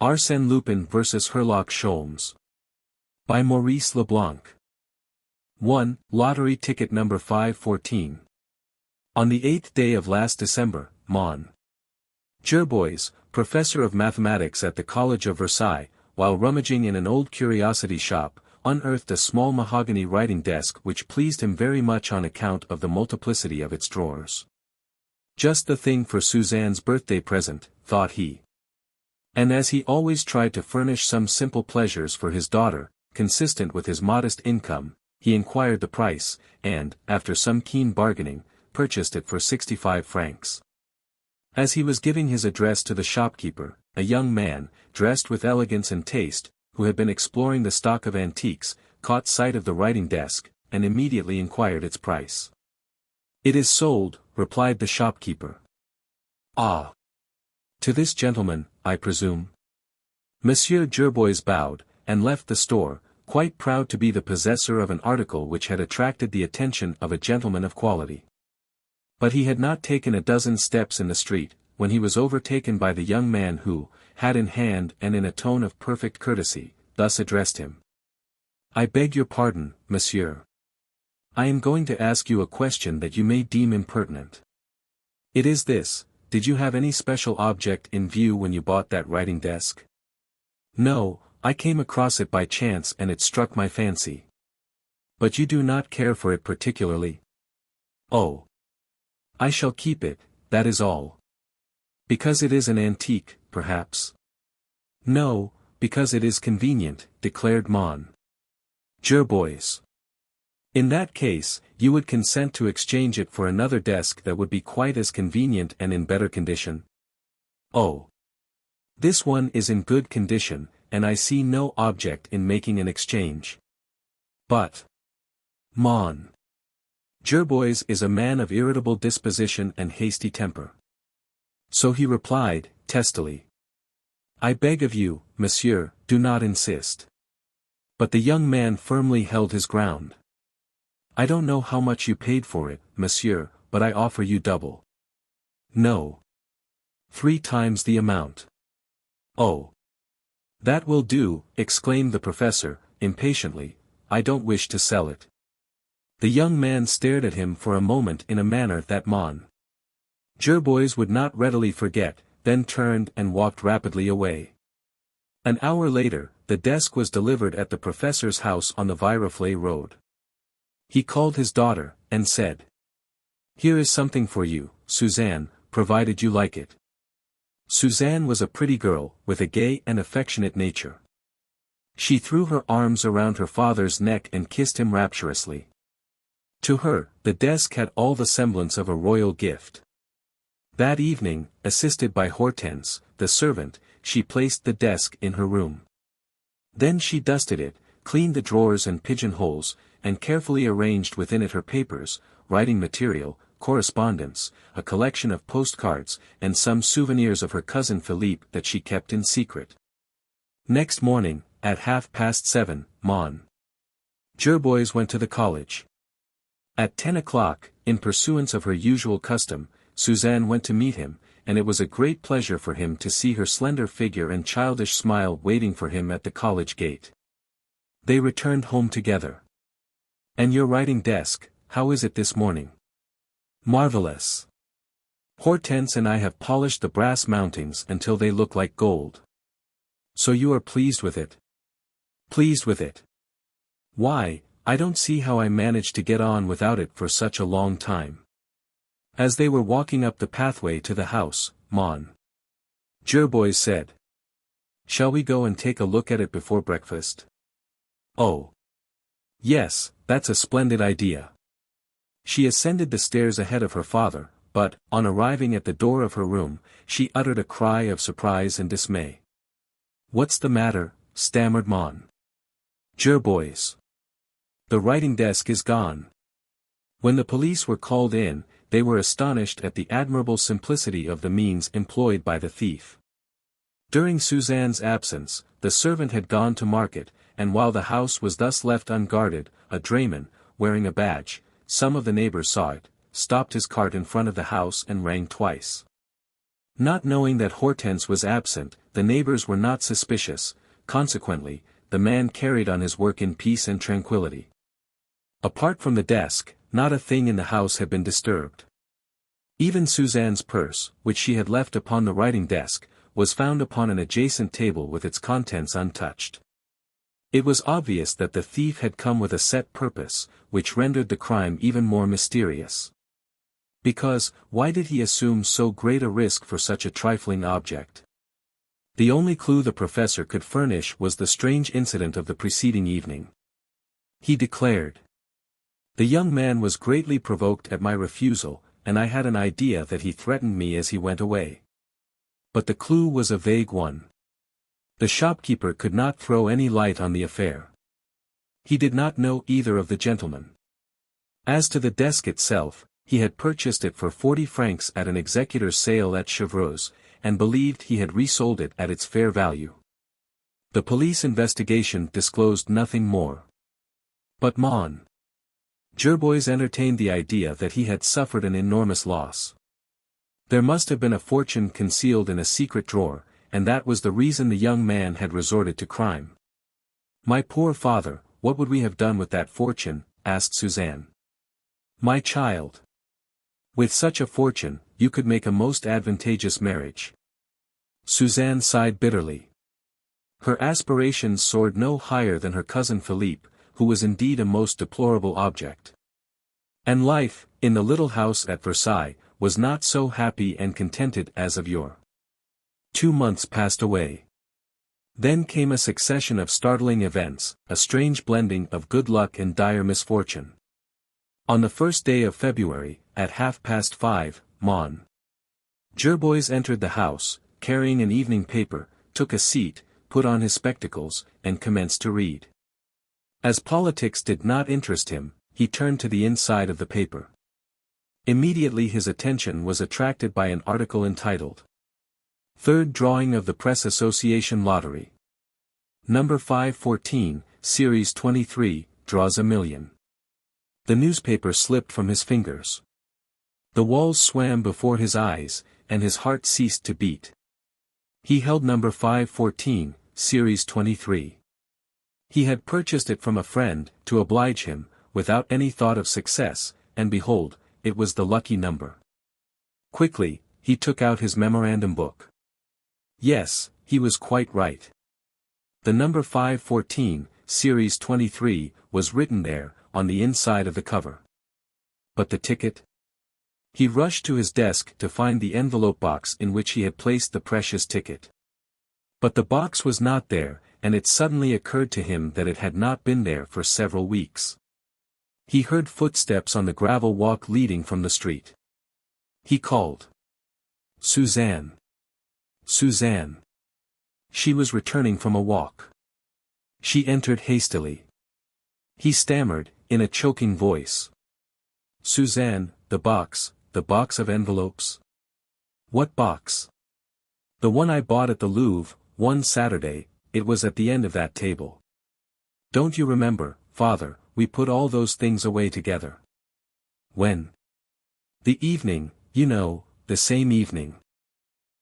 Arsène Lupin vs. Herlock Sholmes. By Maurice Leblanc. 1. Lottery ticket number 514. On the 8th day of last December, Mon. Gerbois, professor of mathematics at the College of Versailles, while rummaging in an old curiosity shop, unearthed a small mahogany writing desk which pleased him very much on account of the multiplicity of its drawers. Just the thing for Suzanne's birthday present, thought he. And as he always tried to furnish some simple pleasures for his daughter, consistent with his modest income, he inquired the price, and, after some keen bargaining, purchased it for 65 francs. As he was giving his address to the shopkeeper, a young man, dressed with elegance and taste, who had been exploring the stock of antiques, caught sight of the writing desk, and immediately inquired its price. "It is sold," replied the shopkeeper. "Ah! To this gentleman, I presume?" Monsieur Gerbois bowed, and left the store, quite proud to be the possessor of an article which had attracted the attention of a gentleman of quality. But he had not taken a dozen steps in the street, when he was overtaken by the young man who, hat in hand and in a tone of perfect courtesy, thus addressed him. "I beg your pardon, monsieur. I am going to ask you a question that you may deem impertinent. It is this: did you have any special object in view when you bought that writing desk?" "No, I came across it by chance and it struck my fancy." "But you do not care for it particularly?" "Oh. I shall keep it, that is all." "Because it is an antique, perhaps?" "No, because it is convenient," declared Mon. Gerbois. "In that case, you would consent to exchange it for another desk that would be quite as convenient and in better condition?" "Oh. This one is in good condition, and I see no object in making an exchange." "But Mon Gerbois is a man of irritable disposition and hasty temper. So he replied, testily. "I beg of you, monsieur, do not insist." But the young man firmly held his ground. "I don't know how much you paid for it, monsieur, but I offer you double." "No. 3 times the amount." "Oh. That will do," exclaimed the professor, impatiently. "I don't wish to sell it." The young man stared at him for a moment in a manner that Mon Gerbois would not readily forget, then turned and walked rapidly away. An hour later, the desk was delivered at the professor's house on the Viroflay road. He called his daughter, and said, "Here is something for you, Suzanne, provided you like it." Suzanne was a pretty girl, with a gay and affectionate nature. She threw her arms around her father's neck and kissed him rapturously. To her, the desk had all the semblance of a royal gift. That evening, assisted by Hortense, the servant, she placed the desk in her room. Then she dusted it, cleaned the drawers and pigeonholes, and carefully arranged within it her papers, writing material, correspondence, a collection of postcards, and some souvenirs of her cousin Philippe that she kept in secret. Next morning, at 7:30, Mon Gerbois went to the college. At 10 o'clock, in pursuance of her usual custom, Suzanne went to meet him, and it was a great pleasure for him to see her slender figure and childish smile waiting for him at the college gate. They returned home together. "And your writing desk, how is it this morning?" "Marvelous. Hortense and I have polished the brass mountings until they look like gold." "So you are pleased with it?" "Pleased with it. Why, I don't see how I managed to get on without it for such a long time." As they were walking up the pathway to the house, Mon Gerbois said, "Shall we go and take a look at it before breakfast?" "Oh. Yes, that's a splendid idea." She ascended the stairs ahead of her father, but, on arriving at the door of her room, she uttered a cry of surprise and dismay. "What's the matter?" stammered Mon Gerbois. "The writing desk is gone." When the police were called in, they were astonished at the admirable simplicity of the means employed by the thief. During Suzanne's absence, the servant had gone to market, and while the house was thus left unguarded, a drayman, wearing a badge, some of the neighbors saw it, stopped his cart in front of the house and rang twice. Not knowing that Hortense was absent, the neighbors were not suspicious, consequently, the man carried on his work in peace and tranquility. Apart from the desk, not a thing in the house had been disturbed. Even Suzanne's purse, which she had left upon the writing desk, was found upon an adjacent table with its contents untouched. It was obvious that the thief had come with a set purpose, which rendered the crime even more mysterious. Because, why did he assume so great a risk for such a trifling object? The only clue the professor could furnish was the strange incident of the preceding evening. He declared, "The young man was greatly provoked at my refusal, and I had an idea that he threatened me as he went away." But the clue was a vague one. The shopkeeper could not throw any light on the affair. He did not know either of the gentlemen. As to the desk itself, he had purchased it for 40 francs at an executor's sale at Chevreuse, and believed he had resold it at its fair value. The police investigation disclosed nothing more. But Mon Gerbois entertained the idea that he had suffered an enormous loss. There must have been a fortune concealed in a secret drawer, and that was the reason the young man had resorted to crime. "My poor father, what would we have done with that fortune?" asked Suzanne. "My child. With such a fortune, you could make a most advantageous marriage." Suzanne sighed bitterly. Her aspirations soared no higher than her cousin Philippe, who was indeed a most deplorable object. And life, in the little house at Versailles, was not so happy and contented as of yore. 2 months passed away. Then came a succession of startling events, a strange blending of good luck and dire misfortune. On the first day of February, at 5:30, Mon Gerbois entered the house, carrying an evening paper, took a seat, put on his spectacles, and commenced to read. As politics did not interest him, he turned to the inside of the paper. Immediately his attention was attracted by an article entitled, "Third Drawing of the Press Association Lottery. Number 514, Series 23, draws $1 million." The newspaper slipped from his fingers. The walls swam before his eyes, and his heart ceased to beat. He held number 514, Series 23. He had purchased it from a friend, to oblige him, without any thought of success, and behold, it was the lucky number. Quickly, he took out his memorandum book. Yes, he was quite right. The number 514, Series 23, was written there, on the inside of the cover. But the ticket? He rushed to his desk to find the envelope box in which he had placed the precious ticket. But the box was not there, and it suddenly occurred to him that it had not been there for several weeks. He heard footsteps on the gravel walk leading from the street. He called, "Suzanne! Suzanne!" She was returning from a walk. She entered hastily. He stammered, in a choking voice, "Suzanne, the box of envelopes." "What box?" "The one I bought at the Louvre, one Saturday, it was at the end of that table. Don't you remember, father, we put all those things away together." "When?" "The evening, you know, the same evening."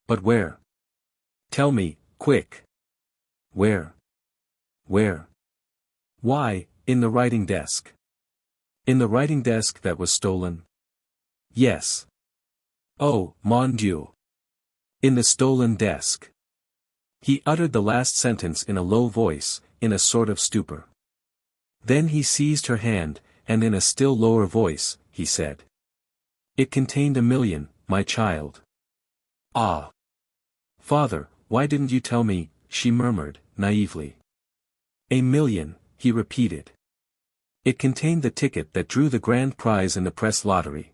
"But where? Tell me, quick." "Where? Where?" "Why, in the writing desk." "In the writing desk that was stolen?" "Yes." "Oh, mon Dieu! In the stolen desk." He uttered the last sentence in a low voice, in a sort of stupor. Then he seized her hand, and in a still lower voice, he said, "It contained $1 million, my child." "Ah! Father, why didn't you tell me?" she murmured, naively. "$1 million," he repeated. It contained the ticket that drew the grand prize in the press lottery.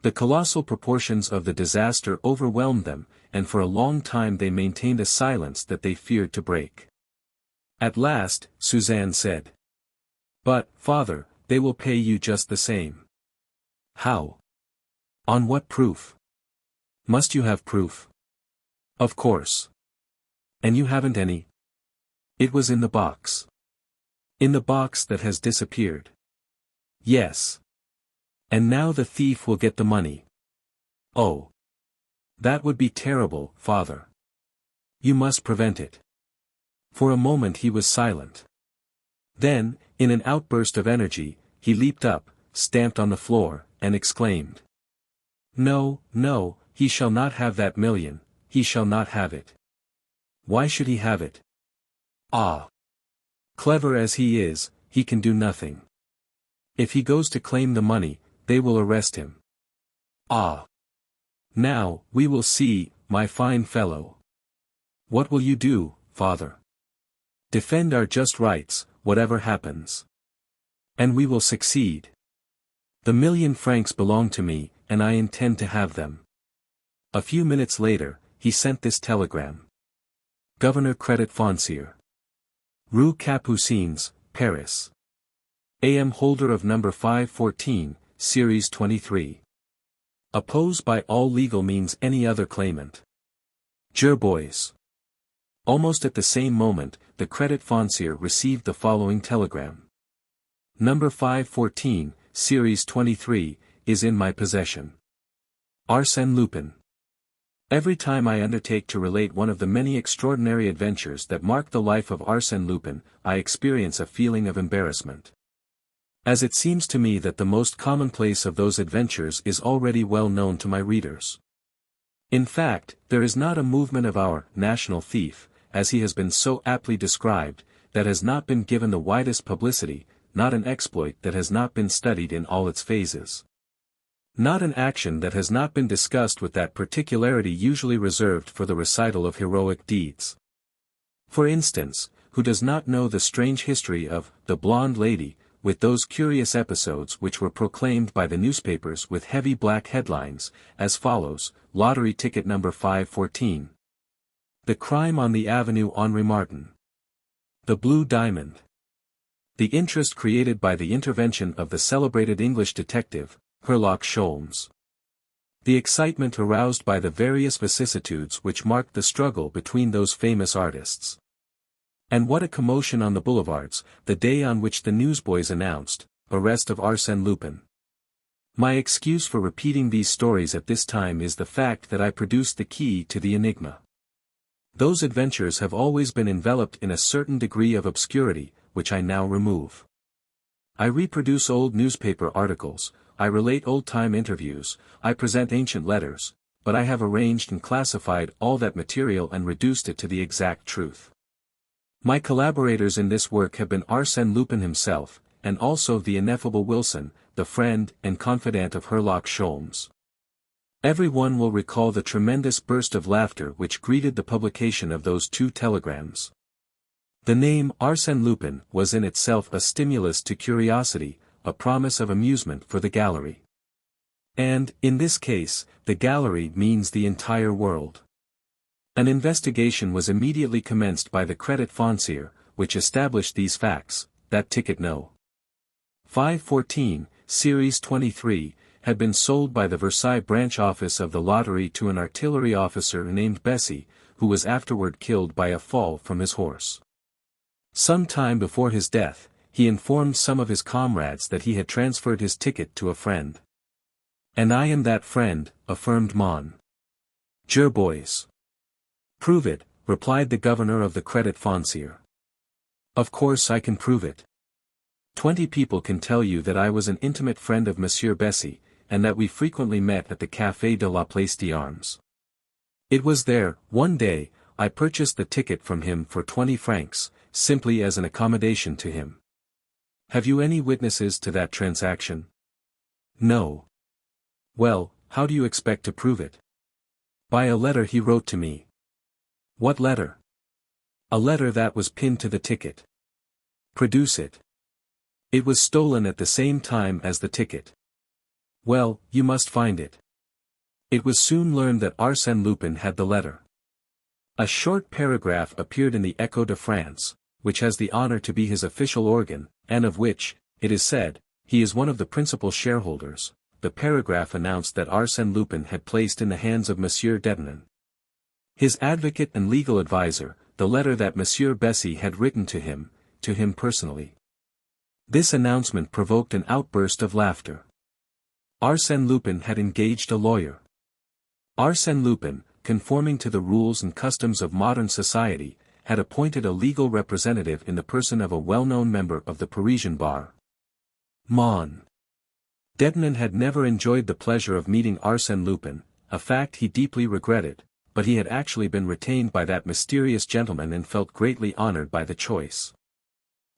The colossal proportions of the disaster overwhelmed them, and for a long time they maintained a silence that they feared to break. At last, Suzanne said, "But, father, they will pay you just the same." "How? On what proof?" "Must you have proof?" "Of course." "And you haven't any?" "It was in the box." "In the box that has disappeared?" "Yes." "And now the thief will get the money." "Oh." That would be terrible, father. You must prevent it. For a moment he was silent. Then, in an outburst of energy, he leaped up, stamped on the floor, and exclaimed. No, no, he shall not have that million, he shall not have it. Why should he have it? Ah! Clever as he is, he can do nothing. If he goes to claim the money, they will arrest him. Ah! Now, we will see, my fine fellow. What will you do, father? Defend our just rights, whatever happens. And we will succeed. The 1,000,000 francs belong to me, and I intend to have them. A few minutes later, he sent this telegram. Governor Credit Foncier. Rue Capucines, Paris. Am holder of number 514, Series 23. Oppose by all legal means any other claimant. Gerbois. Almost at the same moment, the Credit Foncier received the following telegram. Number 514, Series 23, is in my possession. Arsène Lupin. Every time I undertake to relate one of the many extraordinary adventures that mark the life of Arsène Lupin, I experience a feeling of embarrassment. As it seems to me that the most commonplace of those adventures is already well known to my readers. In fact, there is not a movement of our national thief, as he has been so aptly described, that has not been given the widest publicity, not an exploit that has not been studied in all its phases. Not an action that has not been discussed with that particularity usually reserved for the recital of heroic deeds. For instance, who does not know the strange history of the blonde lady, with those curious episodes which were proclaimed by the newspapers with heavy black headlines, as follows: Lottery ticket number 514. The crime on the Avenue Henri Martin. The blue diamond. The interest created by the intervention of the celebrated English detective, Herlock Sholmes. The excitement aroused by the various vicissitudes which marked the struggle between those famous artists. And what a commotion on the boulevards, the day on which the newsboys announced, arrest of Arsène Lupin. My excuse for repeating these stories at this time is the fact that I produced the key to the enigma. Those adventures have always been enveloped in a certain degree of obscurity, which I now remove. I reproduce old newspaper articles, I relate old-time interviews, I present ancient letters, but I have arranged and classified all that material and reduced it to the exact truth. My collaborators in this work have been Arsène Lupin himself, and also the ineffable Wilson, the friend and confidant of Herlock Sholmes. Every one will recall the tremendous burst of laughter which greeted the publication of those two telegrams. The name Arsène Lupin was in itself a stimulus to curiosity, a promise of amusement for the gallery. And, in this case, the gallery means the entire world. An investigation was immediately commenced by the Credit Foncier, which established these facts: that ticket No. 514, Series 23, had been sold by the Versailles branch office of the lottery to an artillery officer named Bessy, who was afterward killed by a fall from his horse. Some time before his death, he informed some of his comrades that he had transferred his ticket to a friend. And I am that friend, affirmed Mon. Gerbois. Prove it, replied the governor of the Credit Foncier. Of course I can prove it. 20 people can tell you that I was an intimate friend of Monsieur Bessy, and that we frequently met at the Café de la Place d'Armes. It was there, one day, I purchased the ticket from him for 20 francs, simply as an accommodation to him. Have you any witnesses to that transaction? No. Well, how do you expect to prove it? By a letter he wrote to me. What letter? A letter that was pinned to the ticket. Produce it. It was stolen at the same time as the ticket. Well, you must find it. It was soon learned that Arsène Lupin had the letter. A short paragraph appeared in the Echo de France, which has the honor to be his official organ, and of which, it is said, he is one of the principal shareholders. The paragraph announced that Arsène Lupin had placed in the hands of Monsieur Debenham, his advocate and legal adviser, the letter that Monsieur Bessy had written to him personally. This announcement provoked an outburst of laughter. Arsène Lupin had engaged a lawyer. Arsène Lupin, conforming to the rules and customs of modern society, had appointed a legal representative in the person of a well-known member of the Parisian bar. Mon. Debnan had never enjoyed the pleasure of meeting Arsène Lupin, a fact he deeply regretted, but he had actually been retained by that mysterious gentleman and felt greatly honored by the choice.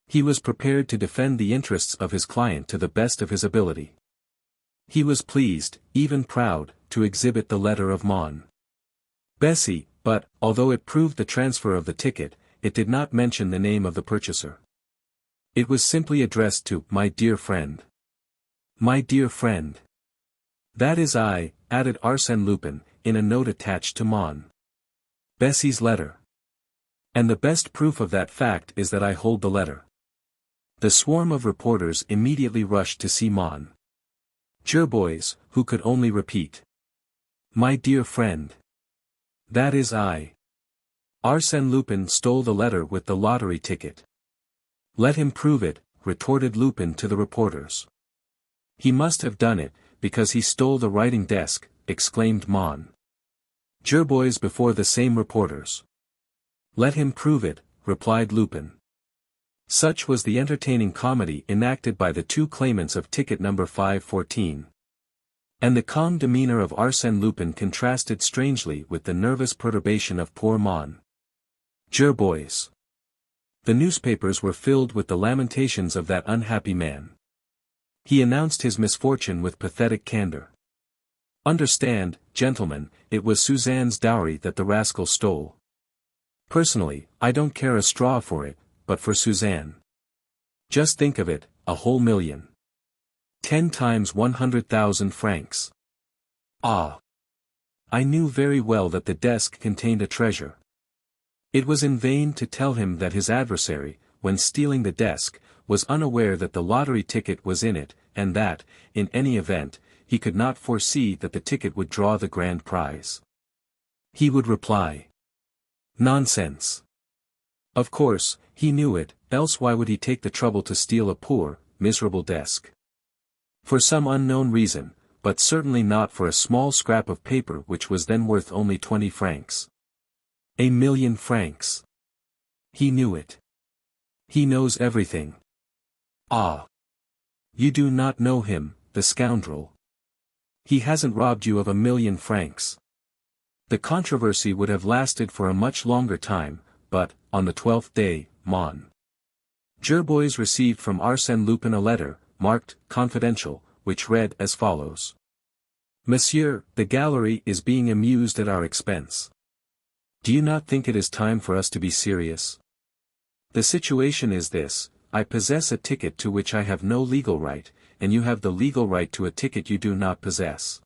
He was prepared to defend the interests of his client to the best of his ability. He was pleased, even proud, to exhibit the letter of Mon. Bessie, but, although it proved the transfer of the ticket, it did not mention the name of the purchaser. It was simply addressed to "My dear friend." My dear friend. That is I, added Arsène Lupin, in a note attached to Mon. Bessie's letter. And the best proof of that fact is that I hold the letter. The swarm of reporters immediately rushed to see Mon. Jerbois, who could only repeat. My dear friend. That is I. Arsène Lupin stole the letter with the lottery ticket. Let him prove it, retorted Lupin to the reporters. He must have done it, because he stole the writing desk, exclaimed Mon. Jerbois before the same reporters. Let him prove it, replied Lupin. Such was the entertaining comedy enacted by the two claimants of ticket number 514. And the calm demeanor of Arsène Lupin contrasted strangely with the nervous perturbation of poor Mon. Jerbois. The newspapers were filled with the lamentations of that unhappy man. He announced his misfortune with pathetic candor. Understand, gentlemen, it was Suzanne's dowry that the rascal stole. Personally, I don't care a straw for it, but for Suzanne. Just think of it, a whole million. 10 times 100,000 francs. Ah! I knew very well that the desk contained a treasure. It was in vain to tell him that his adversary, when stealing the desk, was unaware that the lottery ticket was in it, and that, in any event, he could not foresee that the ticket would draw the grand prize. He would reply. Nonsense. Of course, he knew it, else why would he take the trouble to steal a poor, miserable desk? For some unknown reason, but certainly not for a small scrap of paper which was then worth only 20 francs. 1,000,000 francs. He knew it. He knows everything. Ah! You do not know him, the scoundrel. He hasn't robbed you of 1,000,000 francs. The controversy would have lasted for a much longer time, but, on the 12th day, Mon. Jerbois received from Arsène Lupin a letter, marked, confidential, which read as follows. Monsieur, the gallery is being amused at our expense. Do you not think it is time for us to be serious? The situation is this, I possess a ticket to which I have no legal right, and you have the legal right to a ticket you do not possess.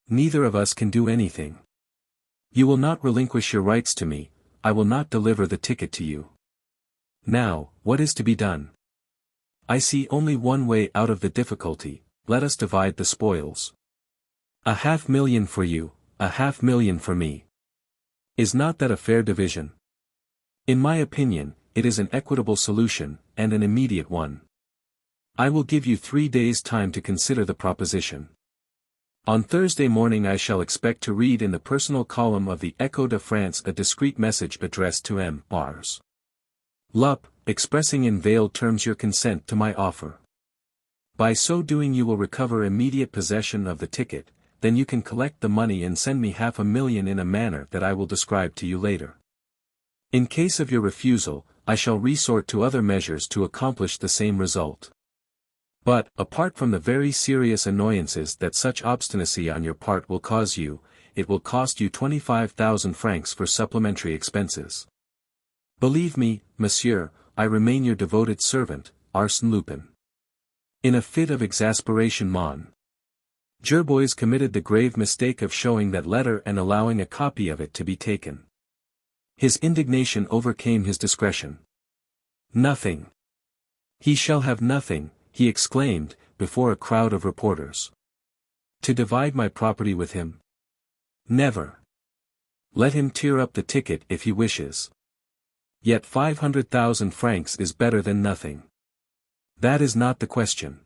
Neither of us can do anything. You will not relinquish your rights to me, I will not deliver the ticket to you. Now, what is to be done? I see only one way out of the difficulty, let us divide the spoils. 500,000 for you, 500,000 for me. Is not that a fair division? In my opinion, it is an equitable solution, and an immediate one. I will give you 3 days' time to consider the proposition. On Thursday morning I shall expect to read in the personal column of the Echo de France a discreet message addressed to M.Rs. Lup, expressing in veiled terms your consent to my offer. By so doing you will recover immediate possession of the ticket, then you can collect the money and send me 500,000 in a manner that I will describe to you later. In case of your refusal, I shall resort to other measures to accomplish the same result. But, apart from the very serious annoyances that such obstinacy on your part will cause you, it will cost you 25,000 francs for supplementary expenses. Believe me, monsieur, I remain your devoted servant, Arsène Lupin. In a fit of exasperation Mon. Jerbois committed the grave mistake of showing that letter and allowing a copy of it to be taken. His indignation overcame his discretion. Nothing. He shall have nothing, he exclaimed, before a crowd of reporters. To divide my property with him? Never. Let him tear up the ticket if he wishes. Yet 500,000 francs is better than nothing. That is not the question.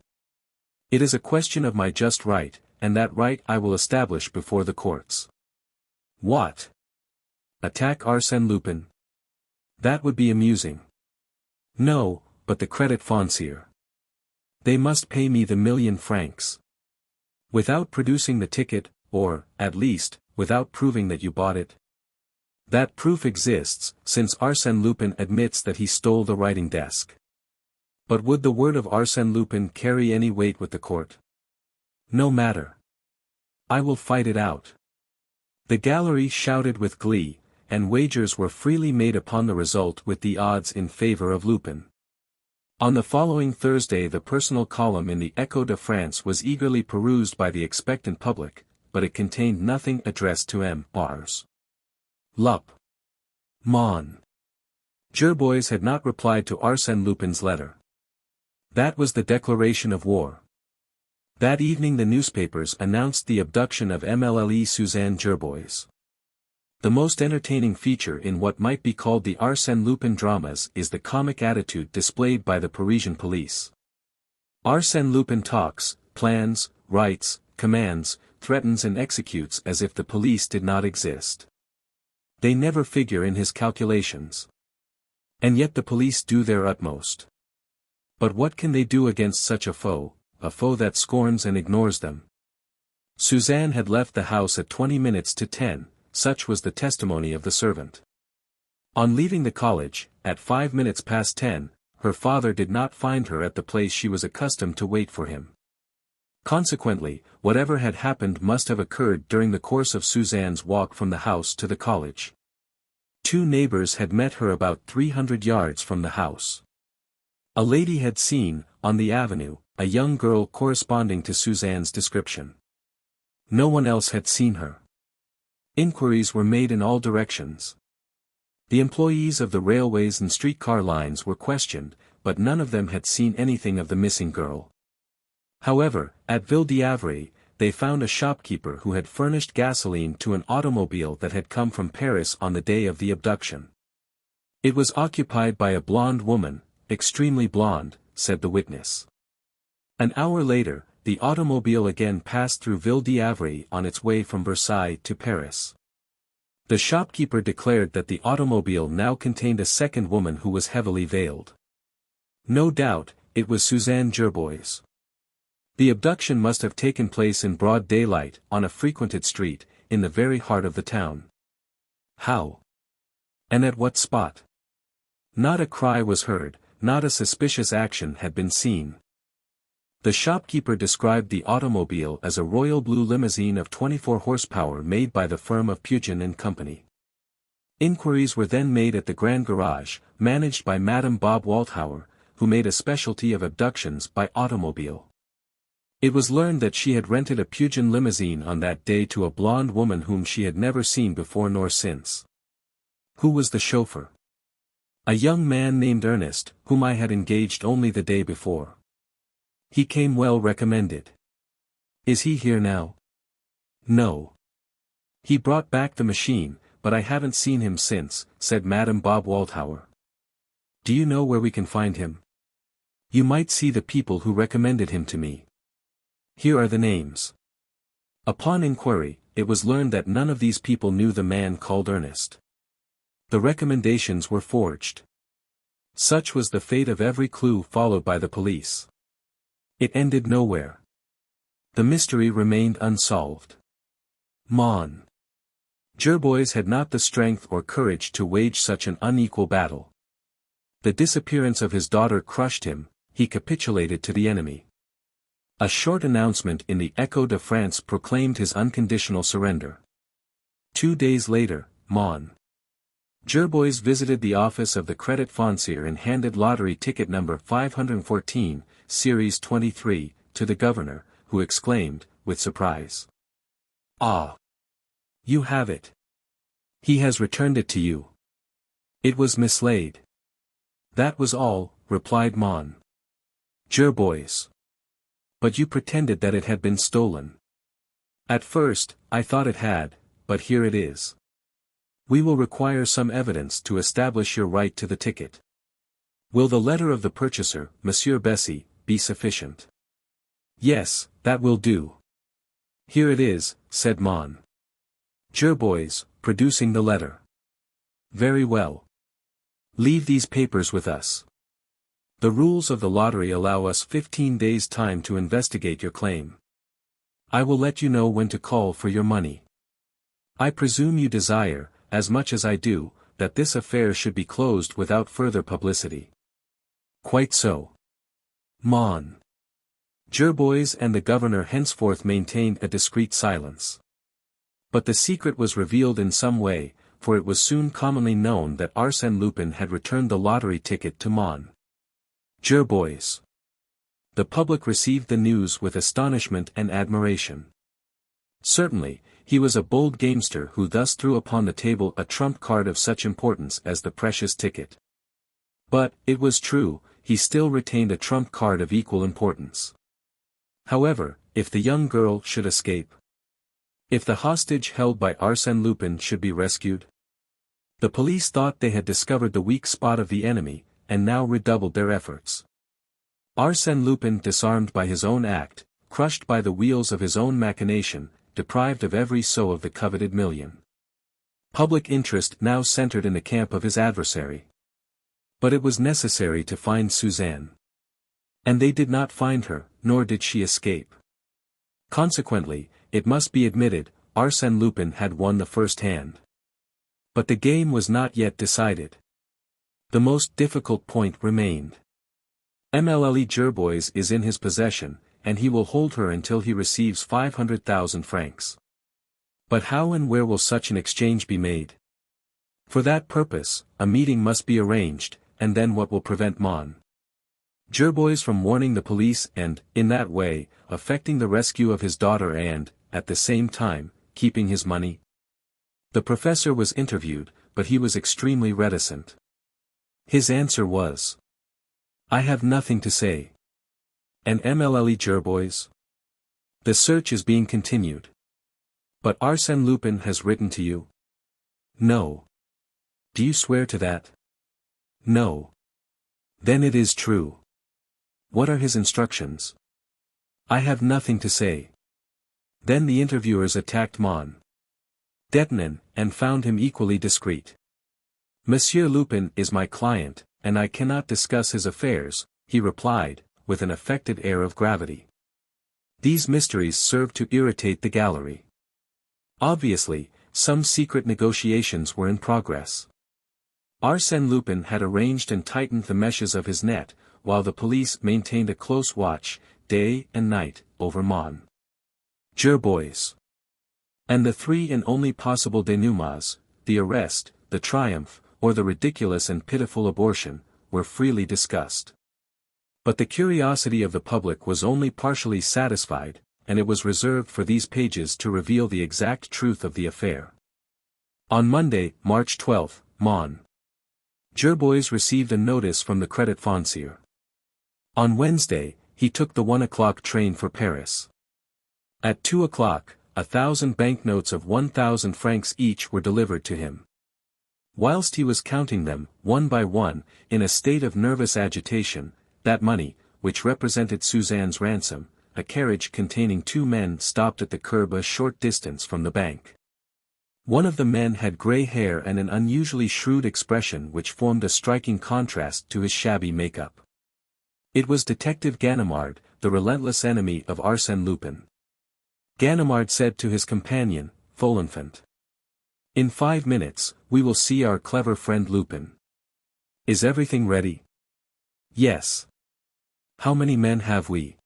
It is a question of my just right, and that right I will establish before the courts. What? Attack Arsène Lupin? That would be amusing. No, but the credit foncier. They must pay me the 1,000,000 francs. Without producing the ticket, or, at least, without proving that you bought it. That proof exists, since Arsène Lupin admits that he stole the writing desk. But would the word of Arsène Lupin carry any weight with the court? No matter. I will fight it out. The gallery shouted with glee, and wagers were freely made upon the result with the odds in favor of Lupin. On the following Thursday the personal column in the Echo de France was eagerly perused by the expectant public, but it contained nothing addressed to Ars. Lup. Mon. Gerbois had not replied to Arsène Lupin's letter. That was the declaration of war. That evening the newspapers announced the abduction of MLLE Suzanne Gerbois. The most entertaining feature in what might be called the Arsène Lupin dramas is the comic attitude displayed by the Parisian police. Arsène Lupin talks, plans, writes, commands, threatens and executes as if the police did not exist. They never figure in his calculations. And yet the police do their utmost. But what can they do against such a foe that scorns and ignores them? Suzanne had left the house at 20 minutes to 10. Such was the testimony of the servant. On leaving the college, at 5 minutes past 10, her father did not find her at the place she was accustomed to wait for him. Consequently, whatever had happened must have occurred during the course of Suzanne's walk from the house to the college. 2 neighbors had met her about 300 yards from the house. A lady had seen, on the avenue, a young girl corresponding to Suzanne's description. No one else had seen her. Inquiries were made in all directions. The employees of the railways and streetcar lines were questioned, but none of them had seen anything of the missing girl. However, at Ville d'Avray, they found a shopkeeper who had furnished gasoline to an automobile that had come from Paris on the day of the abduction. It was occupied by a blonde woman, extremely blonde, said the witness. An hour later, the automobile again passed through Ville d'Avray on its way from Versailles to Paris. The shopkeeper declared that the automobile now contained a second woman who was heavily veiled. No doubt, it was Suzanne Gerbois. The abduction must have taken place in broad daylight, on a frequented street, in the very heart of the town. How? And at what spot? Not a cry was heard, not a suspicious action had been seen. The shopkeeper described the automobile as a royal blue limousine of 24 horsepower made by the firm of Pugin and Company. Inquiries were then made at the Grand Garage, managed by Madame Bob Walthauer, who made a specialty of abductions by automobile. It was learned that she had rented a Pugin limousine on that day to a blonde woman whom she had never seen before nor since. Who was the chauffeur? A young man named Ernest, whom I had engaged only the day before. He came well recommended. Is he here now? No. He brought back the machine, but I haven't seen him since, said Madame Bob Walthauer. Do you know where we can find him? You might see the people who recommended him to me. Here are the names. Upon inquiry, it was learned that none of these people knew the man called Ernest. The recommendations were forged. Such was the fate of every clue followed by the police. It ended nowhere. The mystery remained unsolved. Mon. Gerbois had not the strength or courage to wage such an unequal battle. The disappearance of his daughter crushed him, he capitulated to the enemy. A short announcement in the Echo de France proclaimed his unconditional surrender. 2 days later, Mon. Gerbois visited the office of the Credit Foncier and handed lottery ticket number 514, Series 23, to the governor, who exclaimed, with surprise. Ah! You have it. He has returned it to you. It was mislaid. That was all, replied Mon. Gerbois. But you pretended that it had been stolen. At first, I thought it had, but here it is. We will require some evidence to establish your right to the ticket. Will the letter of the purchaser, Monsieur Bessy, be sufficient? Yes, that will do. Here it is, said Mon. Gerbois, producing the letter. Very well. Leave these papers with us. The rules of the lottery allow us 15 days' time to investigate your claim. I will let you know when to call for your money. I presume you desire, as much as I do, that this affair should be closed without further publicity. Quite so. Mon. Gerbois and the governor henceforth maintained a discreet silence. But the secret was revealed in some way, for it was soon commonly known that Arsène Lupin had returned the lottery ticket to Mon. Gerbois. The public received the news with astonishment and admiration. Certainly, he was a bold gamester who thus threw upon the table a trump card of such importance as the precious ticket. But, it was true, he still retained a trump card of equal importance. However, if the young girl should escape, if the hostage held by Arsène Lupin should be rescued, the police thought they had discovered the weak spot of the enemy, and now redoubled their efforts. Arsène Lupin disarmed by his own act, crushed by the wheels of his own machination, deprived of every sou of the coveted million. Public interest now centered in the camp of his adversary. But it was necessary to find Suzanne. And they did not find her, nor did she escape. Consequently, it must be admitted, Arsène Lupin had won the first hand. But the game was not yet decided. The most difficult point remained. Mlle Gerbois is in his possession, and he will hold her until he receives 500,000 francs. But how and where will such an exchange be made? For that purpose, a meeting must be arranged, and then what will prevent Mon Gerbois from warning the police and, in that way, effecting the rescue of his daughter and, at the same time, keeping his money? The professor was interviewed, but he was extremely reticent. His answer was, "I have nothing to say." And Mlle Gerbois? The search is being continued. But Arsène Lupin has written to you? No. Do you swear to that? No. Then it is true. What are his instructions? I have nothing to say. Then the interviewers attacked Mon Detonin, and found him equally discreet. Monsieur Lupin is my client, and I cannot discuss his affairs, he replied, with an affected air of gravity. These mysteries served to irritate the gallery. Obviously, some secret negotiations were in progress. Arsène Lupin had arranged and tightened the meshes of his net, while the police maintained a close watch, day and night, over Mon Gerbois. And the three and only possible denouements, the arrest, the triumph, or the ridiculous and pitiful abortion, were freely discussed. But the curiosity of the public was only partially satisfied, and it was reserved for these pages to reveal the exact truth of the affair. On Monday, March 12, Mon Gerbois received a notice from the credit foncier. On Wednesday, he took the 1 o'clock train for Paris. At 2 o'clock, 1,000 banknotes of 1,000 francs each were delivered to him. Whilst he was counting them, one by one, in a state of nervous agitation, that money, which represented Suzanne's ransom, a carriage containing 2 men stopped at the curb a short distance from the bank. One of the men had grey hair and an unusually shrewd expression which formed a striking contrast to his shabby makeup. It was Detective Ganimard, the relentless enemy of Arsène Lupin. Ganimard said to his companion, Folenfant, "In 5 minutes, we will see our clever friend Lupin. Is everything ready?" "Yes." "How many men have we?"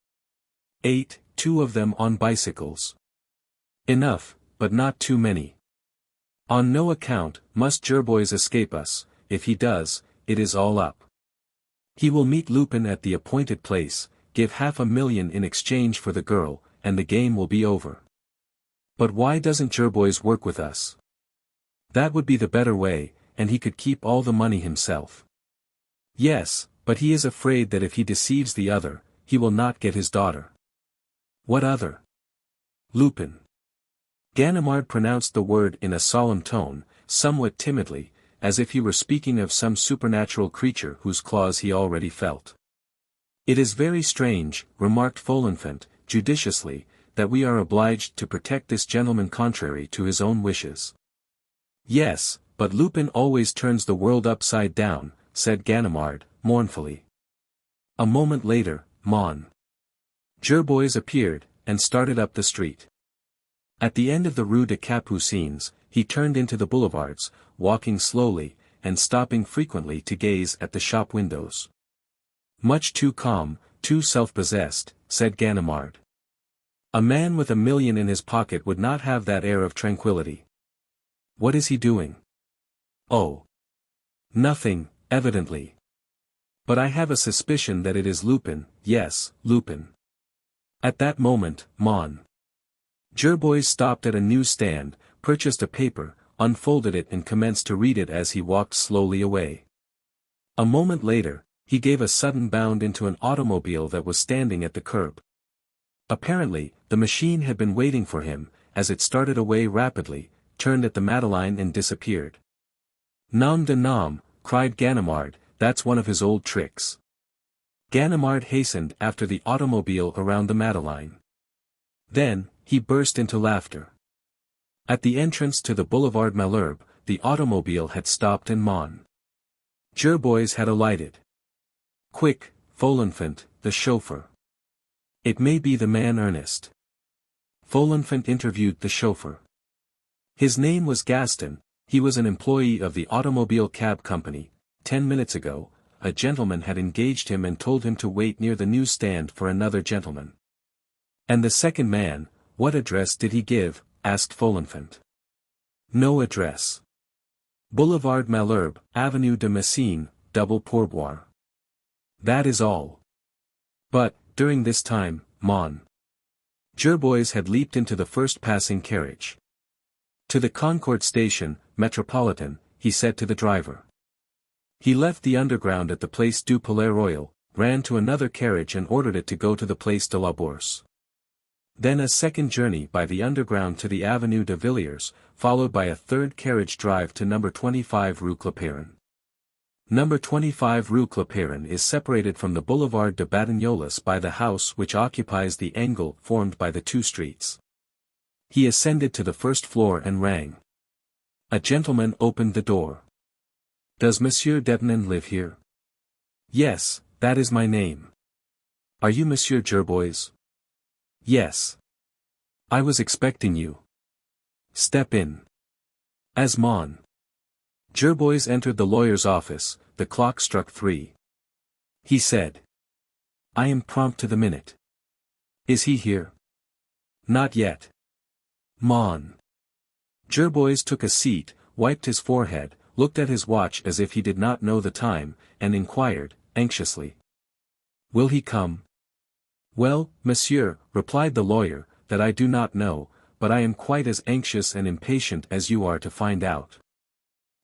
8, 2 of them on bicycles." "Enough, but not too many. On no account must Gerbois escape us. If he does, it is all up. He will meet Lupin at the appointed place, give 500,000 in exchange for the girl, and the game will be over." "But why doesn't Gerbois work with us?" "That would be the better way, and he could keep all the money himself." "Yes, but he is afraid that if he deceives the other, he will not get his daughter." "What other?" "Lupin." Ganimard pronounced the word in a solemn tone, somewhat timidly, as if he were speaking of some supernatural creature whose claws he already felt. "It is very strange," remarked Folenfant, judiciously, that we are obliged to protect this gentleman contrary to his own wishes. Yes, but Lupin always turns the world upside down, said Ganimard, mournfully. A moment later, Mon. Gerbois appeared, and started up the street. At the end of the Rue des Capucines, he turned into the boulevards, walking slowly, and stopping frequently to gaze at the shop windows. Much too calm, too self-possessed, said Ganimard. A man with $1 million in his pocket would not have that air of tranquility. What is he doing? Oh. Nothing, evidently. But I have a suspicion that it is Lupin, yes, Lupin. At that moment, Mon. Gerbois stopped at a newsstand, purchased a paper, unfolded it and commenced to read it as he walked slowly away. A moment later, he gave a sudden bound into an automobile that was standing at the curb. Apparently, the machine had been waiting for him, as it started away rapidly, turned at the Madeleine and disappeared. Nom de nom, cried Ganimard, that's one of his old tricks. Ganimard hastened after the automobile around the Madeleine. Then, he burst into laughter. At the entrance to the Boulevard Malherbe, the automobile had stopped and Mon. Gerbois had alighted. Quick, Folenfant, the chauffeur. It may be the man Ernest. Folenfant interviewed the chauffeur. His name was Gaston, he was an employee of the automobile cab company. 10 minutes ago, a gentleman had engaged him and told him to wait near the newsstand for another gentleman. And the second man, what address did he give? Asked Folenfant. No address. Boulevard Malherbe, Avenue de Messine, double pourboire. That is all. But, during this time, Mon. Gerbois had leaped into the first passing carriage. To the Concorde station, Metropolitan, he said to the driver. He left the underground at the Place du Palais Royal, ran to another carriage and ordered it to go to the Place de la Bourse. Then a second journey by the underground to the Avenue de Villiers, followed by a third carriage drive to number 25 Rue Clapeyron. Number 25 Rue Clapeyron is separated from the Boulevard de Batignolles by the house which occupies the angle formed by the two streets. He ascended to the first floor and rang. A gentleman opened the door. Does Monsieur Debenham live here? Yes, that is my name. Are you Monsieur Gerbois? Yes. I was expecting you. Step in. As Mon. Gerbois entered the lawyer's office, the clock struck 3. He said. I am prompt to the minute. Is he here? Not yet. Mon. Gerbois took a seat, wiped his forehead, looked at his watch as if he did not know the time, and inquired, anxiously. Will he come? Well, monsieur, replied the lawyer, that I do not know, but I am quite as anxious and impatient as you are to find out.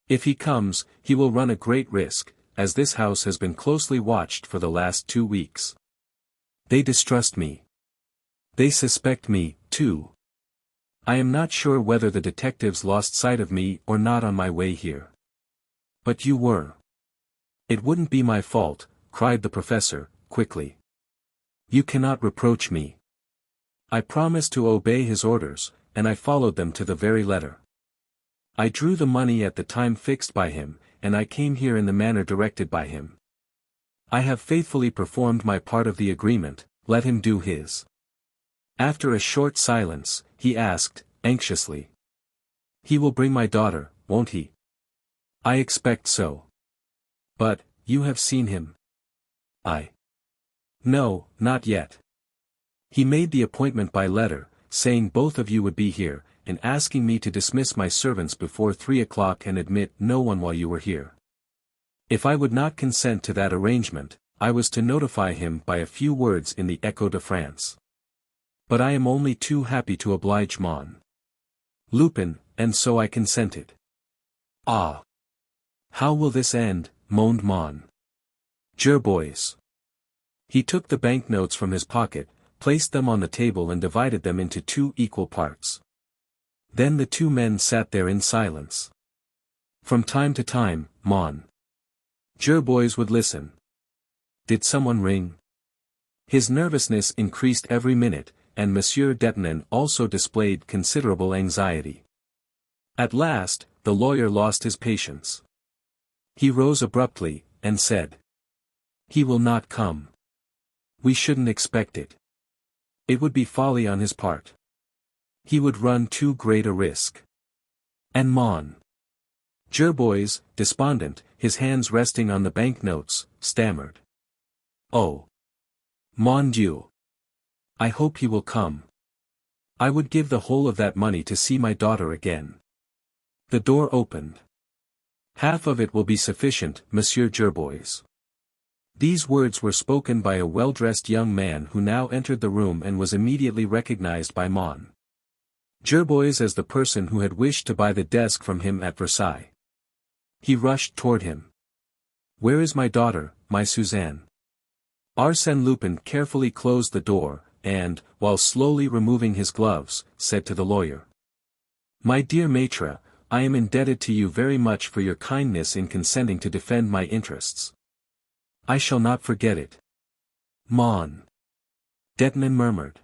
If he comes, he will run a great risk, as this house has been closely watched for the last 2 weeks. They distrust me. They suspect me, too. I am not sure whether the detectives lost sight of me or not on my way here. But you were. It wouldn't be my fault, cried the professor, quickly. You cannot reproach me. I promised to obey his orders, and I followed them to the very letter. I drew the money at the time fixed by him, and I came here in the manner directed by him. I have faithfully performed my part of the agreement, let him do his. After a short silence, he asked, anxiously. He will bring my daughter, won't he? I expect so. But, you have seen him? No, not yet. He made the appointment by letter, saying both of you would be here, and asking me to dismiss my servants before 3 o'clock and admit no one while you were here. If I would not consent to that arrangement, I was to notify him by a few words in the Echo de France. But I am only too happy to oblige Mon. Lupin, and so I consented. Ah! How will this end, moaned Mon. Gerbois. He took the banknotes from his pocket, placed them on the table and divided them into 2 equal parts. Then the 2 men sat there in silence. From time to time, Mon. Gerbois would listen. Did someone ring? His nervousness increased every minute, and Monsieur Detonin also displayed considerable anxiety. At last, the lawyer lost his patience. He rose abruptly, and said, "He will not come. We shouldn't expect it. It would be folly on his part. He would run too great a risk." And Mon Jerbois, despondent, his hands resting on the banknotes, stammered, "Oh, mon Dieu! I hope he will come. I would give the whole of that money to see my daughter again." The door opened. "Half of it will be sufficient, Monsieur Jerbois." These words were spoken by a well-dressed young man who now entered the room and was immediately recognized by Mon Jerbois as the person who had wished to buy the desk from him at Versailles. He rushed toward him. "Where is my daughter, my Suzanne?" Arsène Lupin carefully closed the door, and, while slowly removing his gloves, said to the lawyer, "My dear maître, I am indebted to you very much for your kindness in consenting to defend my interests. I shall not forget it." Mon Detonin murmured.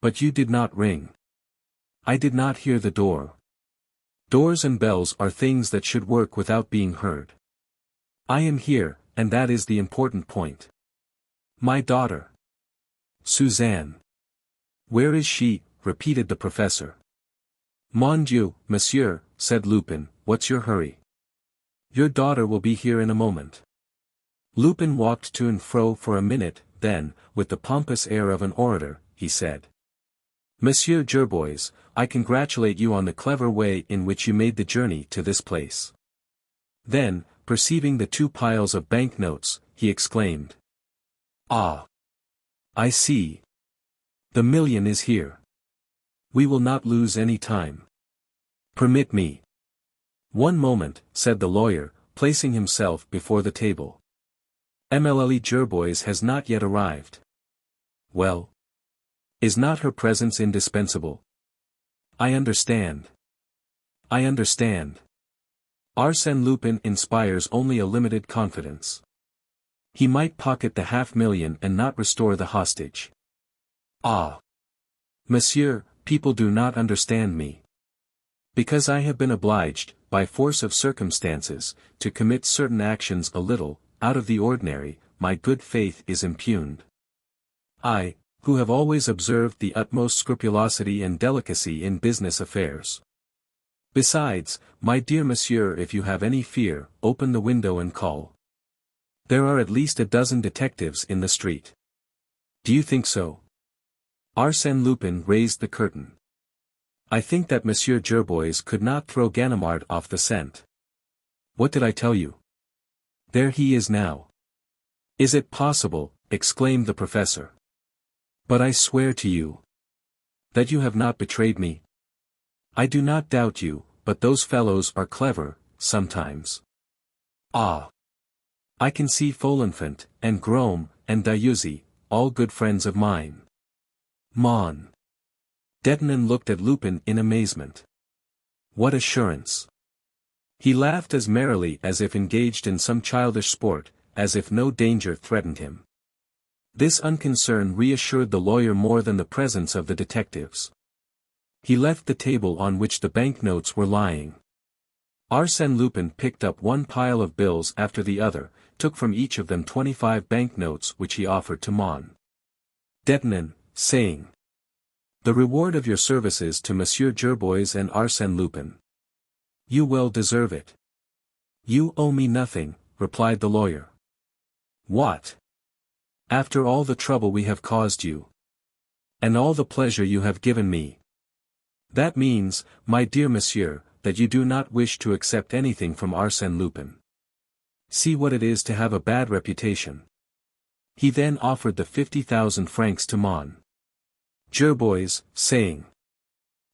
"But you did not ring." "I did not hear the door. Doors and bells are things that should work without being heard. I am here, and that is the important point. My daughter. Suzanne." "Where is she?" repeated the professor. "Mon Dieu, monsieur," said Lupin, "what's your hurry? Your daughter will be here in a moment." Lupin walked to and fro for a minute, then, with the pompous air of an orator, he said, "Monsieur Jerbois, I congratulate you on the clever way in which you made the journey to this place." Then, perceiving the 2 piles of banknotes, he exclaimed, "Ah! I see. The million is here. We will not lose any time. Permit me." "One moment," said the lawyer, placing himself before the table. "Mlle Jerbois has not yet arrived." "Well? Is not her presence indispensable?" "I understand. I understand. Arsène Lupin inspires only a limited confidence. He might pocket the 500,000 and not restore the hostage." "Ah! Monsieur, people do not understand me. Because I have been obliged, by force of circumstances, to commit certain actions a little, out of the ordinary, my good faith is impugned. I, who have always observed the utmost scrupulosity and delicacy in business affairs. Besides, my dear monsieur, if you have any fear, open the window and call. There are at least a dozen detectives in the street." "Do you think so?" Arsène Lupin raised the curtain. "I think that Monsieur Jerbois could not throw Ganimard off the scent." "What did I tell you? There he is now." "Is it possible?" exclaimed the professor. "But I swear to you that you have not betrayed me." "I do not doubt you, but those fellows are clever, sometimes." "Ah! I can see Folenfant, and Grome, and Dieuzy, all good friends of mine." Mon Detonin looked at Lupin in amazement. What assurance! He laughed as merrily as if engaged in some childish sport, as if no danger threatened him. This unconcern reassured the lawyer more than the presence of the detectives. He left the table on which the banknotes were lying. Arsène Lupin picked up 1 pile of bills after the other, took from each of them 25 banknotes which he offered to Mon Detonin, saying, "The reward of your services to Monsieur Jerbois and Arsène Lupin. You well deserve it." "You owe me nothing," replied the lawyer. "What? After all the trouble we have caused you, and all the pleasure you have given me. That means, my dear monsieur, that you do not wish to accept anything from Arsène Lupin. See what it is to have a bad reputation." He then offered the 50,000 francs to Mon Jerbois, saying,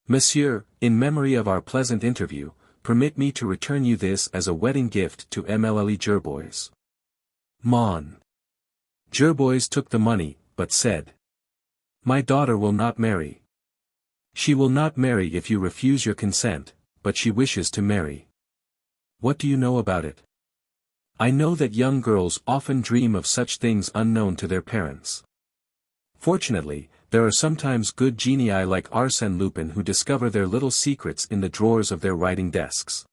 "Monsieur, in memory of our pleasant interview, permit me to return you this as a wedding gift to Mlle Jerbois." Mon Jerbois took the money, but said, "My daughter will not marry." "She will not marry if you refuse your consent, but she wishes to marry." "What do you know about it?" "I know that young girls often dream of such things unknown to their parents. Fortunately, there are sometimes good genii like Arsène Lupin who discover their little secrets in the drawers of their writing desks.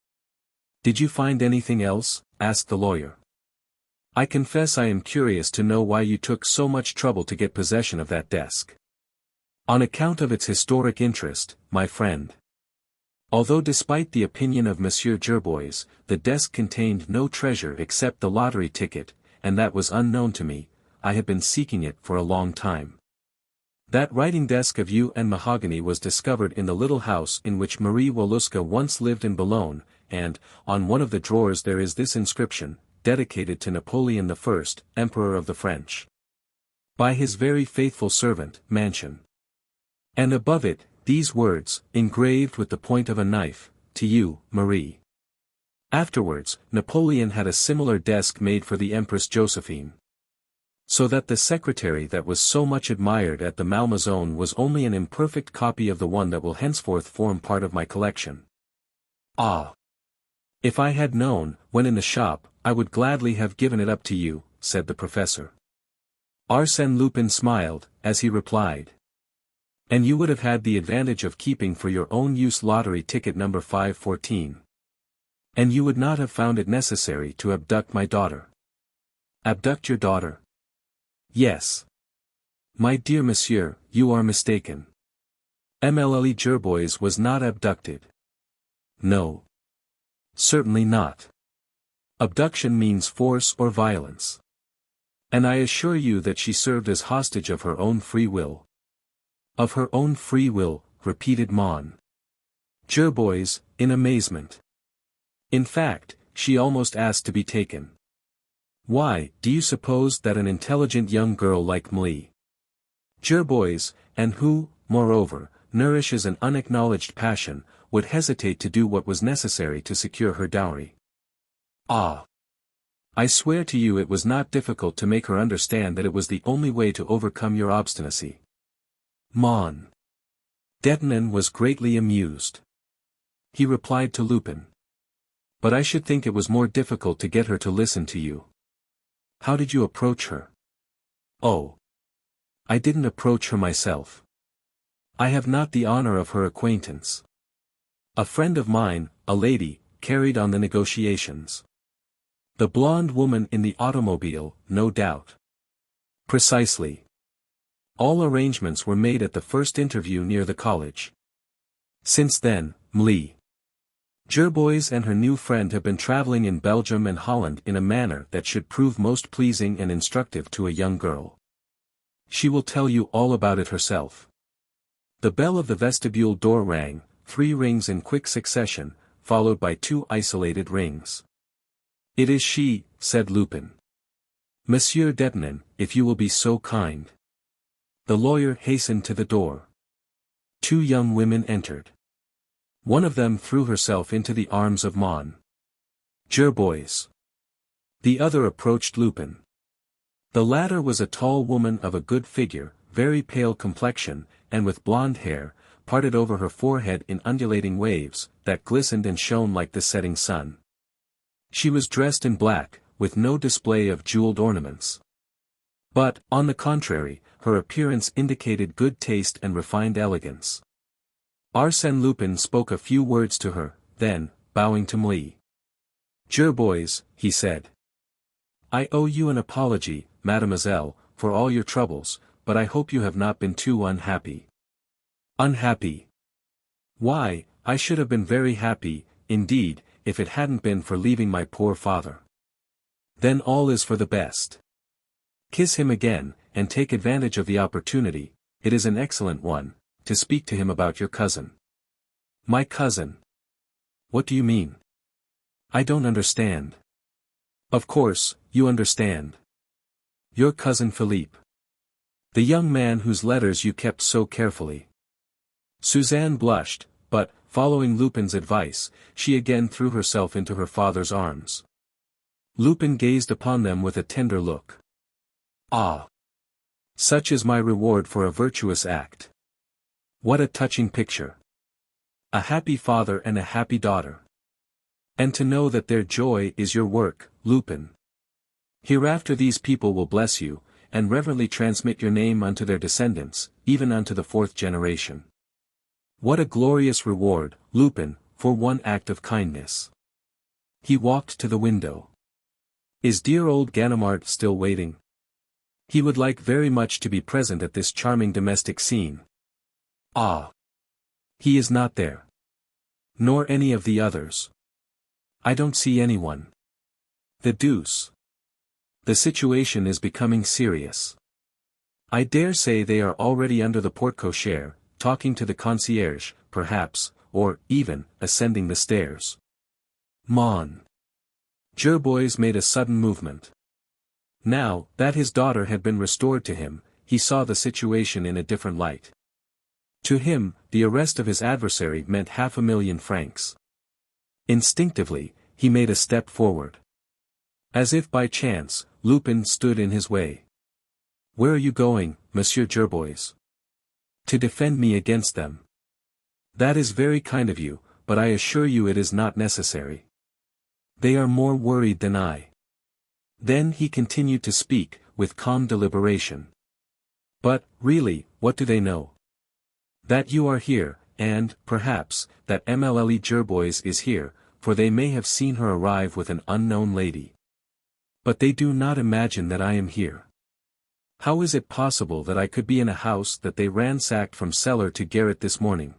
Did you find anything else? Asked the lawyer. I confess I am curious to know why you took so much trouble to get possession of that desk. On account of its historic interest, my friend. Although despite the opinion of Monsieur Gerbois, the desk contained no treasure except the lottery ticket, and that was unknown to me, I had been seeking it for a long time. That writing desk of yew and mahogany was discovered in the little house in which Marie Woluska once lived in Boulogne, and, on one of the drawers there is this inscription, dedicated to Napoleon I, Emperor of the French. By his very faithful servant, Mansion. And above it, these words, engraved with the point of a knife, to you, Marie. Afterwards, Napoleon had a similar desk made for the Empress Josephine. So that the secretary that was so much admired at the Malmaison was only an imperfect copy of the one that will henceforth form part of my collection. Ah! If I had known, when in the shop, I would gladly have given it up to you, said the professor. Arsène Lupin smiled, as he replied. And you would have had the advantage of keeping for your own use lottery ticket number 514. And you would not have found it necessary to abduct my daughter. Abduct your daughter? Yes. My dear monsieur, you are mistaken. Mlle Gerbois was not abducted. No. Certainly not. Abduction means force or violence. And I assure you that she served as hostage of her own free will. Of her own free will, repeated Mon Gerbois, in amazement. In fact, she almost asked to be taken. Why, do you suppose that an intelligent young girl like Mlle Gerbois, and who, moreover, nourishes an unacknowledged passion, would hesitate to do what was necessary to secure her dowry? Ah! I swear to you it was not difficult to make her understand that it was the only way to overcome your obstinacy. Mon Detonin was greatly amused. He replied to Lupin. But I should think it was more difficult to get her to listen to you. How did you approach her? Oh! I didn't approach her myself. I have not the honor of her acquaintance. A friend of mine, a lady, carried on the negotiations. The blonde woman in the automobile, no doubt. Precisely. All arrangements were made at the first interview near the college. Since then, Mlle Gerbois and her new friend have been traveling in Belgium and Holland in a manner that should prove most pleasing and instructive to a young girl. She will tell you all about it herself. The bell of the vestibule door rang, 3 rings in quick succession, followed by 2 isolated rings. It is she, said Lupin. Monsieur Detonin, if you will be so kind. The lawyer hastened to the door. 2 young women entered. One of them threw herself into the arms of Mon Gerbois. The other approached Lupin. The latter was a tall woman of a good figure, very pale complexion, and with blonde hair, parted over her forehead in undulating waves, that glistened and shone like the setting sun. She was dressed in black, with no display of jeweled ornaments. But, on the contrary, her appearance indicated good taste and refined elegance. Arsène Lupin spoke a few words to her, then, bowing to Mlle Gerbois, he said. I owe you an apology, mademoiselle, for all your troubles, but I hope you have not been too unhappy. Unhappy? Why, I should have been very happy, indeed, if it hadn't been for leaving my poor father. Then all is for the best. Kiss him again, and take advantage of the opportunity, it is an excellent one, to speak to him about your cousin. My cousin? What do you mean? I don't understand. Of course, you understand. Your cousin Philippe. The young man whose letters you kept so carefully. Suzanne blushed, but, following Lupin's advice, she again threw herself into her father's arms. Lupin gazed upon them with a tender look. Ah! Such is my reward for a virtuous act. What a touching picture. A happy father and a happy daughter. And to know that their joy is your work, Lupin. Hereafter these people will bless you, and reverently transmit your name unto their descendants, even unto the 4th generation. What a glorious reward, Lupin, for one act of kindness. He walked to the window. Is dear old Ganimard still waiting? He would like very much to be present at this charming domestic scene. Ah! He is not there. Nor any of the others. I don't see anyone. The deuce. The situation is becoming serious. I dare say they are already under the porte-cochere, talking to the concierge, perhaps, or, even, ascending the stairs. Mon. Gerbois made a sudden movement. Now, that his daughter had been restored to him, he saw the situation in a different light. To him, the arrest of his adversary meant 500,000 francs. Instinctively, he made a step forward. As if by chance, Lupin stood in his way. Where are you going, Monsieur Gerbois? To defend me against them. That is very kind of you, but I assure you it is not necessary. They are more worried than I. Then he continued to speak, with calm deliberation. But, really, what do they know? That you are here, and, perhaps, that Mlle Gerbois is here, for they may have seen her arrive with an unknown lady. But they do not imagine that I am here. How is it possible that I could be in a house that they ransacked from cellar to garret this morning?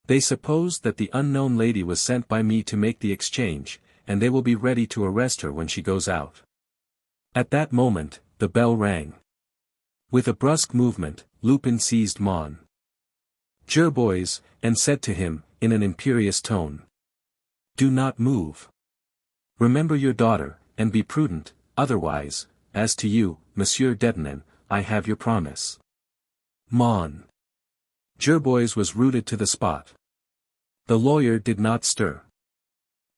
They suppose that the unknown lady was sent by me to make the exchange, and they will be ready to arrest her when she goes out. At that moment, the bell rang. With a brusque movement, Lupin seized Mon Gerbois, and said to him, in an imperious tone. Do not move. Remember your daughter, and be prudent, otherwise, as to you, Monsieur Dettenen, I have your promise. Mon Gerbois was rooted to the spot. The lawyer did not stir.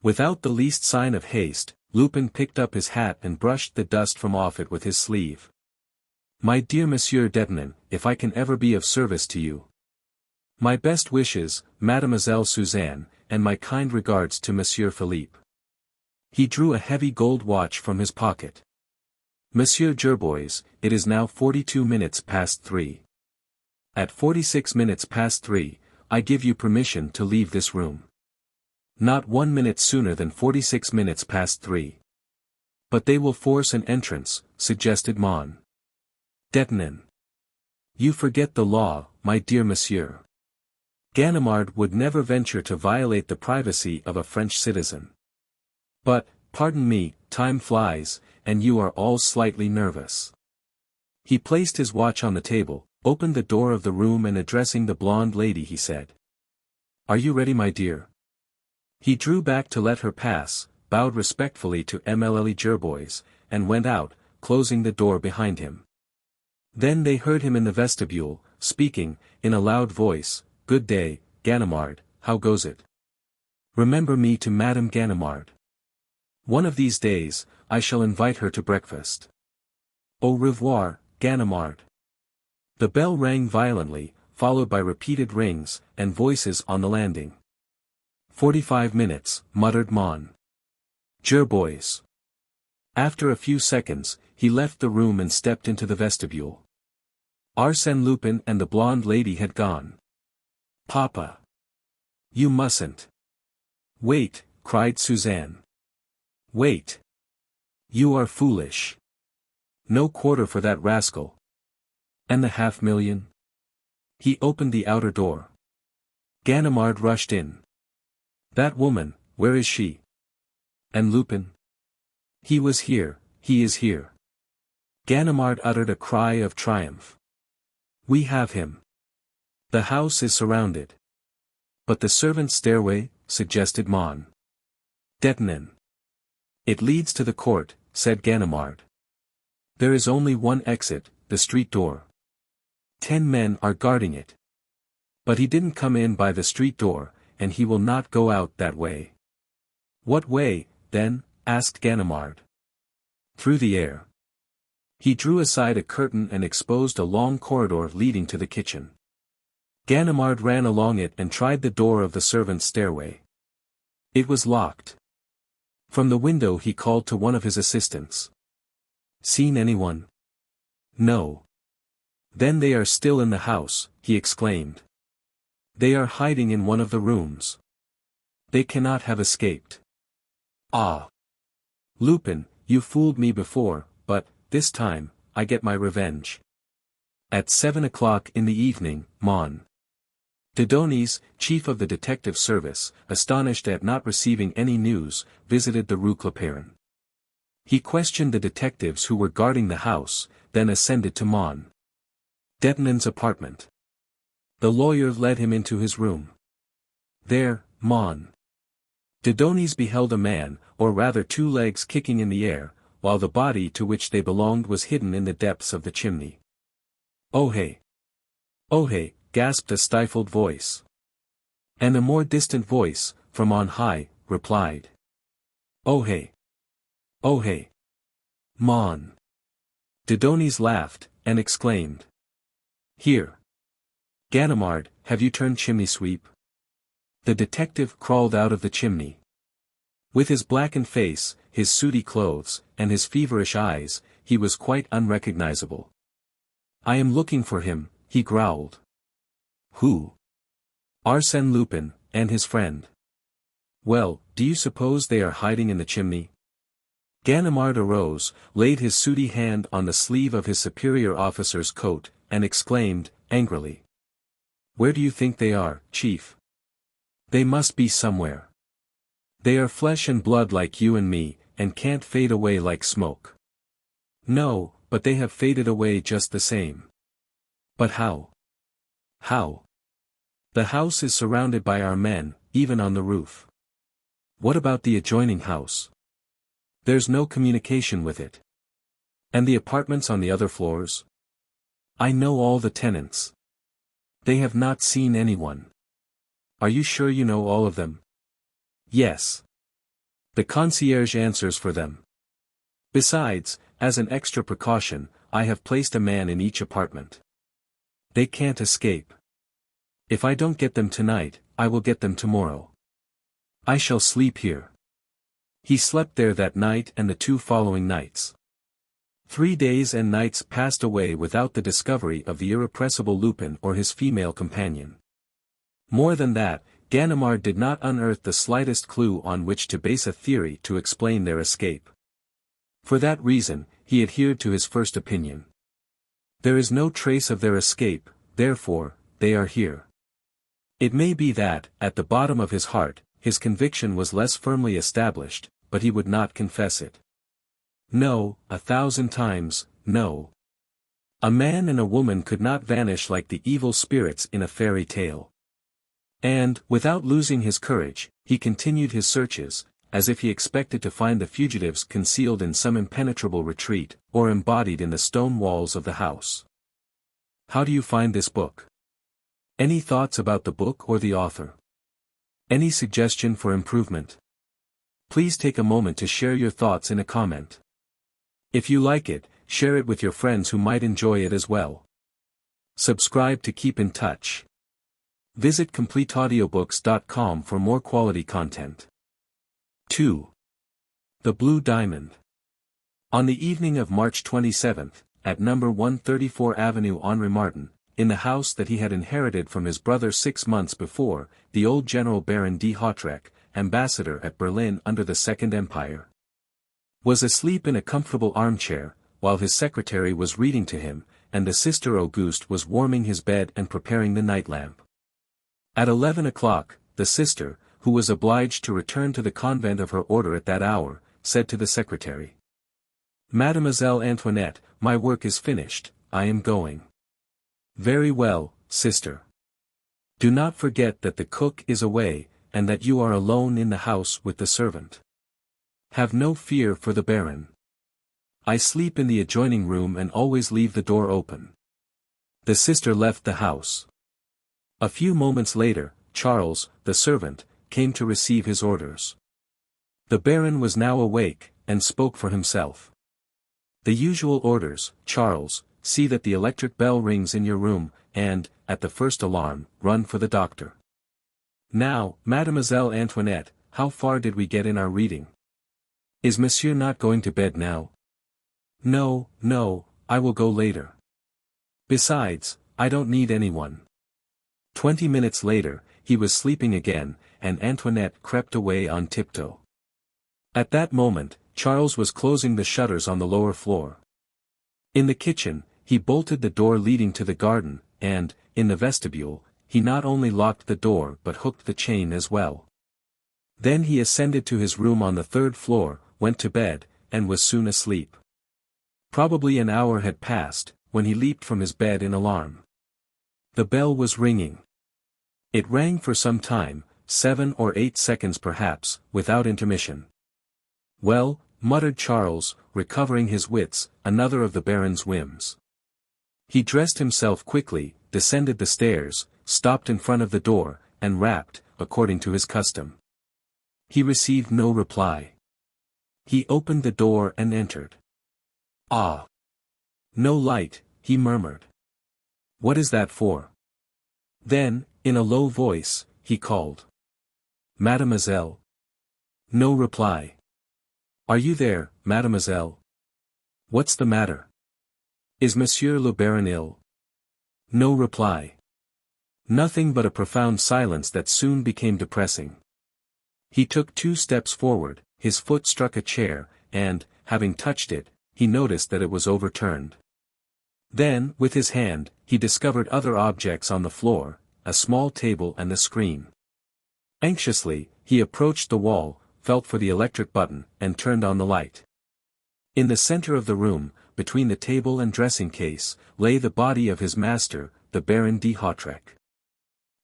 Without the least sign of haste, Lupin picked up his hat and brushed the dust from off it with his sleeve. My dear Monsieur Dettenen, if I can ever be of service to you. My best wishes, Mademoiselle Suzanne, and my kind regards to Monsieur Philippe. He drew a heavy gold watch from his pocket. Monsieur Gerbois, it is now 42 minutes past 3. At 46 minutes past 3, I give you permission to leave this room. Not 1 minute sooner than 46 minutes past 3. But they will force an entrance, suggested Mon Dettenen. You forget the law, my dear monsieur. Ganimard would never venture to violate the privacy of a French citizen. But, pardon me, time flies, and you are all slightly nervous. He placed his watch on the table, opened the door of the room and addressing the blonde lady he said. Are you ready, my dear? He drew back to let her pass, bowed respectfully to Mlle Gerbois, and went out, closing the door behind him. Then they heard him in the vestibule, speaking, in a loud voice, Good day, Ganimard, how goes it? Remember me to Madame Ganimard. One of these days, I shall invite her to breakfast. Au revoir, Ganimard. The bell rang violently, followed by repeated rings, and voices on the landing. 45 minutes, muttered Mon Gerbois. After a few seconds, he left the room and stepped into the vestibule. Arsène Lupin and the blonde lady had gone. Papa. You mustn't. Wait, cried Suzanne. Wait. You are foolish. No quarter for that rascal. And the 500,000? He opened the outer door. Ganimard rushed in. That woman, where is she? And Lupin? He was here, he is here. Ganimard uttered a cry of triumph. We have him. The house is surrounded. But the servants' stairway, suggested Mon Dettenen. It leads to the court, said Ganimard. There is only one exit, the street door. 10 men are guarding it. But he didn't come in by the street door, and he will not go out that way. What way, then? Asked Ganimard. Through the air. He drew aside a curtain and exposed a long corridor leading to the kitchen. Ganimard ran along it and tried the door of the servants' stairway. It was locked. From the window he called to one of his assistants. Seen anyone? No. Then they are still in the house, he exclaimed. They are hiding in one of the rooms. They cannot have escaped. Ah! Lupin, you fooled me before, but, this time, I get my revenge. At 7 o'clock in the evening, Mon. Dieudonné, chief of the detective service, astonished at not receiving any news, visited the Rue Clapeyron. He questioned the detectives who were guarding the house, then ascended to Mon. Dieudonné's apartment. The lawyer led him into his room. There, Mon. Dieudonné beheld a man, or rather two legs kicking in the air, while the body to which they belonged was hidden in the depths of the chimney. Oh hey! Oh hey! Gasped a stifled voice. And a more distant voice, from on high, replied. Oh hey! Oh hey! Mon! Dieudonné laughed, and exclaimed. Here! Ganimard, have you turned chimney sweep? The detective crawled out of the chimney. With his blackened face, his sooty clothes, and his feverish eyes, he was quite unrecognizable. I am looking for him, he growled. Who? Arsène Lupin, and his friend. Well, do you suppose they are hiding in the chimney? Ganimard arose, laid his sooty hand on the sleeve of his superior officer's coat, and exclaimed, angrily. Where do you think they are, chief? They must be somewhere. They are flesh and blood like you and me, and can't fade away like smoke. No, but they have faded away just the same. But how? How? The house is surrounded by our men, even on the roof. What about the adjoining house? There's no communication with it. And the apartments on the other floors? I know all the tenants. They have not seen anyone. Are you sure you know all of them? Yes. The concierge answers for them. Besides, as an extra precaution, I have placed a man in each apartment. They can't escape. If I don't get them tonight, I will get them tomorrow. I shall sleep here. He slept there that night and the 2 following nights. 3 days and nights passed away without the discovery of the irrepressible Lupin or his female companion. More than that, Ganimard did not unearth the slightest clue on which to base a theory to explain their escape. For that reason, he adhered to his first opinion. There is no trace of their escape, therefore, they are here. It may be that, at the bottom of his heart, his conviction was less firmly established, but he would not confess it. No, 1,000 times, no. A man and a woman could not vanish like the evil spirits in a fairy tale. And, without losing his courage, he continued his searches, as if he expected to find the fugitives concealed in some impenetrable retreat, or embodied in the stone walls of the house. How do you find this book? Any thoughts about the book or the author? Any suggestion for improvement? Please take a moment to share your thoughts in a comment. If you like it, share it with your friends who might enjoy it as well. Subscribe to keep in touch. Visit CompleteAudiobooks.com for more quality content. 2. The Blue Diamond. On the evening of March 27, at number 134 Avenue Henri Martin, in the house that he had inherited from his brother 6 months before, the old General Baron de Hautrec, ambassador at Berlin under the Second Empire, was asleep in a comfortable armchair, while his secretary was reading to him, and the Sister Auguste was warming his bed and preparing the night lamp. At 11 o'clock, the sister, who was obliged to return to the convent of her order at that hour, said to the secretary. Mademoiselle Antoinette, my work is finished, I am going. Very well, sister. Do not forget that the cook is away, and that you are alone in the house with the servant. Have no fear for the Baron. I sleep in the adjoining room and always leave the door open. The sister left the house. A few moments later, Charles, the servant, came to receive his orders. The Baron was now awake, and spoke for himself. The usual orders, Charles, see that the electric bell rings in your room, and, at the first alarm, run for the doctor. Now, Mademoiselle Antoinette, how far did we get in our reading? Is Monsieur not going to bed now? No, no, I will go later. Besides, I don't need anyone. 20 minutes later, he was sleeping again, and Antoinette crept away on tiptoe. At that moment, Charles was closing the shutters on the lower floor. In the kitchen, he bolted the door leading to the garden, and, in the vestibule, he not only locked the door but hooked the chain as well. Then he ascended to his room on the third floor, went to bed, and was soon asleep. Probably an hour had passed, when he leaped from his bed in alarm. The bell was ringing. It rang for some time, 7 or 8 seconds perhaps, without intermission. Well, muttered Charles, recovering his wits, another of the Baron's whims. He dressed himself quickly, descended the stairs, stopped in front of the door, and rapped, according to his custom. He received no reply. He opened the door and entered. Ah! No light, he murmured. What is that for? Then, in a low voice, he called. Mademoiselle. No reply. Are you there, mademoiselle? What's the matter? Is Monsieur le Baron ill? No reply. Nothing but a profound silence that soon became depressing. He took 2 steps forward, his foot struck a chair, and, having touched it, he noticed that it was overturned. Then, with his hand, he discovered other objects on the floor, a small table and the screen. Anxiously, he approached the wall, felt for the electric button, and turned on the light. In the center of the room, between the table and dressing case, lay the body of his master, the Baron de Hautrec.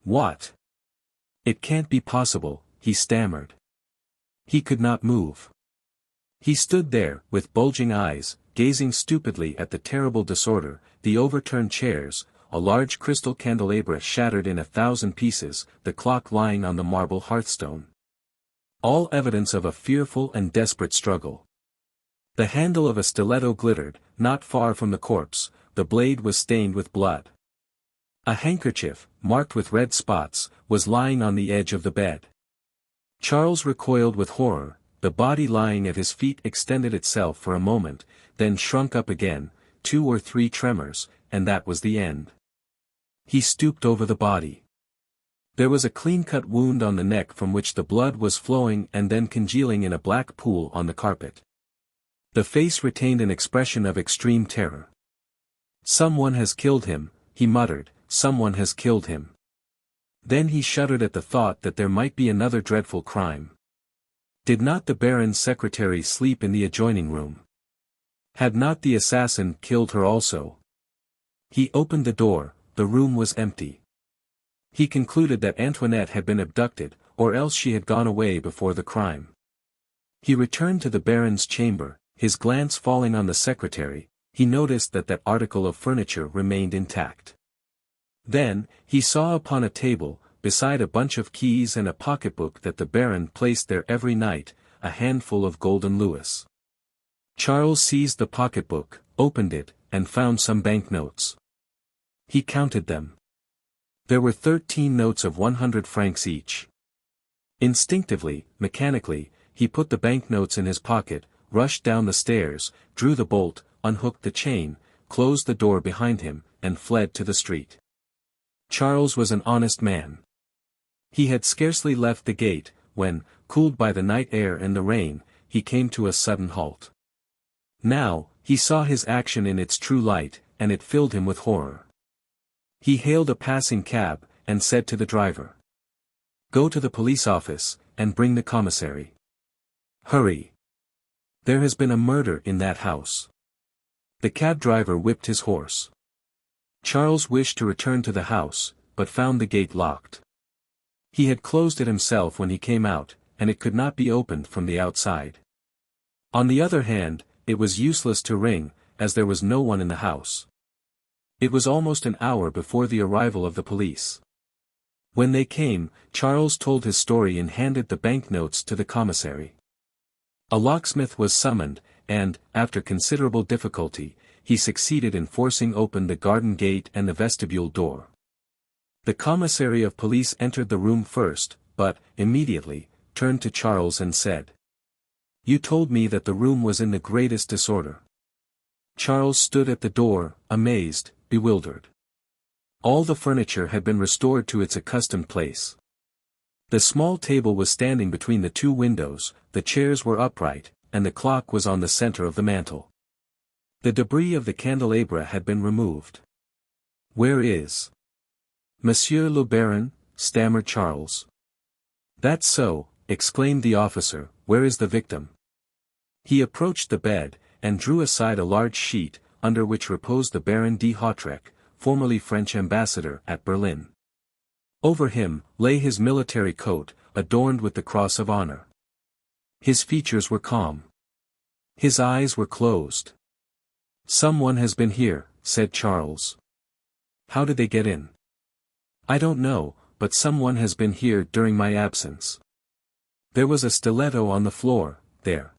What? It can't be possible, he stammered. He could not move. He stood there, with bulging eyes, gazing stupidly at the terrible disorder, the overturned chairs, a large crystal candelabra shattered in 1,000 pieces, the clock lying on the marble hearthstone. All evidence of a fearful and desperate struggle. The handle of a stiletto glittered, not far from the corpse, the blade was stained with blood. A handkerchief, marked with red spots, was lying on the edge of the bed. Charles recoiled with horror, the body lying at his feet extended itself for a moment, then shrunk up again, 2 or 3 tremors, and that was the end. He stooped over the body. There was a clean-cut wound on the neck from which the blood was flowing and then congealing in a black pool on the carpet. The face retained an expression of extreme terror. Someone has killed him, he muttered, someone has killed him. Then he shuddered at the thought that there might be another dreadful crime. Did not the Baron's secretary sleep in the adjoining room? Had not the assassin killed her also? He opened the door, the room was empty. He concluded that Antoinette had been abducted, or else she had gone away before the crime. He returned to the Baron's chamber, his glance falling on the secretary, he noticed that that article of furniture remained intact. Then, he saw upon a table, beside a bunch of keys and a pocketbook that the Baron placed there every night, a handful of golden louis. Charles seized the pocketbook, opened it, and found some banknotes. He counted them. There were 13 notes of 100 francs each. Instinctively, mechanically, he put the banknotes in his pocket, rushed down the stairs, drew the bolt, unhooked the chain, closed the door behind him, and fled to the street. Charles was an honest man. He had scarcely left the gate, when, cooled by the night air and the rain, he came to a sudden halt. Now, he saw his action in its true light, and it filled him with horror. He hailed a passing cab, and said to the driver, "Go to the police office, and bring the commissary. Hurry. There has been a murder in that house." The cab driver whipped his horse. Charles wished to return to the house, but found the gate locked. He had closed it himself when he came out, and it could not be opened from the outside. On the other hand, it was useless to ring, as there was no one in the house. It was almost an hour before the arrival of the police. When they came, Charles told his story and handed the banknotes to the commissary. A locksmith was summoned, and, after considerable difficulty, he succeeded in forcing open the garden gate and the vestibule door. The commissary of police entered the room first, but, immediately, turned to Charles and said, "You told me that the room was in the greatest disorder." Charles stood at the door, amazed, bewildered. All the furniture had been restored to its accustomed place. The small table was standing between the two windows, the chairs were upright, and the clock was on the center of the mantel. The debris of the candelabra had been removed. "Where is Monsieur le Baron?" stammered Charles. "That's so," exclaimed the officer, "where is the victim?" He approached the bed, and drew aside a large sheet, under which reposed the Baron de Hautrec, formerly French ambassador at Berlin. Over him, lay his military coat, adorned with the Cross of Honor. His features were calm. His eyes were closed. "Someone has been here," said Charles. "How did they get in?" "I don't know, but someone has been here during my absence. There was a stiletto on the floor, there.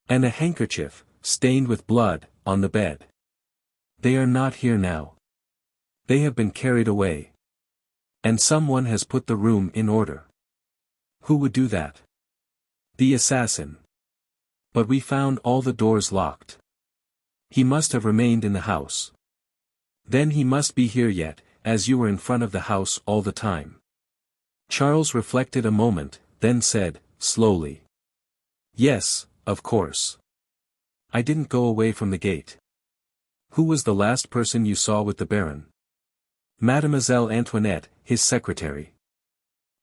And a handkerchief, stained with blood, on the bed. They are not here now. They have been carried away. And someone has put the room in order." "Who would do that?" "The assassin. But we found all the doors locked. He must have remained in the house. Then he must be here yet, as you were in front of the house all the time." Charles reflected a moment, then said, slowly. "Yes, of course. I didn't go away from the gate." "Who was the last person you saw with the Baron?" "Mademoiselle Antoinette, his secretary."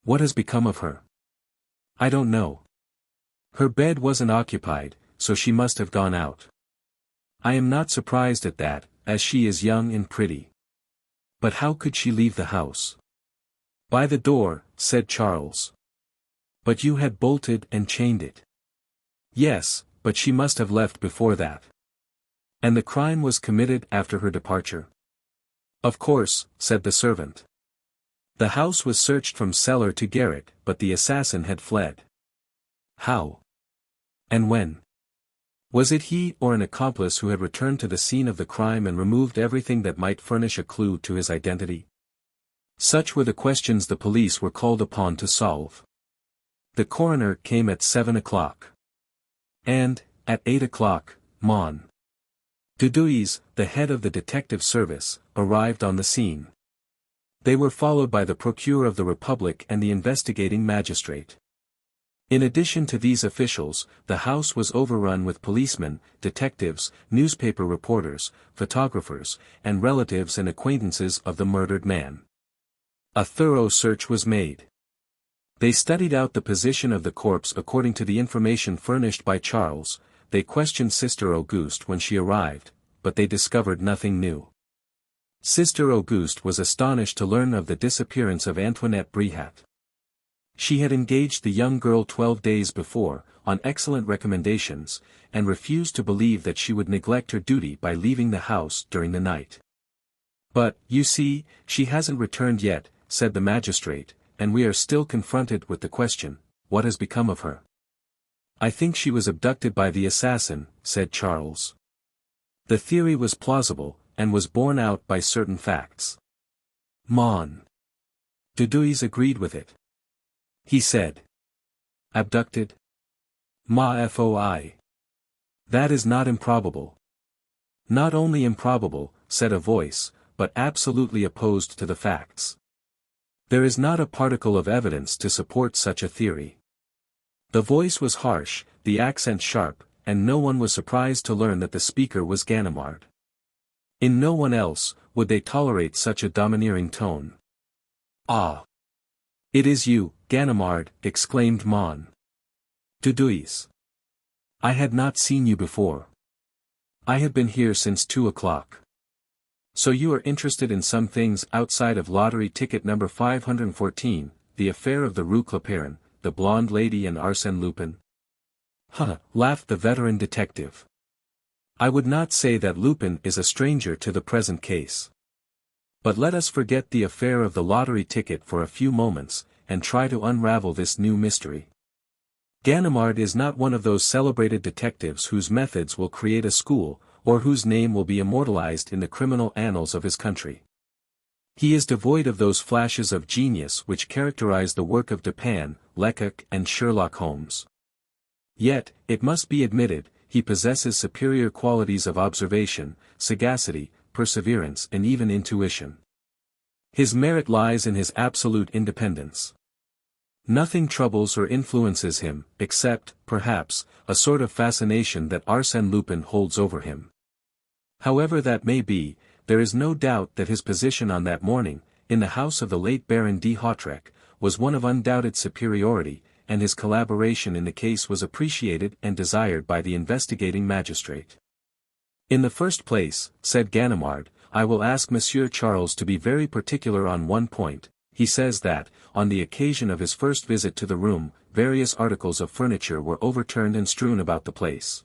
"What has become of her?" "I don't know. Her bed wasn't occupied, so she must have gone out. I am not surprised at that, as she is young and pretty. But how could she leave the house?" "By the door," said Charles. "But you had bolted and chained it." "Yes, but she must have left before that." "And the crime was committed after her departure?" "Of course," said the servant. "The house was searched from cellar to garret, but the assassin had fled." "How? And when? Was it he or an accomplice who had returned to the scene of the crime and removed everything that might furnish a clue to his identity?" Such were the questions the police were called upon to solve. The coroner came at 7 o'clock. And, at 8 o'clock, Mon. Dudouis, the head of the detective service, arrived on the scene. They were followed by the Procureur of the Republic and the investigating magistrate. In addition to these officials, the house was overrun with policemen, detectives, newspaper reporters, photographers, and relatives and acquaintances of the murdered man. A thorough search was made. They studied out the position of the corpse according to the information furnished by Charles. They questioned Sister Auguste when she arrived, but they discovered nothing new. Sister Auguste was astonished to learn of the disappearance of Antoinette Bréhat. She had engaged the young girl 12 days before, on excellent recommendations, and refused to believe that she would neglect her duty by leaving the house during the night. "But, you see, she hasn't returned yet," said the magistrate, "and we are still confronted with the question, what has become of her?" "I think she was abducted by the assassin," said Charles. The theory was plausible, and was borne out by certain facts. Mon. Dudouis agreed with it. He said. "Abducted? Ma foi. That is not improbable." "Not only improbable," said a voice, "but absolutely opposed to the facts. There is not a particle of evidence to support such a theory." The voice was harsh, the accent sharp, and no one was surprised to learn that the speaker was Ganimard. In no one else, would they tolerate such a domineering tone. "Ah! It is you, Ganimard," exclaimed Mon. Dudouis. "I had not seen you before. I have been here since 2 o'clock. So you are interested in some things outside of lottery ticket number 514, the affair of the Rue Clapeyron, the blonde lady and Arsène Lupin?" "Huh," laughed the veteran detective. "I would not say that Lupin is a stranger to the present case. But let us forget the affair of the lottery ticket for a few moments, and try to unravel this new mystery. Ganimard is not one of those celebrated detectives whose methods will create a school, or whose name will be immortalized in the criminal annals of his country. He is devoid of those flashes of genius which characterize the work of Dupin, Lecoq and Sherlock Holmes. Yet, it must be admitted, he possesses superior qualities of observation, sagacity, perseverance and even intuition. His merit lies in his absolute independence. Nothing troubles or influences him, except, perhaps, a sort of fascination that Arsène Lupin holds over him. However that may be, there is no doubt that his position on that morning, in the house of the late Baron de Hautrec, was one of undoubted superiority, and his collaboration in the case was appreciated and desired by the investigating magistrate. In the first place, said Ganimard, I will ask Monsieur Charles to be very particular on one point. He says that, on the occasion of his first visit to the room, various articles of furniture were overturned and strewn about the place.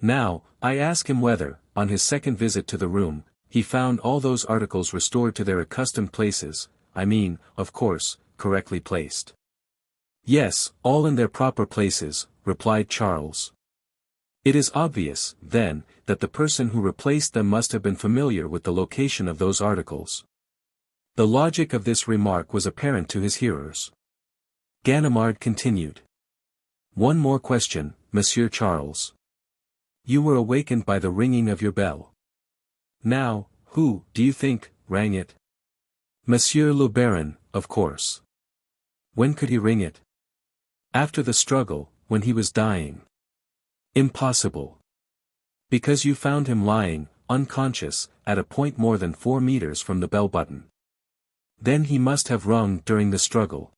Now, I ask him whether, on his second visit to the room, he found all those articles restored to their accustomed places, I mean, of course, correctly placed. Yes, all in their proper places, replied Charles. It is obvious, then, that the person who replaced them must have been familiar with the location of those articles. The logic of this remark was apparent to his hearers. Ganimard continued. One more question, Monsieur Charles. You were awakened by the ringing of your bell. Now, who, do you think, rang it? Monsieur le Baron, of course. When could he ring it? After the struggle, when he was dying. Impossible. Because you found him lying, unconscious, at a point more than 4 meters from the bell button. Then he must have rung during the struggle.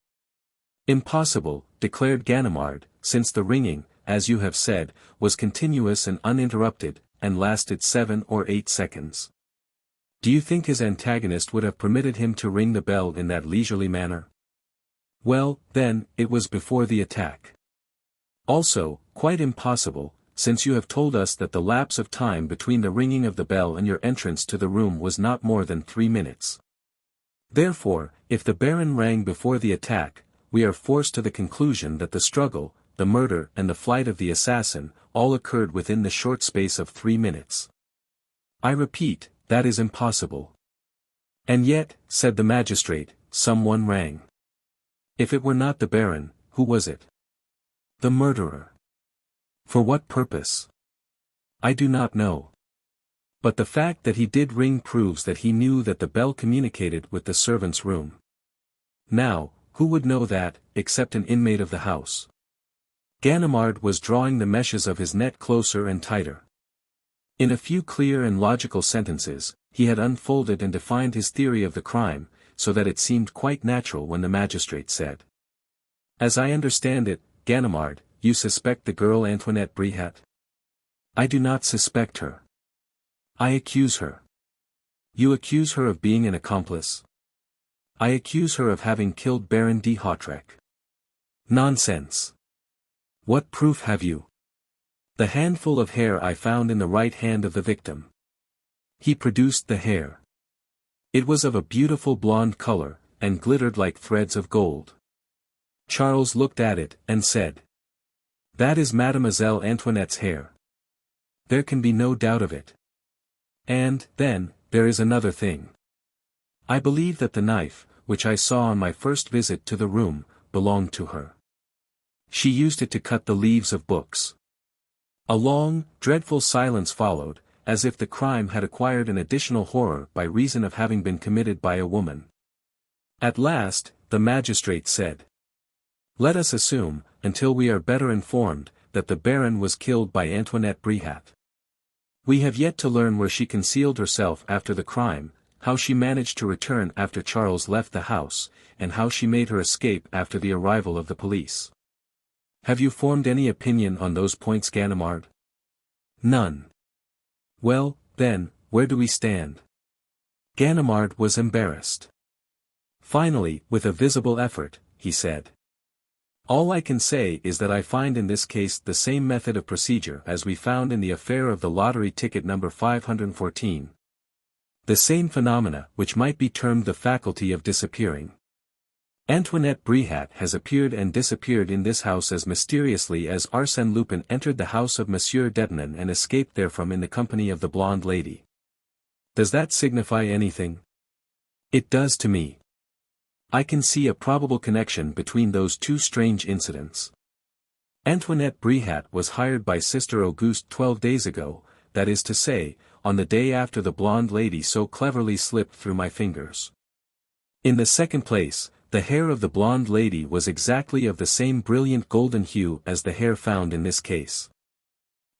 Impossible, declared Ganimard, since the ringing, as you have said, was continuous and uninterrupted, and lasted 7 or 8 seconds. Do you think his antagonist would have permitted him to ring the bell in that leisurely manner? Well, then, it was before the attack. Also, quite impossible, since you have told us that the lapse of time between the ringing of the bell and your entrance to the room was not more than 3 minutes. Therefore, if the Baron rang before the attack, we are forced to the conclusion that the struggle, the murder and the flight of the assassin, all occurred within the short space of 3 minutes. I repeat, that is impossible. And yet, said the magistrate, someone rang. If it were not the Baron, who was it? The murderer. For what purpose? I do not know. But the fact that he did ring proves that he knew that the bell communicated with the servants' room. Now, who would know that, except an inmate of the house? Ganimard was drawing the meshes of his net closer and tighter. In a few clear and logical sentences, he had unfolded and defined his theory of the crime, so that it seemed quite natural when the magistrate said. As I understand it, Ganimard, you suspect the girl Antoinette Bréhat? I do not suspect her. I accuse her. You accuse her of being an accomplice? I accuse her of having killed Baron de Hautrec. Nonsense. What proof have you? The handful of hair I found in the right hand of the victim. He produced the hair. It was of a beautiful blonde color, and glittered like threads of gold. Charles looked at it, and said. That is Mademoiselle Antoinette's hair. There can be no doubt of it. And, then, there is another thing. I believe that the knife, which I saw on my first visit to the room, belonged to her. She used it to cut the leaves of books. A long, dreadful silence followed, as if the crime had acquired an additional horror by reason of having been committed by a woman. At last, the magistrate said. Let us assume, until we are better informed, that the Baron was killed by Antoinette Bréhat. We have yet to learn where she concealed herself after the crime, how she managed to return after Charles left the house, and how she made her escape after the arrival of the police. Have you formed any opinion on those points, Ganimard? None. Well, then, where do we stand? Ganimard was embarrassed. Finally, with a visible effort, he said. All I can say is that I find in this case the same method of procedure as we found in the affair of the lottery ticket number 514. The same phenomena which might be termed the faculty of disappearing. Antoinette Bréhat has appeared and disappeared in this house as mysteriously as Arsène Lupin entered the house of Monsieur Detinan and escaped therefrom in the company of the blonde lady. Does that signify anything? It does to me. I can see a probable connection between those two strange incidents. Antoinette Bréhat was hired by Sister Auguste 12 days ago, that is to say, on the day after the blonde lady so cleverly slipped through my fingers. In the second place, the hair of the blonde lady was exactly of the same brilliant golden hue as the hair found in this case.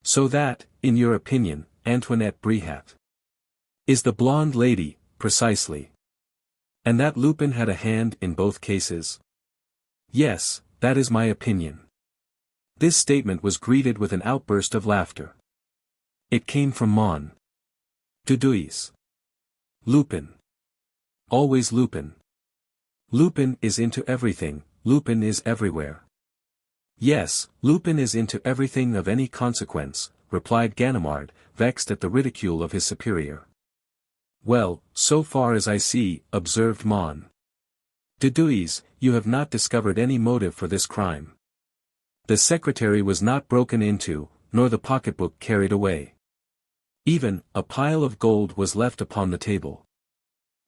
So that, in your opinion, Antoinette Bréhat is the blonde lady, precisely. And that Lupin had a hand in both cases? Yes, that is my opinion. This statement was greeted with an outburst of laughter. It came from Mon. Dudouis. Lupin. Always Lupin. Lupin is into everything, Lupin is everywhere. Yes, Lupin is into everything of any consequence, replied Ganimard, vexed at the ridicule of his superior. Well, so far as I see, observed Mon. Dudouis, you have not discovered any motive for this crime. The secretary was not broken into, nor the pocketbook carried away. Even, a pile of gold was left upon the table.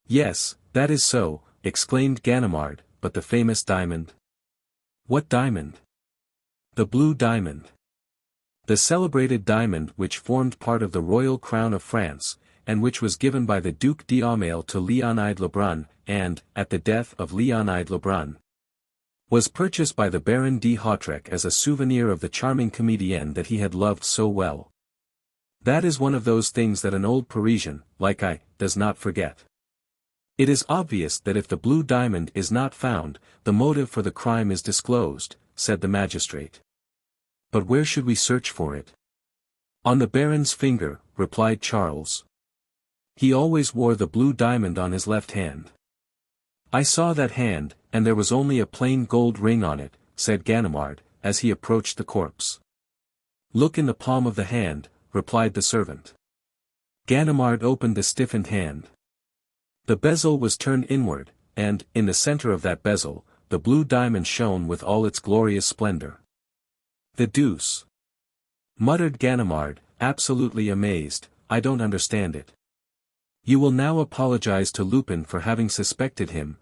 Yes, that is so, exclaimed Ganimard, but the famous diamond? What diamond? The blue diamond. The celebrated diamond which formed part of the royal crown of France, and which was given by the Duc d'Aumale to Léonide Lebrun, and, at the death of Léonide Lebrun, was purchased by the Baron de Hautrec as a souvenir of the charming comedienne that he had loved so well. That is one of those things that an old Parisian, like I, does not forget. It is obvious that if the blue diamond is not found, the motive for the crime is disclosed, said the magistrate. But where should we search for it? On the Baron's finger, replied Charles. He always wore the blue diamond on his left hand. I saw that hand, and there was only a plain gold ring on it, said Ganimard, as he approached the corpse. Look in the palm of the hand, replied the servant. Ganimard opened the stiffened hand. The bezel was turned inward, and, in the center of that bezel, the blue diamond shone with all its glorious splendor. The deuce! Muttered Ganimard, absolutely amazed, I don't understand it. You will now apologize to Lupin for having suspected him,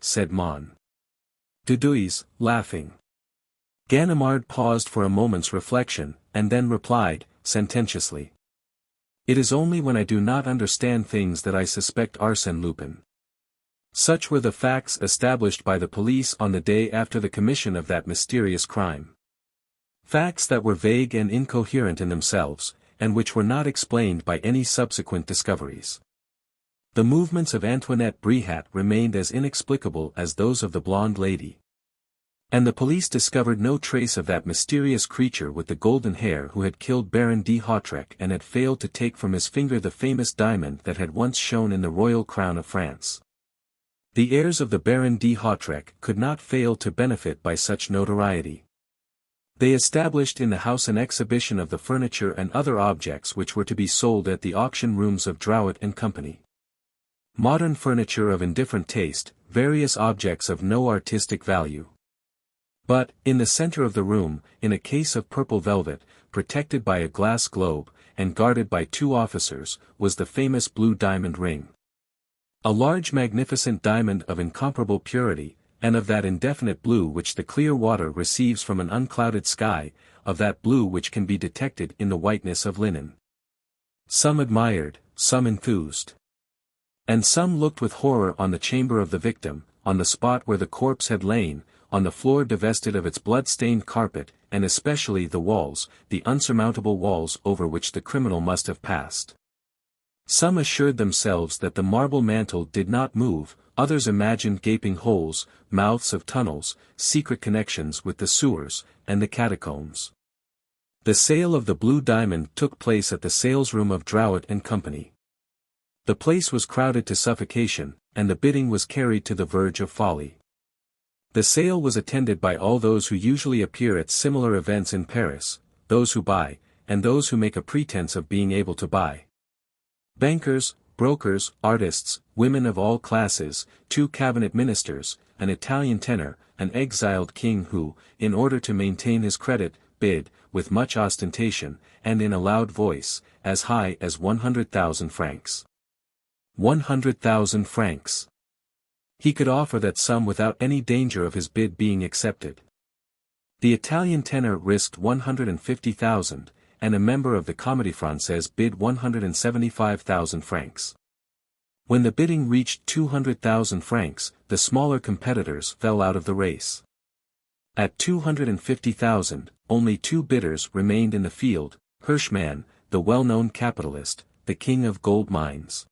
said Mon. Dudouis, laughing. Ganimard paused for a moment's reflection, and then replied, sententiously. It is only when I do not understand things that I suspect Arsène Lupin. Such were the facts established by the police on the day after the commission of that mysterious crime. Facts that were vague and incoherent in themselves, and which were not explained by any subsequent discoveries. The movements of Antoinette Bréhat remained as inexplicable as those of the blonde lady. And the police discovered no trace of that mysterious creature with the golden hair who had killed Baron de Hautrec and had failed to take from his finger the famous diamond that had once shone in the royal crown of France. The heirs of the Baron de Hautrec could not fail to benefit by such notoriety. They established in the house an exhibition of the furniture and other objects which were to be sold at the auction rooms of Drouet and Company. Modern furniture of indifferent taste, various objects of no artistic value. But, in the center of the room, in a case of purple velvet, protected by a glass globe, and guarded by 2 officers, was the famous blue diamond ring. A large magnificent diamond of incomparable purity, and of that indefinite blue which the clear water receives from an unclouded sky, of that blue which can be detected in the whiteness of linen. Some admired, some enthused. And some looked with horror on the chamber of the victim, on the spot where the corpse had lain, on the floor divested of its blood-stained carpet, and especially the walls, the unsurmountable walls over which the criminal must have passed. Some assured themselves that the marble mantle did not move, others imagined gaping holes, mouths of tunnels, secret connections with the sewers, and the catacombs. The sale of the blue diamond took place at the salesroom of Drouet and Company. The place was crowded to suffocation, and the bidding was carried to the verge of folly. The sale was attended by all those who usually appear at similar events in Paris, those who buy, and those who make a pretense of being able to buy. Bankers, brokers, artists, women of all classes, 2 cabinet ministers, an Italian tenor, an exiled king who, in order to maintain his credit, bid, with much ostentation, and in a loud voice, as high as 100,000 francs. 100,000 francs. He could offer that sum without any danger of his bid being accepted. The Italian tenor risked 150,000, and a member of the Comédie Française bid 175,000 francs. When the bidding reached 200,000 francs, the smaller competitors fell out of the race. At 250,000, only two bidders remained in the field, Hirschman, the well-known capitalist, the king of gold mines,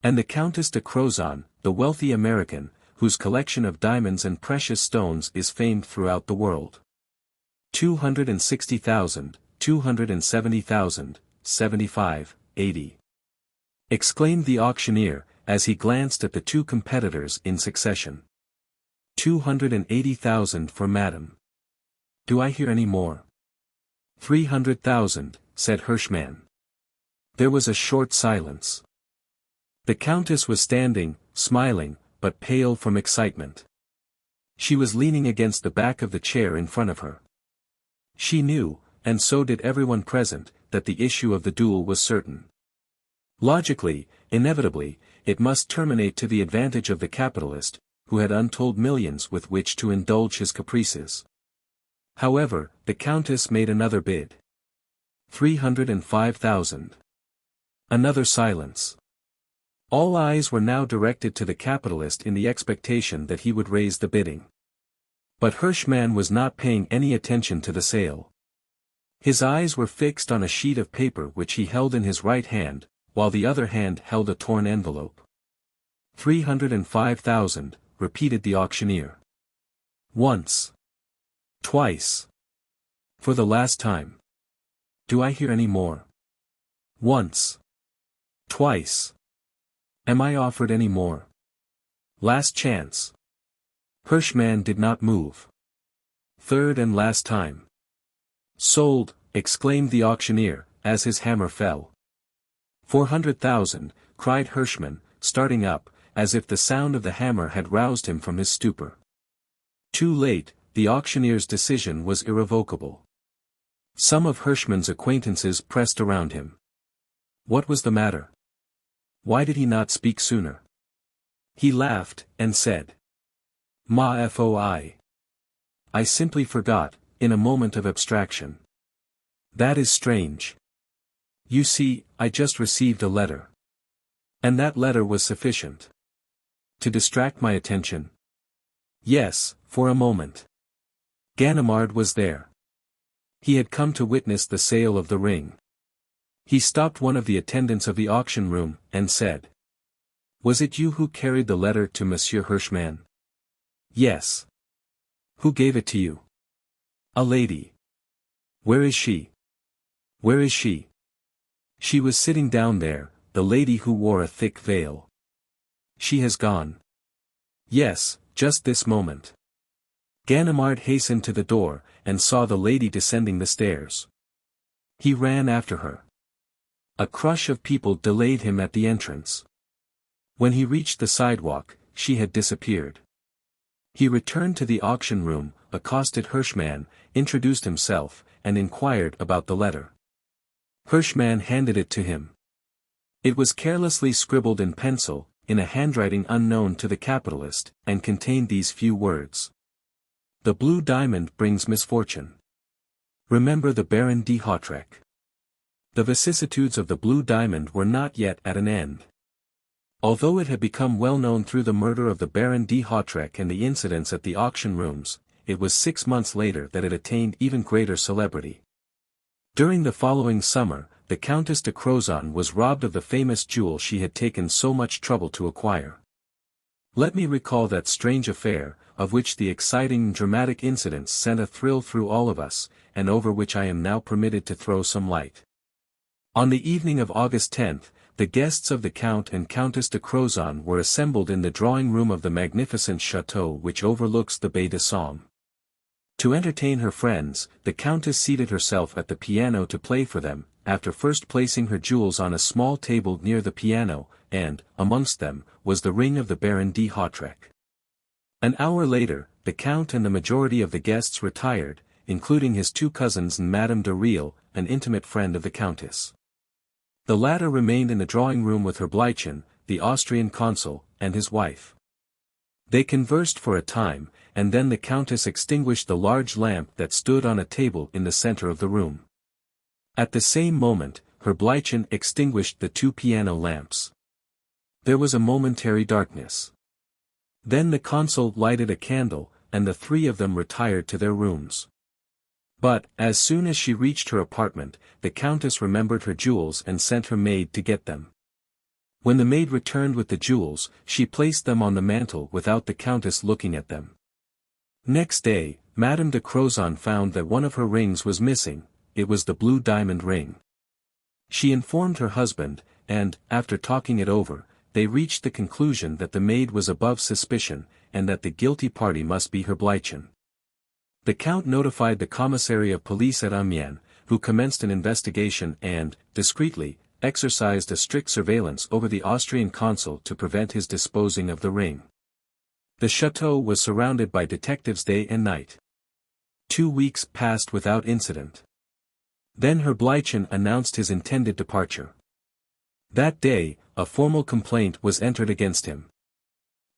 and the Countess de Crozon, the wealthy American, whose collection of diamonds and precious stones is famed throughout the world. 260,000, 270,000, 75, 80. Exclaimed the auctioneer, as he glanced at the two competitors in succession. 280,000 for Madame. Do I hear any more? 300,000, said Hirschman. There was a short silence. The Countess was standing, smiling, but pale from excitement. She was leaning against the back of the chair in front of her. She knew, and so did everyone present, that the issue of the duel was certain. Logically, inevitably, it must terminate to the advantage of the capitalist, who had untold millions with which to indulge his caprices. However, the Countess made another bid. 305,000. Another silence. All eyes were now directed to the capitalist in the expectation that he would raise the bidding. But Hirschman was not paying any attention to the sale. His eyes were fixed on a sheet of paper which he held in his right hand, while the other hand held a torn envelope. 305,000, repeated the auctioneer. Once. Twice. For the last time. Do I hear any more? Once. Twice. Am I offered any more? Last chance. Hirschman did not move. Third and last time. Sold, exclaimed the auctioneer, as his hammer fell. 400,000, cried Hirschman, starting up, as if the sound of the hammer had roused him from his stupor. Too late, the auctioneer's decision was irrevocable. Some of Hirschman's acquaintances pressed around him. What was the matter? Why did he not speak sooner? He laughed, and said. Ma foi. I simply forgot, in a moment of abstraction. That is strange. You see, I just received a letter. And that letter was sufficient. To distract my attention? Yes, for a moment. Ganimard was there. He had come to witness the sale of the ring. He stopped one of the attendants of the auction room, and said. Was it you who carried the letter to Monsieur Hirschman? Yes. Who gave it to you? A lady. Where is she? Where is she? She was sitting down there, the lady who wore a thick veil. She has gone. Yes, just this moment. Ganimard hastened to the door, and saw the lady descending the stairs. He ran after her. A crush of people delayed him at the entrance. When he reached the sidewalk, she had disappeared. He returned to the auction room, accosted Hirschman, introduced himself, and inquired about the letter. Hirschman handed it to him. It was carelessly scribbled in pencil, in a handwriting unknown to the capitalist, and contained these few words. The blue diamond brings misfortune. Remember the Baron de Hautrec. The vicissitudes of the blue diamond were not yet at an end. Although it had become well known through the murder of the Baron de Hautrec and the incidents at the auction rooms, it was 6 months later that it attained even greater celebrity. During the following summer, the Countess de Crozon was robbed of the famous jewel she had taken so much trouble to acquire. Let me recall that strange affair, of which the exciting and dramatic incidents sent a thrill through all of us, and over which I am now permitted to throw some light. On the evening of August 10th, the guests of the Count and Countess de Crozon were assembled in the drawing-room of the magnificent chateau which overlooks the Baie de Somme. To entertain her friends, the Countess seated herself at the piano to play for them, after first placing her jewels on a small table near the piano, and, amongst them, was the ring of the Baron de Hautrec. An hour later, the Count and the majority of the guests retired, including his two cousins and Madame de Riel, an intimate friend of the Countess. The latter remained in the drawing-room with her Bleichen, the Austrian consul, and his wife. They conversed for a time, and then the Countess extinguished the large lamp that stood on a table in the center of the room. At the same moment, her Bleichen extinguished the 2 piano lamps. There was a momentary darkness. Then the consul lighted a candle, and the 3 of them retired to their rooms. But, as soon as she reached her apartment, the Countess remembered her jewels and sent her maid to get them. When the maid returned with the jewels, she placed them on the mantel without the Countess looking at them. Next day, Madame de Crozon found that one of her rings was missing. It was the blue diamond ring. She informed her husband, and, after talking it over, they reached the conclusion that the maid was above suspicion, and that the guilty party must be her Bleichen. The Count notified the commissary of police at Amiens, who commenced an investigation and, discreetly, exercised a strict surveillance over the Austrian consul to prevent his disposing of the ring. The chateau was surrounded by detectives day and night. 2 weeks passed without incident. Then Herr Bleichen announced his intended departure. That day, a formal complaint was entered against him.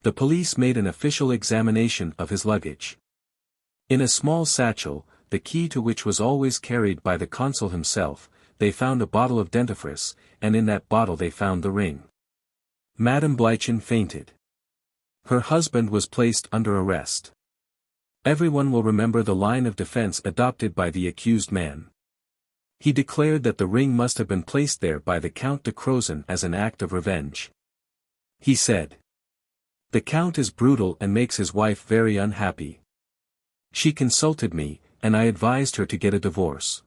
The police made an official examination of his luggage. In a small satchel, the key to which was always carried by the consul himself, they found a bottle of dentifrice, and in that bottle they found the ring. Madame Bleichen fainted. Her husband was placed under arrest. Everyone will remember the line of defense adopted by the accused man. He declared that the ring must have been placed there by the Count de Crozon as an act of revenge. He said, "The Count is brutal and makes his wife very unhappy. She consulted me, and I advised her to get a divorce.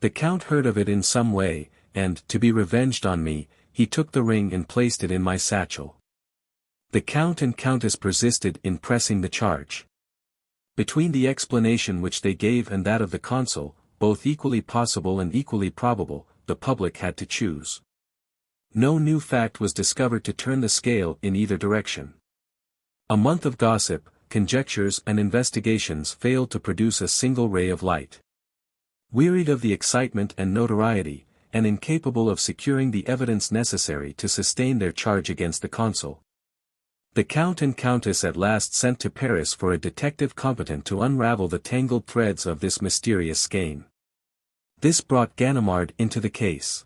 The Count heard of it in some way, and, to be revenged on me, he took the ring and placed it in my satchel." The Count and Countess persisted in pressing the charge. Between the explanation which they gave and that of the consul, both equally possible and equally probable, the public had to choose. No new fact was discovered to turn the scale in either direction. A month of gossip, conjectures and investigations failed to produce a single ray of light. Wearied of the excitement and notoriety, and incapable of securing the evidence necessary to sustain their charge against the consul, the Count and Countess at last sent to Paris for a detective competent to unravel the tangled threads of this mysterious skein. This brought Ganimard into the case.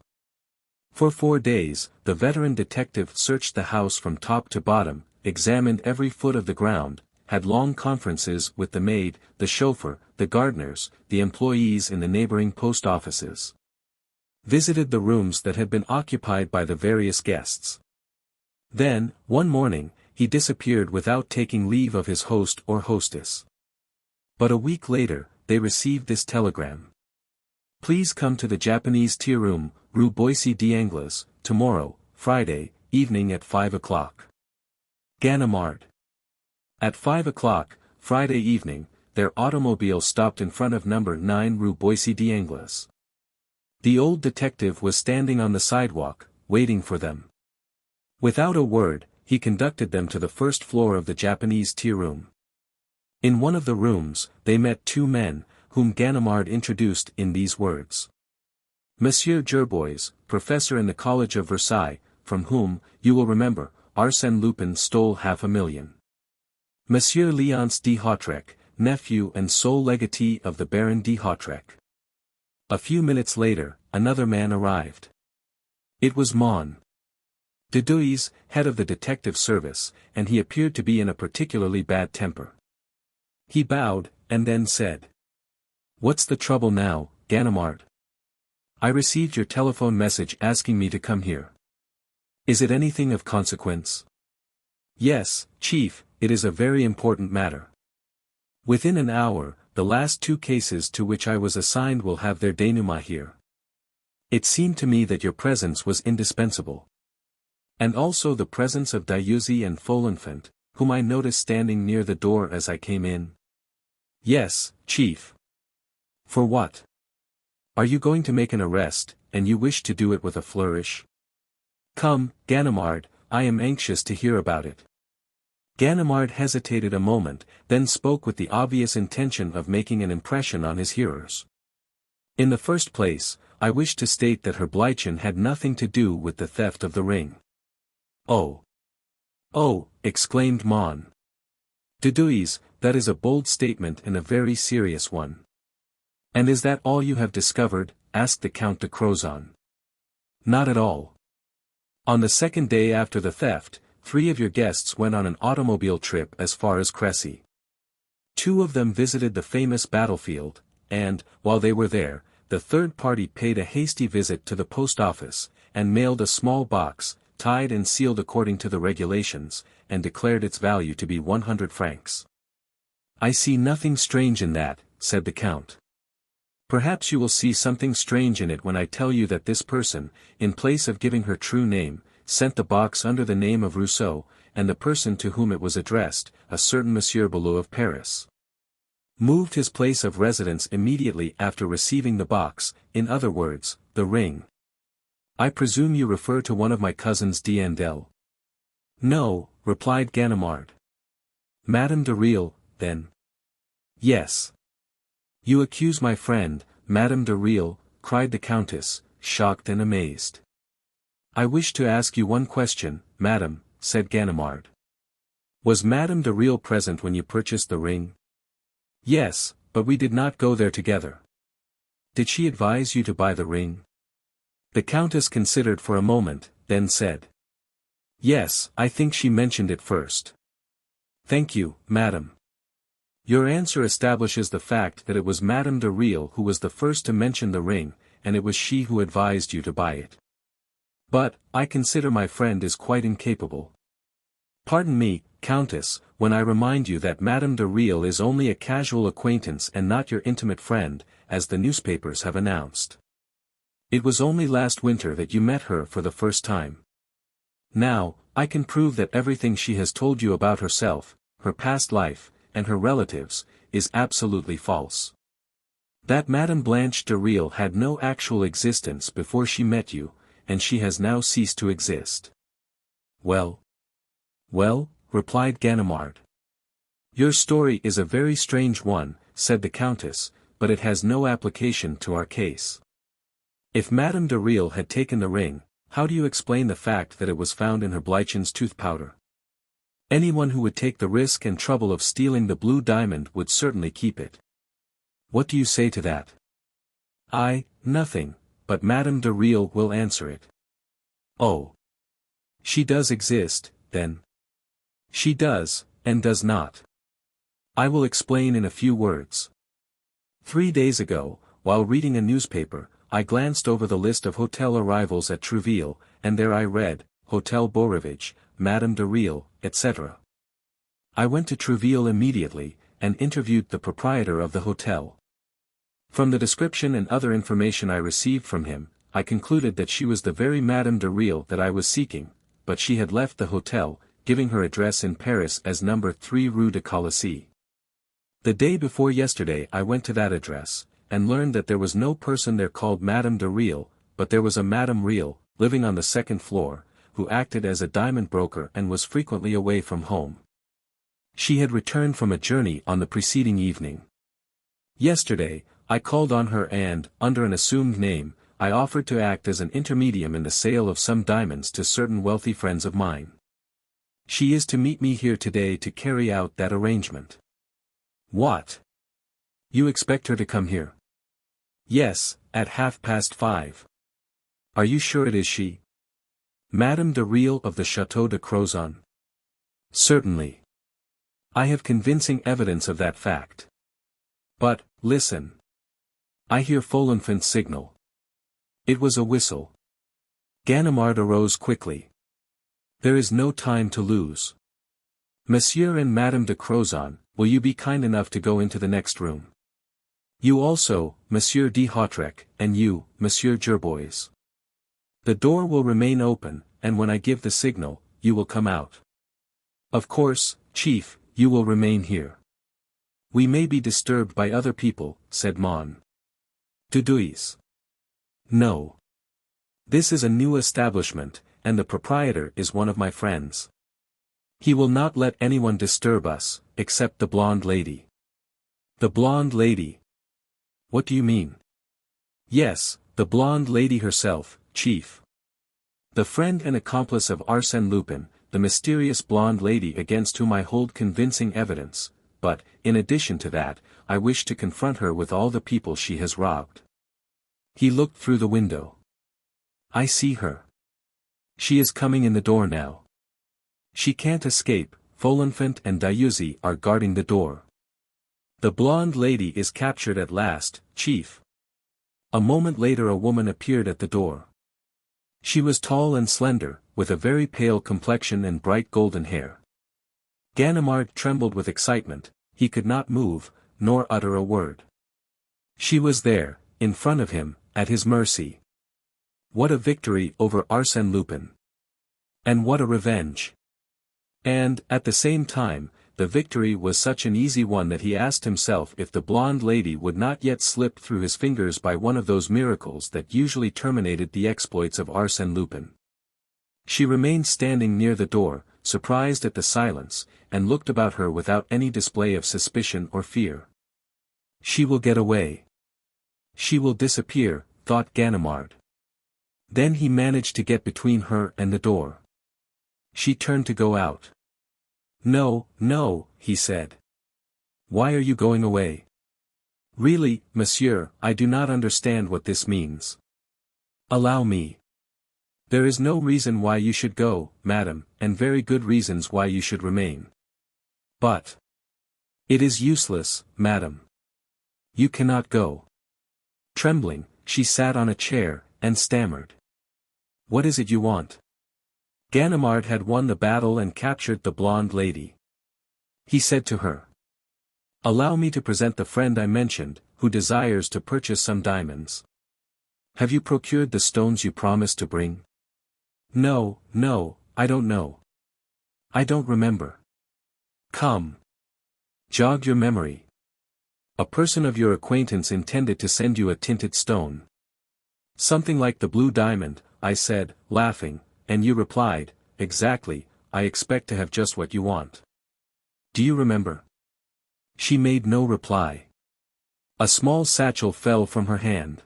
For 4 days, the veteran detective searched the house from top to bottom, examined every foot of the ground, had long conferences with the maid, the chauffeur, the gardeners, the employees in the neighboring post offices. Visited the rooms that had been occupied by the various guests. Then, one morning, he disappeared without taking leave of his host or hostess. But a week later, they received this telegram. "Please come to the Japanese tea room, Rue Boissy d'Anglas, tomorrow, Friday, evening at 5 o'clock. Ganimard." At 5 o'clock, Friday evening, their automobile stopped in front of number 9 Rue Boissy d'Anglas. The old detective was standing on the sidewalk, waiting for them. Without a word, he conducted them to the first floor of the Japanese tea room. In one of the rooms, they met 2 men, whom Ganimard introduced in these words. Monsieur Gerbois, professor in the College of Versailles, from whom, you will remember, Arsène Lupin stole $500,000. Monsieur Léonce de Hautrec, nephew and sole legatee of the Baron de Hautrec. A few minutes later, another man arrived. It was Mon Dudouis, head of the detective service, and he appeared to be in a particularly bad temper. He bowed, and then said, "What's the trouble now, Ganimard? I received your telephone message asking me to come here. Is it anything of consequence?" "Yes, Chief, it is a very important matter. Within an hour, the last 2 cases to which I was assigned will have their denouement here. It seemed to me that your presence was indispensable. And also the presence of Dieuzy and Folenfant, whom I noticed standing near the door as I came in." "Yes, Chief." "For what? Are you going to make an arrest, and you wish to do it with a flourish? Come, Ganimard, I am anxious to hear about it." Ganimard hesitated a moment, then spoke with the obvious intention of making an impression on his hearers. "In the first place, I wish to state that Herr Bleichen had nothing to do with the theft of the ring." "Oh! Oh!" exclaimed Mon. Dudouis, that is a bold statement and a very serious one. And is that all you have discovered? Asked the Count de Crozon. Not at all. On the second day after the theft, 3 of your guests went on an automobile trip as far as Crécy. 2 of them visited the famous battlefield, and, while they were there, the third party paid a hasty visit to the post office, and mailed a small box, tied and sealed according to the regulations, and declared its value to be 100 francs. I see nothing strange in that, said the Count. Perhaps you will see something strange in it when I tell you that this person, in place of giving her true name, sent the box under the name of Rousseau, and the person to whom it was addressed, a certain Monsieur Belleau of Paris, moved his place of residence immediately after receiving the box, in other words, the ring. I presume you refer to one of my cousins d'Andel. No, replied Ganimard. Madame de Riel, then. Yes. You accuse my friend, Madame de Riel, cried the Countess, shocked and amazed. I wish to ask you one question, madame, said Ganimard. Was Madame de Riel present when you purchased the ring? Yes, but we did not go there together. Did she advise you to buy the ring? The Countess considered for a moment, then said. Yes, I think she mentioned it first. Thank you, madame. Your answer establishes the fact that it was Madame de Riel who was the first to mention the ring, and it was she who advised you to buy it. But, I consider my friend is quite incapable. Pardon me, Countess, when I remind you that Madame de Riel is only a casual acquaintance and not your intimate friend, as the newspapers have announced. It was only last winter that you met her for the first time. Now, I can prove that everything she has told you about herself, her past life, and her relatives, is absolutely false. That Madame Blanche de Riel had no actual existence before she met you, and she has now ceased to exist. Well? Well, replied Ganimard. Your story is a very strange one, said the Countess, but it has no application to our case. If Madame de Riel had taken the ring, how do you explain the fact that it was found in her Bleichens tooth powder? Anyone who would take the risk and trouble of stealing the blue diamond would certainly keep it. What do you say to that? Nothing, but Madame de Riel will answer it. Oh. She does exist, then. She does, and does not. I will explain in a few words. 3 days ago, while reading a newspaper, I glanced over the list of hotel arrivals at Trouville, and there I read, Hotel Beaurivage, Madame de Riel, etc. I went to Trouville immediately, and interviewed the proprietor of the hotel. From the description and other information I received from him, I concluded that she was the very Madame de Riel that I was seeking, but she had left the hotel, giving her address in Paris as number 3 Rue de Colisée. The day before yesterday I went to that address, and learned that there was no person there called Madame de Riel, but there was a Madame Riel, living on the 2nd floor, who acted as a diamond broker and was frequently away from home. She had returned from a journey on the preceding evening. Yesterday, I called on her and, under an assumed name, I offered to act as an intermedium in the sale of some diamonds to certain wealthy friends of mine. She is to meet me here today to carry out that arrangement. What? You expect her to come here? Yes, at 5:30. Are you sure it is she? Madame de Riel of the Château de Crozon? Certainly. I have convincing evidence of that fact. But, listen. I hear Folenfant's signal. It was a whistle. Ganimard arose quickly. There is no time to lose. Monsieur and Madame de Crozon, will you be kind enough to go into the next room? You also, Monsieur d'Hautrec, and you, Monsieur Gerbois. The door will remain open, and when I give the signal, you will come out. Of course, Chief, you will remain here. We may be disturbed by other people, said Mon. Dudouis. No. This is a new establishment, and the proprietor is one of my friends. He will not let anyone disturb us, except the blonde lady. The blonde lady. What do you mean? Yes, the blonde lady herself, Chief. The friend and accomplice of Arsène Lupin, the mysterious blonde lady against whom I hold convincing evidence, but, in addition to that, I wish to confront her with all the people she has robbed. He looked through the window. I see her. She is coming in the door now. She can't escape, Folenfant and Diuzi are guarding the door. The blonde lady is captured at last, Chief. A moment later a woman appeared at the door. She was tall and slender, with a very pale complexion and bright golden hair. Ganimard trembled with excitement, he could not move, nor utter a word. She was there, in front of him, at his mercy. What a victory over Arsène Lupin! And what a revenge! And, at the same time, the victory was such an easy one that he asked himself if the blonde lady would not yet slip through his fingers by one of those miracles that usually terminated the exploits of Arsène Lupin. She remained standing near the door, surprised at the silence, and looked about her without any display of suspicion or fear. She will get away. She will disappear, thought Ganimard. Then he managed to get between her and the door. She turned to go out. No, no, he said. Why are you going away? Really, monsieur, I do not understand what this means. Allow me. There is no reason why you should go, madam, and very good reasons why you should remain. But it is useless, madam. You cannot go. Trembling, she sat on a chair, and stammered. What is it you want? Ganimard had won the battle and captured the blonde lady. He said to her. Allow me to present the friend I mentioned, who desires to purchase some diamonds. Have you procured the stones you promised to bring? No, no, I don't know. I don't remember. Come. Jog your memory. A person of your acquaintance intended to send you a tinted stone. Something like the blue diamond, I said, laughing, and you replied, exactly, I expect to have just what you want. Do you remember? She made no reply. A small satchel fell from her hand.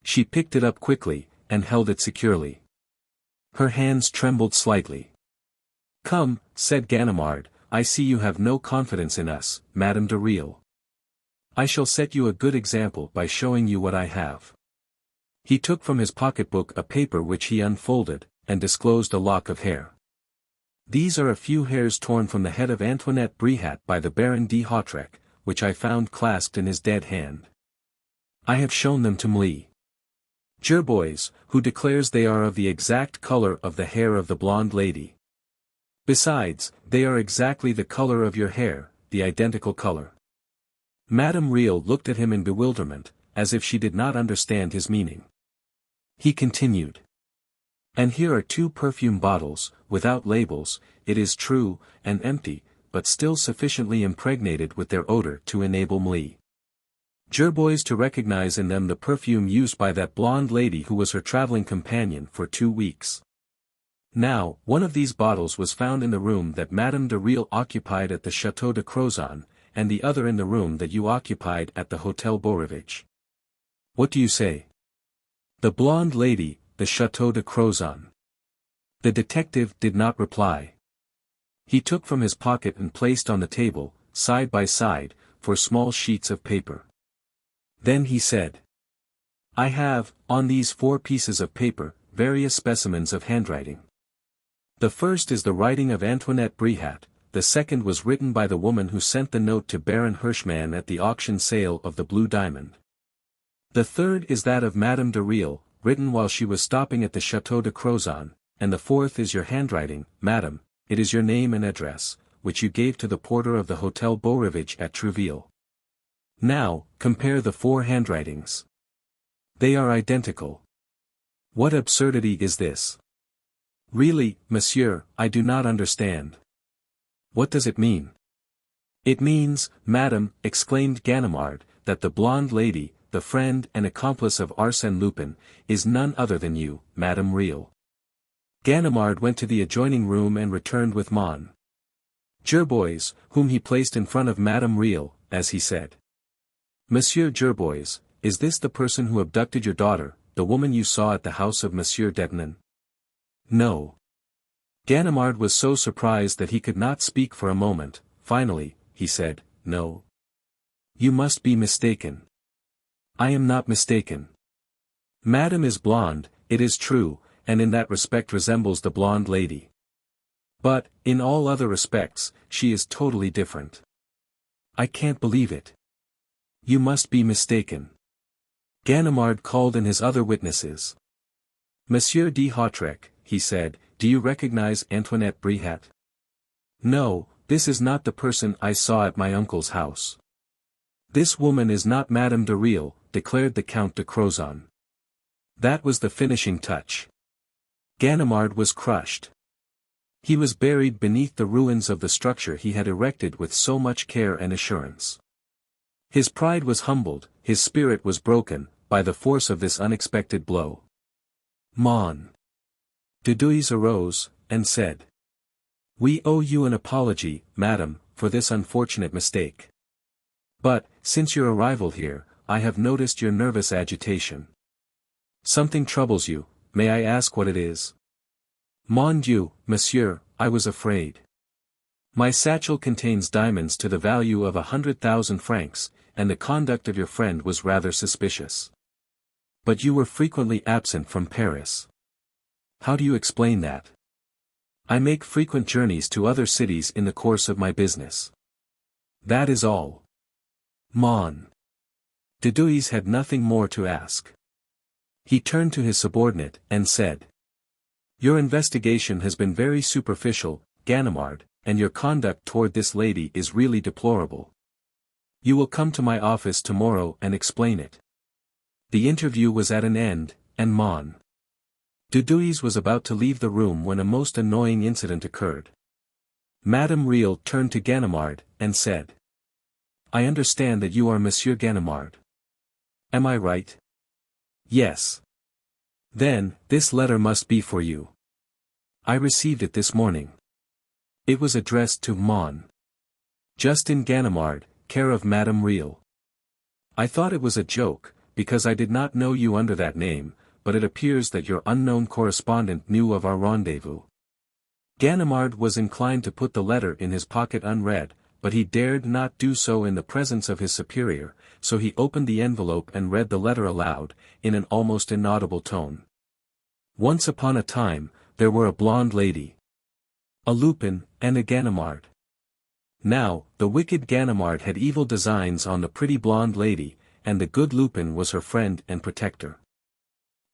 She picked it up quickly, and held it securely. Her hands trembled slightly. Come, said Ganimard, I see you have no confidence in us, Madame de Real. I shall set you a good example by showing you what I have. He took from his pocketbook a paper which he unfolded, and disclosed a lock of hair. These are a few hairs torn from the head of Antoinette Bréhat by the Baron de Hautrec, which I found clasped in his dead hand. I have shown them to Mli Gerbois, who declares they are of the exact color of the hair of the blonde lady. Besides, they are exactly the color of your hair, the identical color. Madame Real looked at him in bewilderment, as if she did not understand his meaning. He continued. And here are 2 perfume bottles, without labels, it is true, and empty, but still sufficiently impregnated with their odor to enable Mli Gerbois to recognize in them the perfume used by that blonde lady who was her traveling companion for 2 weeks. Now, one of these bottles was found in the room that Madame de Real occupied at the Château de Crozon, and the other in the room that you occupied at the Hôtel Beaurivage. What do you say? The blonde lady, the Château de Crozon. The detective did not reply. He took from his pocket and placed on the table, side by side, 4 small sheets of paper. Then he said. I have, on these 4 pieces of paper, various specimens of handwriting. The first is the writing of Antoinette Bréhat, the second was written by the woman who sent the note to Baron Hirschman at the auction sale of the blue diamond. The third is that of Madame de Real, written while she was stopping at the Château de Crozon, and the fourth is your handwriting, madam, it is your name and address, which you gave to the porter of the Hôtel Beaurivage at Trouville. Now, compare the 4 handwritings. They are identical. What absurdity is this? Really, monsieur, I do not understand. What does it mean? It means, madam, exclaimed Ganimard, that the blonde lady, the friend and accomplice of Arsène Lupin, is none other than you, Madame Real. Ganimard went to the adjoining room and returned with Mon Gerbois, whom he placed in front of Madame Real, as he said. Monsieur Gerbois, is this the person who abducted your daughter, the woman you saw at the house of Monsieur Debnan? No. Ganimard was so surprised that he could not speak for a moment. Finally, he said, "No. You must be mistaken." "I am not mistaken. Madame is blonde, it is true, and in that respect resembles the blonde lady. But, in all other respects, she is totally different." "I can't believe it." "You must be mistaken." Ganimard called in his other witnesses. "Monsieur d'Hautrec," he said, "do you recognize Antoinette Brihat?" "No, this is not the person I saw at my uncle's house." "This woman is not Madame de Real," declared the Count de Crozon. That was the finishing touch. Ganimard was crushed. He was buried beneath the ruins of the structure he had erected with so much care and assurance. His pride was humbled, his spirit was broken, by the force of this unexpected blow. Mon. Dudouis arose, and said. "We owe you an apology, madam, for this unfortunate mistake. But, since your arrival here, I have noticed your nervous agitation. Something troubles you, may I ask what it is?" "Mon Dieu, monsieur, I was afraid. My satchel contains diamonds to the value of 100,000 francs, and the conduct of your friend was rather suspicious. But you were frequently absent from Paris. How do you explain that?" "I make frequent journeys to other cities in the course of my business. That is all." Mon. Dudouis had nothing more to ask. He turned to his subordinate, and said. "Your investigation has been very superficial, Ganimard, and your conduct toward this lady is really deplorable. You will come to my office tomorrow and explain it." The interview was at an end, and Mon. Dudouis was about to leave the room when a most annoying incident occurred. Madame Real turned to Ganimard, and said. "I understand that you are Monsieur Ganimard. Am I right?" "Yes." "Then, this letter must be for you. I received it this morning. It was addressed to Mon. Justin Ganimard, care of Madame Real. I thought it was a joke, because I did not know you under that name, but it appears that your unknown correspondent knew of our rendezvous." Ganimard was inclined to put the letter in his pocket unread, but he dared not do so in the presence of his superior, so he opened the envelope and read the letter aloud, in an almost inaudible tone. "Once upon a time, there were a blonde lady, a Lupin, and a Ganimard. Now, the wicked Ganimard had evil designs on the pretty blonde lady, and the good Lupin was her friend and protector.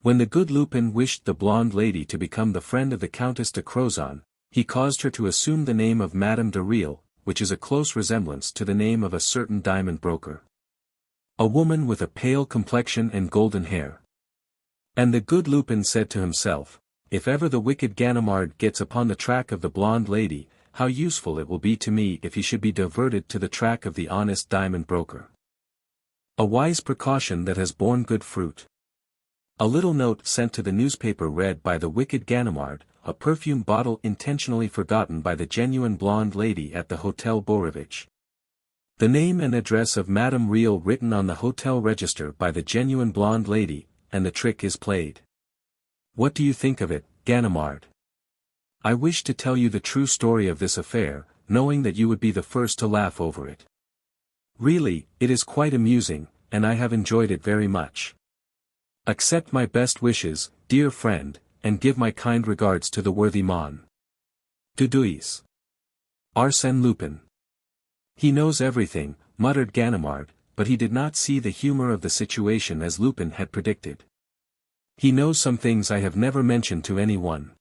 When the good Lupin wished the blonde lady to become the friend of the Countess de Crozon, he caused her to assume the name of Madame de Real, which is a close resemblance to the name of a certain diamond broker. A woman with a pale complexion and golden hair. And the good Lupin said to himself, if ever the wicked Ganimard gets upon the track of the blonde lady, how useful it will be to me if he should be diverted to the track of the honest diamond broker. A wise precaution that has borne good fruit. A little note sent to the newspaper read by the wicked Ganimard, a perfume bottle intentionally forgotten by the genuine blonde lady at the Hotel Borevitch. The name and address of Madame Real written on the hotel register by the genuine blonde lady, and the trick is played. What do you think of it, Ganimard? I wish to tell you the true story of this affair, knowing that you would be the first to laugh over it. Really, it is quite amusing, and I have enjoyed it very much. Accept my best wishes, dear friend, and give my kind regards to the worthy Mon. Dudouis. Arsène Lupin. He knows everything, muttered Ganimard, but he did not see the humor of the situation as Lupin had predicted. He knows some things I have never mentioned to anyone.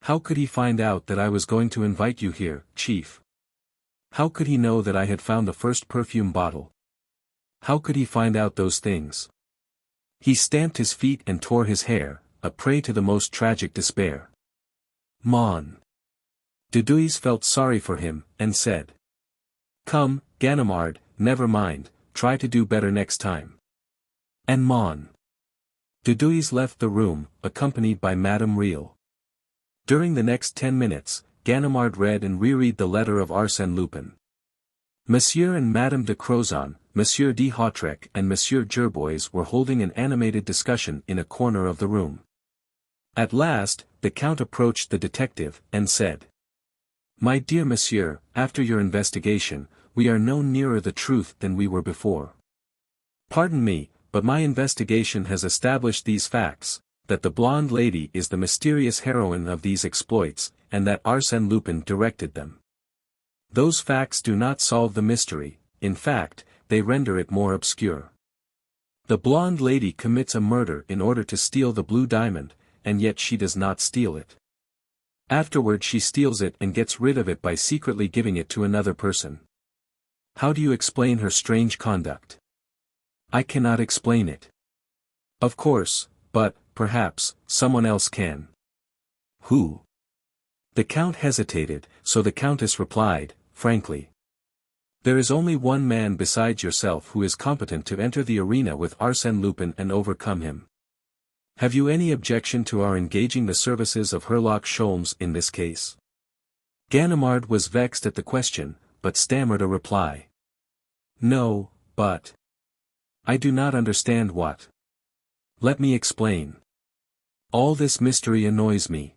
How could he find out that I was going to invite you here, Chief? How could he know that I had found the first perfume bottle? How could he find out those things? He stamped his feet and tore his hair, a prey to the most tragic despair. Mon. Dudouis felt sorry for him, and said. Come, Ganimard, never mind, try to do better next time. And Mon. Dudouis left the room, accompanied by Madame Real. During the next 10 minutes, Ganimard read and reread the letter of Arsène Lupin. Monsieur and Madame de Crozon, Monsieur d'Hautrec and Monsieur Gerbois were holding an animated discussion in a corner of the room. At last, the Count approached the detective, and said, "My dear monsieur, after your investigation, we are no nearer the truth than we were before. Pardon me, but my investigation has established these facts, that the blonde lady is the mysterious heroine of these exploits, and that Arsène Lupin directed them. Those facts do not solve the mystery, in fact, they render it more obscure. The blonde lady commits a murder in order to steal the blue diamond, and yet she does not steal it. Afterward she steals it and gets rid of it by secretly giving it to another person. How do you explain her strange conduct? I cannot explain it. Of course, but, perhaps, someone else can. Who? The Count hesitated, so the Countess replied, frankly. There is only one man besides yourself who is competent to enter the arena with Arsène Lupin and overcome him. Have you any objection to our engaging the services of Herlock Sholmes in this case? Ganimard was vexed at the question, but stammered a reply. No, but... I do not understand what. Let me explain. All this mystery annoys me.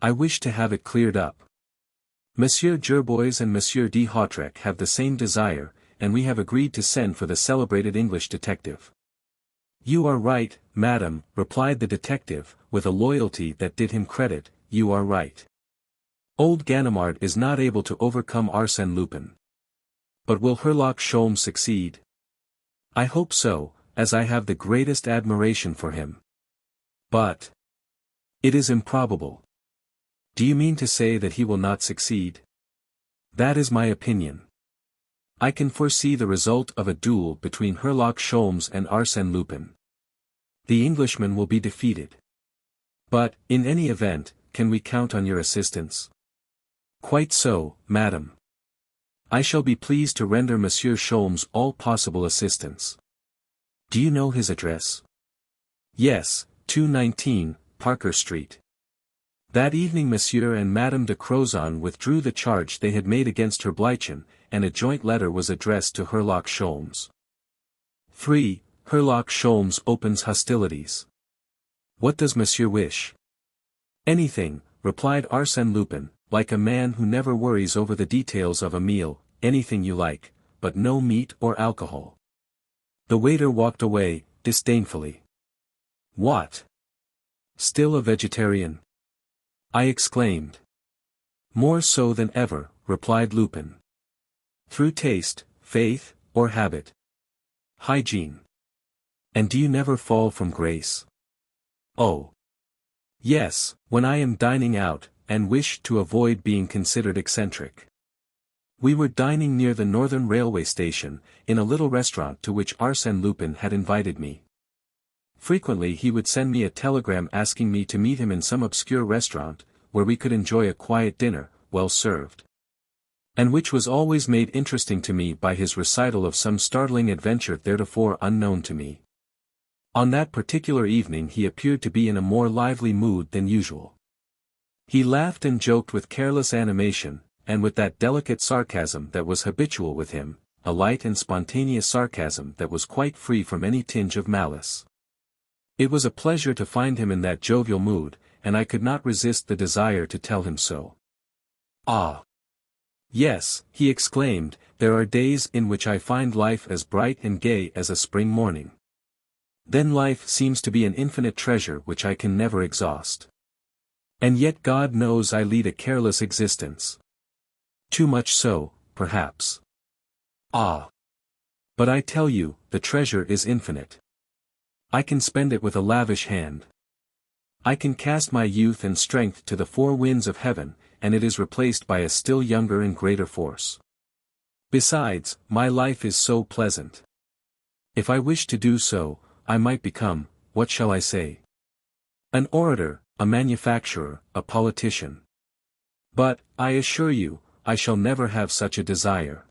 I wish to have it cleared up. Monsieur Gerbois and Monsieur de Hautrec have the same desire, and we have agreed to send for the celebrated English detective. You are right, madam, replied the detective, with a loyalty that did him credit, you are right. Old Ganimard is not able to overcome Arsène Lupin. But will Herlock Sholmes succeed? I hope so, as I have the greatest admiration for him. But... it is improbable. Do you mean to say that he will not succeed? That is my opinion. I can foresee the result of a duel between Herlock Sholmes and Arsène Lupin. The Englishman will be defeated. But, in any event, can we count on your assistance? Quite so, madam. I shall be pleased to render Monsieur Sholmes all possible assistance. Do you know his address? Yes, 219, Parker Street. That evening Monsieur and Madame de Crozon withdrew the charge they had made against Herbleichen, and a joint letter was addressed to Herlock Sholmes. 3. Herlock Sholmes opens hostilities. What does Monsieur wish? Anything, replied Arsène Lupin, like a man who never worries over the details of a meal, anything you like, but no meat or alcohol. The waiter walked away, disdainfully. What? Still a vegetarian? I exclaimed. More so than ever, replied Lupin. Through taste, faith, or habit? Hygiene. And do you never fall from grace? Oh. Yes, when I am dining out, and wish to avoid being considered eccentric. We were dining near the Northern Railway Station, in a little restaurant to which Arsène Lupin had invited me. Frequently he would send me a telegram asking me to meet him in some obscure restaurant, where we could enjoy a quiet dinner, well served. And which was always made interesting to me by his recital of some startling adventure theretofore unknown to me. On that particular evening he appeared to be in a more lively mood than usual. He laughed and joked with careless animation, and with that delicate sarcasm that was habitual with him, a light and spontaneous sarcasm that was quite free from any tinge of malice. It was a pleasure to find him in that jovial mood, and I could not resist the desire to tell him so. Ah! Yes, he exclaimed, there are days in which I find life as bright and gay as a spring morning. Then life seems to be an infinite treasure which I can never exhaust. And yet God knows I lead a careless existence. Too much so, perhaps. Ah! But I tell you, the treasure is infinite. I can spend it with a lavish hand. I can cast my youth and strength to the four winds of heaven, and it is replaced by a still younger and greater force. Besides, my life is so pleasant. If I wished to do so, I might become, what shall I say? An orator, a manufacturer, a politician. But, I assure you, I shall never have such a desire.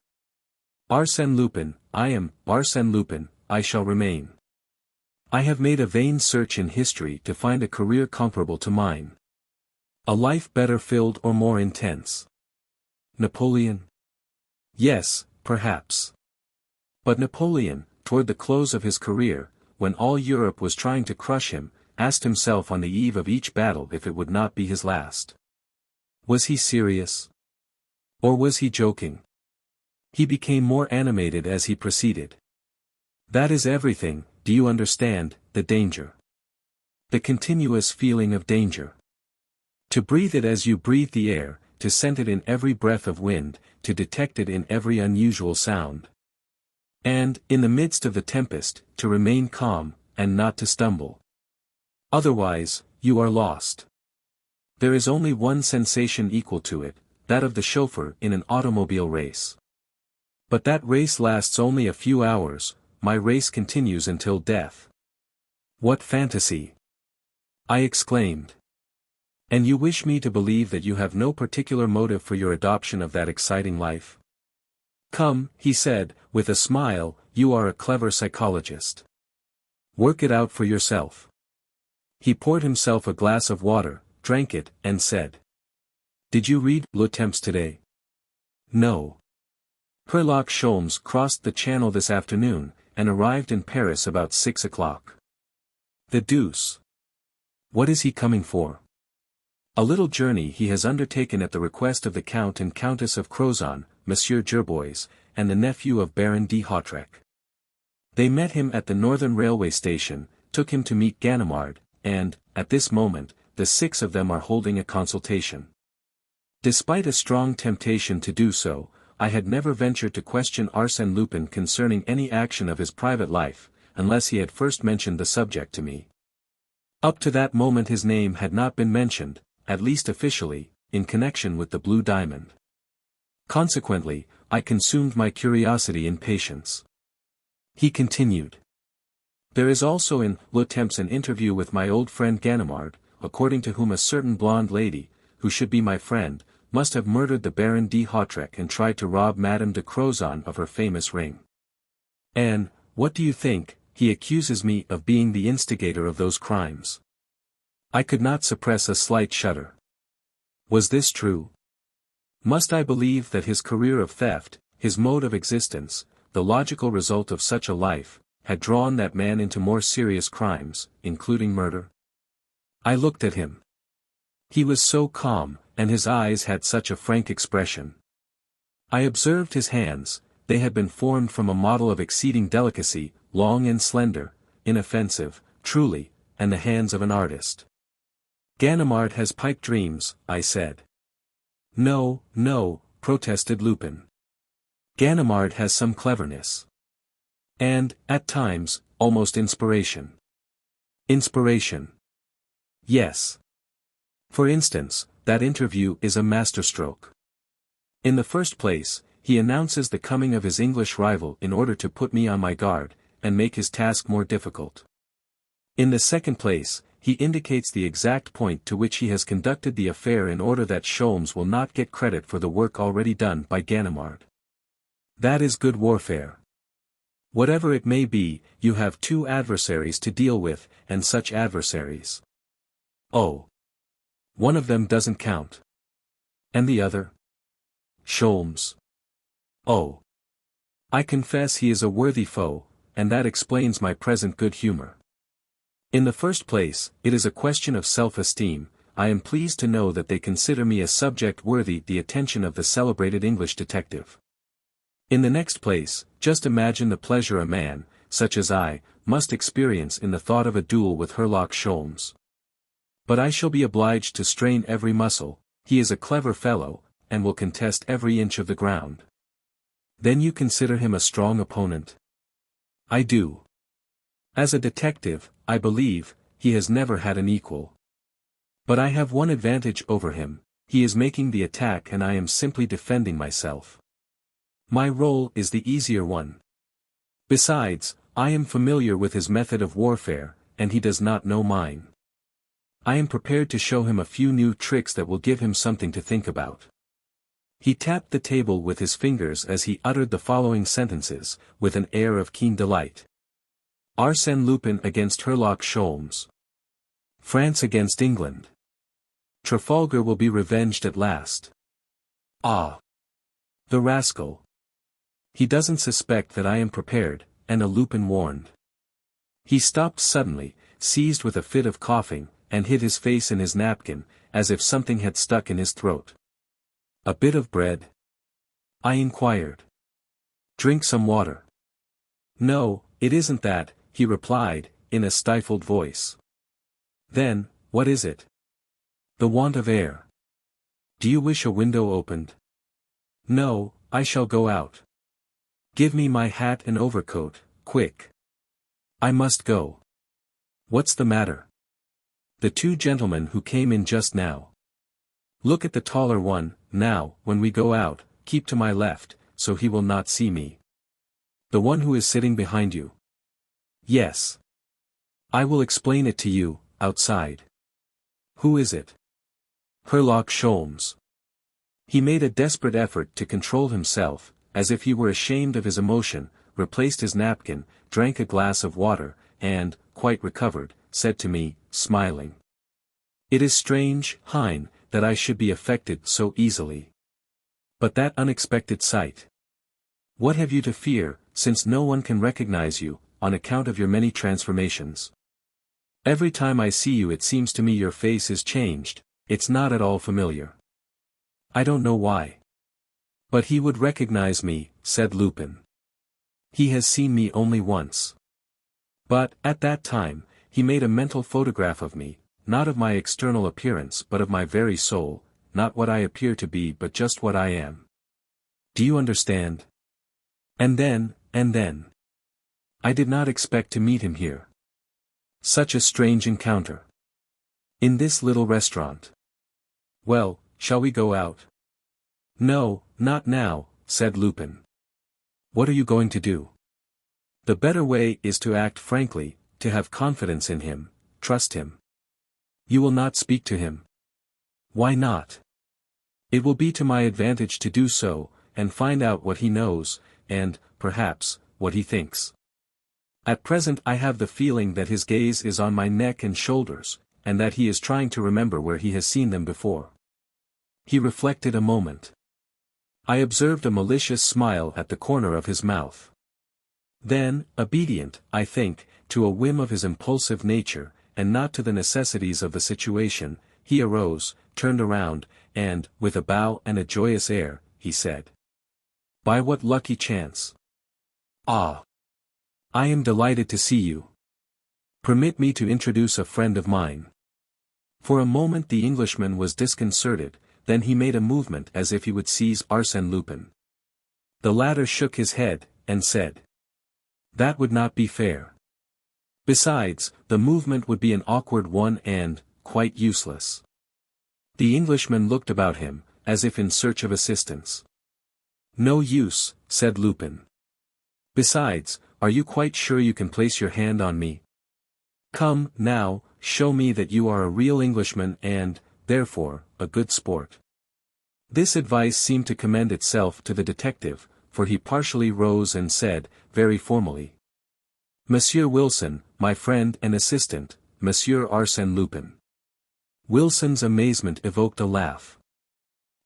Arsène Lupin, I am Arsène Lupin, I shall remain. I have made a vain search in history to find a career comparable to mine. A life better filled or more intense. Napoleon? Yes, perhaps. But Napoleon, toward the close of his career, when all Europe was trying to crush him, asked himself on the eve of each battle if it would not be his last. Was he serious? Or was he joking? He became more animated as he proceeded. That is everything, do you understand, the danger. The continuous feeling of danger. To breathe it as you breathe the air, to scent it in every breath of wind, to detect it in every unusual sound. And, in the midst of the tempest, to remain calm, and not to stumble. Otherwise, you are lost. There is only one sensation equal to it, that of the chauffeur in an automobile race. But that race lasts only a few hours, my race continues until death. What fantasy! I exclaimed. And you wish me to believe that you have no particular motive for your adoption of that exciting life? Come, he said, with a smile, you are a clever psychologist. Work it out for yourself. He poured himself a glass of water, drank it, and said. Did you read Le Temps today? No. Herlock Sholmes crossed the Channel this afternoon, and arrived in Paris about 6 o'clock. The deuce. What is he coming for? A little journey he has undertaken at the request of the Count and Countess of Crozon, Monsieur Gerbois, and the nephew of Baron de Hautrec. They met him at the Northern Railway Station, took him to meet Ganimard, and, at this moment, the 6 of them are holding a consultation. Despite a strong temptation to do so, I had never ventured to question Arsène Lupin concerning any action of his private life, unless he had first mentioned the subject to me. Up to that moment his name had not been mentioned, at least officially, in connection with the Blue Diamond. Consequently, I consumed my curiosity in patience. He continued. There is also in Le Temps an interview with my old friend Ganimard, according to whom a certain blonde lady, who should be my friend, must have murdered the Baron de Hautrec and tried to rob Madame de Crozon of her famous ring. And, what do you think, he accuses me of being the instigator of those crimes. I could not suppress a slight shudder. Was this true? Must I believe that his career of theft, his mode of existence, the logical result of such a life, had drawn that man into more serious crimes, including murder? I looked at him. He was so calm, and his eyes had such a frank expression. I observed his hands, they had been formed from a model of exceeding delicacy, long and slender, inoffensive, truly, and the hands of an artist. Ganimard has pipe dreams, I said. No, no, protested Lupin. Ganimard has some cleverness. And, at times, almost inspiration. Inspiration. Yes. For instance, that interview is a masterstroke. In the first place, he announces the coming of his English rival in order to put me on my guard, and make his task more difficult. In the second place, he indicates the exact point to which he has conducted the affair in order that Sholmes will not get credit for the work already done by Ganimard. That is good warfare. Whatever it may be, you have 2 adversaries to deal with, and such adversaries. Oh. One of them doesn't count. And the other? Sholmes. Oh. I confess he is a worthy foe, and that explains my present good humor. In the first place, it is a question of self-esteem. I am pleased to know that they consider me a subject worthy the attention of the celebrated English detective. In the next place, just imagine the pleasure a man, such as I, must experience in the thought of a duel with Herlock Sholmes. But I shall be obliged to strain every muscle, he is a clever fellow, and will contest every inch of the ground. Then you consider him a strong opponent? I do. As a detective, I believe, he has never had an equal. But I have one advantage over him, he is making the attack and I am simply defending myself. My role is the easier one. Besides, I am familiar with his method of warfare, and he does not know mine. I am prepared to show him a few new tricks that will give him something to think about. He tapped the table with his fingers as he uttered the following sentences, with an air of keen delight. Arsène Lupin against Herlock Sholmes. France against England. Trafalgar will be revenged at last. Ah! The rascal. He doesn't suspect that I am prepared, and a Lupin warned. He stopped suddenly, seized with a fit of coughing, and hid his face in his napkin, as if something had stuck in his throat. "A bit of bread?" I inquired. "Drink some water." "No, it isn't that," he replied, in a stifled voice. "Then, what is it?" "The want of air." "Do you wish a window opened?" "No, I shall go out." "Give me my hat and overcoat, quick. I must go." "What's the matter?" "The two gentlemen who came in just now." "Look at the taller one. Now, when we go out, keep to my left, so he will not see me." "The one who is sitting behind you?" "Yes. I will explain it to you, outside." "Who is it?" "Herlock Sholmes." He made a desperate effort to control himself, as if he were ashamed of his emotion, replaced his napkin, drank a glass of water, and, quite recovered, said to me, smiling, "It is strange, Hein, that I should be affected so easily. But that unexpected sight. What have you to fear, since no one can recognize you, on account of your many transformations? Every time I see you it seems to me your face is changed, it's not at all familiar. I don't know why. But he would recognize me," said Lupin. "He has seen me only once. But, at that time, he made a mental photograph of me, not of my external appearance but of my very soul, not what I appear to be but just what I am. Do you understand? And then, I did not expect to meet him here. Such a strange encounter. In this little restaurant. Well, shall we go out?" "No, not now," said Lupin. "What are you going to do?" "The better way is to act frankly, to have confidence in him, trust him." "You will not speak to him?" "Why not? It will be to my advantage to do so, and find out what he knows, and, perhaps, what he thinks. At present I have the feeling that his gaze is on my neck and shoulders, and that he is trying to remember where he has seen them before." He reflected a moment. I observed a malicious smile at the corner of his mouth. Then, obedient, I think, to a whim of his impulsive nature, and not to the necessities of the situation, he arose, turned around, and, with a bow and a joyous air, he said, "By what lucky chance? Ah! I am delighted to see you. Permit me to introduce a friend of mine." For a moment the Englishman was disconcerted, then he made a movement as if he would seize Arsène Lupin. The latter shook his head, and said, "That would not be fair. Besides, the movement would be an awkward one and, quite useless." The Englishman looked about him, as if in search of assistance. "No use," said Lupin. "Besides, are you quite sure you can place your hand on me? Come, now, show me that you are a real Englishman and, therefore, a good sport." This advice seemed to commend itself to the detective, for he partially rose and said, very formally, "Monsieur Wilson, my friend and assistant, Monsieur Arsène Lupin." Wilson's amazement evoked a laugh.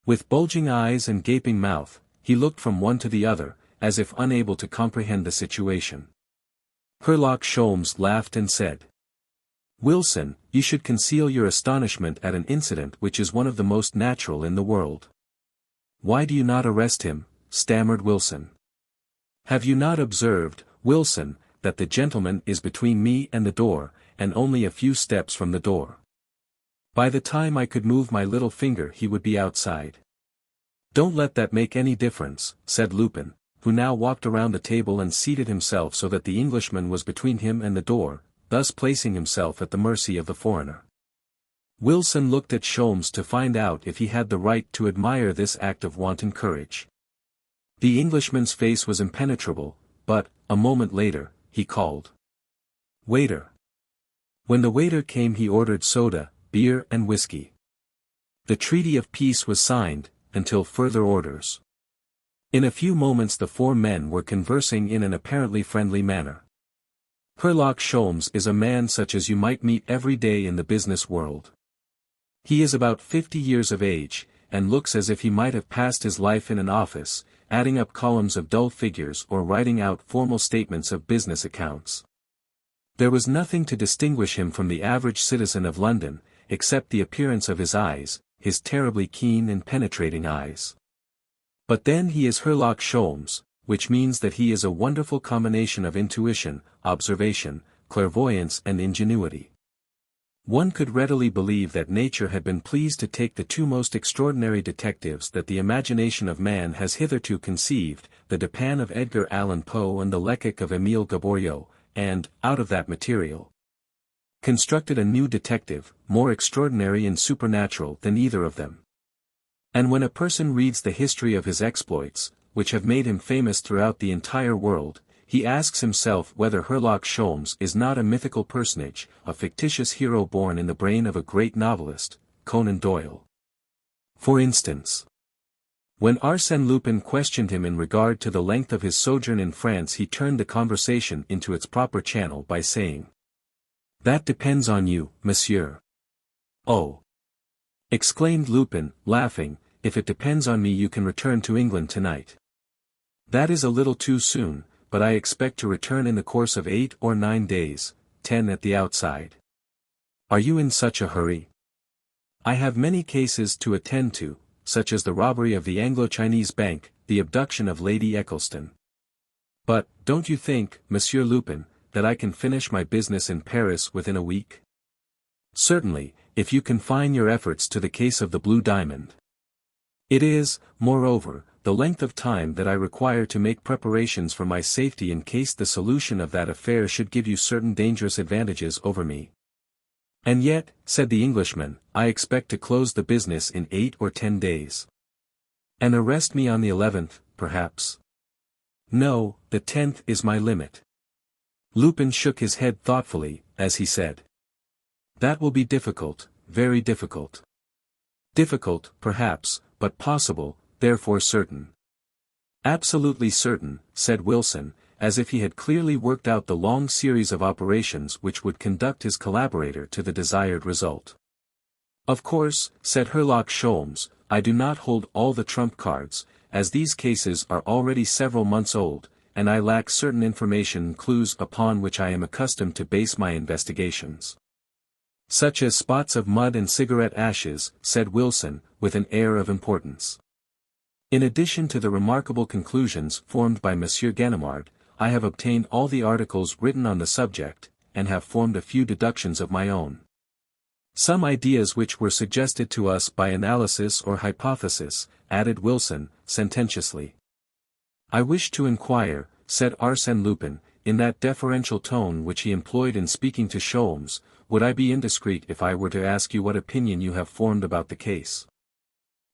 With bulging eyes and gaping mouth, he looked from one to the other, as if unable to comprehend the situation. Herlock Sholmes laughed and said, "Wilson, you should conceal your astonishment at an incident which is one of the most natural in the world." "Why do you not arrest him?" stammered Wilson. "Have you not observed, Wilson, that the gentleman is between me and the door, and only a few steps from the door? By the time I could move my little finger he would be outside." "Don't let that make any difference," said Lupin, who now walked around the table and seated himself so that the Englishman was between him and the door, thus placing himself at the mercy of the foreigner. Wilson looked at Sholmes to find out if he had the right to admire this act of wanton courage. The Englishman's face was impenetrable, but, a moment later, he called, "Waiter." When the waiter came he ordered soda, beer and whiskey. The treaty of peace was signed, until further orders. In a few moments the four men were conversing in an apparently friendly manner. Herlock Sholmes is a man such as you might meet every day in the business world. He is about 50 years of age, and looks as if he might have passed his life in an office, adding up columns of dull figures or writing out formal statements of business accounts. There was nothing to distinguish him from the average citizen of London, except the appearance of his eyes, his terribly keen and penetrating eyes. But then he is Herlock Sholmes, which means that he is a wonderful combination of intuition, observation, clairvoyance and ingenuity. One could readily believe that nature had been pleased to take the two most extraordinary detectives that the imagination of man has hitherto conceived, the Dupin of Edgar Allan Poe and the Lecoq of Émile Gaboriau, and, out of that material, constructed a new detective, more extraordinary and supernatural than either of them. And when a person reads the history of his exploits, which have made him famous throughout the entire world, he asks himself whether Herlock Sholmes is not a mythical personage, a fictitious hero born in the brain of a great novelist, Conan Doyle. For instance, when Arsène Lupin questioned him in regard to the length of his sojourn in France, he turned the conversation into its proper channel by saying, "That depends on you, monsieur." "Oh!" exclaimed Lupin, laughing, "if it depends on me you can return to England tonight." "That is a little too soon, but I expect to return in the course of 8 or 9 days, 10 at the outside." "Are you in such a hurry?" "I have many cases to attend to, such as the robbery of the Anglo-Chinese Bank, the abduction of Lady Eccleston." "But, don't you think, Monsieur Lupin, that I can finish my business in Paris within a week?" "Certainly, if you confine your efforts to the case of the Blue Diamond. It is, moreover, the length of time that I require to make preparations for my safety in case the solution of that affair should give you certain dangerous advantages over me." "And yet," said the Englishman, "I expect to close the business in 8 or 10 days. And arrest me on the 11th, perhaps?" "No, the 10th is my limit." Lupin shook his head thoughtfully, as he said, "That will be difficult, very difficult." "Difficult, perhaps, but possible, therefore certain." "Absolutely certain," said Wilson, as if he had clearly worked out the long series of operations which would conduct his collaborator to the desired result. "Of course," said Herlock Sholmes, "I do not hold all the trump cards, as these cases are already several months old, and I lack certain information and clues upon which I am accustomed to base my investigations." "Such as spots of mud and cigarette ashes," said Wilson, with an air of importance. "In addition to the remarkable conclusions formed by Monsieur Ganimard, I have obtained all the articles written on the subject, and have formed a few deductions of my own. Some ideas which were suggested to us by analysis or hypothesis," added Wilson, sententiously. "I wish to inquire," said Arsène Lupin, in that deferential tone which he employed in speaking to Sholmes, "would I be indiscreet if I were to ask you what opinion you have formed about the case?"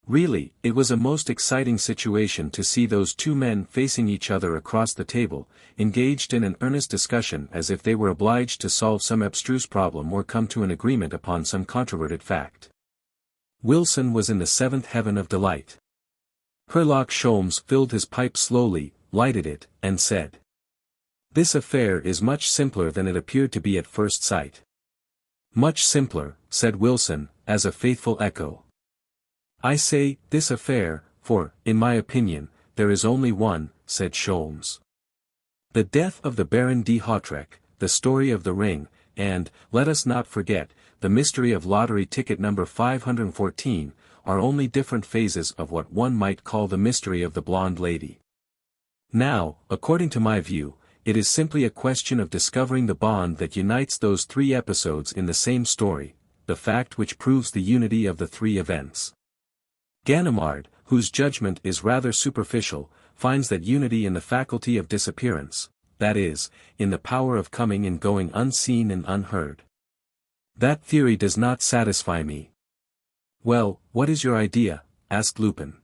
Really, it was a most exciting situation to see those two men facing each other across the table, engaged in an earnest discussion as if they were obliged to solve some abstruse problem or come to an agreement upon some controverted fact. Wilson was in the seventh heaven of delight. Herlock Sholmes filled his pipe slowly, lighted it, and said, "This affair is much simpler than it appeared to be at first sight." "Much simpler," said Wilson, as a faithful echo. "I say, this affair, for, in my opinion, there is only one," said Sholmes. "The death of the Baron de Hautrec, the story of the ring, and, let us not forget, the mystery of lottery ticket number 514, are only different phases of what one might call the mystery of the blonde lady. Now, according to my view, it is simply a question of discovering the bond that unites those 3 episodes in the same story, the fact which proves the unity of the 3 events. Ganimard, whose judgment is rather superficial, finds that unity in the faculty of disappearance, that is, in the power of coming and going unseen and unheard. That theory does not satisfy me." "Well, what is your idea?" asked Lupin.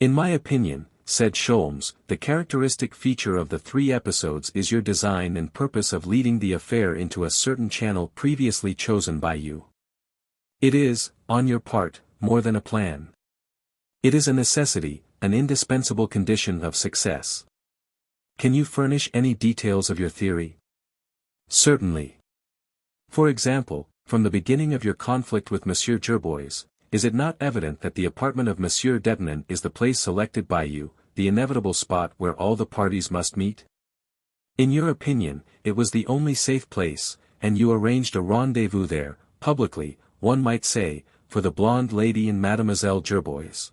"In my opinion," said Sholmes, "the characteristic feature of the 3 episodes is your design and purpose of leading the affair into a certain channel previously chosen by you. It is, on your part, more than a plan. It is a necessity, an indispensable condition of success. Can you furnish any details of your theory?" "Certainly. For example, from the beginning of your conflict with Monsieur Gerbois, is it not evident that the apartment of Monsieur Detonin is the place selected by you, the inevitable spot where all the parties must meet?" In your opinion, it was the only safe place, and you arranged a rendezvous there, publicly, one might say, for the blonde lady and Mademoiselle Jerbois.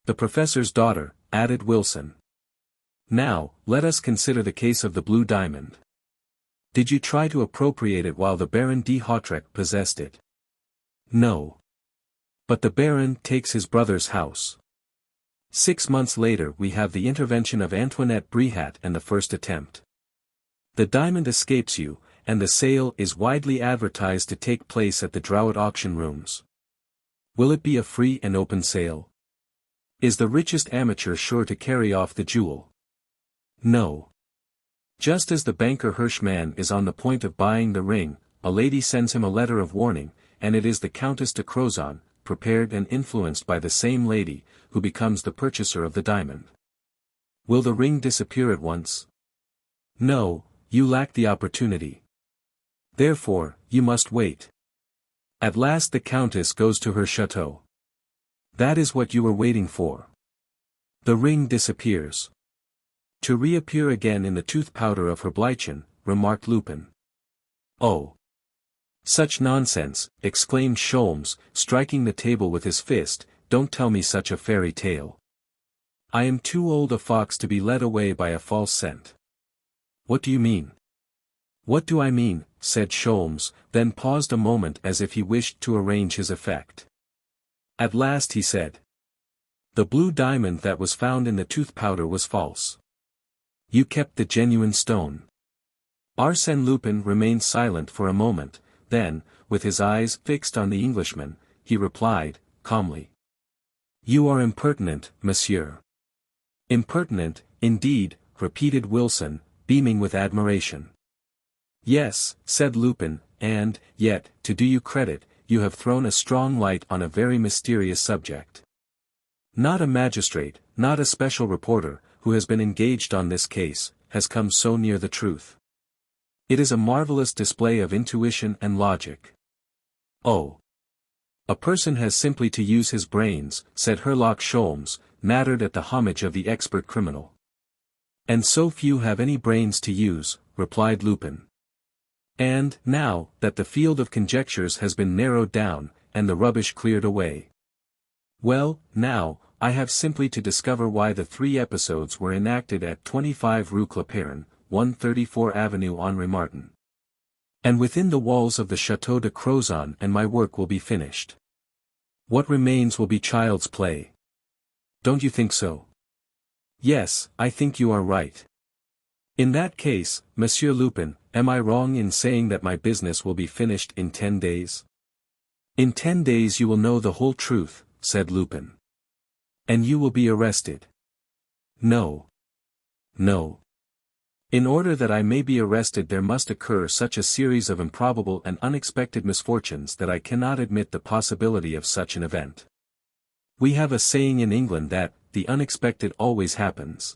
The professor's daughter, added Wilson. Now, let us consider the case of the blue diamond. Did you try to appropriate it while the Baron de Hautrec possessed it? No. But the Baron takes his brother's house. 6 months later we have the intervention of Antoinette Brihat and the first attempt. The diamond escapes you, and the sale is widely advertised to take place at the Drouot auction rooms. Will it be a free and open sale? Is the richest amateur sure to carry off the jewel? No. Just as the banker Hirschman is on the point of buying the ring, a lady sends him a letter of warning, and it is the Countess de Crozon, prepared and influenced by the same lady, who becomes the purchaser of the diamond. Will the ring disappear at once? No, you lack the opportunity. Therefore, you must wait. At last the Countess goes to her chateau. That is what you were waiting for. The ring disappears. To reappear again in the tooth powder of her Bleichen, remarked Lupin. Oh! Such nonsense, exclaimed Sholmes, striking the table with his fist, don't tell me such a fairy tale. I am too old a fox to be led away by a false scent. What do you mean? What do I mean, said Sholmes, then paused a moment as if he wished to arrange his effect. At last he said. The blue diamond that was found in the tooth powder was false. You kept the genuine stone. Arsène Lupin remained silent for a moment, then, with his eyes fixed on the Englishman, he replied, calmly. You are impertinent, monsieur. Impertinent, indeed, repeated Wilson, beaming with admiration. Yes, said Lupin, and, yet, to do you credit, you have thrown a strong light on a very mysterious subject. Not a magistrate, not a special reporter, who has been engaged on this case, has come so near the truth. It is a marvelous display of intuition and logic. Oh! A person has simply to use his brains, said Herlock Sholmes, nattered at the homage of the expert criminal. And so few have any brains to use, replied Lupin. And, now, that the field of conjectures has been narrowed down, and the rubbish cleared away. Well, now, I have simply to discover why the 3 episodes were enacted at 25 Rue Clapeyron, 134 Avenue Henri Martin. And within the walls of the Château de Crozon, and my work will be finished. What remains will be child's play. Don't you think so? Yes, I think you are right. In that case, Monsieur Lupin, am I wrong in saying that my business will be finished in 10 days? In 10 days you will know the whole truth, said Lupin. And you will be arrested. No. No. In order that I may be arrested there must occur such a series of improbable and unexpected misfortunes that I cannot admit the possibility of such an event. We have a saying in England that, the unexpected always happens.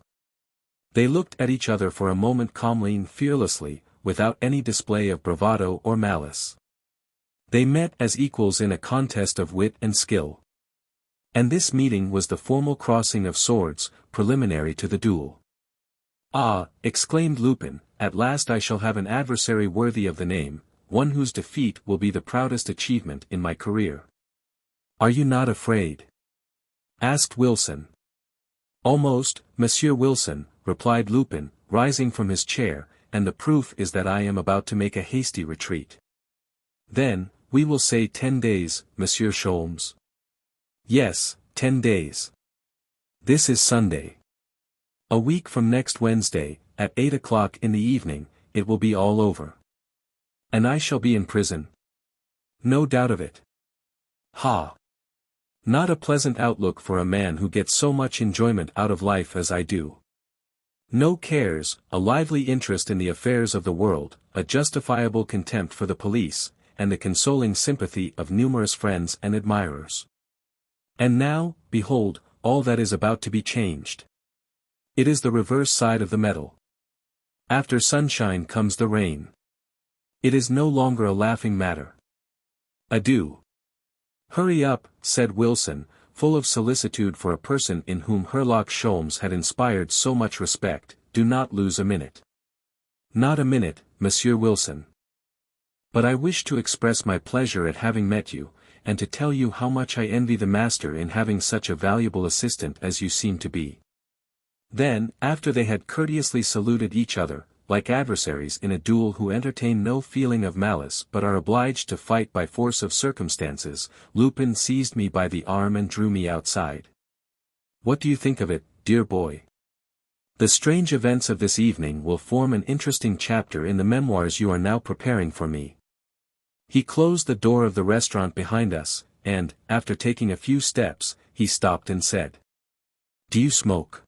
They looked at each other for a moment calmly and fearlessly, without any display of bravado or malice. They met as equals in a contest of wit and skill. And this meeting was the formal crossing of swords, preliminary to the duel. Ah, exclaimed Lupin, at last I shall have an adversary worthy of the name, one whose defeat will be the proudest achievement in my career. Are you not afraid? Asked Wilson. Almost, Monsieur Wilson, replied Lupin, rising from his chair, and the proof is that I am about to make a hasty retreat. Then, we will say 10 days, Monsieur Sholmes. Yes, 10 days. This is Sunday. A week from next Wednesday, at 8 o'clock in the evening, it will be all over. And I shall be in prison. No doubt of it. Ha! Not a pleasant outlook for a man who gets so much enjoyment out of life as I do. No cares, a lively interest in the affairs of the world, a justifiable contempt for the police, and the consoling sympathy of numerous friends and admirers. And now, behold, all that is about to be changed. It is the reverse side of the medal. After sunshine comes the rain. It is no longer a laughing matter. Adieu. Hurry up, said Wilson, full of solicitude for a person in whom Herlock Sholmes had inspired so much respect, do not lose a minute. Not a minute, Monsieur Wilson. But I wish to express my pleasure at having met you, and to tell you how much I envy the master in having such a valuable assistant as you seem to be. Then, after they had courteously saluted each other, like adversaries in a duel who entertain no feeling of malice but are obliged to fight by force of circumstances, Lupin seized me by the arm and drew me outside. What do you think of it, dear boy? The strange events of this evening will form an interesting chapter in the memoirs you are now preparing for me. He closed the door of the restaurant behind us, and, after taking a few steps, he stopped and said, "Do you smoke?"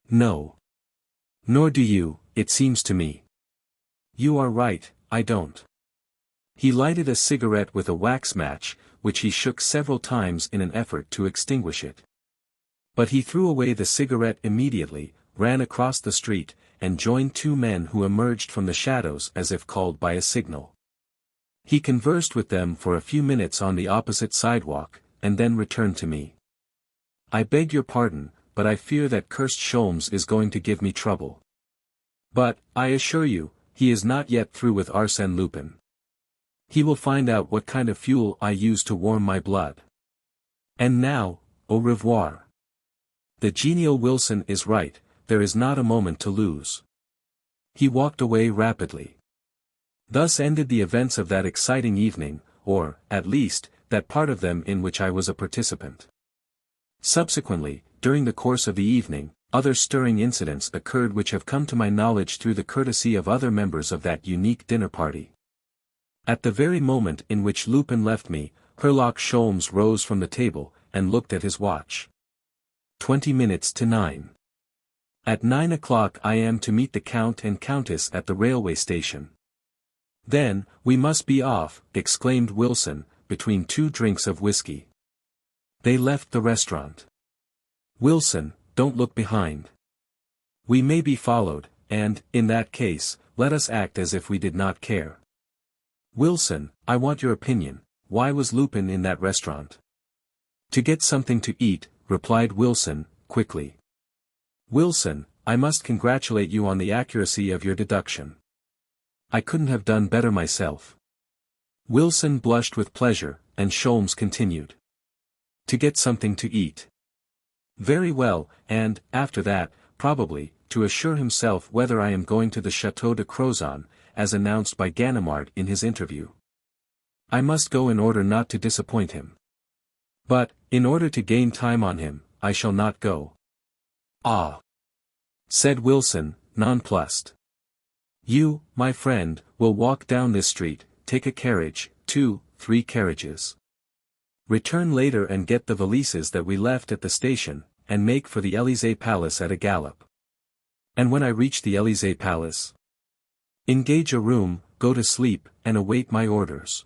"No. Nor do you, it seems to me." "You are right, I don't." He lighted a cigarette with a wax match, which he shook several times in an effort to extinguish it. But he threw away the cigarette immediately, ran across the street, and joined two men who emerged from the shadows as if called by a signal. He conversed with them for a few minutes on the opposite sidewalk, and then returned to me. "I beg your pardon, but I fear that cursed Sholmes is going to give me trouble. But, I assure you, he is not yet through with Arsène Lupin. He will find out what kind of fuel I use to warm my blood. And now, au revoir." The genial Wilson is right, there is not a moment to lose. He walked away rapidly. Thus ended the events of that exciting evening, or, at least, that part of them in which I was a participant. Subsequently, during the course of the evening, other stirring incidents occurred which have come to my knowledge through the courtesy of other members of that unique dinner party. At the very moment in which Lupin left me, Herlock Sholmes rose from the table, and looked at his watch. 20 minutes to 9. At 9 o'clock I am to meet the Count and Countess at the railway station. "Then, we must be off," exclaimed Wilson, between two drinks of whiskey. They left the restaurant. "Wilson, don't look behind. We may be followed, and, in that case, let us act as if we did not care." "Wilson, I want your opinion, why was Lupin in that restaurant?" "To get something to eat," replied Wilson, quickly. "Wilson, I must congratulate you on the accuracy of your deduction. I couldn't have done better myself." Wilson blushed with pleasure, and Sholmes continued. "To get something to eat. Very well, and, after that, probably, to assure himself whether I am going to the Château de Crozon, as announced by Ganimard in his interview. I must go in order not to disappoint him. But, in order to gain time on him, I shall not go." "Ah!" said Wilson, nonplussed. "You, my friend, will walk down this street, take a carriage, 2, 3 carriages. Return later and get the valises that we left at the station, and make for the Élysée Palace at a gallop. And when I reach the Élysée Palace, engage a room, go to sleep, and await my orders."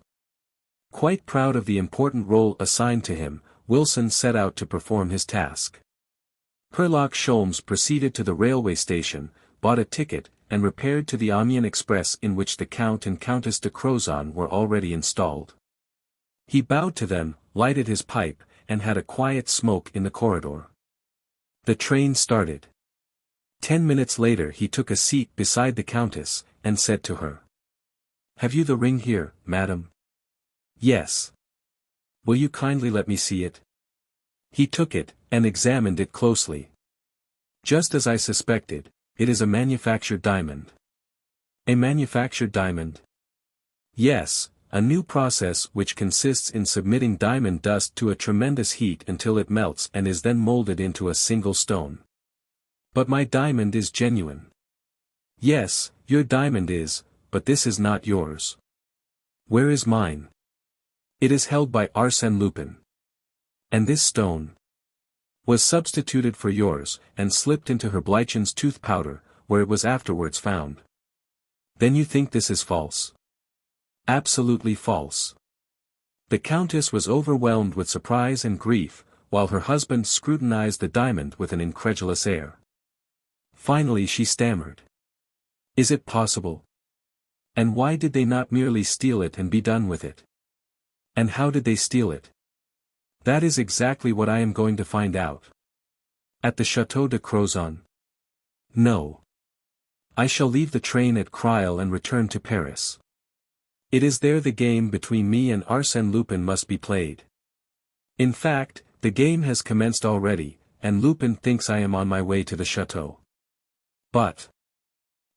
Quite proud of the important role assigned to him, Wilson set out to perform his task. Herlock Sholmes proceeded to the railway station, bought a ticket, and repaired to the Amiens Express in which the Count and Countess de Crozon were already installed. He bowed to them, lighted his pipe, and had a quiet smoke in the corridor. The train started. 10 minutes later he took a seat beside the Countess, and said to her, "Have you the ring here, madam?" "Yes." "Will you kindly let me see it?" He took it, and examined it closely. "Just as I suspected, it is a manufactured diamond." "A manufactured diamond?" "Yes, a new process which consists in submitting diamond dust to a tremendous heat until it melts and is then molded into a single stone." "But my diamond is genuine." "Yes, your diamond is, but this is not yours." "Where is mine?" "It is held by Arsène Lupin." "And this stone?" "Was substituted for yours, and slipped into her Bleichens tooth powder, where it was afterwards found." "Then you think this is false?" "Absolutely false." The Countess was overwhelmed with surprise and grief, while her husband scrutinized the diamond with an incredulous air. Finally she stammered. "Is it possible? And why did they not merely steal it and be done with it? And how did they steal it?" "That is exactly what I am going to find out." "At the Château de Crozon?" "No. I shall leave the train at Creil and return to Paris. It is there the game between me and Arsène Lupin must be played. In fact, the game has commenced already, and Lupin thinks I am on my way to the chateau. But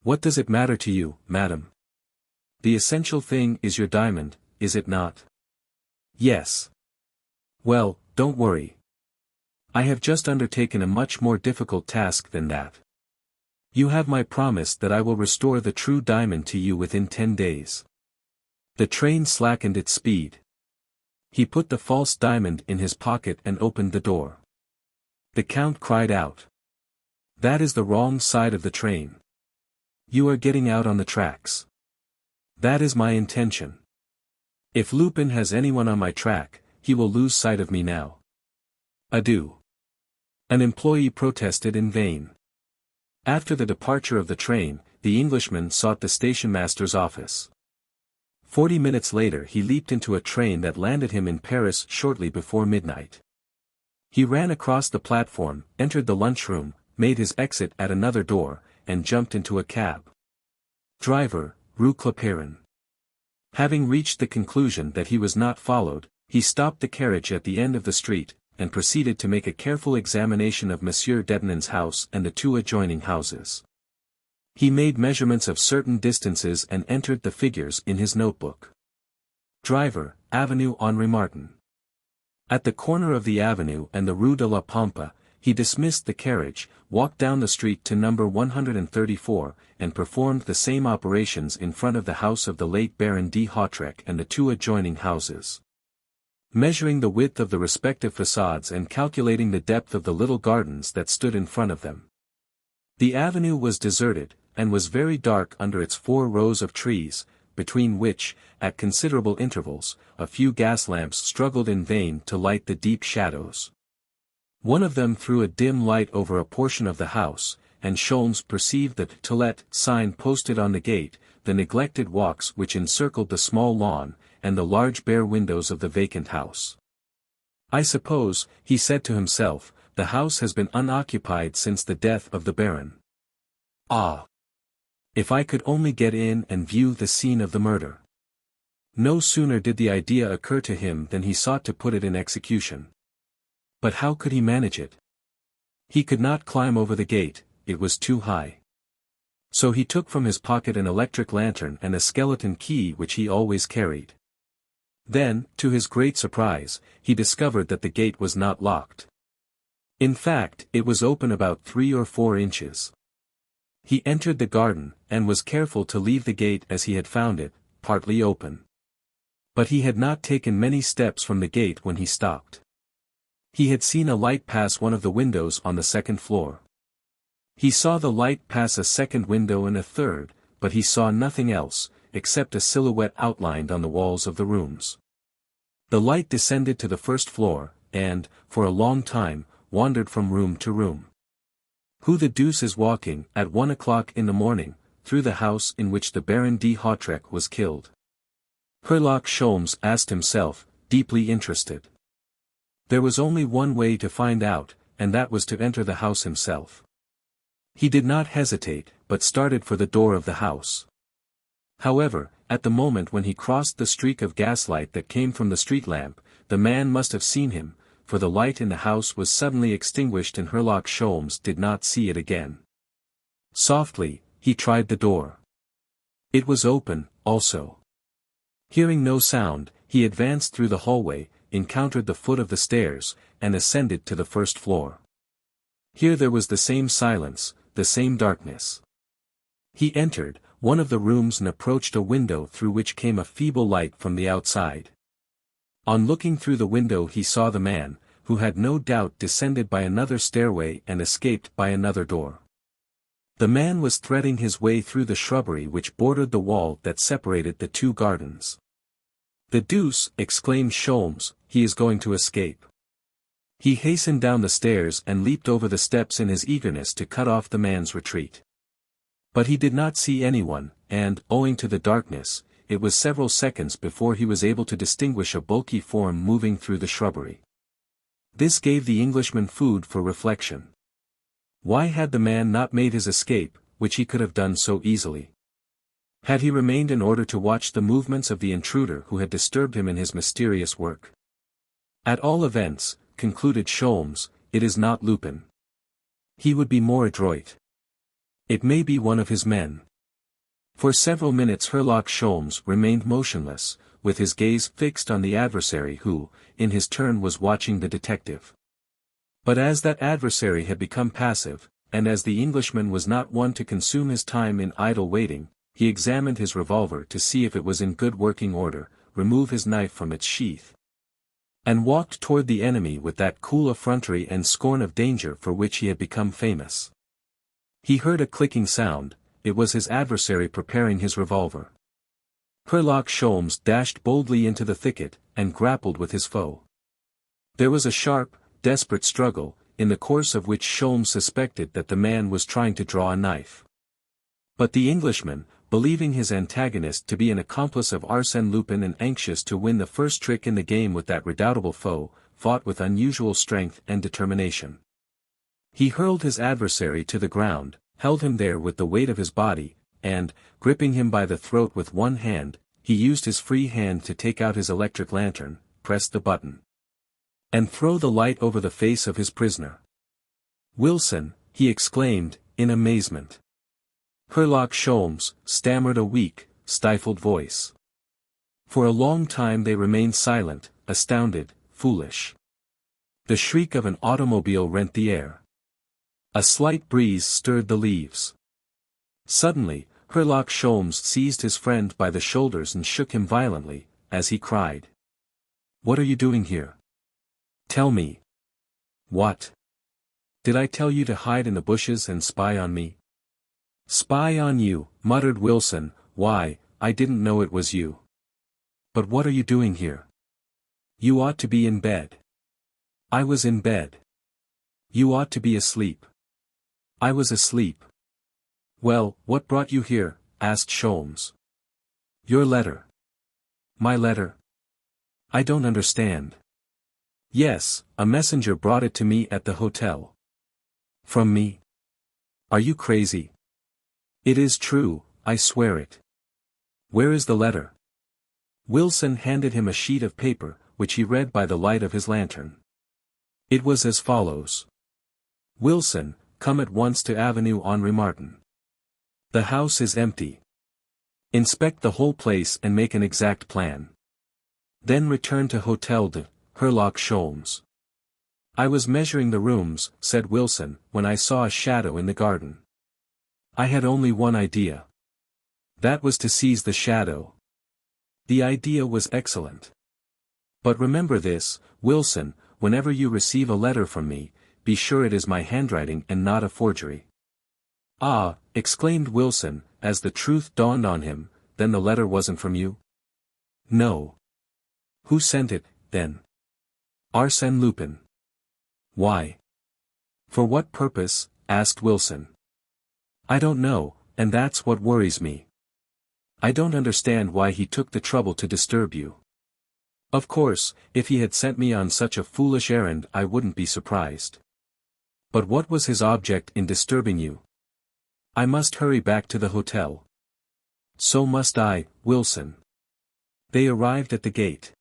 what does it matter to you, madam? The essential thing is your diamond, is it not? Yes. Well, don't worry. I have just undertaken a much more difficult task than that. You have my promise that I will restore the true diamond to you within 10 days. The train slackened its speed. He put the false diamond in his pocket and opened the door. The Count cried out. That is the wrong side of the train. You are getting out on the tracks. That is my intention. If Lupin has anyone on my track, he will lose sight of me now. Adieu. An employee protested in vain. After the departure of the train, the Englishman sought the stationmaster's office. 40 minutes later he leaped into a train that landed him in Paris shortly before midnight. He ran across the platform, entered the lunchroom, made his exit at another door, and jumped into a cab. Driver, Rue Clapeyron. Having reached the conclusion that he was not followed, he stopped the carriage at the end of the street, and proceeded to make a careful examination of Monsieur Debenon's house and the 2 adjoining houses. He made measurements of certain distances and entered the figures in his notebook. Driver, Avenue Henri Martin. At the corner of the avenue and the Rue de la Pampa, he dismissed the carriage, walked down the street to number 134, and performed the same operations in front of the house of the late Baron de Hautrec and the 2 adjoining houses. Measuring the width of the respective facades and calculating the depth of the little gardens that stood in front of them. The avenue was deserted, and was very dark under its 4 rows of trees, between which, at considerable intervals, a few gas lamps struggled in vain to light the deep shadows. One of them threw a dim light over a portion of the house, and Sholmes perceived the "To Let" sign posted on the gate, the neglected walks which encircled the small lawn, and the large bare windows of the vacant house. I suppose, he said to himself, the house has been unoccupied since the death of the Baron. Ah! If I could only get in and view the scene of the murder. No sooner did the idea occur to him than he sought to put it in execution. But how could he manage it? He could not climb over the gate, it was too high. So he took from his pocket an electric lantern and a skeleton key which he always carried. Then, to his great surprise, he discovered that the gate was not locked. In fact, it was open about 3 or 4 inches. He entered the garden, and was careful to leave the gate as he had found it, partly open. But he had not taken many steps from the gate when he stopped. He had seen a light pass one of the windows on the 2nd floor. He saw the light pass a 2nd window and a 3rd, but he saw nothing else, except a silhouette outlined on the walls of the rooms. The light descended to the 1st floor, and, for a long time, wandered from room to room. Who the deuce is walking, at 1 o'clock in the morning, through the house in which the Baron de Hautrec was killed? Herlock Sholmes asked himself, deeply interested. There was only one way to find out, and that was to enter the house himself. He did not hesitate, but started for the door of the house. However, at the moment when he crossed the streak of gaslight that came from the street lamp, the man must have seen him, for the light in the house was suddenly extinguished and Herlock Sholmes did not see it again. Softly, he tried the door. It was open, also. Hearing no sound, he advanced through the hallway, encountered the foot of the stairs, and ascended to the 1st floor. Here there was the same silence, the same darkness. He entered one of the rooms and approached a window through which came a feeble light from the outside. On looking through the window he saw the man, who had no doubt descended by another stairway and escaped by another door. The man was threading his way through the shrubbery which bordered the wall that separated the 2 gardens. "The deuce!" exclaimed Sholmes, "he is going to escape." He hastened down the stairs and leaped over the steps in his eagerness to cut off the man's retreat. But he did not see anyone, and, owing to the darkness, it was several seconds before he was able to distinguish a bulky form moving through the shrubbery. This gave the Englishman food for reflection. Why had the man not made his escape, which he could have done so easily. Had he remained in order to watch the movements of the intruder who had disturbed him in his mysterious work? At all events, concluded Sholmes, it is not Lupin. He would be more adroit. It may be one of his men. For several minutes Herlock Sholmes remained motionless, with his gaze fixed on the adversary who, in his turn was watching the detective. But as that adversary had become passive, and as the Englishman was not one to consume his time in idle waiting, he examined his revolver to see if it was in good working order, removed his knife from its sheath, and walked toward the enemy with that cool effrontery and scorn of danger for which he had become famous. He heard a clicking sound. It was his adversary preparing his revolver. Herlock Sholmes dashed boldly into the thicket, and grappled with his foe. There was a sharp, desperate struggle, in the course of which Sholmes suspected that the man was trying to draw a knife. But the Englishman, believing his antagonist to be an accomplice of Arsène Lupin and anxious to win the first trick in the game with that redoubtable foe, fought with unusual strength and determination. He hurled his adversary to the ground, held him there with the weight of his body, and, gripping him by the throat with one hand, he used his free hand to take out his electric lantern, press the button, and throw the light over the face of his prisoner. "Wilson," he exclaimed, in amazement. Herlock Sholmes stammered a weak, stifled voice. For a long time they remained silent, astounded, foolish. The shriek of an automobile rent the air. A slight breeze stirred the leaves. Suddenly, Herlock Sholmes seized his friend by the shoulders and shook him violently, as he cried. "What are you doing here? Tell me." "What? Did I tell you to hide in the bushes and spy on me?" "Spy on you," muttered Wilson, "why, I didn't know it was you. But what are you doing here? You ought to be in bed." "I was in bed." "You ought to be asleep." "I was asleep." "Well, what brought you here?" asked Sholmes. "Your letter." "My letter? I don't understand." "Yes, a messenger brought it to me at the hotel." "From me? Are you crazy?" "It is true, I swear it." "Where is the letter?" Wilson handed him a sheet of paper, which he read by the light of his lantern. It was as follows. "Wilson, come at once to Avenue Henri Martin. The house is empty. Inspect the whole place and make an exact plan. Then return to Hotel de Herlock Sholmes." "I was measuring the rooms," said Wilson, "when I saw a shadow in the garden. I had only one idea. That was to seize the shadow. The idea was excellent. But remember this, Wilson, whenever you receive a letter from me, be sure it is my handwriting and not a forgery." "Ah," exclaimed Wilson, as the truth dawned on him, "then the letter wasn't from you?" "No." "Who sent it, then?" "Arsène Lupin." "Why?" "For what purpose?" asked Wilson. "I don't know, and that's what worries me. I don't understand why he took the trouble to disturb you. Of course, if he had sent me on such a foolish errand I wouldn't be surprised. But what was his object in disturbing you?" "I must hurry back to the hotel." "So must I, Wilson." They arrived at the gate.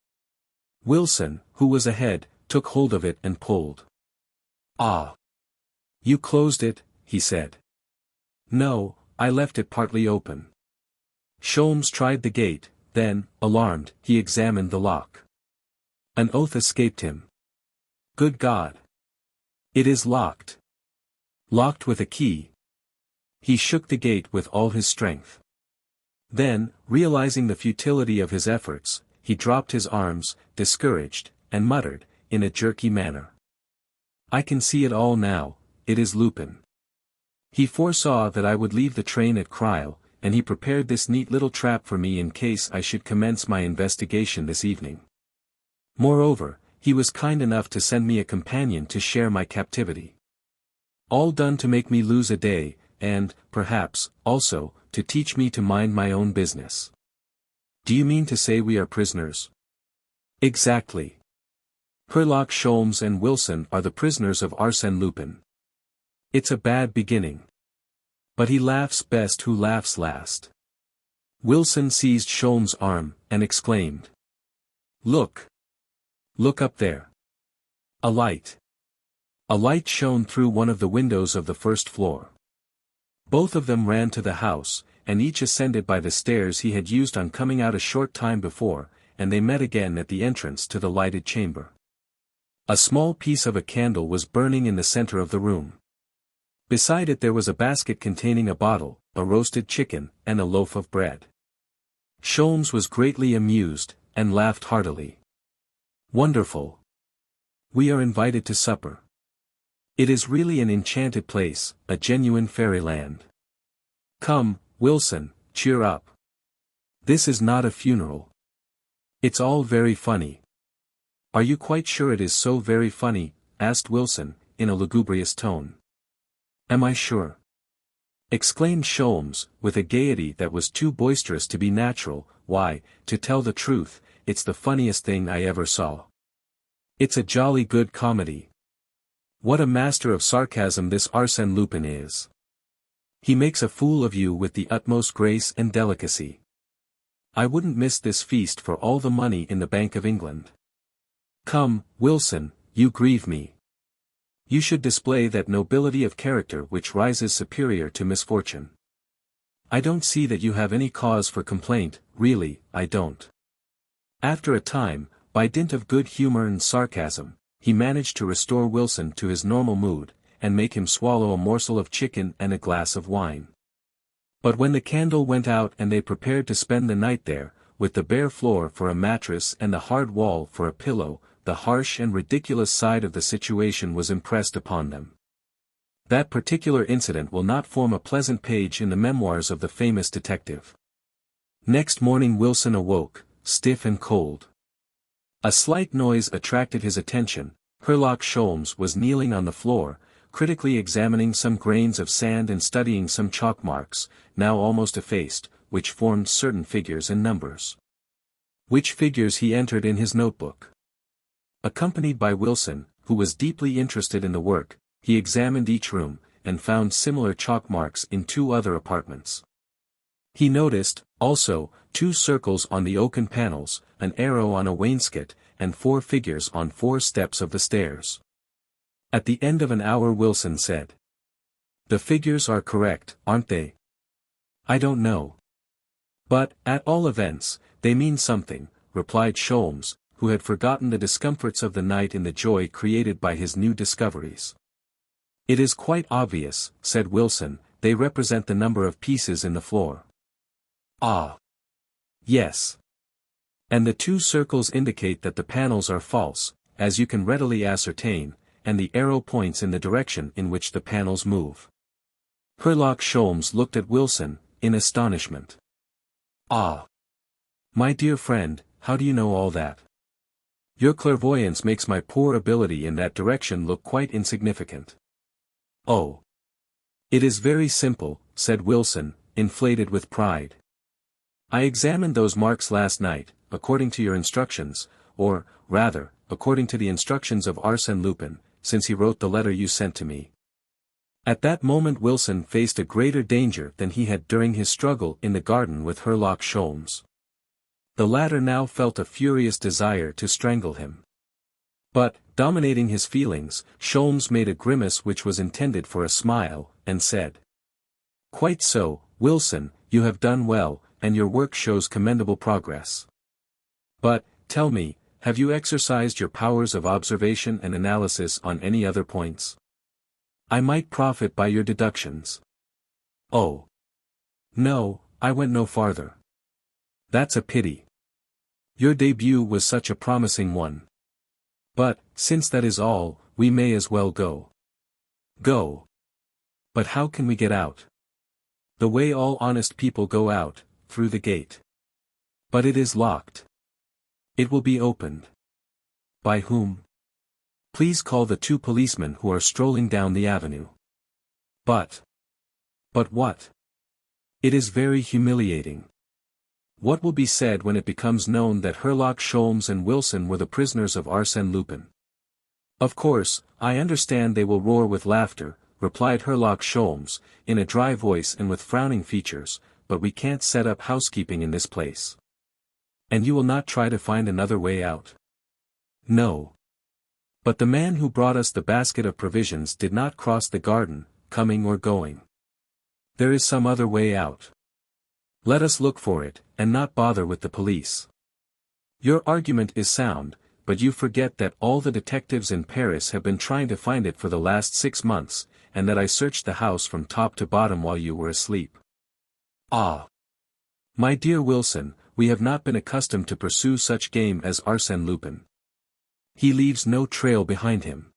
Wilson, who was ahead, took hold of it and pulled. "Ah! You closed it," he said. "No, I left it partly open." Sholmes tried the gate, then, alarmed, he examined the lock. An oath escaped him. "Good God! It is locked." "Locked with a key." He shook the gate with all his strength. Then, realizing the futility of his efforts, he dropped his arms, discouraged, and muttered, in a jerky manner. "I can see it all now, it is Lupin. He foresaw that I would leave the train at Crile, and he prepared this neat little trap for me in case I should commence my investigation this evening. Moreover, he was kind enough to send me a companion to share my captivity. All done to make me lose a day, and, perhaps, also, to teach me to mind my own business." "Do you mean to say we are prisoners?" "Exactly. Herlock Sholmes and Wilson are the prisoners of Arsène Lupin. It's a bad beginning. But he laughs best who laughs last. Wilson seized Sholmes' arm, and exclaimed. Look! Look up there! A light! A light shone through one of the windows of the first floor. Both of them ran to the house, and each ascended by the stairs he had used on coming out a short time before, and they met again at the entrance to the lighted chamber. A small piece of a candle was burning in the center of the room. Beside it there was a basket containing a bottle, a roasted chicken, and a loaf of bread. Sholmes was greatly amused, and laughed heartily. Wonderful! We are invited to supper. It is really an enchanted place, a genuine fairyland. Come, Wilson, cheer up. This is not a funeral. It's all very funny. Are you quite sure it is so very funny? Asked Wilson, in a lugubrious tone. Am I sure? Exclaimed Sholmes, with a gaiety that was too boisterous to be natural. Why, to tell the truth, it's the funniest thing I ever saw. It's a jolly good comedy. What a master of sarcasm this Arsène Lupin is. He makes a fool of you with the utmost grace and delicacy. I wouldn't miss this feast for all the money in the Bank of England. Come, Wilson, you grieve me. You should display that nobility of character which rises superior to misfortune. I don't see that you have any cause for complaint, really, I don't. After a time, by dint of good humor and sarcasm, he managed to restore Wilson to his normal mood, and make him swallow a morsel of chicken and a glass of wine. But when the candle went out and they prepared to spend the night there, with the bare floor for a mattress and the hard wall for a pillow, the harsh and ridiculous side of the situation was impressed upon them. That particular incident will not form a pleasant page in the memoirs of the famous detective. Next morning Wilson awoke, stiff and cold. A slight noise attracted his attention. Herlock Sholmes was kneeling on the floor, critically examining some grains of sand and studying some chalk marks, now almost effaced, which formed certain figures and numbers. Which figures he entered in his notebook. Accompanied by Wilson, who was deeply interested in the work, he examined each room, and found similar chalk marks in 2 other apartments. He noticed, also, 2 circles on the oaken panels, an arrow on a wainscot, and 4 figures on 4 steps of the stairs. At the end of an hour Wilson said. The figures are correct, aren't they? I don't know. But, at all events, they mean something, replied Sholmes, who had forgotten the discomforts of the night in the joy created by his new discoveries. It is quite obvious, said Wilson, they represent the number of pieces in the floor. Ah! Yes. And the 2 circles indicate that the panels are false, as you can readily ascertain, and the arrow points in the direction in which the panels move. Herlock Sholmes looked at Wilson, in astonishment. Ah! My dear friend, how do you know all that? Your clairvoyance makes my poor ability in that direction look quite insignificant. Oh! It is very simple, said Wilson, inflated with pride. I examined those marks last night, according to your instructions, or, rather, according to the instructions of Arsène Lupin, since he wrote the letter you sent to me. At that moment Wilson faced a greater danger than he had during his struggle in the garden with Herlock Sholmes. The latter now felt a furious desire to strangle him. But, dominating his feelings, Sholmes made a grimace which was intended for a smile, and said. Quite so, Wilson, you have done well, and your work shows commendable progress. But, tell me, have you exercised your powers of observation and analysis on any other points? I might profit by your deductions. Oh. No, I went no farther. That's a pity. Your debut was such a promising one. But, since that is all, we may as well go. Go. But how can we get out? The way all honest people go out, through the gate. But it is locked. It will be opened. By whom? Please call the 2 policemen who are strolling down the avenue. But what? It is very humiliating. What will be said when it becomes known that Herlock Sholmes and Wilson were the prisoners of Arsène Lupin? Of course, I understand they will roar with laughter, replied Herlock Sholmes, in a dry voice and with frowning features, but we can't set up housekeeping in this place. And you will not try to find another way out? No. But the man who brought us the basket of provisions did not cross the garden, coming or going. There is some other way out. Let us look for it, and not bother with the police. Your argument is sound, but you forget that all the detectives in Paris have been trying to find it for the last 6 months, and that I searched the house from top to bottom while you were asleep. Ah! My dear Wilson, we have not been accustomed to pursue such game as Arsène Lupin. He leaves no trail behind him.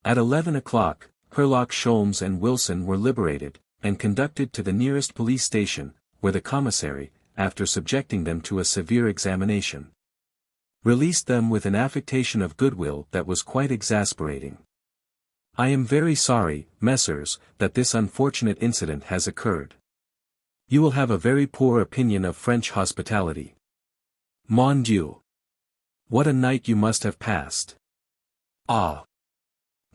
At 11 o'clock, Herlock Sholmes and Wilson were liberated, and conducted to the nearest police station, where the commissary, after subjecting them to a severe examination, released them with an affectation of goodwill that was quite exasperating. I am very sorry, messieurs, that this unfortunate incident has occurred. You will have a very poor opinion of French hospitality. Mon Dieu! What a night you must have passed. Ah!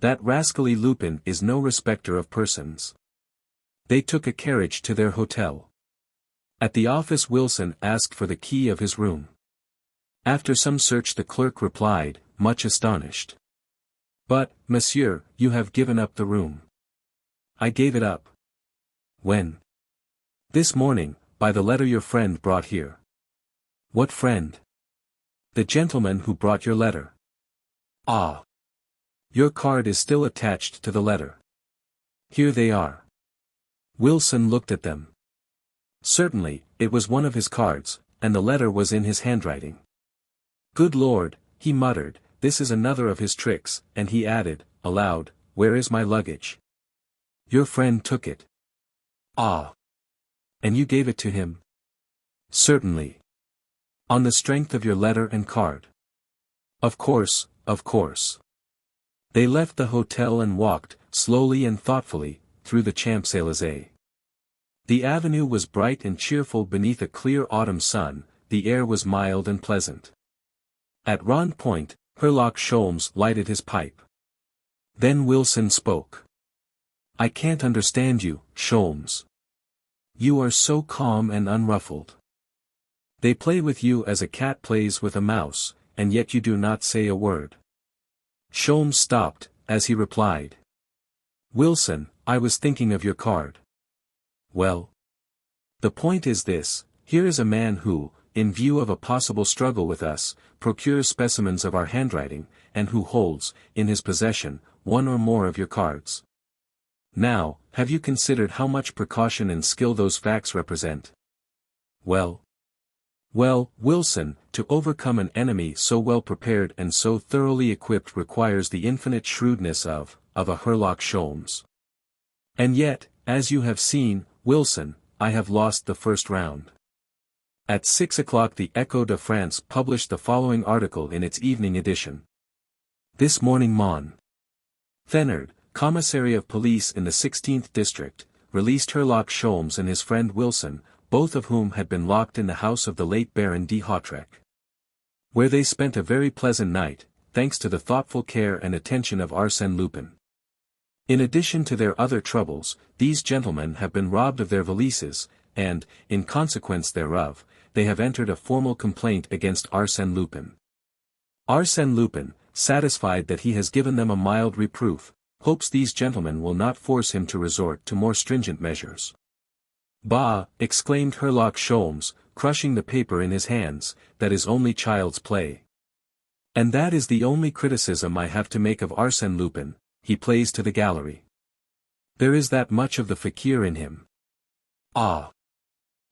That rascally Lupin is no respecter of persons. They took a carriage to their hotel. At the office Wilson asked for the key of his room. After some search the clerk replied, much astonished. But, monsieur, you have given up the room. I gave it up. When? This morning, by the letter your friend brought here. What friend? The gentleman who brought your letter. Ah! Your card is still attached to the letter. Here they are. Wilson looked at them. Certainly, it was one of his cards, and the letter was in his handwriting. Good Lord, he muttered, this is another of his tricks, and he added, aloud, where is my luggage? Your friend took it. Ah! And you gave it to him? Certainly. On the strength of your letter and card. Of course, of course. They left the hotel and walked, slowly and thoughtfully, through the Champs-Élysées. The avenue was bright and cheerful beneath a clear autumn sun, the air was mild and pleasant. At Rond Point, Herlock Sholmes lighted his pipe. Then Wilson spoke. I can't understand you, Sholmes. You are so calm and unruffled. They play with you as a cat plays with a mouse, and yet you do not say a word. Sholmes stopped, as he replied. Wilson, I was thinking of your card. Well? The point is this, here is a man who, in view of a possible struggle with us, procures specimens of our handwriting, and who holds, in his possession, one or more of your cards. Now, have you considered how much precaution and skill those facts represent? Well, Wilson, to overcome an enemy so well prepared and so thoroughly equipped requires the infinite shrewdness of a Herlock Sholmes. And yet, as you have seen, Wilson, I have lost the first round. At 6 o'clock the Echo de France published the following article in its evening edition. This morning Mon Thenard, Commissary of Police in the 16th District, released Herlock Sholmes and his friend Wilson, both of whom had been locked in the house of the late Baron de Hautrec, where they spent a very pleasant night, thanks to the thoughtful care and attention of Arsène Lupin. In addition to their other troubles, these gentlemen have been robbed of their valises, and, in consequence thereof, they have entered a formal complaint against Arsène Lupin. Arsène Lupin, satisfied that he has given them a mild reproof, hopes these gentlemen will not force him to resort to more stringent measures. Bah! Exclaimed Herlock Sholmes, crushing the paper in his hands, that is only child's play. And that is the only criticism I have to make of Arsène Lupin, he plays to the gallery. There is that much of the fakir in him. Ah!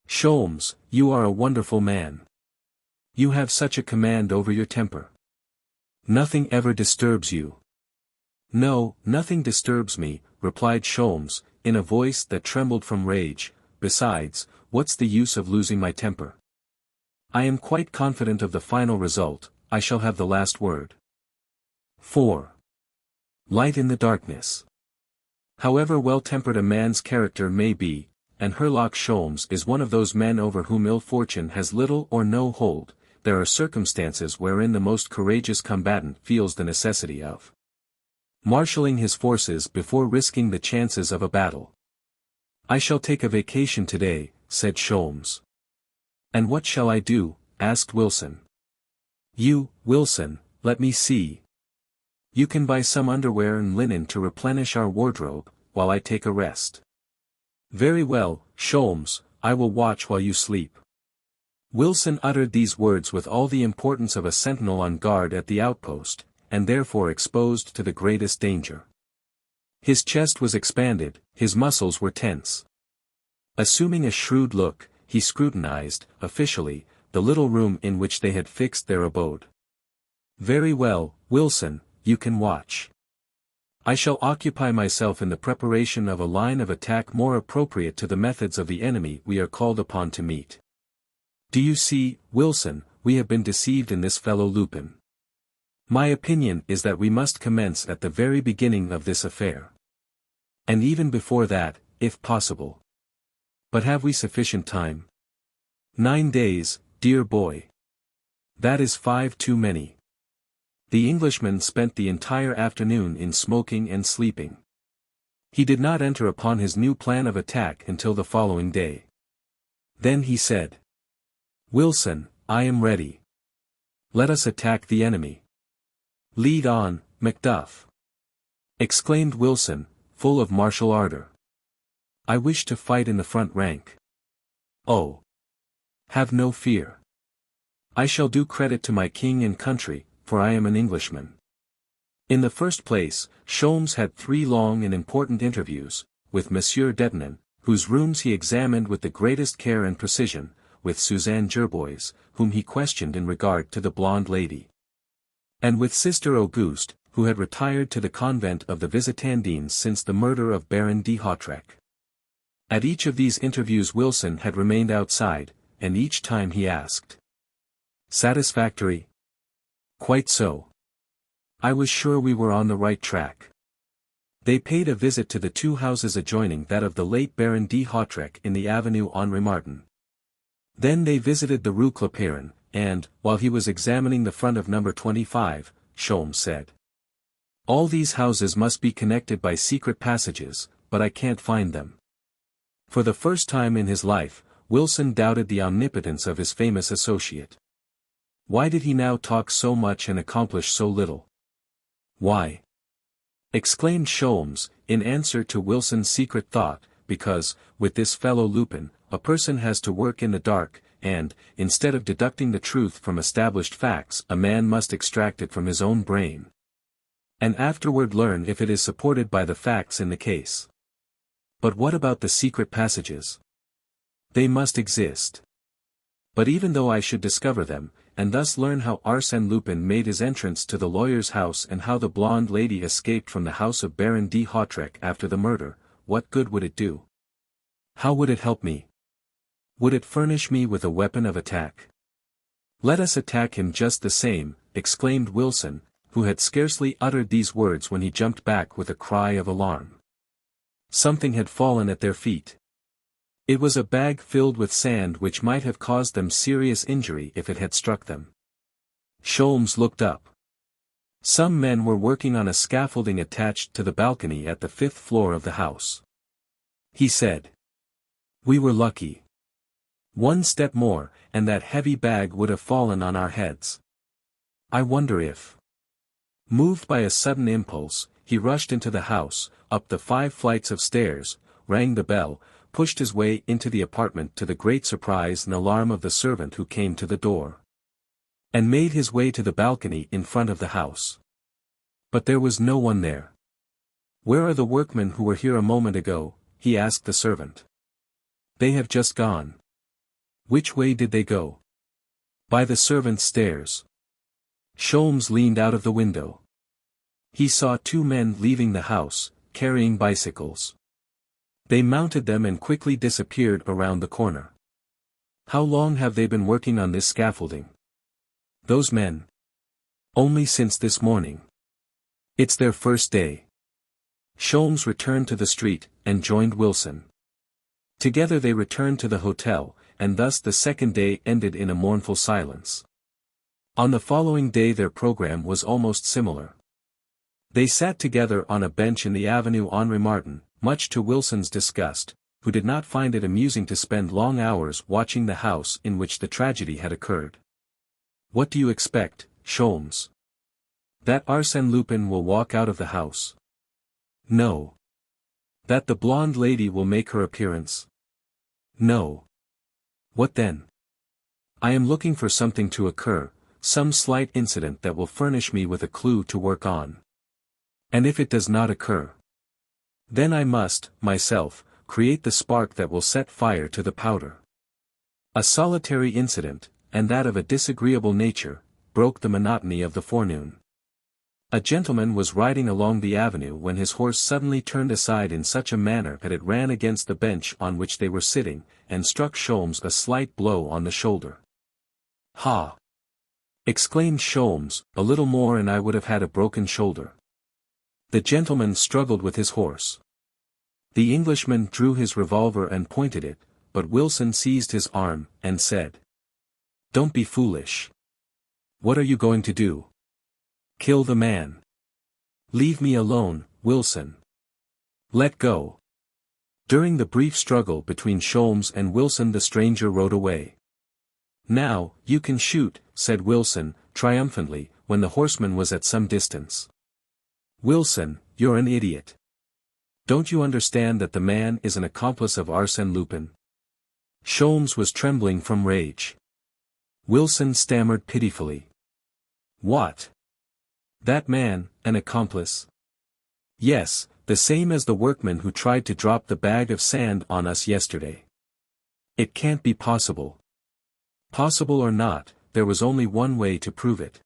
Sholmes, you are a wonderful man. You have such a command over your temper. Nothing ever disturbs you. No, nothing disturbs me, replied Sholmes, in a voice that trembled from rage. Besides, what's the use of losing my temper? I am quite confident of the final result, I shall have the last word. 4. Light in the darkness. However well-tempered a man's character may be, and Herlock Sholmes is one of those men over whom ill fortune has little or no hold, there are circumstances wherein the most courageous combatant feels the necessity of marshalling his forces before risking the chances of a battle. "I shall take a vacation today," said Sholmes. "And what shall I do?" asked Wilson. "You, Wilson, let me see. You can buy some underwear and linen to replenish our wardrobe, while I take a rest." "Very well, Sholmes, I will watch while you sleep." Wilson uttered these words with all the importance of a sentinel on guard at the outpost, and therefore exposed to the greatest danger. His chest was expanded, his muscles were tense. Assuming a shrewd look, he scrutinized, officially, the little room in which they had fixed their abode. "Very well, Wilson, you can watch. I shall occupy myself in the preparation of a line of attack more appropriate to the methods of the enemy we are called upon to meet. Do you see, Wilson, we have been deceived in this fellow Lupin. My opinion is that we must commence at the very beginning of this affair. And even before that, if possible. But have we sufficient time?" "9 days, dear boy. That is 5 too many." The Englishman spent the entire afternoon in smoking and sleeping. He did not enter upon his new plan of attack until the following day. Then he said, "Wilson, I am ready. Let us attack the enemy." "Lead on, Macduff!" exclaimed Wilson, full of martial ardor. "I wish to fight in the front rank." "Oh! Have no fear. I shall do credit to my king and country, for I am an Englishman." In the first place, Sholmes had 3 long and important interviews, with Monsieur Detonan, whose rooms he examined with the greatest care and precision, with Suzanne Gerbois, whom he questioned in regard to the blonde lady, and with Sister Auguste, who had retired to the convent of the Visitandines since the murder of Baron de Hautrec. At each of these interviews Wilson had remained outside, and each time he asked, "Satisfactory?" "Quite so. I was sure we were on the right track." They paid a visit to the 2 houses adjoining that of the late Baron de Hautrec in the avenue Henri Martin. Then they visited the Rue Clapeyron, and, while he was examining the front of number 25, Sholmes said, "All these houses must be connected by secret passages, but I can't find them." For the first time in his life, Wilson doubted the omnipotence of his famous associate. Why did he now talk so much and accomplish so little? "Why?" exclaimed Sholmes, in answer to Wilson's secret thought, "because, with this fellow Lupin, a person has to work in the dark, and, instead of deducting the truth from established facts, a man must extract it from his own brain, and afterward learn if it is supported by the facts in the case." But what about the secret passages? They must exist. But even though I should discover them, and thus learn how Arsène Lupin made his entrance to the lawyer's house and how the blonde lady escaped from the house of Baron de Hautrec after the murder, what good would it do? How would it help me? Would it furnish me with a weapon of attack? "Let us attack him just the same," exclaimed Wilson, who had scarcely uttered these words when he jumped back with a cry of alarm. Something had fallen at their feet. It was a bag filled with sand which might have caused them serious injury if it had struck them. Sholmes looked up. Some men were working on a scaffolding attached to the balcony at the 5th floor of the house. He said, "We were lucky. 1 step more, and that heavy bag would have fallen on our heads. I wonder if—" Moved by a sudden impulse, he rushed into the house, up the 5 flights of stairs, rang the bell, pushed his way into the apartment to the great surprise and alarm of the servant who came to the door, and made his way to the balcony in front of the house. But there was no one there. "Where are the workmen who were here a moment ago?" he asked the servant. "They have just gone." "Which way did they go?" "By the servants' stairs." Sholmes leaned out of the window. He saw 2 men leaving the house, carrying bicycles. They mounted them and quickly disappeared around the corner. "How long have they been working on this scaffolding?" "Those men?" "Only since this morning. It's their first day." Sholmes returned to the street, and joined Wilson. Together they returned to the hotel, and thus the second day ended in a mournful silence. On the following day their program was almost similar. They sat together on a bench in the avenue Henri Martin, much to Wilson's disgust, who did not find it amusing to spend long hours watching the house in which the tragedy had occurred. "What do you expect, Sholmes? That Arsène Lupin will walk out of the house?" "No." "That the blonde lady will make her appearance?" "No." "What then?" "I am looking for something to occur, some slight incident that will furnish me with a clue to work on. And if it does not occur, then I must, myself, create the spark that will set fire to the powder." A solitary incident, and that of a disagreeable nature, broke the monotony of the forenoon. A gentleman was riding along the avenue when his horse suddenly turned aside in such a manner that it ran against the bench on which they were sitting, and struck Sholmes a slight blow on the shoulder. "Ha!" exclaimed Sholmes, "a little more and I would have had a broken shoulder." The gentleman struggled with his horse. The Englishman drew his revolver and pointed it, but Wilson seized his arm, and said, "Don't be foolish. What are you going to do? Kill the man. Leave me alone, Wilson. Let go." During the brief struggle between Sholmes and Wilson the stranger rode away. "Now, you can shoot," said Wilson, triumphantly, when the horseman was at some distance. "Wilson, you're an idiot. Don't you understand that the man is an accomplice of Arsène Lupin?" Sholmes was trembling from rage. Wilson stammered pitifully. "What? That man, an accomplice?" "Yes, the same as the workman who tried to drop the bag of sand on us yesterday." "It can't be possible." "Possible or not, there was only one way to prove it."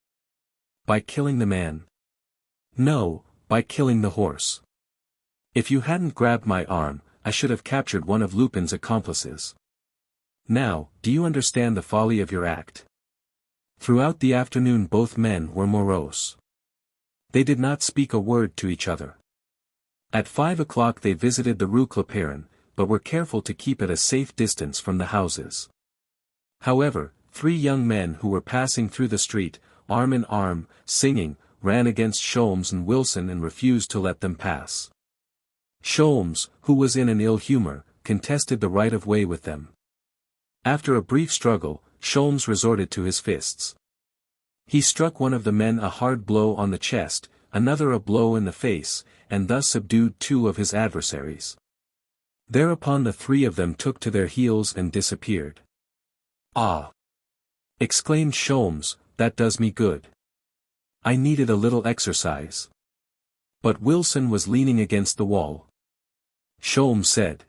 "By killing the man?" "No, by killing the horse. If you hadn't grabbed my arm, I should have captured one of Lupin's accomplices. Now, do you understand the folly of your act?" Throughout the afternoon both men were morose. They did not speak a word to each other. At 5 o'clock they visited the Rue Clapeyron, but were careful to keep at a safe distance from the houses. However, 3 young men who were passing through the street, arm in arm, singing, ran against Sholmes and Wilson and refused to let them pass. Sholmes, who was in an ill humor, contested the right of way with them. After a brief struggle, Sholmes resorted to his fists. He struck one of the men a hard blow on the chest, another a blow in the face, and thus subdued 2 of his adversaries. Thereupon the 3 of them took to their heels and disappeared. "Ah!" exclaimed Sholmes, "that does me good. I needed a little exercise." But Wilson was leaning against the wall. Sholmes said,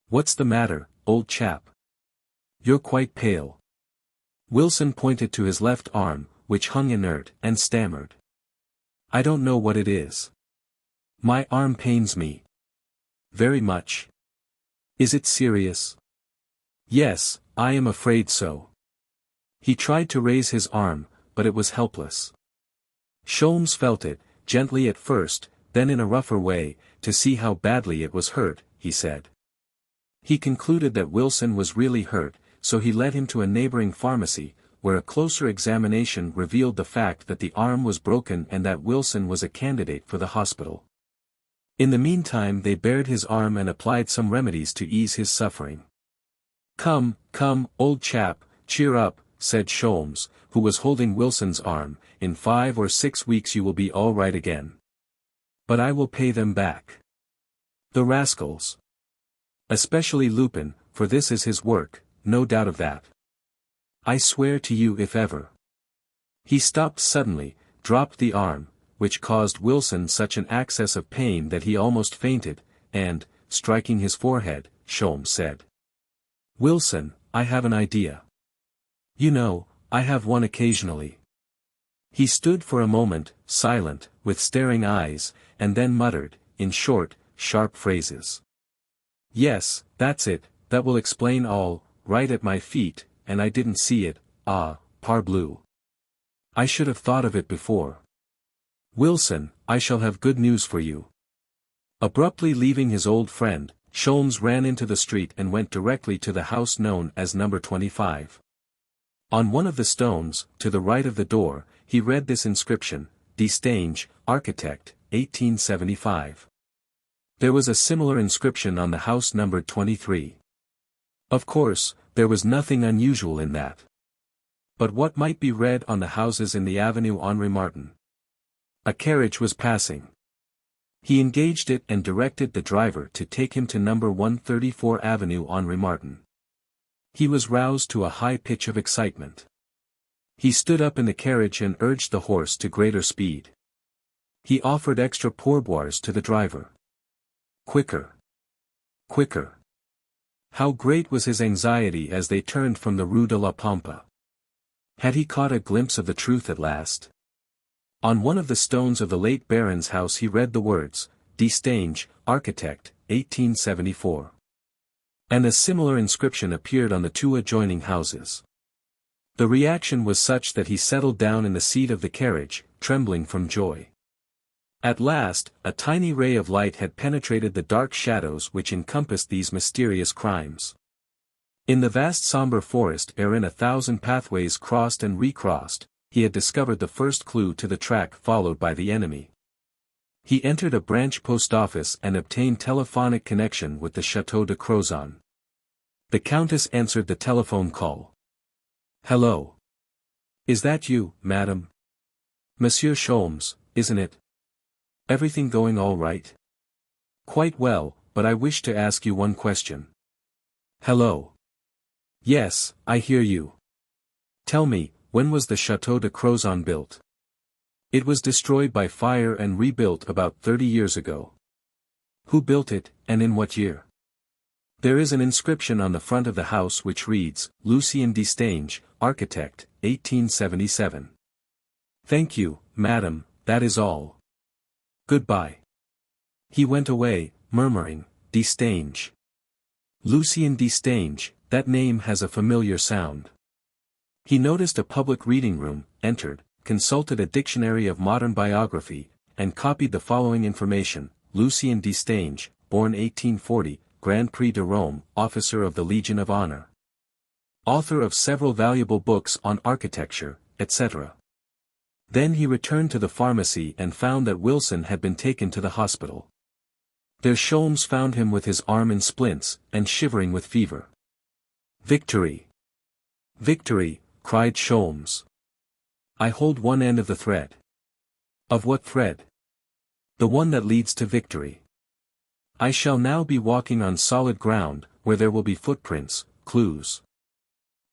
"What's the matter, old chap? You're quite pale." Wilson pointed to his left arm, which hung inert, and stammered, "I don't know what it is. My arm pains me. Very much." "Is it serious?" "Yes, I am afraid so." He tried to raise his arm, but it was helpless. Sholmes felt it, gently at first, then in a rougher way, to see how badly it was hurt, he said. He concluded that Wilson was really hurt, so he led him to a neighboring pharmacy, where a closer examination revealed the fact that the arm was broken and that Wilson was a candidate for the hospital. In the meantime they bared his arm and applied some remedies to ease his suffering. "Come, come, old chap, cheer up," said Sholmes, who was holding Wilson's arm, "in 5 or 6 weeks you will be all right again. But I will pay them back. The rascals. Especially Lupin, for this is his work, no doubt of that. I swear to you if ever." He stopped suddenly, dropped the arm, which caused Wilson such an access of pain that he almost fainted, and, striking his forehead, Sholmes said, "Wilson, I have an idea. You know, I have one occasionally." He stood for a moment, silent, with staring eyes, and then muttered, in short, sharp phrases. "Yes, that's it, that will explain all, right at my feet, and I didn't see it, ah, parbleu. I should have thought of it before. Wilson, I shall have good news for you." Abruptly leaving his old friend, Sholmes ran into the street and went directly to the house known as number 25. On one of the stones, to the right of the door, he read this inscription, "Destange, architect, 1875. There was a similar inscription on the house numbered 23. Of course, there was nothing unusual in that. But what might be read on the houses in the Avenue Henri Martin? A carriage was passing. He engaged it and directed the driver to take him to number 134 Avenue Henri Martin. He was roused to a high pitch of excitement. He stood up in the carriage and urged the horse to greater speed. He offered extra pourboires to the driver. Quicker! Quicker! How great was his anxiety as they turned from the Rue de la Pampa. Had he caught a glimpse of the truth at last? On one of the stones of the late Baron's house he read the words, Destange, architect, 1874. And a similar inscription appeared on the two adjoining houses. The reaction was such that he settled down in the seat of the carriage, trembling from joy. At last, a tiny ray of light had penetrated the dark shadows which encompassed these mysterious crimes. In the vast sombre forest wherein 1,000 pathways crossed and recrossed, he had discovered the first clue to the track followed by the enemy. He entered a branch post office and obtained telephonic connection with the Château de Crozon. The Countess answered the telephone call. "Hello. Is that you, madam? Monsieur Sholmes, isn't it? Everything going all right?" "Quite well, but I wish to ask you one question." "Hello. Yes, I hear you. Tell me, when was the Château de Crozon built?" "It was destroyed by fire and rebuilt about 30 years ago." "Who built it, and in what year?" "There is an inscription on the front of the house which reads, Lucien Destange, architect, 1877. "Thank you, madam, that is all. Goodbye." He went away, murmuring, Destange. Lucien Destange, that name has a familiar sound. He noticed a public reading room, entered, consulted a dictionary of modern biography, and copied the following information: Lucien Destange, born 1840, Grand Prix de Rome, officer of the Legion of Honor. Author of several valuable books on architecture, etc. Then he returned to the pharmacy and found that Wilson had been taken to the hospital. There Sholmes found him with his arm in splints, and shivering with fever. "Victory! Victory!" cried Sholmes. "I hold one end of the thread." "Of what thread?" "The one that leads to victory. I shall now be walking on solid ground, where there will be footprints, clues."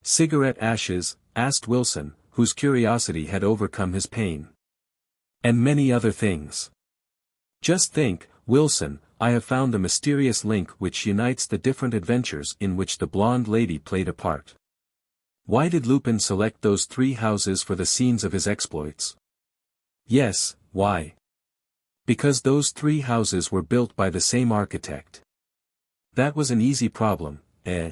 "Cigarette ashes?" asked Wilson, whose curiosity had overcome his pain. "And many other things. Just think, Wilson, I have found the mysterious link which unites the different adventures in which the blonde lady played a part. Why did Lupin select those 3 houses for the scenes of his exploits? Yes, why? Because those 3 houses were built by the same architect. That was an easy problem, eh?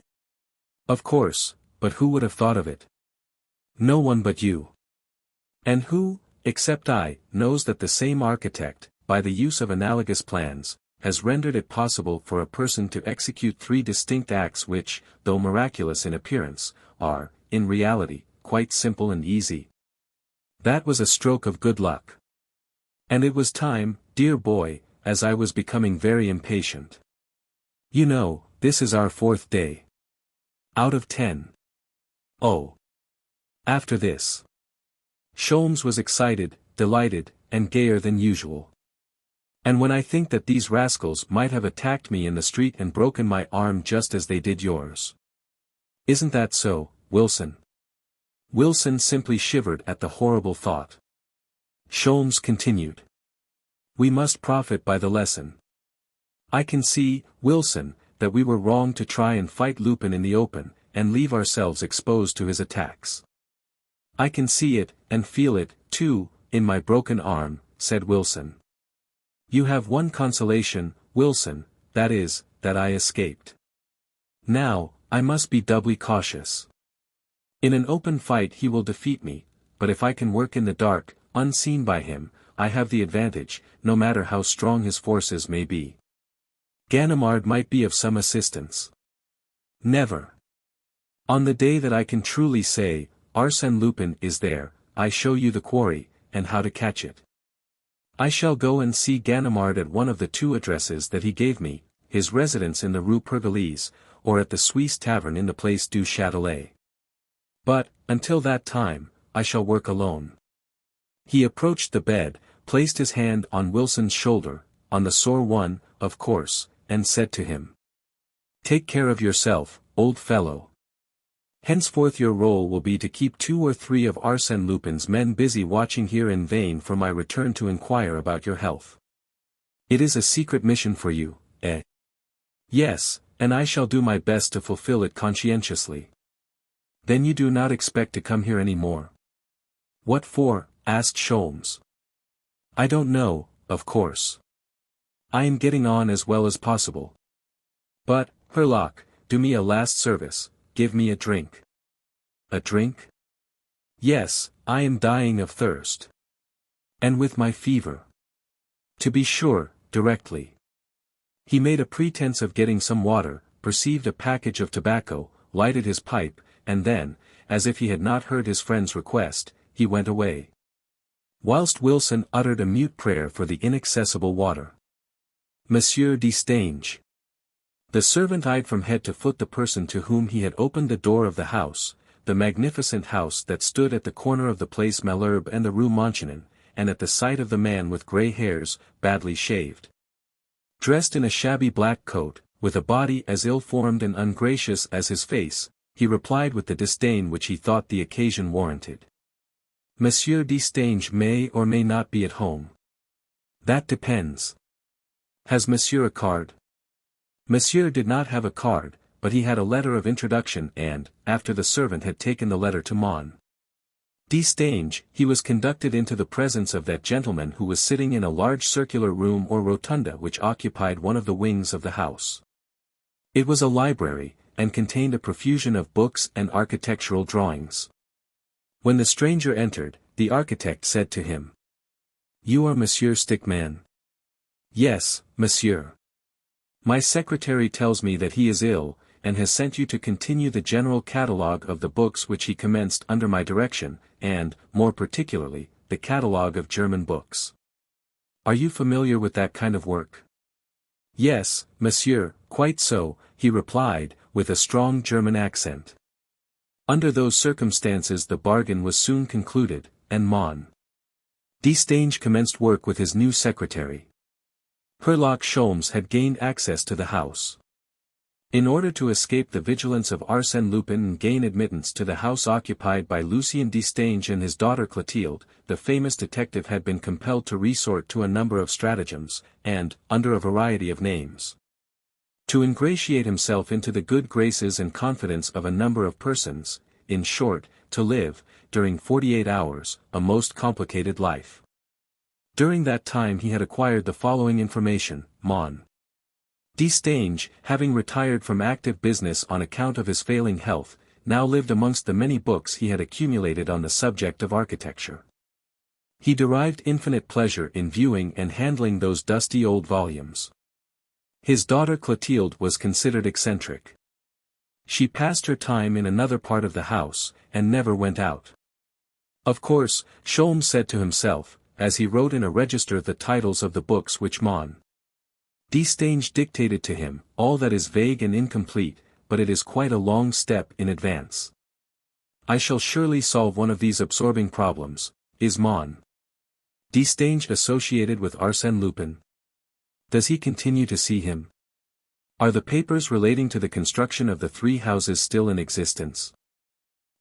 Of course, but who would have thought of it? No one but you. And who, except I, knows that the same architect, by the use of analogous plans, has rendered it possible for a person to execute 3 distinct acts which, though miraculous in appearance, are, in reality, quite simple and easy. That was a stroke of good luck. And it was time, dear boy, as I was becoming very impatient. You know, this is our 4th day. Out of 10. Oh. After this. Sholmes was excited, delighted, and gayer than usual. And when I think that these rascals might have attacked me in the street and broken my arm just as they did yours. Isn't that so, Wilson? Wilson simply shivered at the horrible thought. Sholmes continued. We must profit by the lesson. I can see, Wilson, that we were wrong to try and fight Lupin in the open, and leave ourselves exposed to his attacks. I can see it, and feel it, too, in my broken arm, said Wilson. You have one consolation, Wilson, that is, that I escaped. Now, I must be doubly cautious. In an open fight he will defeat me, but if I can work in the dark, unseen by him, I have the advantage, no matter how strong his forces may be. Ganimard might be of some assistance. Never. On the day that I can truly say, Arsène Lupin is there, I show you the quarry, and how to catch it. I shall go and see Ganimard at one of the two addresses that he gave me, his residence in the Rue Pergolese, or at the Suisse Tavern in the Place du Châtelet. But, until that time, I shall work alone. He approached the bed, placed his hand on Wilson's shoulder, on the sore one, of course, and said to him, "Take care of yourself, old fellow. Henceforth your role will be to keep 2 or 3 of Arsène Lupin's men busy watching here in vain for my return to inquire about your health. It is a secret mission for you, eh? Yes, and I shall do my best to fulfill it conscientiously." "Then you do not expect to come here any more?" "What for?" asked Sholmes. "I don't know, of course. I am getting on as well as possible. But, Herlock, do me a last service, give me a drink." "A drink?" "Yes, I am dying of thirst. And with my fever." "To be sure, directly." He made a pretense of getting some water, perceived a package of tobacco, lighted his pipe, and then, as if he had not heard his friend's request, he went away. Whilst Wilson uttered a mute prayer for the inaccessible water. Monsieur Destange. The servant eyed from head to foot the person to whom he had opened the door of the house, the magnificent house that stood at the corner of the Place Malherbe and the Rue Montchanin, and at the sight of the man with grey hairs, badly shaved, dressed in a shabby black coat, with a body as ill-formed and ungracious as his face, he replied with the disdain which he thought the occasion warranted. "Monsieur Destange may or may not be at home. That depends. Has Monsieur a card?" Monsieur did not have a card, but he had a letter of introduction and, after the servant had taken the letter to Mon. Destange, he was conducted into the presence of that gentleman who was sitting in a large circular room or rotunda which occupied one of the wings of the house. It was a library, and contained a profusion of books and architectural drawings. When the stranger entered, the architect said to him, "You are Monsieur Stickman?" "Yes, monsieur. My secretary tells me that he is ill, and has sent you to continue the general catalogue of the books which he commenced under my direction, and, more particularly, the catalogue of German books. Are you familiar with that kind of work?" "Yes, monsieur, quite so," he replied, with a strong German accent. Under those circumstances the bargain was soon concluded, and Mon. Destange commenced work with his new secretary. Herlock Sholmes had gained access to the house. In order to escape the vigilance of Arsène Lupin and gain admittance to the house occupied by Lucien Destange and his daughter Clotilde, the famous detective had been compelled to resort to a number of stratagems, and, under a variety of names, to ingratiate himself into the good graces and confidence of a number of persons, in short, to live, during 48 hours, a most complicated life. During that time he had acquired the following information: Mon. Destange, having retired from active business on account of his failing health, now lived amongst the many books he had accumulated on the subject of architecture. He derived infinite pleasure in viewing and handling those dusty old volumes. His daughter Clotilde was considered eccentric. She passed her time in another part of the house, and never went out. Of course, Sholmes said to himself, as he wrote in a register the titles of the books which Mon. Destange dictated to him, all that is vague and incomplete, but it is quite a long step in advance. I shall surely solve one of these absorbing problems. Is Mon. Destange associated with Arsène Lupin? Does he continue to see him? Are the papers relating to the construction of the 3 houses still in existence?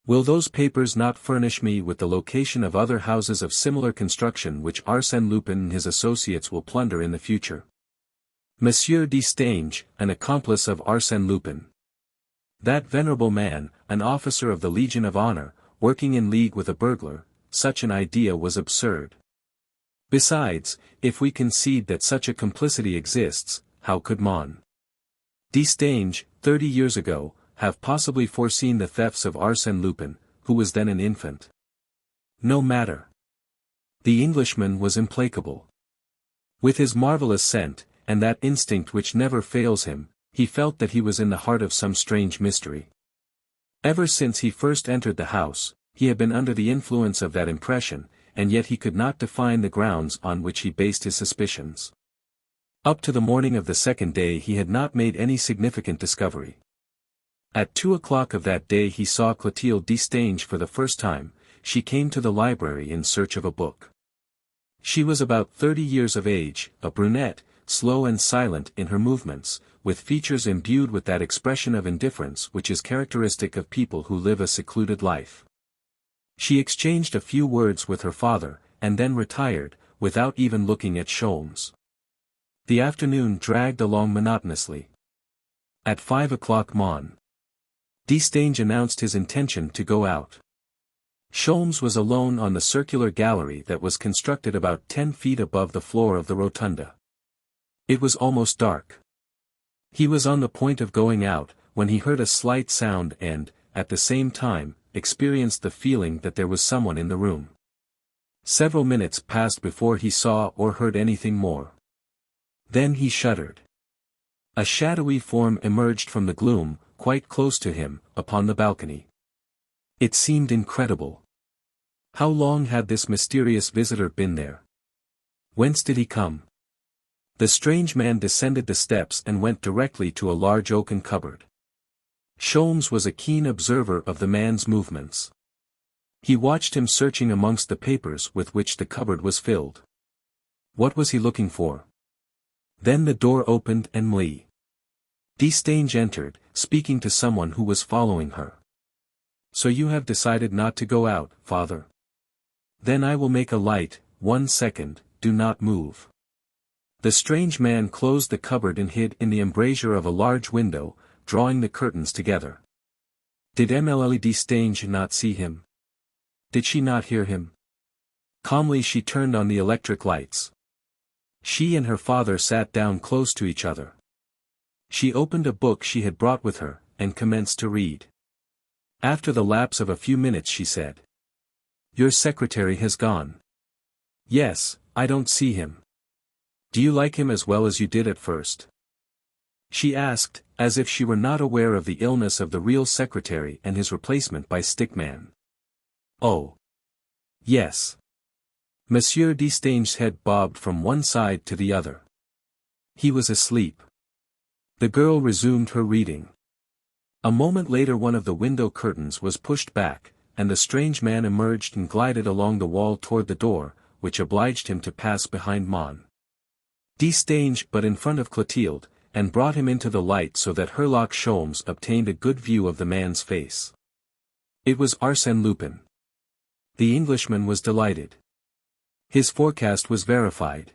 Will those papers not furnish me with the location of other houses of similar construction which Arsène Lupin and his associates will plunder in the future? Monsieur Destange, an accomplice of Arsène Lupin. That venerable man, an officer of the Legion of Honor, working in league with a burglar, such an idea was absurd. Besides, if we concede that such a complicity exists, how could Mon. Destange, 30 years ago, have possibly foreseen the thefts of Arsène Lupin, who was then an infant? No matter. The Englishman was implacable. With his marvelous scent, and that instinct which never fails him, he felt that he was in the heart of some strange mystery. Ever since he first entered the house, he had been under the influence of that impression, and yet he could not define the grounds on which he based his suspicions. Up to the morning of the second day he had not made any significant discovery. At 2 o'clock of that day he saw Clotilde Destange for the first time. She came to the library in search of a book. She was about 30 years of age, a brunette, slow and silent in her movements, with features imbued with that expression of indifference which is characteristic of people who live a secluded life. She exchanged a few words with her father, and then retired, without even looking at Sholmes. The afternoon dragged along monotonously. At 5 o'clock Destange announced his intention to go out. Sholmes was alone on the circular gallery that was constructed about 10 feet above the floor of the rotunda. It was almost dark. He was on the point of going out, when he heard a slight sound and, at the same time, experienced the feeling that there was someone in the room. Several minutes passed before he saw or heard anything more. Then he shuddered. A shadowy form emerged from the gloom, quite close to him, upon the balcony. It seemed incredible. How long had this mysterious visitor been there? Whence did he come? The strange man descended the steps and went directly to a large oaken cupboard. Sholmes was a keen observer of the man's movements. He watched him searching amongst the papers with which the cupboard was filled. What was he looking for? Then the door opened and Destange entered, speaking to someone who was following her. "So you have decided not to go out, father? Then I will make a light. 1 second, do not move." The strange man closed the cupboard and hid in the embrasure of a large window, drawing the curtains together. Did Emily Destange not see him? Did she not hear him? Calmly she turned on the electric lights. She and her father sat down close to each other. She opened a book she had brought with her, and commenced to read. After the lapse of a few minutes she said, "Your secretary has gone." "Yes, I don't see him." "Do you like him as well as you did at first?" she asked, as if she were not aware of the illness of the real secretary and his replacement by Stickman. "Oh. Yes." Monsieur Destange's head bobbed from one side to the other. He was asleep. The girl resumed her reading. A moment later one of the window curtains was pushed back, and the strange man emerged and glided along the wall toward the door, which obliged him to pass behind Destange but in front of Clotilde, and brought him into the light so that Herlock Sholmes obtained a good view of the man's face. It was Arsène Lupin. The Englishman was delighted. His forecast was verified.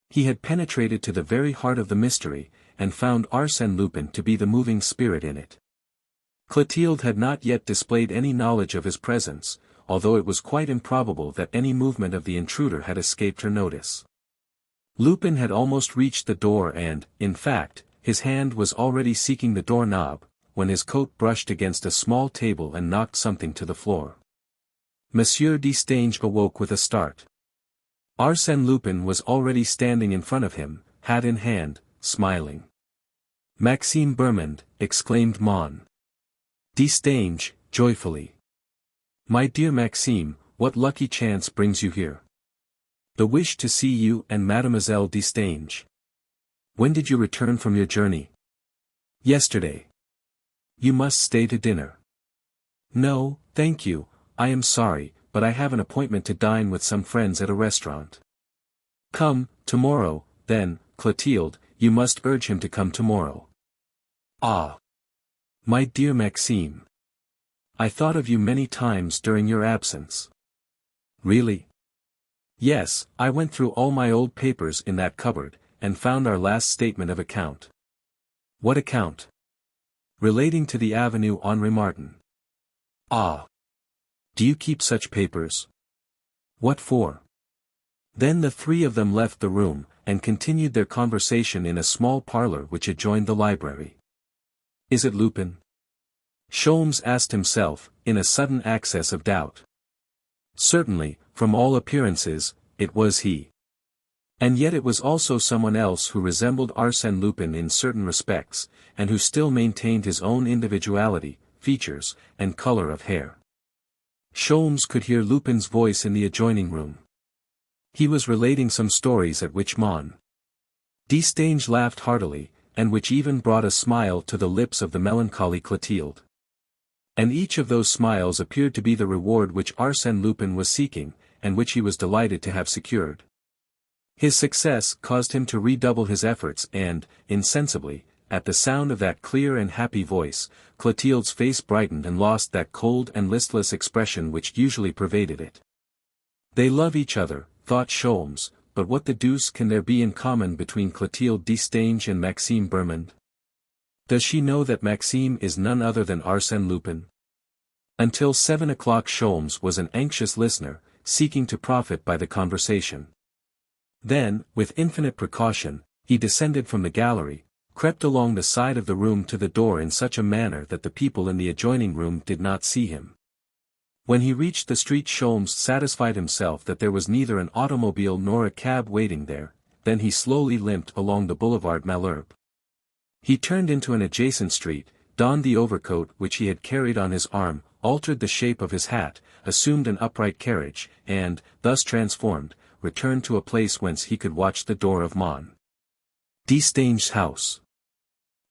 He had penetrated to the very heart of the mystery, and found Arsène Lupin to be the moving spirit in it. Clotilde had not yet displayed any knowledge of his presence, although it was quite improbable that any movement of the intruder had escaped her notice. Lupin had almost reached the door and, in fact, his hand was already seeking the doorknob, when his coat brushed against a small table and knocked something to the floor. Monsieur Destange awoke with a start. Arsène Lupin was already standing in front of him, hat in hand, smiling. "Maxime Bermond," exclaimed Destange, joyfully. "My dear Maxime, what lucky chance brings you here?" "The wish to see you and Mademoiselle Destange." "When did you return from your journey?" "Yesterday." "You must stay to dinner." "No, thank you, I am sorry, but I have an appointment to dine with some friends at a restaurant." "Come, tomorrow, then, Clotilde, you must urge him to come tomorrow." "Ah! My dear Maxime. I thought of you many times during your absence." "Really?" "Yes, I went through all my old papers in that cupboard, and found our last statement of account." "What account?" "Relating to the Avenue Henri Martin." "Ah! Do you keep such papers?" "What for?" Then the three of them left the room, and continued their conversation in a small parlor which adjoined the library. "Is it Lupin?" Sholmes asked himself, in a sudden access of doubt. Certainly, from all appearances, it was he. And yet it was also someone else who resembled Arsène Lupin in certain respects, and who still maintained his own individuality, features, and color of hair. Sholmes could hear Lupin's voice in the adjoining room. He was relating some stories at which Destange laughed heartily, and which even brought a smile to the lips of the melancholy Clotilde. And each of those smiles appeared to be the reward which Arsène Lupin was seeking, and which he was delighted to have secured. His success caused him to redouble his efforts and, insensibly, at the sound of that clear and happy voice, Clotilde's face brightened and lost that cold and listless expression which usually pervaded it. They love each other, thought Sholmes, but what the deuce can there be in common between Clotilde Destange and Maxime Bermond? Does she know that Maxime is none other than Arsène Lupin? Until 7 o'clock Sholmes was an anxious listener, seeking to profit by the conversation. Then, with infinite precaution, he descended from the gallery, crept along the side of the room to the door in such a manner that the people in the adjoining room did not see him. When he reached the street Sholmes satisfied himself that there was neither an automobile nor a cab waiting there, then he slowly limped along the boulevard Malherbe. He turned into an adjacent street, donned the overcoat which he had carried on his arm, altered the shape of his hat, assumed an upright carriage, and, thus transformed, returned to a place whence he could watch the door of Destange's house.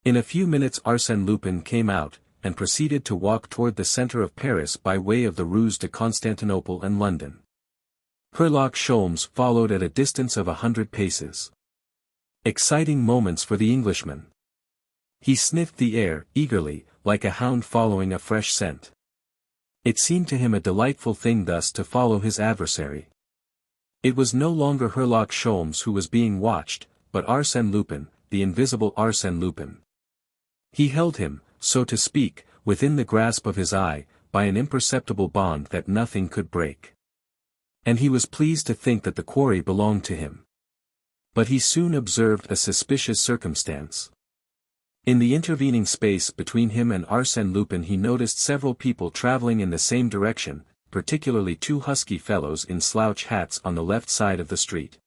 In a few minutes Arsène Lupin came out, and proceeded to walk toward the centre of Paris by way of the Rues de Constantinople and London. Herlock Sholmes followed at a distance of 100 paces. Exciting moments for the Englishman. He sniffed the air, eagerly, like a hound following a fresh scent. It seemed to him a delightful thing thus to follow his adversary. It was no longer Herlock Sholmes who was being watched, but Arsène Lupin, the invisible Arsène Lupin. He held him, so to speak, within the grasp of his eye, by an imperceptible bond that nothing could break. And he was pleased to think that the quarry belonged to him. But he soon observed a suspicious circumstance. In the intervening space between him and Arsène Lupin he noticed several people traveling in the same direction, particularly two husky fellows in slouch hats on the left side of the street.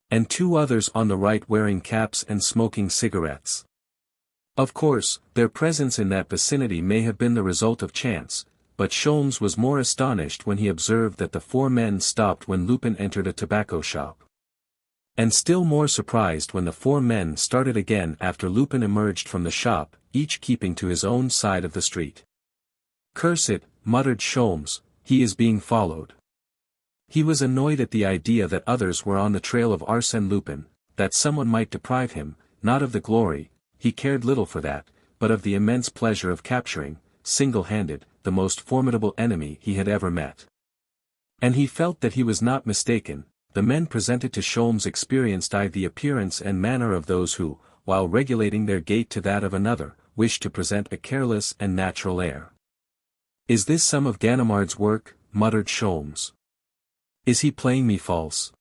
And two others on the right wearing caps and smoking cigarettes. Of course, their presence in that vicinity may have been the result of chance, but Sholmes was more astonished when he observed that the four men stopped when Lupin entered a tobacco shop. And still more surprised when the four men started again after Lupin emerged from the shop, each keeping to his own side of the street. "Curse it," muttered Sholmes, "he is being followed." He was annoyed at the idea that others were on the trail of Arsène Lupin, that someone might deprive him, not of the glory, he cared little for that, but of the immense pleasure of capturing, single-handed, the most formidable enemy he had ever met. And he felt that he was not mistaken. The men presented to Sholmes' experienced eye the appearance and manner of those who, while regulating their gait to that of another, wish to present a careless and natural air. "Is this some of Ganimard's work?" muttered Sholmes. "Is he playing me false?"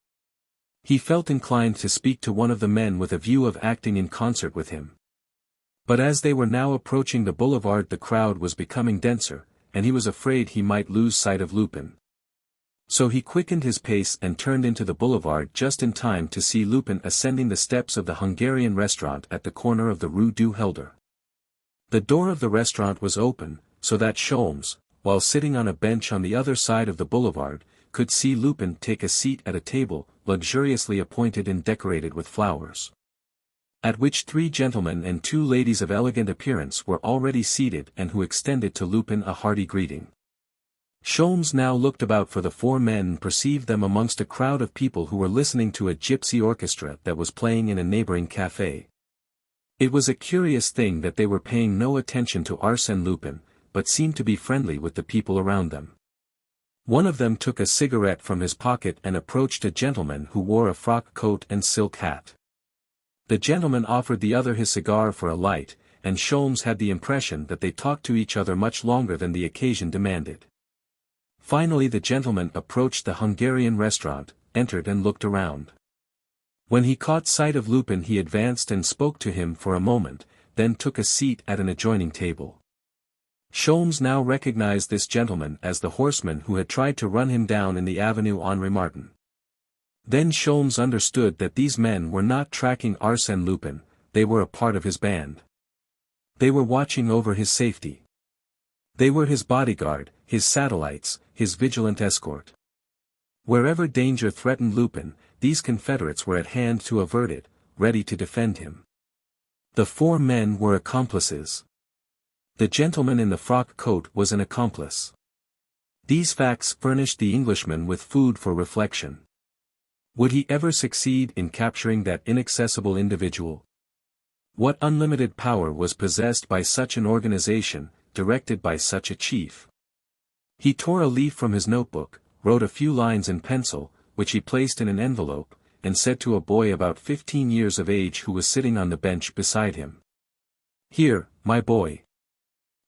He felt inclined to speak to one of the men with a view of acting in concert with him. But as they were now approaching the boulevard the crowd was becoming denser, and he was afraid he might lose sight of Lupin. So he quickened his pace and turned into the boulevard just in time to see Lupin ascending the steps of the Hungarian restaurant at the corner of the Rue du Helder. The door of the restaurant was open, so that Sholmes, while sitting on a bench on the other side of the boulevard, could see Lupin take a seat at a table, luxuriously appointed and decorated with flowers. At which three gentlemen and two ladies of elegant appearance were already seated and who extended to Lupin a hearty greeting. Sholmes now looked about for the four men and perceived them amongst a crowd of people who were listening to a gypsy orchestra that was playing in a neighboring café. It was a curious thing that they were paying no attention to Arsène Lupin, but seemed to be friendly with the people around them. One of them took a cigarette from his pocket and approached a gentleman who wore a frock coat and silk hat. The gentleman offered the other his cigar for a light, and Sholmes had the impression that they talked to each other much longer than the occasion demanded. Finally the gentleman approached the Hungarian restaurant, entered and looked around. When he caught sight of Lupin he advanced and spoke to him for a moment, then took a seat at an adjoining table. Sholmes now recognized this gentleman as the horseman who had tried to run him down in the avenue Henri Martin. Then Sholmes understood that these men were not tracking Arsène Lupin, they were a part of his band. They were watching over his safety. They were his bodyguard, his satellites, his vigilant escort. Wherever danger threatened Lupin, these confederates were at hand to avert it, ready to defend him. The 4 men were accomplices. The gentleman in the frock coat was an accomplice. These facts furnished the Englishman with food for reflection. Would he ever succeed in capturing that inaccessible individual? What unlimited power was possessed by such an organization, directed by such a chief? He tore a leaf from his notebook, wrote a few lines in pencil, which he placed in an envelope, and said to a boy about 15 years of age who was sitting on the bench beside him. "Here, my boy.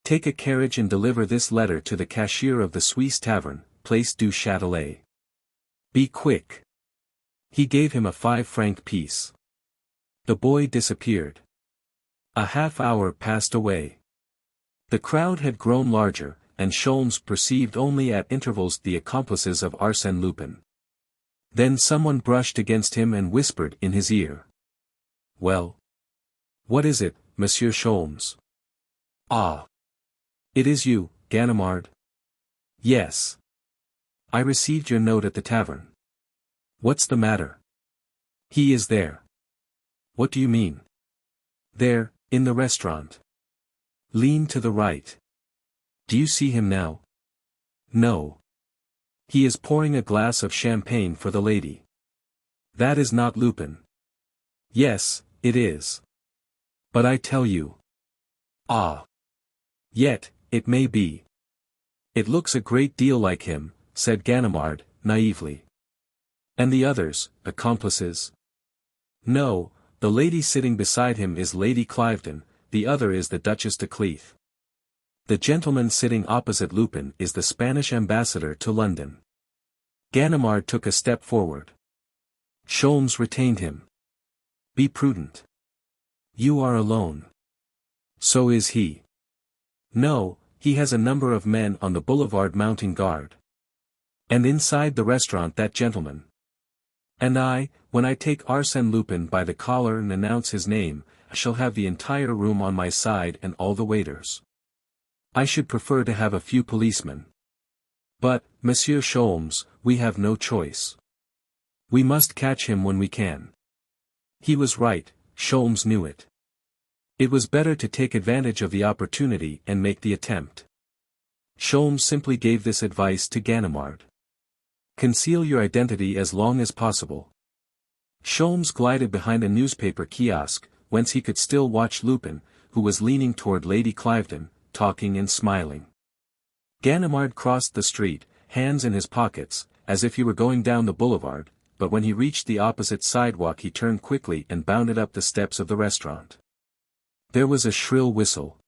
Take a carriage and deliver this letter to the cashier of the Suisse Tavern, Place du Châtelet. Be quick." He gave him a 5-franc piece. The boy disappeared. A half-hour passed away. The crowd had grown larger, and Sholmes perceived only at intervals the accomplices of Arsène Lupin. Then someone brushed against him and whispered in his ear. "Well? What is it, Monsieur Sholmes?" "Ah! It is you, Ganimard?" "Yes. I received your note at the tavern." "What's the matter?" "He is there." "What do you mean?" "There, in the restaurant. Lean to the right. Do you see him now?" "No. He is pouring a glass of champagne for the lady." "That is not Lupin." "Yes, it is. But I tell you." "Ah. Yet, it may be." "It looks a great deal like him," said Ganimard, naively. "And the others, accomplices?" "No, the lady sitting beside him is Lady Cliveden, the other is the Duchess de Cleath. The gentleman sitting opposite Lupin is the Spanish ambassador to London." Ganimard took a step forward. Sholmes retained him. "Be prudent. You are alone." "So is he." "No, he has a number of men on the boulevard mounting guard. And inside the restaurant that gentleman. And I, when I take Arsène Lupin by the collar and announce his name, I shall have the entire room on my side and all the waiters. I should prefer to have a few policemen. But, Monsieur Sholmes, we have no choice. We must catch him when we can." He was right, Sholmes knew it. It was better to take advantage of the opportunity and make the attempt. Sholmes simply gave this advice to Ganimard. "Conceal your identity as long as possible." Sholmes glided behind a newspaper kiosk, whence he could still watch Lupin, who was leaning toward Lady Cliveden, talking and smiling. Ganimard crossed the street, hands in his pockets, as if he were going down the boulevard, but when he reached the opposite sidewalk he turned quickly and bounded up the steps of the restaurant. There was a shrill whistle.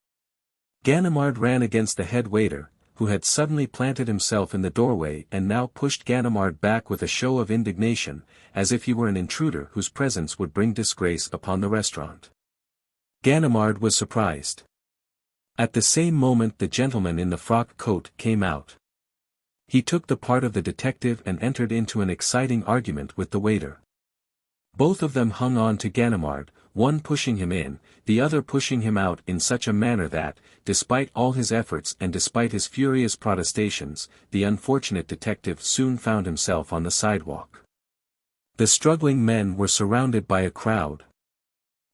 Ganimard ran against the head waiter, who had suddenly planted himself in the doorway and now pushed Ganimard back with a show of indignation, as if he were an intruder whose presence would bring disgrace upon the restaurant. Ganimard was surprised. At the same moment the gentleman in the frock coat came out. He took the part of the detective and entered into an exciting argument with the waiter. Both of them hung on to Ganimard, one pushing him in, the other pushing him out in such a manner that, despite all his efforts and despite his furious protestations, the unfortunate detective soon found himself on the sidewalk. The struggling men were surrounded by a crowd.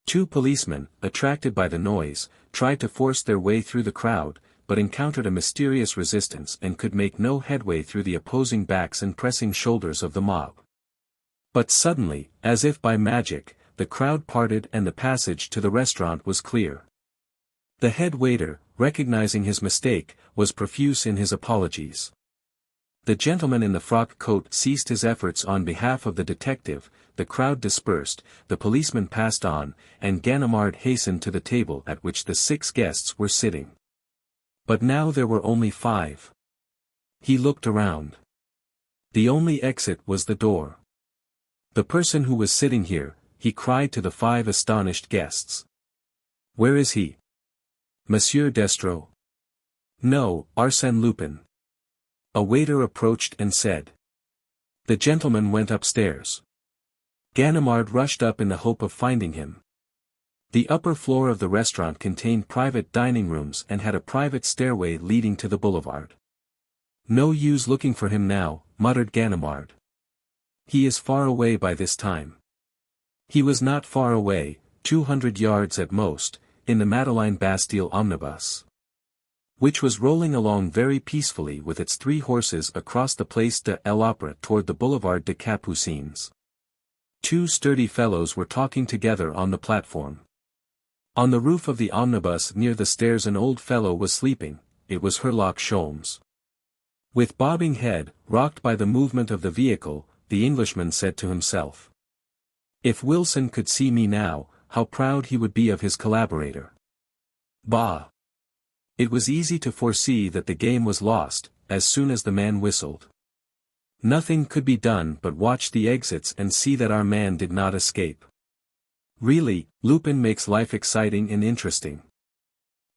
2 policemen, attracted by the noise, tried to force their way through the crowd, but encountered a mysterious resistance and could make no headway through the opposing backs and pressing shoulders of the mob. But suddenly, as if by magic, the crowd parted and the passage to the restaurant was clear. The head waiter, recognizing his mistake, was profuse in his apologies. The gentleman in the frock coat ceased his efforts on behalf of the detective, the crowd dispersed, the policeman passed on, and Ganimard hastened to the table at which the 6 guests were sitting. But now there were only 5. He looked around. The only exit was the door. "The person who was sitting here," he cried to the 5 astonished guests. "Where is he?" "Monsieur Destro?" "No, Arsène Lupin." A waiter approached and said. The gentleman went upstairs. Ganimard rushed up in the hope of finding him. The upper floor of the restaurant contained private dining rooms and had a private stairway leading to the boulevard. No use looking for him now, muttered Ganimard. He is far away by this time. He was not far away, 200 yards at most, in the Madeleine Bastille omnibus, which was rolling along very peacefully with its 3 horses across the Place de l'Opéra toward the Boulevard des Capucines. 2 sturdy fellows were talking together on the platform. On the roof of the omnibus near the stairs an old fellow was sleeping. It was Herlock Sholmes. With bobbing head, rocked by the movement of the vehicle, the Englishman said to himself, "If Wilson could see me now, how proud he would be of his collaborator." Bah! It was easy to foresee that the game was lost, as soon as the man whistled. Nothing could be done but watch the exits and see that our man did not escape. Really, Lupin makes life exciting and interesting.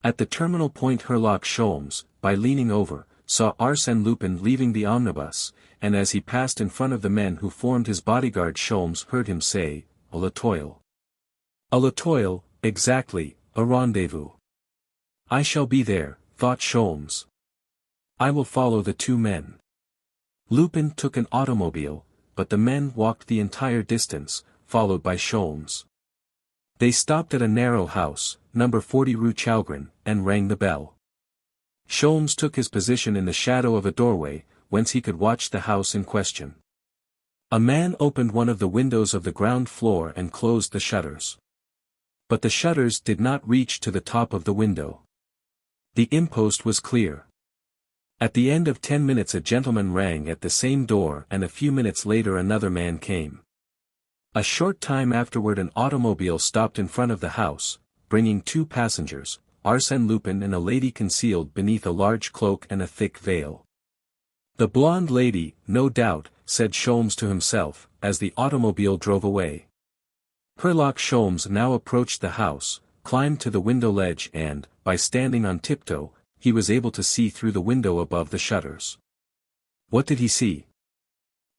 At the terminal point Herlock Sholmes, by leaning over, saw Arsène Lupin leaving the omnibus, and as he passed in front of the men who formed his bodyguard Sholmes heard him say, "A la toile." A la toile, exactly, a rendezvous. I shall be there, thought Sholmes. I will follow the 2 men. Lupin took an automobile, but the men walked the entire distance, followed by Sholmes. They stopped at a narrow house, number 40 Rue Chalgrin, and rang the bell. Sholmes took his position in the shadow of a doorway, whence he could watch the house in question. A man opened one of the windows of the ground floor and closed the shutters. But the shutters did not reach to the top of the window. The impost was clear. At the end of 10 minutes a gentleman rang at the same door and a few minutes later another man came. A short time afterward an automobile stopped in front of the house, bringing 2 passengers, Arsène Lupin and a lady concealed beneath a large cloak and a thick veil. The blonde lady, no doubt, said Sholmes to himself, as the automobile drove away. Herlock Sholmes now approached the house, climbed to the window ledge and, by standing on tiptoe, he was able to see through the window above the shutters. What did he see?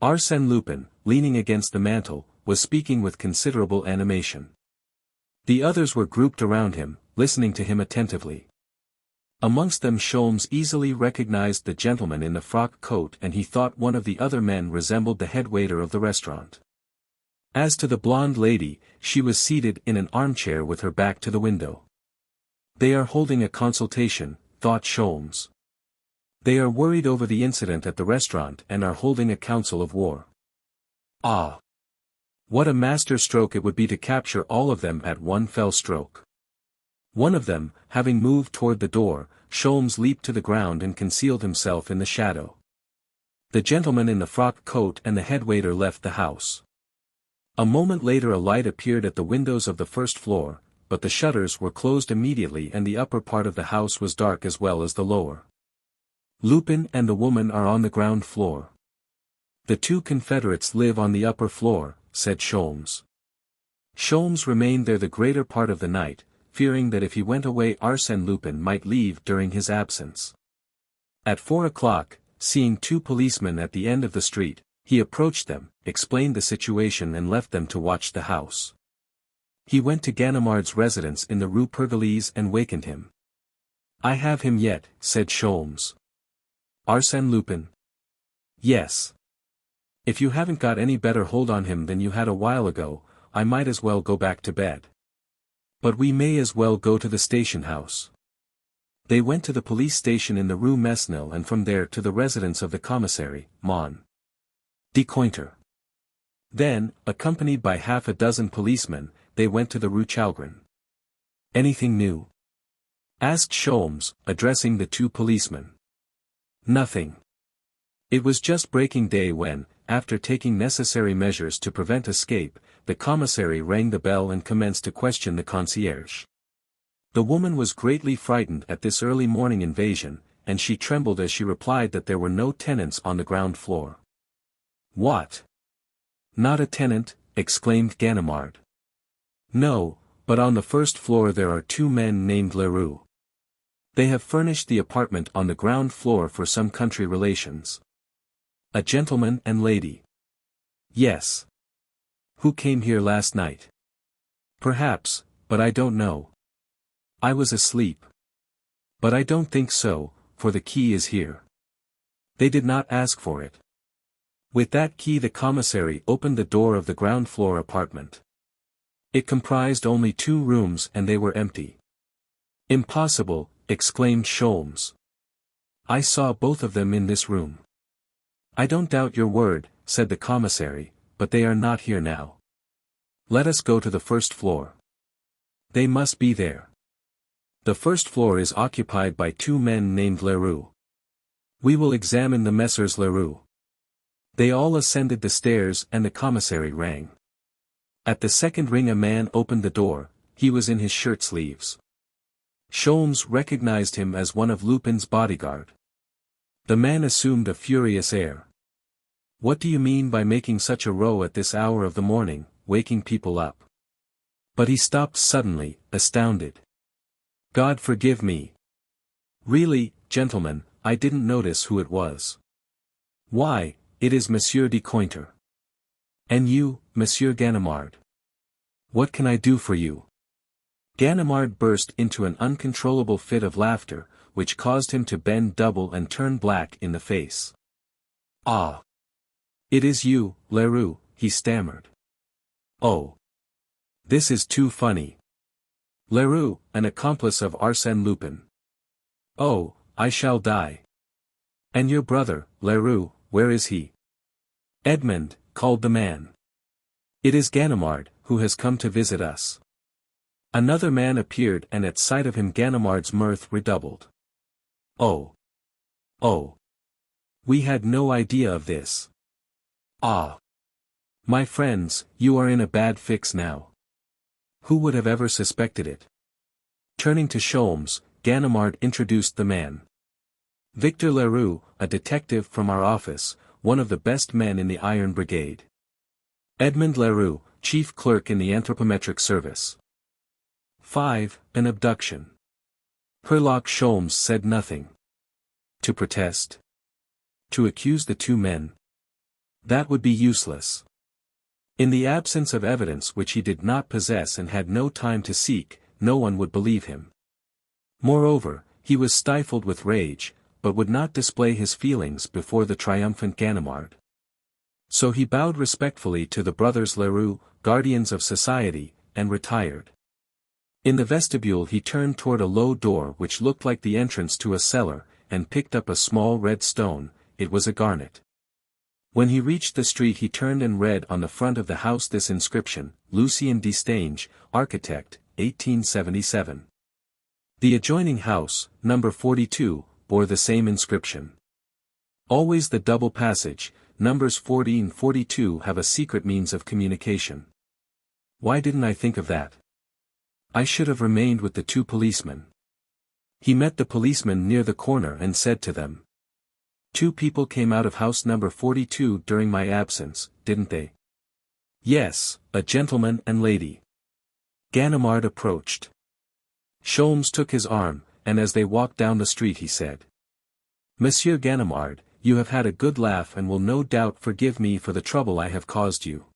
Arsène Lupin, leaning against the mantel, was speaking with considerable animation. The others were grouped around him, listening to him attentively. Amongst them Sholmes easily recognized the gentleman in the frock coat and he thought one of the other men resembled the head waiter of the restaurant. As to the blonde lady, she was seated in an armchair with her back to the window. They are holding a consultation, thought Sholmes. They are worried over the incident at the restaurant and are holding a council of war. Ah! What a master stroke it would be to capture all of them at one fell stroke. One of them, having moved toward the door, Sholmes leaped to the ground and concealed himself in the shadow. The gentleman in the frock coat and the head waiter left the house. A moment later a light appeared at the windows of the first floor, but the shutters were closed immediately and the upper part of the house was dark as well as the lower. Lupin and the woman are on the ground floor. The 2 confederates live on the upper floor, said Sholmes. Sholmes remained there the greater part of the night, fearing that if he went away Arsène Lupin might leave during his absence. At 4 o'clock, seeing 2 policemen at the end of the street, he approached them, explained the situation and left them to watch the house. He went to Ganimard's residence in the Rue Pergolese and wakened him. I have him yet, said Sholmes. Arsène Lupin? Yes. If you haven't got any better hold on him than you had a while ago, I might as well go back to bed. But we may as well go to the station house. They went to the police station in the Rue Mesnil and from there to the residence of the commissary, Mon. de Cointer. Then, accompanied by half a dozen policemen, they went to the Rue Chalgrin. Anything new? Asked Sholmes, addressing the 2 policemen. Nothing. It was just breaking day when, after taking necessary measures to prevent escape, the commissary rang the bell and commenced to question the concierge. The woman was greatly frightened at this early morning invasion, and she trembled as she replied that there were no tenants on the ground floor. What? Not a tenant? Exclaimed Ganimard. No, but on the first floor there are 2 men named Leroux. They have furnished the apartment on the ground floor for some country relations. A gentleman and lady. Yes. Who came here last night? Perhaps, but I don't know. I was asleep. But I don't think so, for the key is here. They did not ask for it. With that key the commissary opened the door of the ground floor apartment. It comprised only 2 rooms and they were empty. "Impossible," exclaimed Sholmes. "I saw both of them in this room." "I don't doubt your word," said the commissary, "but they are not here now. Let us go to the first floor. They must be there. The first floor is occupied by 2 men named Leroux. We will examine the Messrs. Leroux." They all ascended the stairs and the commissary rang. At the second ring a man opened the door. He was in his shirt sleeves. Sholmes recognized him as one of Lupin's bodyguard. The man assumed a furious air. "What do you mean by making such a row at this hour of the morning, waking people up?" But he stopped suddenly, astounded. "God forgive me. Really, gentlemen, I didn't notice who it was. Why, it is Monsieur de Cointer. And you, Monsieur Ganimard. What can I do for you?" Ganimard burst into an uncontrollable fit of laughter, which caused him to bend double and turn black in the face. "Ah! It is you, Leroux," he stammered. "Oh! This is too funny. Leroux, an accomplice of Arsène Lupin. Oh, I shall die. And your brother, Leroux, where is he?" "Edmond," called the man. "It is Ganimard, who has come to visit us." Another man appeared and at sight of him Ganimard's mirth redoubled. "Oh! Oh! We had no idea of this. Ah! My friends, you are in a bad fix now. Who would have ever suspected it?" Turning to Sholmes, Ganimard introduced the man. "Victor Leroux, a detective from our office, one of the best men in the Iron Brigade. Edmond Leroux, chief clerk in the anthropometric service." 5. An abduction. Herlock Sholmes said nothing. To protest? To accuse the 2 men? That would be useless. In the absence of evidence which he did not possess and had no time to seek, no one would believe him. Moreover, he was stifled with rage, but would not display his feelings before the triumphant Ganimard. So he bowed respectfully to the brothers Leroux, guardians of society, and retired. In the vestibule he turned toward a low door which looked like the entrance to a cellar, and picked up a small red stone. It was a garnet. When he reached the street he turned and read on the front of the house this inscription: "Lucien Destange, architect, 1877. The adjoining house, number 42, bore the same inscription. Always the double passage, numbers 40 and 42 have a secret means of communication. Why didn't I think of that? I should have remained with the 2 policemen." He met the policemen near the corner and said to them, "2 people came out of house number 42 during my absence, didn't they?" "Yes, a gentleman and lady." Ganimard approached. Sholmes took his arm, and as they walked down the street he said, "Monsieur Ganimard, you have had a good laugh and will no doubt forgive me for the trouble I have caused you."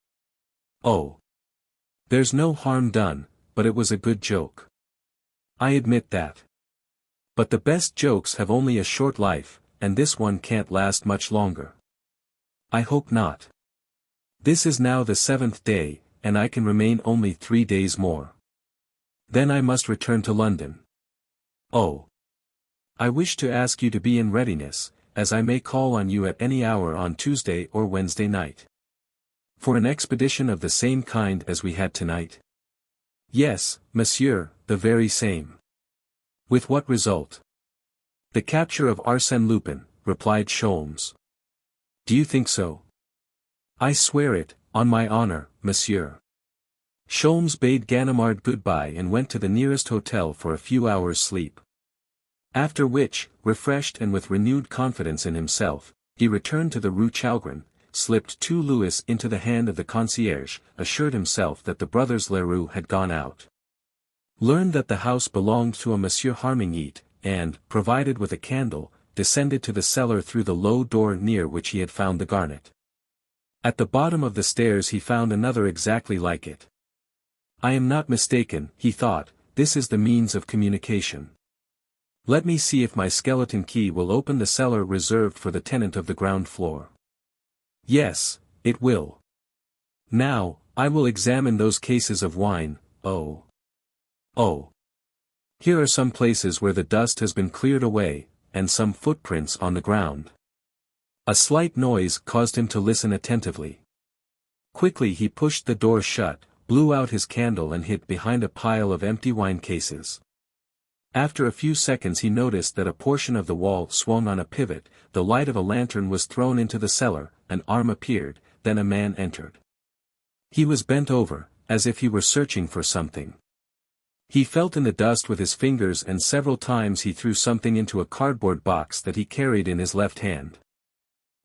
"Oh! There's no harm done, but it was a good joke. I admit that. But the best jokes have only a short life, and this one can't last much longer." "I hope not. This is now the 7th day, and I can remain only 3 days more. Then I must return to London. Oh! I wish to ask you to be in readiness, as I may call on you at any hour on Tuesday or Wednesday night. For an expedition of the same kind as we had tonight?" "Yes, monsieur, the very same." "With what result?" "The capture of Arsène Lupin," replied Sholmes. "Do you think so?" "I swear it, on my honor, monsieur." Sholmes bade Ganimard goodbye and went to the nearest hotel for a few hours' sleep. After which, refreshed and with renewed confidence in himself, he returned to the Rue Chalgrin, slipped 2 louis into the hand of the concierge, assured himself that the brothers Leroux had gone out. Learned that the house belonged to a Monsieur Harmingeat, and, provided with a candle, descended to the cellar through the low door near which he had found the garnet. At the bottom of the stairs he found another exactly like it. "I am not mistaken," he thought, "this is the means of communication. Let me see if my skeleton key will open the cellar reserved for the tenant of the ground floor. Yes, it will. Now, I will examine those cases of wine. Oh. Here are some places where the dust has been cleared away, and some footprints on the ground. A slight noise caused him to listen attentively. Quickly he pushed the door shut, blew out his candle and hid behind a pile of empty wine cases. After a few seconds he noticed that a portion of the wall swung on a pivot, the light of a lantern was thrown into the cellar, an arm appeared, then a man entered. He was bent over, as if he were searching for something. He felt in the dust with his fingers and several times he threw something into a cardboard box that he carried in his left hand.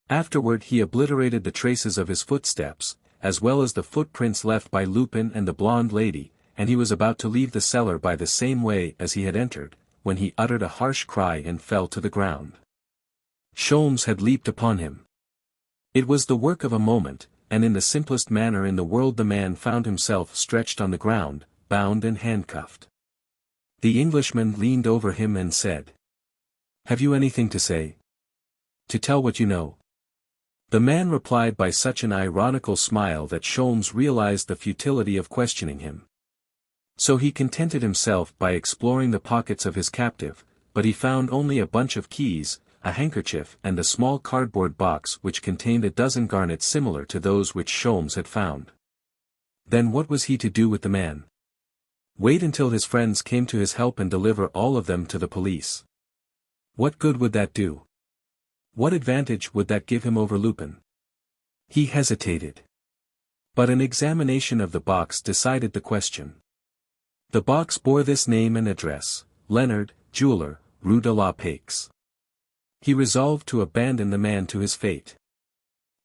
Afterward he obliterated the traces of his footsteps, as well as the footprints left by Lupin and the blonde lady, and he was about to leave the cellar by the same way as he had entered, when he uttered a harsh cry and fell to the ground. Sholmes had leaped upon him. It was the work of a moment, and in the simplest manner in the world the man found himself stretched on the ground, bound and handcuffed. The Englishman leaned over him and said, "Have you anything to say? To tell what you know?" The man replied by such an ironical smile that Sholmes realized the futility of questioning him. So he contented himself by exploring the pockets of his captive, but he found only a bunch of keys, a handkerchief and a small cardboard box which contained a dozen garnets similar to those which Sholmes had found. Then what was he to do with the man? Wait until his friends came to his help and deliver all of them to the police. What good would that do? What advantage would that give him over Lupin? He hesitated. But an examination of the box decided the question. The box bore this name and address: Leonard, jeweler, Rue de la Paix. He resolved to abandon the man to his fate.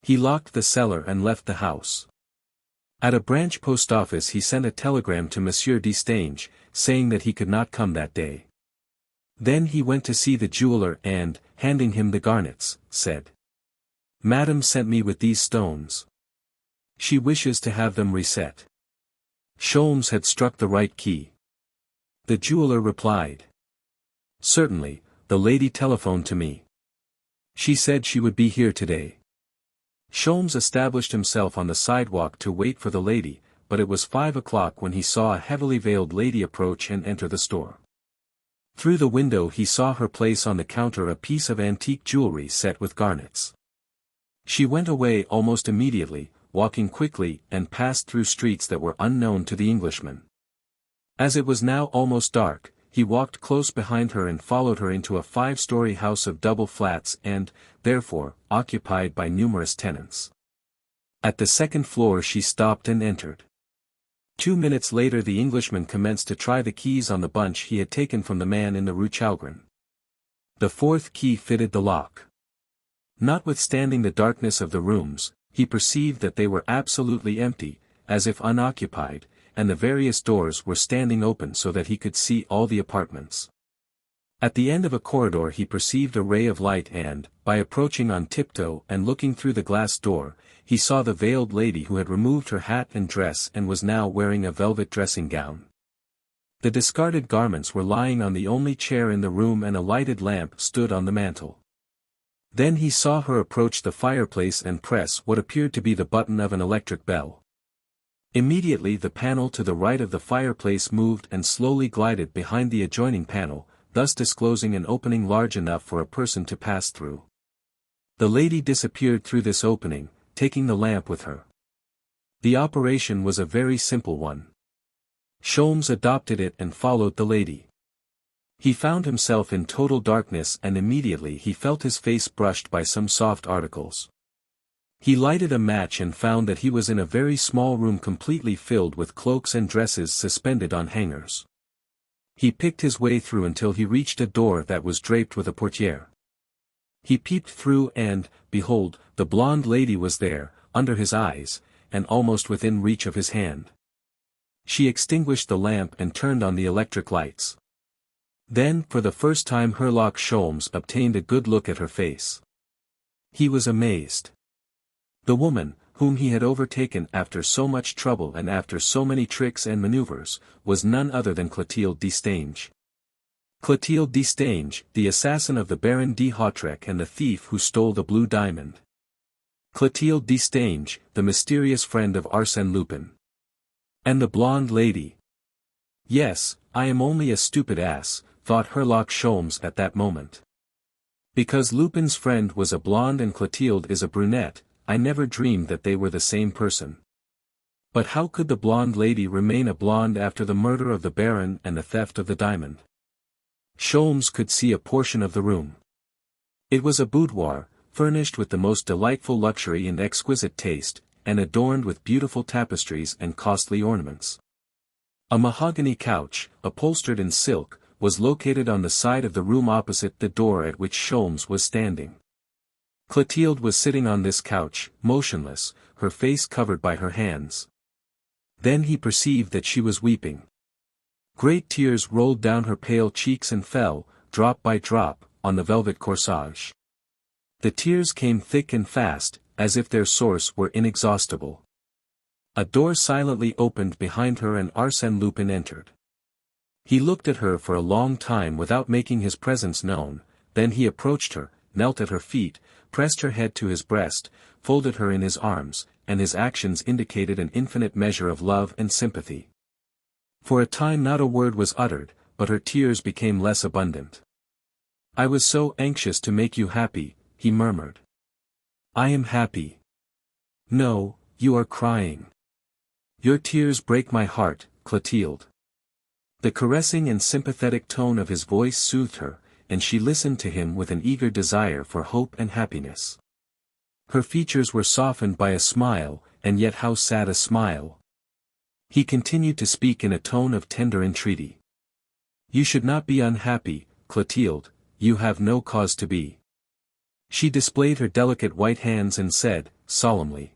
He locked the cellar and left the house. At a branch post office he sent a telegram to Monsieur Destange, saying that he could not come that day. Then he went to see the jeweler and, handing him the garnets, said, "Madame sent me with these stones. She wishes to have them reset." Sholmes had struck the right key. The jeweler replied, "Certainly, the lady telephoned to me. She said she would be here today." Sholmes established himself on the sidewalk to wait for the lady, but it was 5 o'clock when he saw a heavily veiled lady approach and enter the store. Through the window he saw her place on the counter a piece of antique jewelry set with garnets. She went away almost immediately, walking quickly, and passed through streets that were unknown to the Englishman. As it was now almost dark, he walked close behind her and followed her into a 5-story house of double flats and, therefore, occupied by numerous tenants. At the second floor she stopped and entered. 2 minutes later the Englishman commenced to try the keys on the bunch he had taken from the man in the Rue Chalgrin. The 4th key fitted the lock. Notwithstanding the darkness of the rooms, he perceived that they were absolutely empty, as if unoccupied, and the various doors were standing open so that he could see all the apartments. At the end of a corridor he perceived a ray of light and, by approaching on tiptoe and looking through the glass door, he saw the veiled lady who had removed her hat and dress and was now wearing a velvet dressing gown. The discarded garments were lying on the only chair in the room and a lighted lamp stood on the mantel. Then he saw her approach the fireplace and press what appeared to be the button of an electric bell. Immediately the panel to the right of the fireplace moved and slowly glided behind the adjoining panel, thus disclosing an opening large enough for a person to pass through. The lady disappeared through this opening, taking the lamp with her. The operation was a very simple one. Sholmes adopted it and followed the lady. He found himself in total darkness and immediately he felt his face brushed by some soft articles. He lighted a match and found that he was in a very small room completely filled with cloaks and dresses suspended on hangers. He picked his way through until he reached a door that was draped with a portière. He peeped through and, behold, the blonde lady was there, under his eyes, and almost within reach of his hand. She extinguished the lamp and turned on the electric lights. Then for the first time Herlock Sholmes obtained a good look at her face. He was amazed. The woman, whom he had overtaken after so much trouble and after so many tricks and maneuvers, was none other than Clotilde Destange. Clotilde Destange, the assassin of the Baron de Hautrec and the thief who stole the blue diamond. Clotilde Destange, the mysterious friend of Arsène Lupin. And the blonde lady. Yes, I am only a stupid ass, thought Herlock Sholmes at that moment. Because Lupin's friend was a blonde and Clotilde is a brunette, I never dreamed that they were the same person. But how could the blonde lady remain a blonde after the murder of the Baron and the theft of the diamond? Sholmes could see a portion of the room. It was a boudoir, furnished with the most delightful luxury and exquisite taste, and adorned with beautiful tapestries and costly ornaments. A mahogany couch, upholstered in silk, was located on the side of the room opposite the door at which Sholmes was standing. Clotilde was sitting on this couch, motionless, her face covered by her hands. Then he perceived that she was weeping. Great tears rolled down her pale cheeks and fell, drop by drop, on the velvet corsage. The tears came thick and fast, as if their source were inexhaustible. A door silently opened behind her and Arsène Lupin entered. He looked at her for a long time without making his presence known, then he approached her, knelt at her feet, pressed her head to his breast, folded her in his arms, and his actions indicated an infinite measure of love and sympathy. For a time not a word was uttered, but her tears became less abundant. "I was so anxious to make you happy," he murmured. "I am happy." "No, you are crying. Your tears break my heart, Clotilde." The caressing and sympathetic tone of his voice soothed her, and she listened to him with an eager desire for hope and happiness. Her features were softened by a smile, and yet how sad a smile. He continued to speak in a tone of tender entreaty. "You should not be unhappy, Clotilde, you have no cause to be." She displayed her delicate white hands and said, solemnly.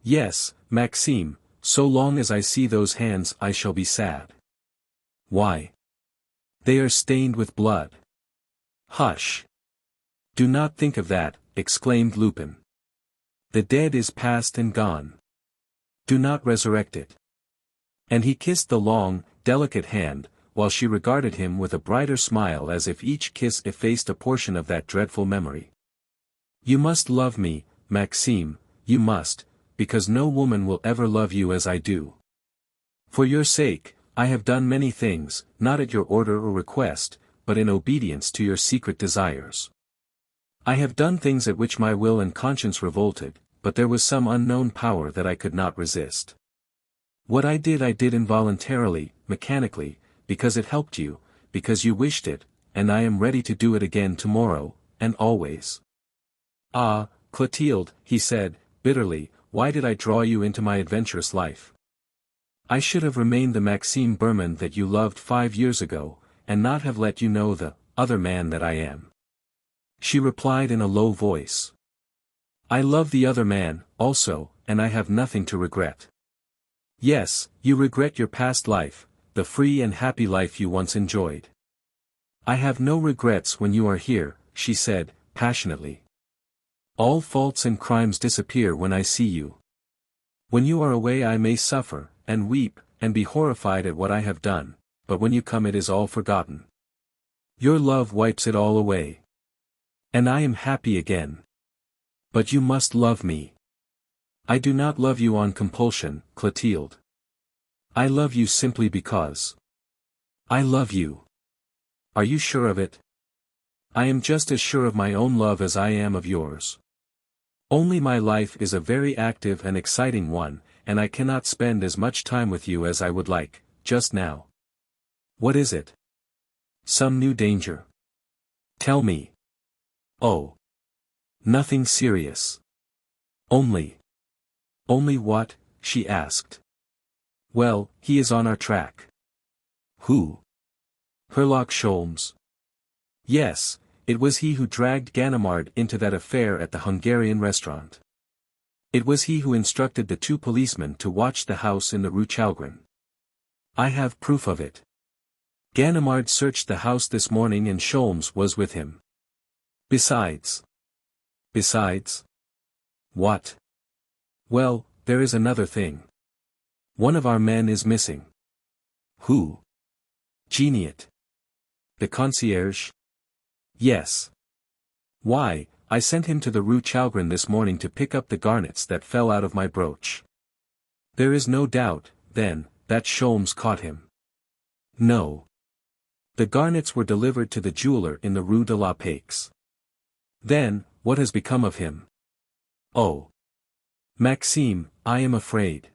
"Yes, Maxime, so long as I see those hands I shall be sad." "Why?" "They are stained with blood." "Hush! Do not think of that," exclaimed Lupin. "The dead is past and gone. Do not resurrect it." And he kissed the long, delicate hand, while she regarded him with a brighter smile as if each kiss effaced a portion of that dreadful memory. "You must love me, Maxime, you must, because no woman will ever love you as I do. For your sake, I have done many things, not at your order or request, but in obedience to your secret desires. I have done things at which my will and conscience revolted, but there was some unknown power that I could not resist. What I did involuntarily, mechanically, because it helped you, because you wished it, and I am ready to do it again tomorrow, and always." "Ah, Clotilde," he said, bitterly, "why did I draw you into my adventurous life? I should have remained the Maxime Berman that you loved 5 years ago, and not have let you know the other man that I am." She replied in a low voice. "I love the other man, also, and I have nothing to regret." "Yes, you regret your past life, the free and happy life you once enjoyed." "I have no regrets when you are here," she said, passionately. "All faults and crimes disappear when I see you. When you are away I may suffer, and weep, and be horrified at what I have done, but when you come it is all forgotten. Your love wipes it all away. And I am happy again. But you must love me. I do not love you on compulsion, Clotilde. I love you simply because. I love you. Are you sure of it?" "I am just as sure of my own love as I am of yours. Only my life is a very active and exciting one, and I cannot spend as much time with you as I would like, just now." "What is it? Some new danger? Tell me." "Oh. Nothing serious. Only." "Only what?" she asked. "Well, he is on our track." "Who?" "Herlock Sholmes." "Yes, it was he who dragged Ganimard into that affair at the Hungarian restaurant. It was he who instructed the 2 policemen to watch the house in the Rue Chalgrin. I have proof of it. Ganimard searched the house this morning and Sholmes was with him. Besides." "Besides? What?" "Well, there is another thing. One of our men is missing." "Who?" "Geniet." the concierge? Yes. Why, I sent him to the Rue Chalgrin this morning to pick up the garnets that fell out of my brooch. There is no doubt, then, that Sholmes caught him. No. The garnets were delivered to the jeweler in the Rue de la Paix. Then, what has become of him? Oh. Maxime, I am afraid.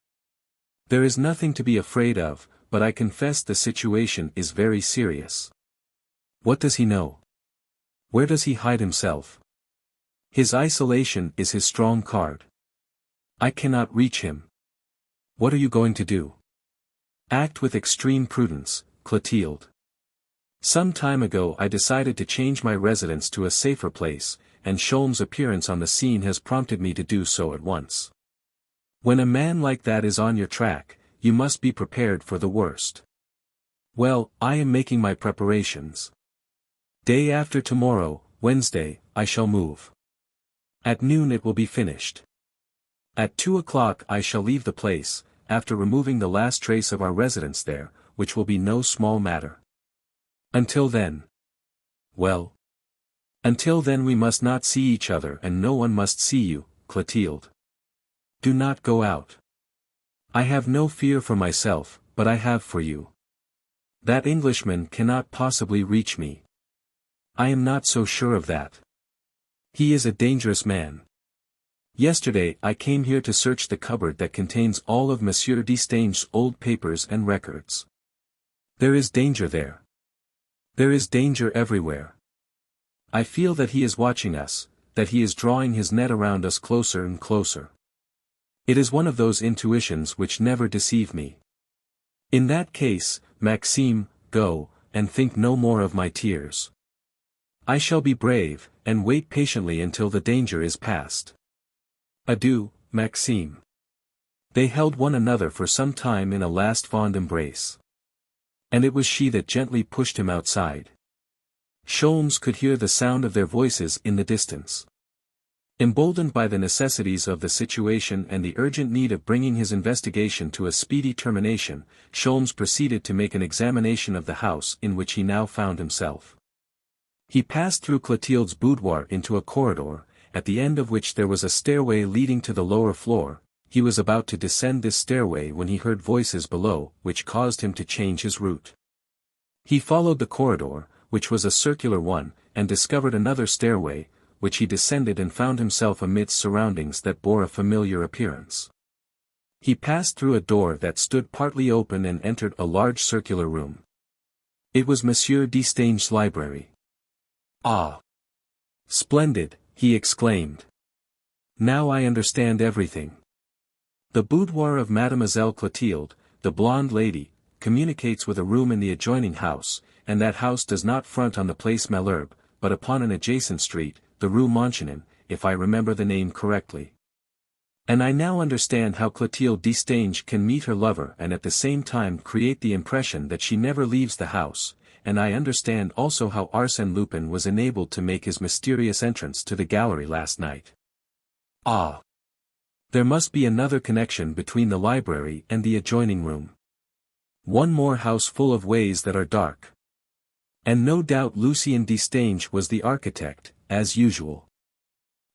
There is nothing to be afraid of, but I confess the situation is very serious. What does he know? Where does he hide himself? His isolation is his strong card. I cannot reach him. What are you going to do? Act with extreme prudence, Clotilde. Some time ago I decided to change my residence to a safer place, and Sholmes' appearance on the scene has prompted me to do so at once. When a man like that is on your track, you must be prepared for the worst. Well, I am making my preparations. Day after tomorrow, Wednesday, I shall move. At noon it will be finished. At 2 o'clock I shall leave the place, after removing the last trace of our residence there, which will be no small matter. Until then. Well. Until then we must not see each other and no one must see you, Clotilde. Do not go out. I have no fear for myself, but I have for you. That Englishman cannot possibly reach me. I am not so sure of that. He is a dangerous man. Yesterday I came here to search the cupboard that contains all of Monsieur Destange's old papers and records. There is danger there. There is danger everywhere. I feel that he is watching us, that he is drawing his net around us closer and closer. It is one of those intuitions which never deceive me. In that case, Maxime, go, and think no more of my tears. I shall be brave, and wait patiently until the danger is past. Adieu, Maxime. They held one another for some time in a last fond embrace. And it was she that gently pushed him outside. Sholmes could hear the sound of their voices in the distance. Emboldened by the necessities of the situation and the urgent need of bringing his investigation to a speedy termination, Sholmes proceeded to make an examination of the house in which he now found himself. He passed through Clotilde's boudoir into a corridor, at the end of which there was a stairway leading to the lower floor. He was about to descend this stairway when he heard voices below, which caused him to change his route. He followed the corridor, which was a circular one, and discovered another stairway, which he descended and found himself amidst surroundings that bore a familiar appearance. He passed through a door that stood partly open and entered a large circular room. It was Monsieur Destange's library. Ah! Splendid, he exclaimed. Now I understand everything. The boudoir of Mademoiselle Clotilde, the blonde lady, communicates with a room in the adjoining house, and that house does not front on the Place Malherbe, but upon an adjacent street, the Rue Montchanin, if I remember the name correctly. And I now understand how Clotilde Destange can meet her lover and at the same time create the impression that she never leaves the house, and I understand also how Arsène Lupin was enabled to make his mysterious entrance to the gallery last night. Ah! There must be another connection between the library and the adjoining room. One more house full of ways that are dark. And no doubt Lucien Destange was the architect, as usual.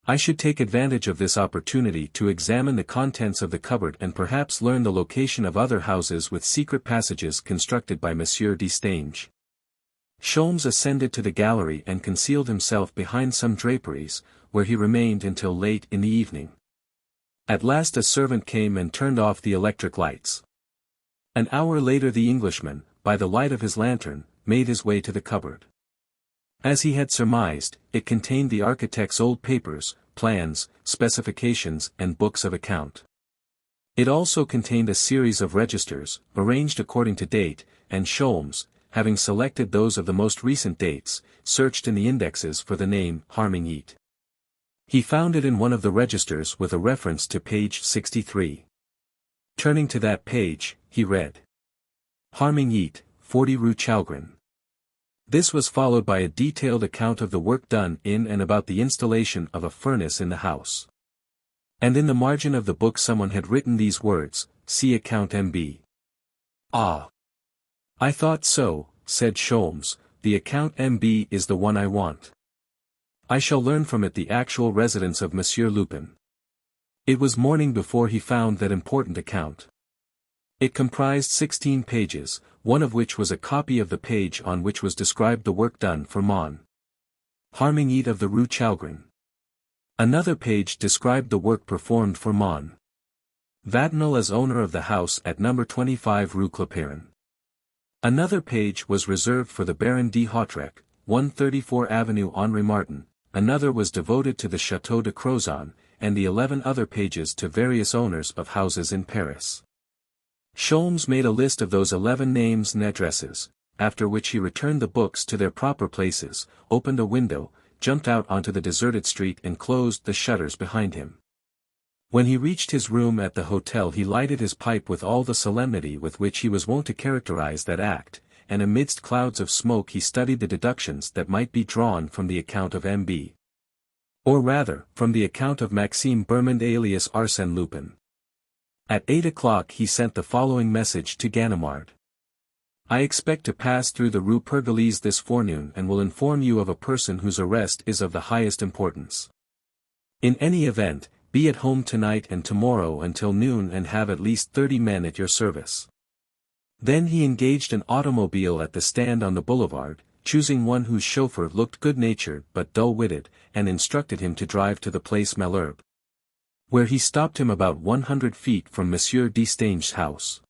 I should take advantage of this opportunity to examine the contents of the cupboard and perhaps learn the location of other houses with secret passages constructed by Monsieur Destange. Sholmes ascended to the gallery and concealed himself behind some draperies, where he remained until late in the evening. At last a servant came and turned off the electric lights. An hour later the Englishman, by the light of his lantern, made his way to the cupboard. As he had surmised, it contained the architect's old papers, plans, specifications and books of account. It also contained a series of registers, arranged according to date, and Sholmes, having selected those of the most recent dates, searched in the indexes for the name Harming. He found it in one of the registers with a reference to page 63. Turning to that page, he read: Harming, 40 Rue Chalgrin. This was followed by a detailed account of the work done in and about the installation of a furnace in the house. And in the margin of the book someone had written these words, "See account MB." Ah! I thought so, said Sholmes, the account MB is the one I want. I shall learn from it the actual residence of Monsieur Lupin. It was morning before he found that important account. It comprised 16 pages, one of which was a copy of the page on which was described the work done for Mon Harmingit of the Rue Chalgrin. Another page described the work performed for Mon Vatinel as owner of the house at number 25 Rue Clapeyron. Another page was reserved for the Baron de Hautrec, 134 Avenue Henri Martin, another was devoted to the Château de Crozon, and the 11 other pages to various owners of houses in Paris. Sholmes made a list of those 11 names and addresses, after which he returned the books to their proper places, opened a window, jumped out onto the deserted street and closed the shutters behind him. When he reached his room at the hotel he lighted his pipe with all the solemnity with which he was wont to characterize that act, and amidst clouds of smoke he studied the deductions that might be drawn from the account of M.B. Or rather, from the account of Maxime Bermond alias Arsène Lupin. At 8 o'clock he sent the following message to Ganimard. I expect to pass through the Rue Pergolese this forenoon and will inform you of a person whose arrest is of the highest importance. In any event, be at home tonight and tomorrow until noon and have at least 30 men at your service. Then he engaged an automobile at the stand on the boulevard, choosing one whose chauffeur looked good-natured but dull-witted, and instructed him to drive to the Place Malherbe, where he stopped him about 100 feet from Monsieur Destange's house.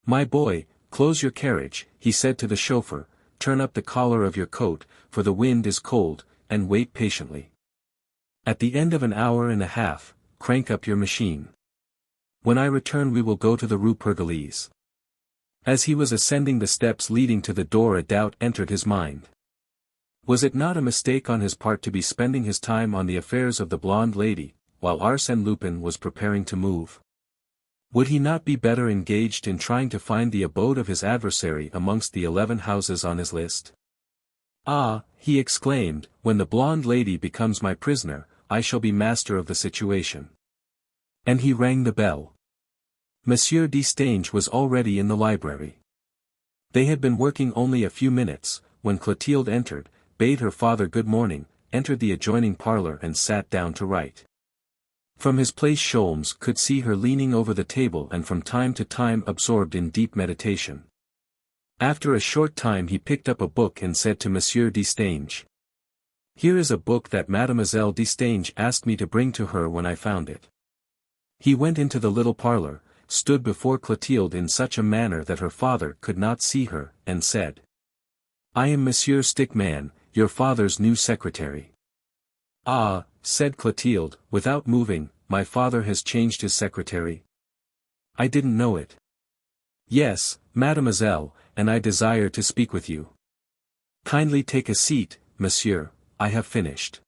My boy, close your carriage, he said to the chauffeur, turn up the collar of your coat, for the wind is cold, and wait patiently. At the end of an hour and a half, crank up your machine. When I return we will go to the Rue Pergolese. As he was ascending the steps leading to the door a doubt entered his mind. Was it not a mistake on his part to be spending his time on the affairs of the blonde lady, while Arsène Lupin was preparing to move? Would he not be better engaged in trying to find the abode of his adversary amongst the 11 houses on his list? Ah, he exclaimed, when the blonde lady becomes my prisoner, I shall be master of the situation. And he rang the bell. Monsieur Destange was already in the library. They had been working only a few minutes, when Clotilde entered, bade her father good morning, entered the adjoining parlor and sat down to write. From his place Sholmes could see her leaning over the table and from time to time absorbed in deep meditation. After a short time he picked up a book and said to Monsieur Destange, "Here is a book that Mademoiselle Destange asked me to bring to her when I found it." He went into the little parlor, stood before Clotilde in such a manner that her father could not see her, and said, "I am Monsieur Stickman, your father's new secretary." "Ah," said Clotilde, without moving, "my father has changed his secretary? I didn't know it." "Yes, mademoiselle, and I desire to speak with you." "Kindly take a seat, monsieur, I have finished."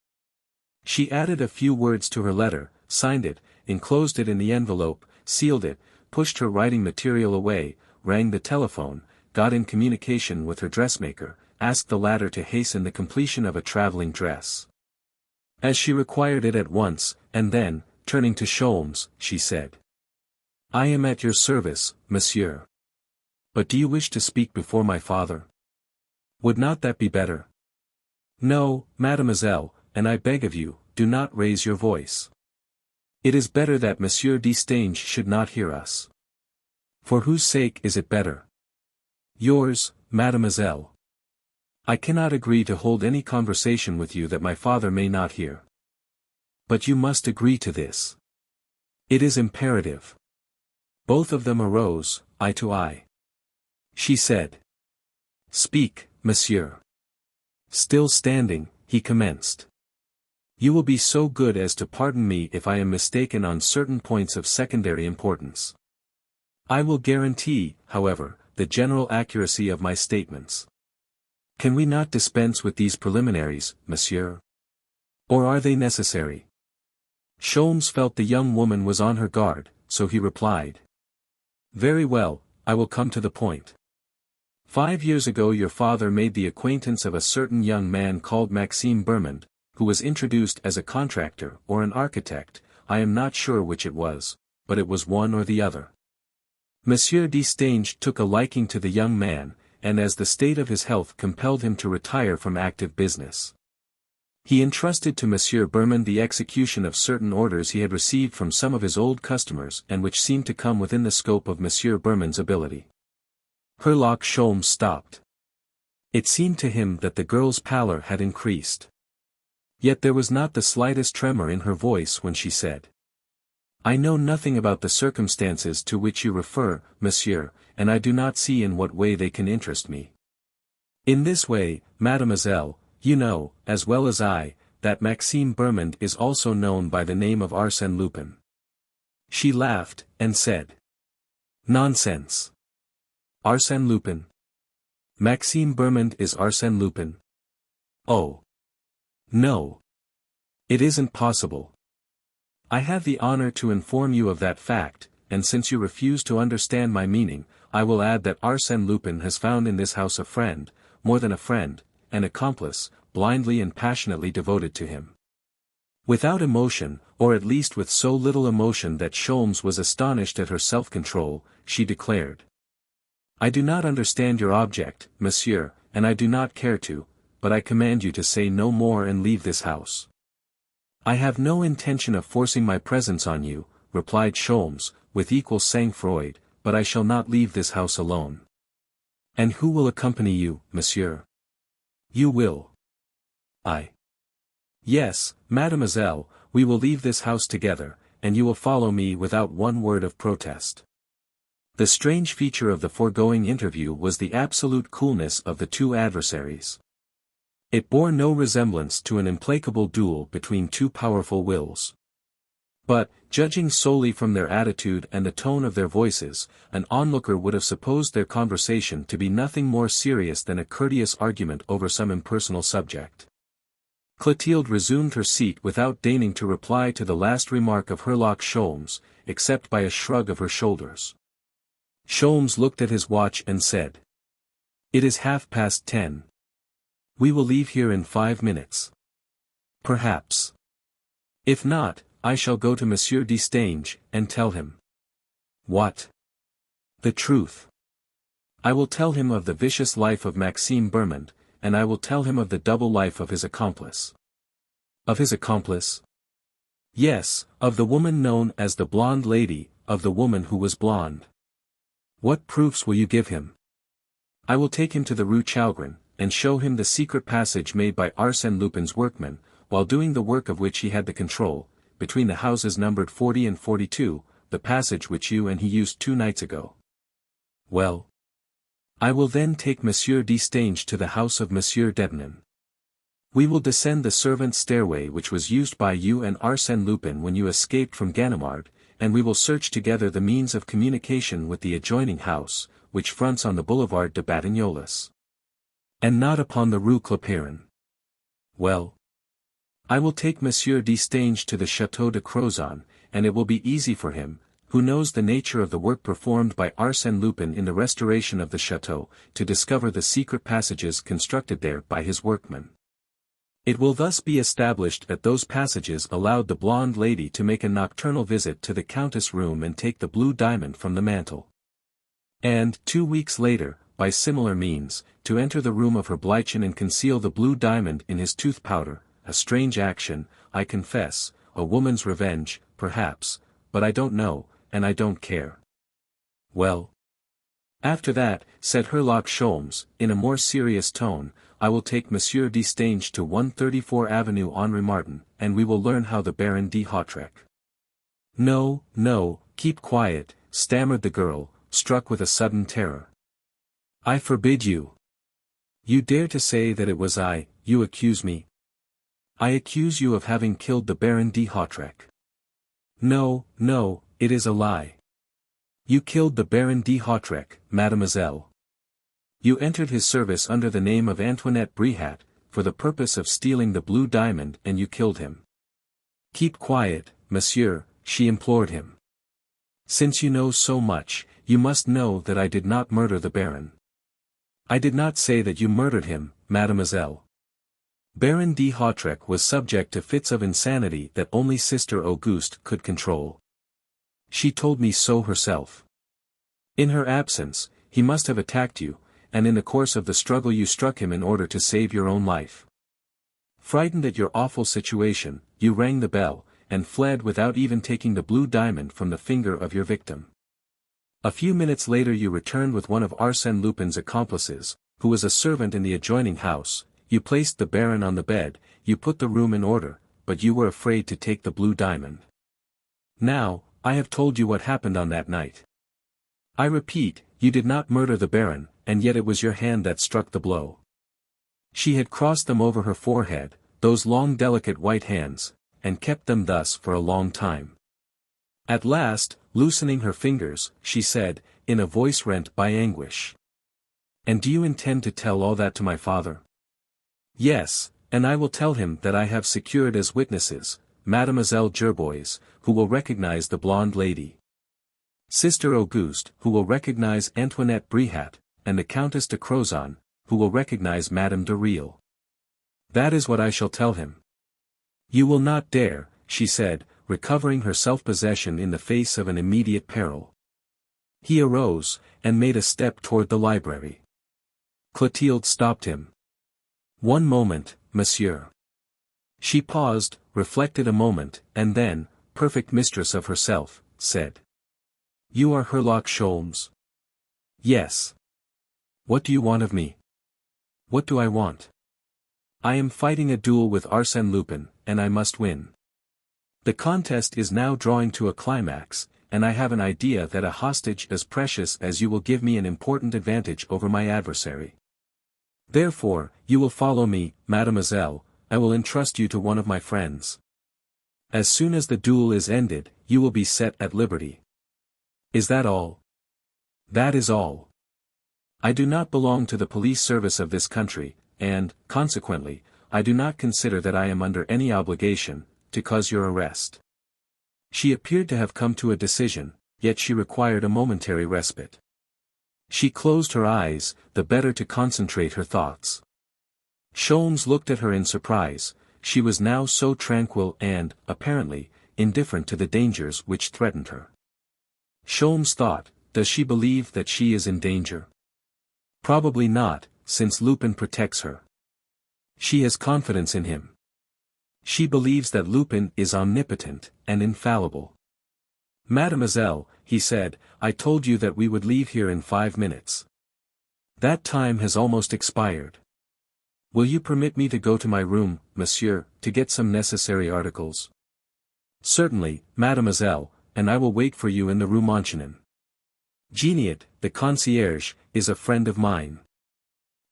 She added a few words to her letter, signed it, enclosed it in the envelope, sealed it, pushed her writing material away, rang the telephone, got in communication with her dressmaker, asked the latter to hasten the completion of a traveling dress, as she required it at once, and then, turning to Sholmes, she said, "I am at your service, monsieur. But do you wish to speak before my father? Would not that be better?" "No, mademoiselle, and I beg of you, do not raise your voice. It is better that Monsieur Destange should not hear us." "For whose sake is it better?" "Yours, mademoiselle. I cannot agree to hold any conversation with you that my father may not hear." "But you must agree to this. It is imperative." Both of them arose, eye to eye. She said, "Speak, monsieur." Still standing, he commenced. "You will be so good as to pardon me if I am mistaken on certain points of secondary importance. I will guarantee, however, the general accuracy of my statements. Can we not dispense with these preliminaries, monsieur? Or are they necessary?" Sholmes felt the young woman was on her guard, so he replied, "Very well, I will come to the point. 5 years ago your father made the acquaintance of a certain young man called Maxime Bermond, who was introduced as a contractor or an architect, I am not sure which it was, but it was one or the other. Monsieur Destange took a liking to the young man, and as the state of his health compelled him to retire from active business. He entrusted to Monsieur Berman the execution of certain orders he had received from some of his old customers and which seemed to come within the scope of Monsieur Berman's ability. Herlock Sholmes stopped. It seemed to him that the girl's pallor had increased. Yet there was not the slightest tremor in her voice when she said, "I know nothing about the circumstances to which you refer, monsieur, and I do not see in what way they can interest me. In this way, mademoiselle, you know, as well as I, that Maxime Berman is also known by the name of Arsène Lupin." She laughed, and said, "Nonsense. Arsène Lupin? Maxime Berman is Arsène Lupin? Oh. No. It isn't possible. I have the honor to inform you of that fact, and since you refuse to understand my meaning, I will add that Arsène Lupin has found in this house a friend, more than a friend, an accomplice, blindly and passionately devoted to him." Without emotion, or at least with so little emotion that Sholmes was astonished at her self-control, she declared, "I do not understand your object, monsieur, and I do not care to, but I command you to say no more and leave this house." "I have no intention of forcing my presence on you," replied Sholmes, with equal sang-froid, "but I shall not leave this house alone." "And who will accompany you, monsieur?" "You will." "I." "Yes, mademoiselle, we will leave this house together, and you will follow me without one word of protest." The strange feature of the foregoing interview was the absolute coolness of the two adversaries. It bore no resemblance to an implacable duel between two powerful wills. But, judging solely from their attitude and the tone of their voices, an onlooker would have supposed their conversation to be nothing more serious than a courteous argument over some impersonal subject. Clotilde resumed her seat without deigning to reply to the last remark of Herlock Sholmes, except by a shrug of her shoulders. Sholmes looked at his watch and said, "It is 10:30. We will leave here in 5 minutes. Perhaps. If not, I shall go to Monsieur Destange, and tell him." "What?" "The truth. I will tell him of the vicious life of Maxime Berman, and I will tell him of the double life of his accomplice." "Of his accomplice?" "Yes, of the woman known as the blonde lady, of the woman who was blonde." "What proofs will you give him?" "I will take him to the Rue Chalgrin, and show him the secret passage made by Arsène Lupin's workmen, while doing the work of which he had the control, between the houses numbered 40 and 42, the passage which you and he used 2 nights ago." "Well?" "I will then take Monsieur Destange to the house of Monsieur Debnan. We will descend the servants' stairway which was used by you and Arsène Lupin when you escaped from Ganimard, and we will search together the means of communication with the adjoining house, which fronts on the Boulevard de Batignolles. And not upon the Rue Clopiron." "Well?" "I will take Monsieur Destange to the Château de Crozon, and it will be easy for him, who knows the nature of the work performed by Arsène Lupin in the restoration of the château, to discover the secret passages constructed there by his workmen. It will thus be established that those passages allowed the blonde lady to make a nocturnal visit to the Countess' room and take the blue diamond from the mantel. And, 2 weeks later, by similar means, to enter the room of her Bleichen and conceal the blue diamond in his tooth powder, a strange action, I confess, a woman's revenge, perhaps, but I don't know, and I don't care." "Well?" "After that," said Herlock Sholmes, in a more serious tone, "I will take Monsieur Destange to 134 Avenue Henri Martin, and we will learn how the Baron de Hautrec—" "No, no, keep quiet," stammered the girl, struck with a sudden terror. "I forbid you. You dare to say that it was I, you accuse me?" "I accuse you of having killed the Baron de Hautrec." "No, no, it is a lie. You killed the Baron de Hautrec, mademoiselle. You entered his service under the name of Antoinette Brihat, for the purpose of stealing the blue diamond, and you killed him." "Keep quiet, monsieur," she implored him. "Since you know so much, you must know that I did not murder the Baron." "I did not say that you murdered him, mademoiselle. Baron de Hautrec was subject to fits of insanity that only Sister Auguste could control. She told me so herself. In her absence, he must have attacked you, and in the course of the struggle you struck him in order to save your own life. Frightened at your awful situation, you rang the bell, and fled without even taking the blue diamond from the finger of your victim. A few minutes later you returned with one of Arsène Lupin's accomplices, who was a servant in the adjoining house. You placed the Baron on the bed, you put the room in order, but you were afraid to take the blue diamond. Now, I have told you what happened on that night. I repeat, you did not murder the Baron, and yet it was your hand that struck the blow. She had crossed them over her forehead, those long delicate white hands, and kept them thus for a long time. At last, loosening her fingers, she said, in a voice rent by anguish. "And do you intend to tell all that to my father?" "Yes, and I will tell him that I have secured as witnesses, Mademoiselle Gerboise, who will recognize the blonde lady. Sister Auguste, who will recognize Antoinette Brihat, and the Countess de Crozon, who will recognize Madame de Riel. That is what I shall tell him." "You will not dare," she said, recovering her self-possession in the face of an immediate peril. He arose, and made a step toward the library. Clotilde stopped him. "One moment, monsieur." She paused, reflected a moment, and then, perfect mistress of herself, said. "You are Herlock Sholmes?" "Yes." "What do you want of me?" "What do I want? I am fighting a duel with Arsène Lupin, and I must win. The contest is now drawing to a climax, and I have an idea that a hostage as precious as you will give me an important advantage over my adversary. Therefore, you will follow me, mademoiselle. I will entrust you to one of my friends. As soon as the duel is ended, you will be set at liberty." "Is that all?" "That is all. I do not belong to the police service of this country, and, consequently, I do not consider that I am under any obligation to cause your arrest." She appeared to have come to a decision, yet she required a momentary respite. She closed her eyes, the better to concentrate her thoughts. Sholmes looked at her in surprise. She was now so tranquil and, apparently, indifferent to the dangers which threatened her. Sholmes thought, does she believe that she is in danger? Probably not, since Lupin protects her. She has confidence in him. She believes that Lupin is omnipotent and infallible. "Mademoiselle," he said, "I told you that we would leave here in 5 minutes. That time has almost expired. Will you permit me to go to my room, monsieur, to get some necessary articles?" "Certainly, mademoiselle, and I will wait for you in the Rue Montchanin. Geniat, the concierge, is a friend of mine."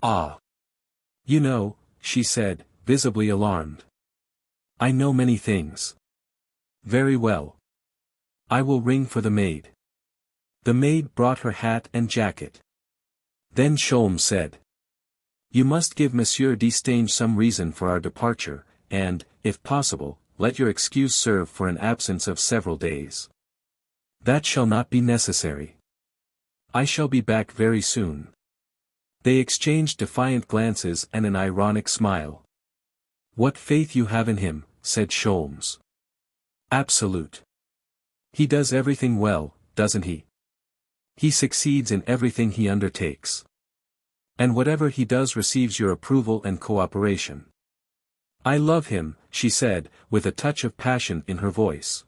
"Ah! You know," she said, visibly alarmed. "I know many things." "Very well. I will ring for the maid." The maid brought her hat and jacket. Then Sholmes said, "You must give Monsieur Destange some reason for our departure, and, if possible, let your excuse serve for an absence of several days." "That shall not be necessary. I shall be back very soon." They exchanged defiant glances and an ironic smile. "What faith you have in him," said Sholmes. "Absolute. He does everything well, doesn't he? He succeeds in everything he undertakes. And whatever he does receives your approval and cooperation." "I love him," she said, with a touch of passion in her voice.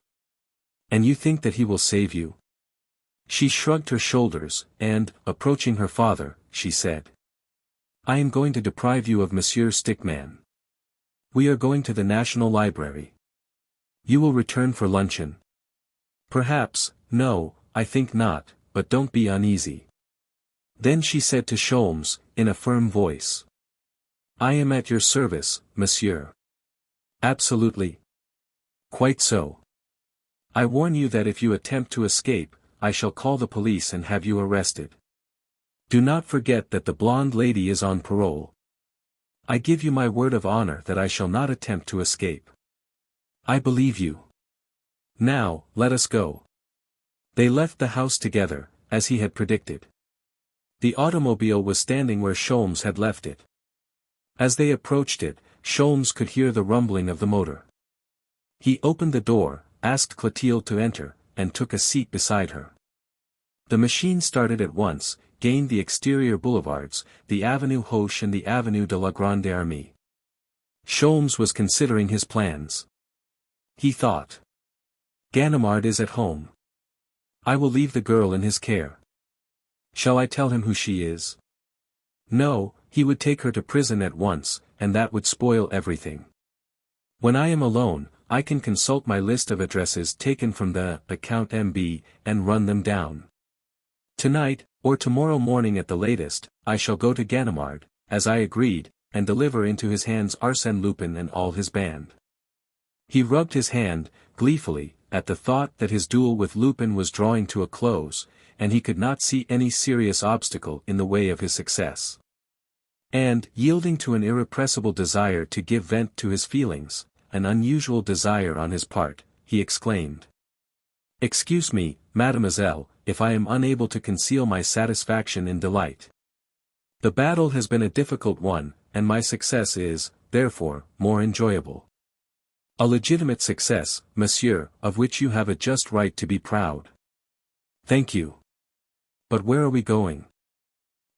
"And you think that he will save you?" She shrugged her shoulders, and, approaching her father, she said, "I am going to deprive you of Monsieur Stickman. We are going to the National Library. You will return for luncheon." "Perhaps, no, I think not, but don't be uneasy." Then she said to Sholmes, in a firm voice, "I am at your service, monsieur." "Absolutely." "Quite so. I warn you that if you attempt to escape, I shall call the police and have you arrested. Do not forget that the blonde lady is on parole. I give you my word of honor that I shall not attempt to escape." "I believe you. Now, let us go." They left the house together, as he had predicted. The automobile was standing where Sholmes had left it. As they approached it, Sholmes could hear the rumbling of the motor. He opened the door, asked Clotilde to enter, and took a seat beside her. The machine started at once, gained the exterior boulevards, the Avenue Hoche and the Avenue de la Grande Armée. Sholmes was considering his plans. He thought. Ganimard is at home. I will leave the girl in his care. Shall I tell him who she is? No, he would take her to prison at once, and that would spoil everything. When I am alone, I can consult my list of addresses taken from the account MB, and run them down. Tonight, or tomorrow morning at the latest, I shall go to Ganimard, as I agreed, and deliver into his hands Arsène Lupin and all his band. He rubbed his hand, gleefully, at the thought that his duel with Lupin was drawing to a close, and he could not see any serious obstacle in the way of his success. And, yielding to an irrepressible desire to give vent to his feelings, an unusual desire on his part, he exclaimed. Excuse me, mademoiselle, if I am unable to conceal my satisfaction and delight. The battle has been a difficult one, and my success is, therefore, more enjoyable. A legitimate success, monsieur, of which you have a just right to be proud. Thank you. But where are we going?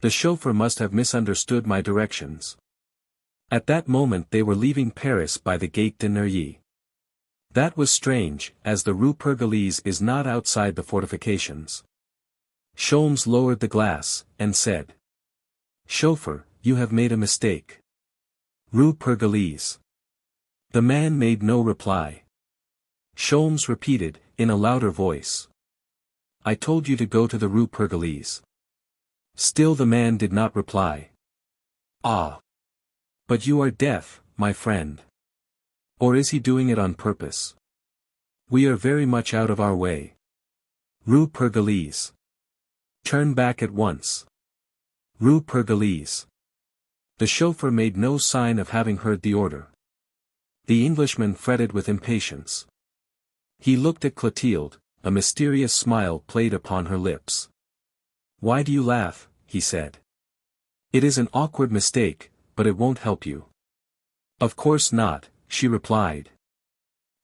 The chauffeur must have misunderstood my directions. At that moment they were leaving Paris by the Gate de Neuilly. That was strange, as the Rue Pergolese is not outside the fortifications. Sholmes lowered the glass, and said. Chauffeur, you have made a mistake. Rue Pergolese. The man made no reply. Sholmes repeated, in a louder voice. I told you to go to the Rue Pergolese. Still the man did not reply. Ah! But you are deaf, my friend. Or is he doing it on purpose? We are very much out of our way. Rue Pergolese. Turn back at once. Rue Pergolese. The chauffeur made no sign of having heard the order. The Englishman fretted with impatience. He looked at Clotilde, a mysterious smile played upon her lips. Why do you laugh? He said. It is an awkward mistake, but it won't help you. Of course not, she replied.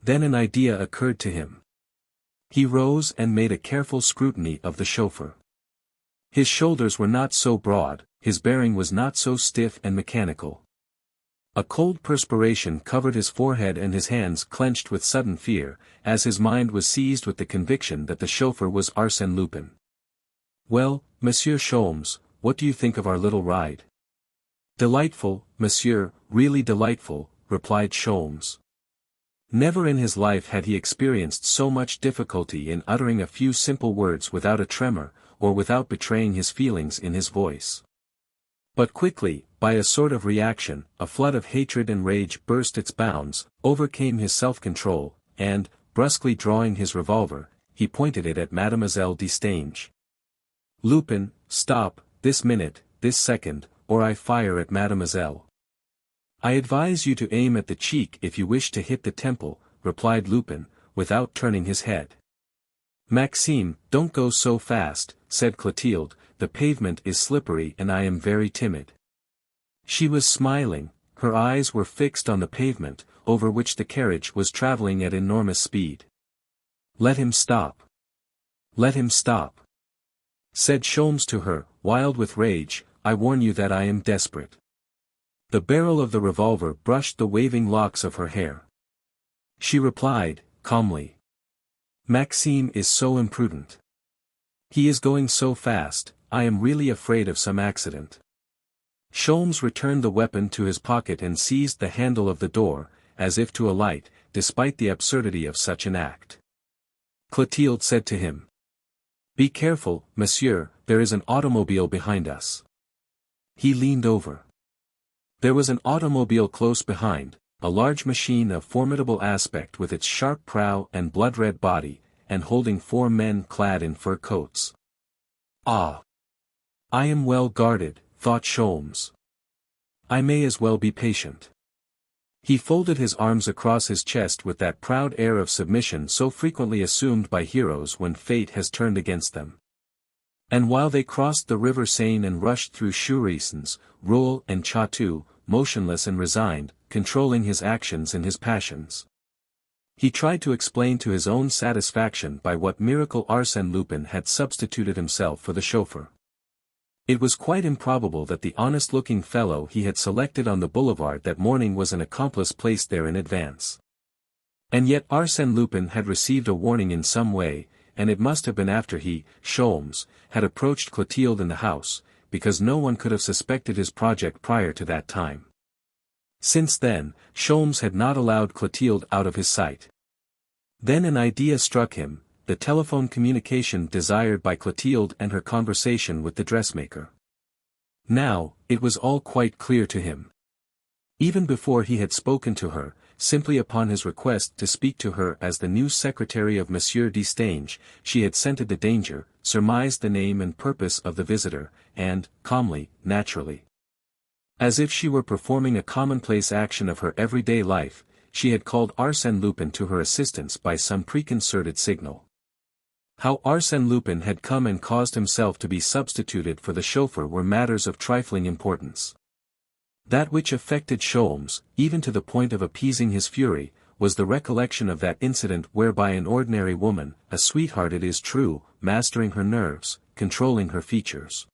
Then an idea occurred to him. He rose and made a careful scrutiny of the chauffeur. His shoulders were not so broad, his bearing was not so stiff and mechanical. A cold perspiration covered his forehead and his hands clenched with sudden fear, as his mind was seized with the conviction that the chauffeur was Arsène Lupin. Well, Monsieur Sholmes, what do you think of our little ride? Delightful, monsieur, really delightful, replied Sholmes. Never in his life had he experienced so much difficulty in uttering a few simple words without a tremor, or without betraying his feelings in his voice. But quickly, by a sort of reaction, a flood of hatred and rage burst its bounds, overcame his self-control, and, brusquely drawing his revolver, he pointed it at Mademoiselle Destange. Lupin, stop, this minute, this second, or I fire at Mademoiselle. I advise you to aim at the cheek if you wish to hit the temple, replied Lupin, without turning his head. Maxime, don't go so fast, said Clotilde, the pavement is slippery and I am very timid. She was smiling, her eyes were fixed on the pavement, over which the carriage was traveling at enormous speed. Let him stop. Let him stop. Said Sholmes to her, wild with rage, I warn you that I am desperate. The barrel of the revolver brushed the waving locks of her hair. She replied, calmly. Maxime is so imprudent. He is going so fast, I am really afraid of some accident. Sholmes returned the weapon to his pocket and seized the handle of the door, as if to alight, despite the absurdity of such an act. Clotilde said to him. Be careful, monsieur, there is an automobile behind us. He leaned over. There was an automobile close behind, a large machine of formidable aspect with its sharp prow and blood-red body, and holding 4 men clad in fur coats. Ah! I am well guarded, thought Sholmes. I may as well be patient. He folded his arms across his chest with that proud air of submission so frequently assumed by heroes when fate has turned against them. And while they crossed the river Seine and rushed through Chourisons, Roule and Chatou, motionless and resigned, controlling his actions and his passions. He tried to explain to his own satisfaction by what miracle Arsène Lupin had substituted himself for the chauffeur. It was quite improbable that the honest-looking fellow he had selected on the boulevard that morning was an accomplice placed there in advance. And yet Arsène Lupin had received a warning in some way, and it must have been after he, Sholmes, had approached Clotilde in the house, because no one could have suspected his project prior to that time. Since then, Sholmes had not allowed Clotilde out of his sight. Then an idea struck him, the telephone communication desired by Clotilde and her conversation with the dressmaker. Now, it was all quite clear to him. Even before he had spoken to her, simply upon his request to speak to her as the new secretary of Monsieur Destange, she had scented the danger, surmised the name and purpose of the visitor, and, calmly, naturally, as if she were performing a commonplace action of her everyday life, she had called Arsène Lupin to her assistance by some preconcerted signal. How Arsène Lupin had come and caused himself to be substituted for the chauffeur were matters of trifling importance. That which affected Sholmes, even to the point of appeasing his fury, was the recollection of that incident whereby an ordinary woman, a sweetheart it is true, mastering her nerves, controlling her features,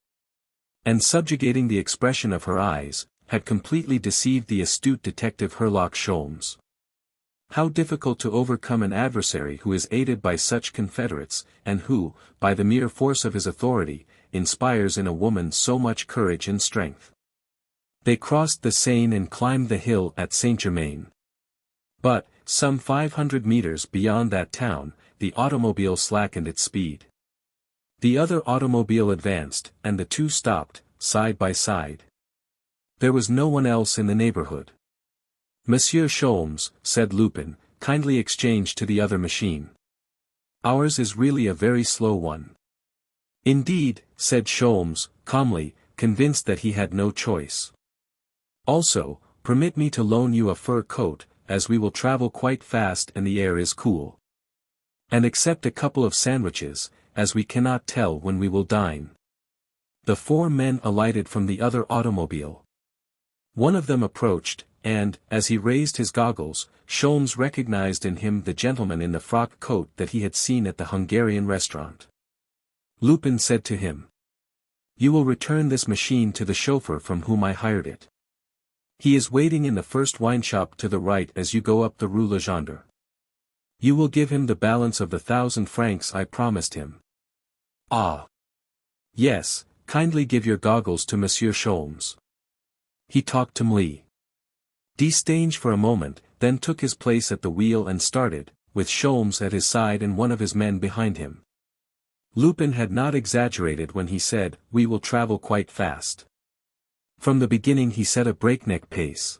and subjugating the expression of her eyes, had completely deceived the astute detective Herlock Sholmes. How difficult to overcome an adversary who is aided by such confederates, and who, by the mere force of his authority, inspires in a woman so much courage and strength. They crossed the Seine and climbed the hill at Saint-Germain. But, some 500 meters beyond that town, the automobile slackened its speed. The other automobile advanced, and the two stopped, side by side. There was no one else in the neighborhood. "Monsieur Sholmes," said Lupin, "kindly exchange to the other machine. Ours is really a very slow one." "Indeed," said Sholmes, calmly, convinced that he had no choice. "Also, permit me to loan you a fur coat, as we will travel quite fast and the air is cool. And accept a couple of sandwiches, as we cannot tell when we will dine." The four men alighted from the other automobile. One of them approached, and, as he raised his goggles, Sholmes recognized in him the gentleman in the frock coat that he had seen at the Hungarian restaurant. Lupin said to him, "You will return this machine to the chauffeur from whom I hired it. He is waiting in the first wine shop to the right as you go up the Rue Legendre. You will give him the balance of the 1,000 francs I promised him." "Ah. Yes, kindly give your goggles to Monsieur Sholmes. He talked to me." Destange for a moment, then took his place at the wheel and started, with Sholmes at his side and one of his men behind him. Lupin had not exaggerated when he said, "We will travel quite fast." From the beginning he set a breakneck pace.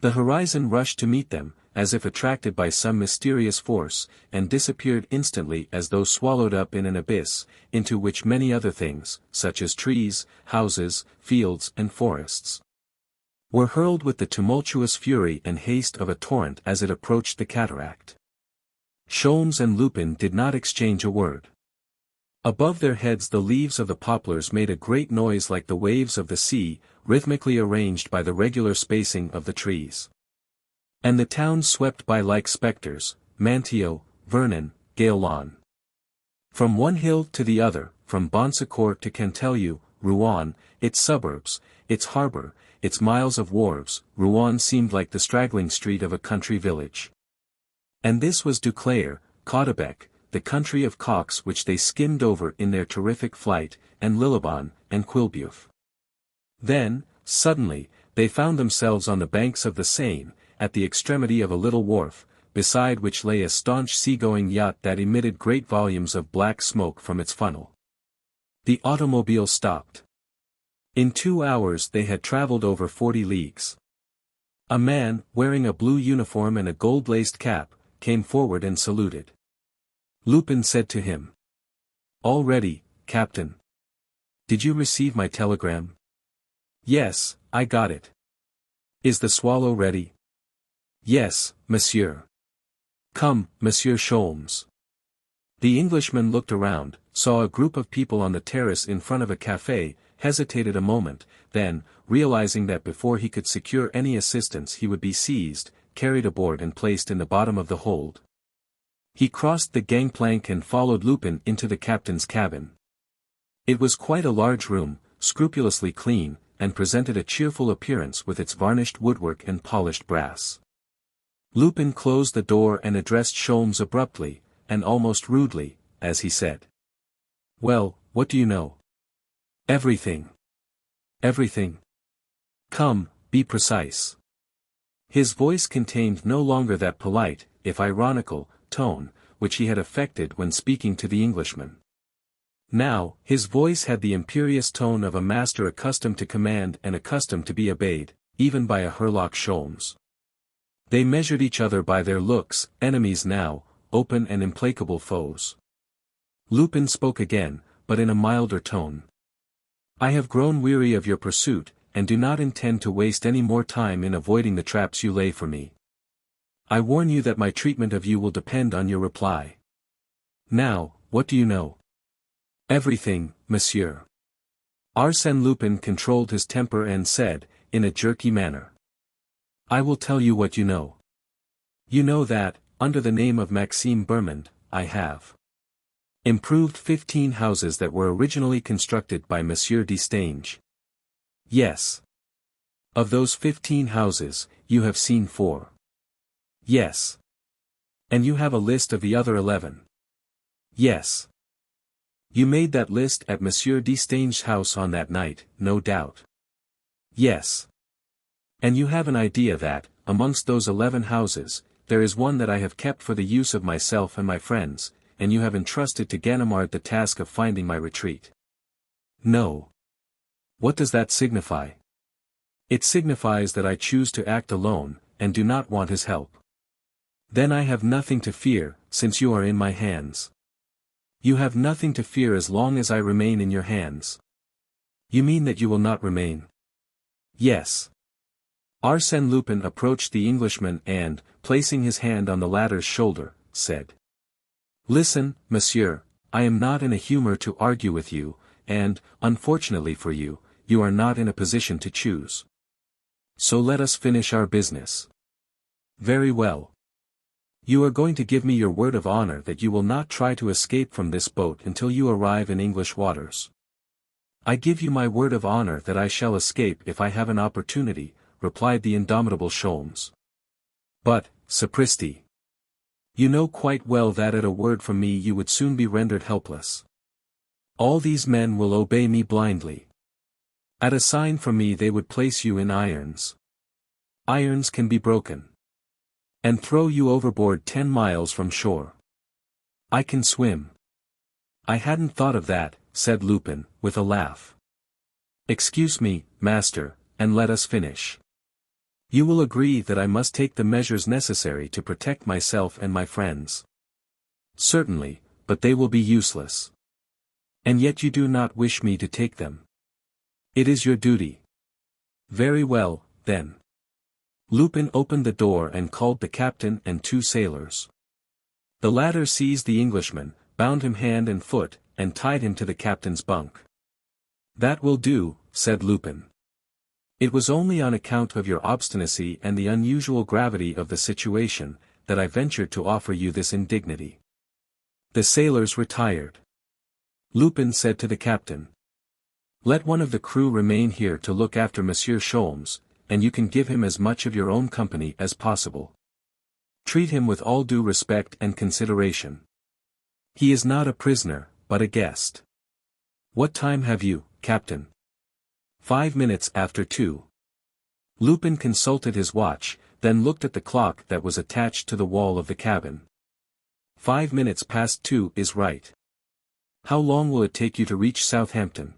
The horizon rushed to meet them, as if attracted by some mysterious force, and disappeared instantly as though swallowed up in an abyss, into which many other things, such as trees, houses, fields and forests, were hurled with the tumultuous fury and haste of a torrent as it approached the cataract. Sholmes and Lupin did not exchange a word. Above their heads the leaves of the poplars made a great noise like the waves of the sea, rhythmically arranged by the regular spacing of the trees. And the town swept by like spectres, Manteo, Vernon, Gaillon. From one hill to the other, from Bonsecourt to Canteleu, Rouen, its suburbs, its harbour, its miles of wharves, Rouen seemed like the straggling street of a country village. And this was Duclair, Caudebec, the country of cocks which they skimmed over in their terrific flight, and Lillebonne, and Quillebeuf. Then, suddenly, they found themselves on the banks of the Seine, at the extremity of a little wharf, beside which lay a staunch sea-going yacht that emitted great volumes of black smoke from its funnel. The automobile stopped. In 2 hours they had traveled over 40 leagues. A man, wearing a blue uniform and a gold-laced cap, came forward and saluted. Lupin said to him, "All ready, Captain. Did you receive my telegram?" "Yes, I got it." "Is the Swallow ready?" "Yes, monsieur." "Come, Monsieur Sholmes." The Englishman looked around, saw a group of people on the terrace in front of a café, hesitated a moment, then, realizing that before he could secure any assistance he would be seized, carried aboard and placed in the bottom of the hold. He crossed the gangplank and followed Lupin into the captain's cabin. It was quite a large room, scrupulously clean, and presented a cheerful appearance with its varnished woodwork and polished brass. Lupin closed the door and addressed Sholmes abruptly, and almost rudely, as he said. "Well, what do you know?" "Everything." "Everything? Come, be precise." His voice contained no longer that polite, if ironical, tone, which he had affected when speaking to the Englishman. Now, his voice had the imperious tone of a master accustomed to command and accustomed to be obeyed, even by a Herlock Sholmes. They measured each other by their looks, enemies now, open and implacable foes. Lupin spoke again, but in a milder tone. "I have grown weary of your pursuit, and do not intend to waste any more time in avoiding the traps you lay for me. I warn you that my treatment of you will depend on your reply. Now, what do you know?" "Everything, monsieur." Arsène Lupin controlled his temper and said, in a jerky manner. "I will tell you what you know. You know that, under the name of Maxime Bermond, I have improved 15 houses that were originally constructed by Monsieur Destange." "Yes." "Of those 15 houses, you have seen 4. "Yes." "And you have a list of the other 11. "Yes." "You made that list at Monsieur Destange's house on that night, no doubt." "Yes." "And you have an idea that, amongst those 11 houses, there is one that I have kept for the use of myself and my friends, and you have entrusted to Ganimard the task of finding my retreat." "No." "What does that signify?" "It signifies that I choose to act alone, and do not want his help." "Then I have nothing to fear, since you are in my hands." "You have nothing to fear as long as I remain in your hands." "You mean that you will not remain?" "Yes." Arsène Lupin approached the Englishman and, placing his hand on the latter's shoulder, said. "Listen, monsieur, I am not in a humor to argue with you, and, unfortunately for you, you are not in a position to choose. So let us finish our business." "Very well. You are going to give me your word of honor that you will not try to escape from this boat until you arrive in English waters." "I give you my word of honor that I shall escape if I have an opportunity," replied the indomitable Sholmes. "But, sapristi, you know quite well that at a word from me you would soon be rendered helpless. All these men will obey me blindly. At a sign from me they would place you in irons. Irons can be broken. And throw you overboard 10 miles from shore. I can swim." "I hadn't thought of that," said Lupin, with a laugh. "Excuse me, master, and let us finish. You will agree that I must take the measures necessary to protect myself and my friends." "Certainly, but they will be useless." "And yet you do not wish me to take them." "It is your duty." "Very well, then." Lupin opened the door and called the captain and 2 sailors. The latter seized the Englishman, bound him hand and foot, and tied him to the captain's bunk. "That will do," said Lupin. "It was only on account of your obstinacy and the unusual gravity of the situation, that I ventured to offer you this indignity." The sailors retired. Lupin said to the captain. "Let one of the crew remain here to look after Monsieur Sholmes, and you can give him as much of your own company as possible. Treat him with all due respect and consideration. He is not a prisoner, but a guest." "What time have you, captain?" 5 minutes after 2. Lupin consulted his watch, then looked at the clock that was attached to the wall of the cabin. 5 minutes past 2 is right. "How long will it take you to reach Southampton?"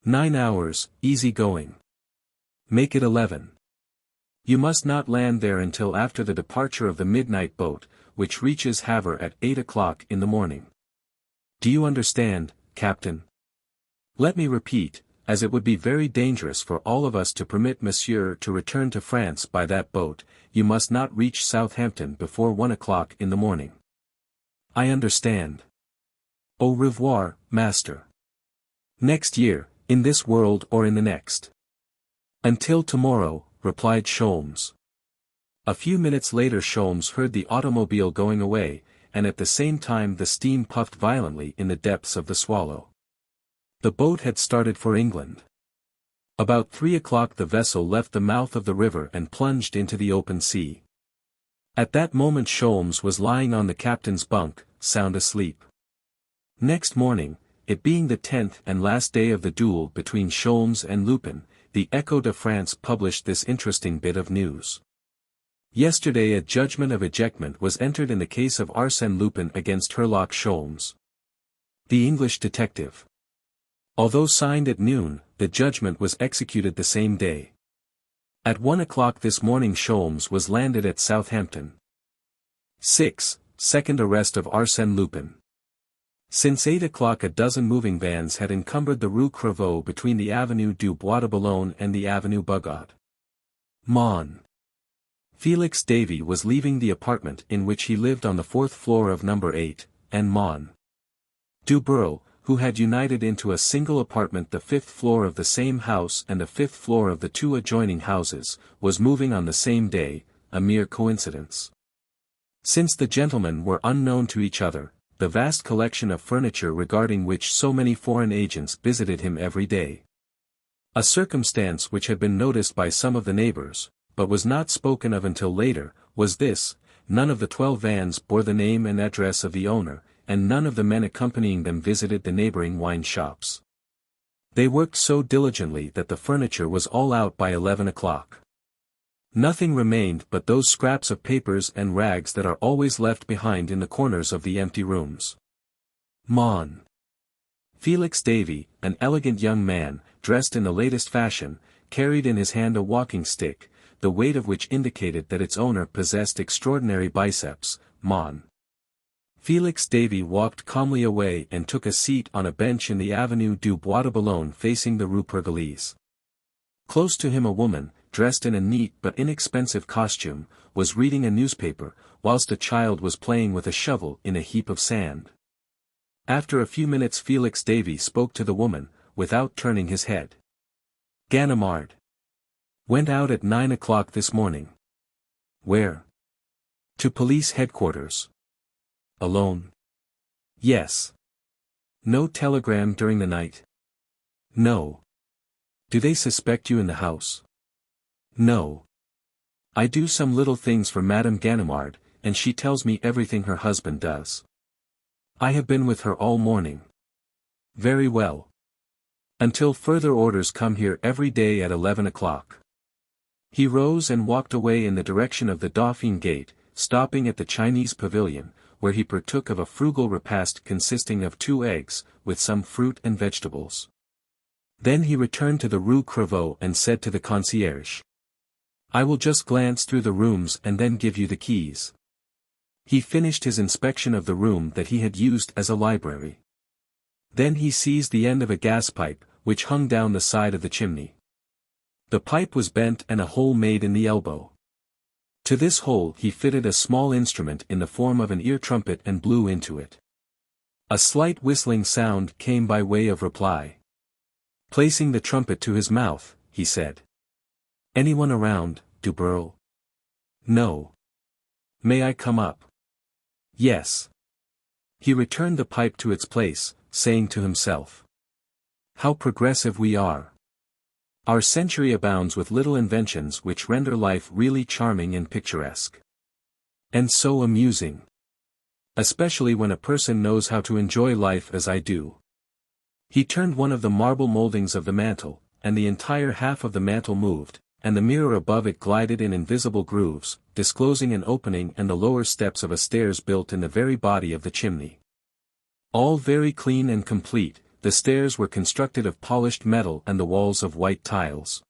9 hours, easy going. "Make it 11. You must not land there until after the departure of the midnight boat, which reaches Havre at 8 o'clock in the morning. Do you understand, captain? Let me repeat, as it would be very dangerous for all of us to permit monsieur to return to France by that boat, you must not reach Southampton before 1 o'clock in the morning." "I understand. Au revoir, master. Next year, in this world or in the next." "Until tomorrow," replied Sholmes. A few minutes later Sholmes heard the automobile going away, and at the same time the steam puffed violently in the depths of the Swallow. The boat had started for England. About 3 o'clock the vessel left the mouth of the river and plunged into the open sea. At that moment Sholmes was lying on the captain's bunk, sound asleep. Next morning, it being the 10th and last day of the duel between Sholmes and Lupin, the Echo de France published this interesting bit of news. Yesterday a judgment of ejectment was entered in the case of Arsène Lupin against Herlock Sholmes, the English detective. Although signed at noon, the judgment was executed the same day. At 1 o'clock this morning Sholmes was landed at Southampton. 6. Second arrest of Arsène Lupin. Since 8 o'clock a dozen moving vans had encumbered the Rue Crevaux between the Avenue du Bois de Boulogne and the Avenue Bugeaud. Mon. Felix Davy was leaving the apartment in which he lived on the 4th floor of number 8, and Mon. Dubreuil, who had united into a single apartment the 5th floor of the same house and the 5th floor of the 2 adjoining houses, was moving on the same day, a mere coincidence. Since the gentlemen were unknown to each other, the vast collection of furniture regarding which so many foreign agents visited him every day. A circumstance which had been noticed by some of the neighbors, but was not spoken of until later, was this: none of the 12 vans bore the name and address of the owner, and none of the men accompanying them visited the neighboring wine shops. They worked so diligently that the furniture was all out by 11 o'clock. Nothing remained but those scraps of papers and rags that are always left behind in the corners of the empty rooms. Mon. Felix Davy, an elegant young man, dressed in the latest fashion, carried in his hand a walking stick, the weight of which indicated that its owner possessed extraordinary biceps. Mon. Felix Davy walked calmly away and took a seat on a bench in the Avenue du Bois de Boulogne facing the Rue Pergolese. Close to him a woman, dressed in a neat but inexpensive costume, was reading a newspaper, whilst a child was playing with a shovel in a heap of sand. After a few minutes Felix Davy spoke to the woman, without turning his head. Ganimard. Went out at 9 o'clock this morning. Where? To police headquarters. Alone? Yes. No telegram during the night? No. Do they suspect you in the house? No. I do some little things for Madame Ganimard, and she tells me everything her husband does. I have been with her all morning. Very well. Until further orders come here every day at 11 o'clock. He rose and walked away in the direction of the Dauphine Gate, stopping at the Chinese pavilion, where he partook of a frugal repast consisting of 2 eggs, with some fruit and vegetables. Then he returned to the Rue Crevaux and said to the concierge, "I will just glance through the rooms and then give you the keys." He finished his inspection of the room that he had used as a library. Then he seized the end of a gas pipe, which hung down the side of the chimney. The pipe was bent and a hole made in the elbow. To this hole he fitted a small instrument in the form of an ear trumpet and blew into it. A slight whistling sound came by way of reply. Placing the trumpet to his mouth, he said, "Anyone around, Dubreuil?" "No." "May I come up?" "Yes." He returned the pipe to its place, saying to himself, "How progressive we are! Our century abounds with little inventions which render life really charming and picturesque. And so amusing. Especially when a person knows how to enjoy life as I do." He turned one of the marble moldings of the mantel, and the entire half of the mantel moved, and the mirror above it glided in invisible grooves, disclosing an opening and the lower steps of a stairs built in the very body of the chimney. All very clean and complete. The stairs were constructed of polished metal and the walls of white tiles.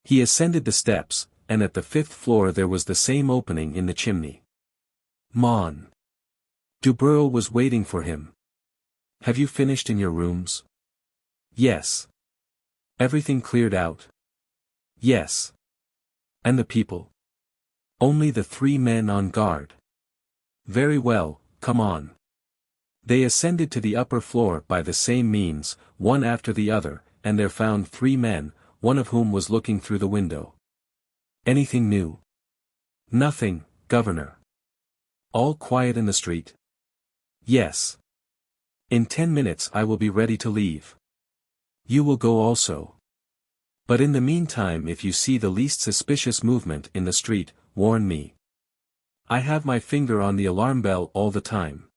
He ascended the steps, and at the 5th floor there was the same opening in the chimney. Mon. Dubreuil was waiting for him. "Have you finished in your rooms?" "Yes." "Everything cleared out?" "Yes." "And the people?" "Only the 3 men on guard." "Very well, come on." They ascended to the upper floor by the same means, one after the other, and there found 3 men, one of whom was looking through the window. "Anything new?" "Nothing, Governor." "All quiet in the street?" "Yes." "In 10 minutes I will be ready to leave." You will go also. But in the meantime, if you see the least suspicious movement in the street, warn me. I have my finger on the alarm bell all the time.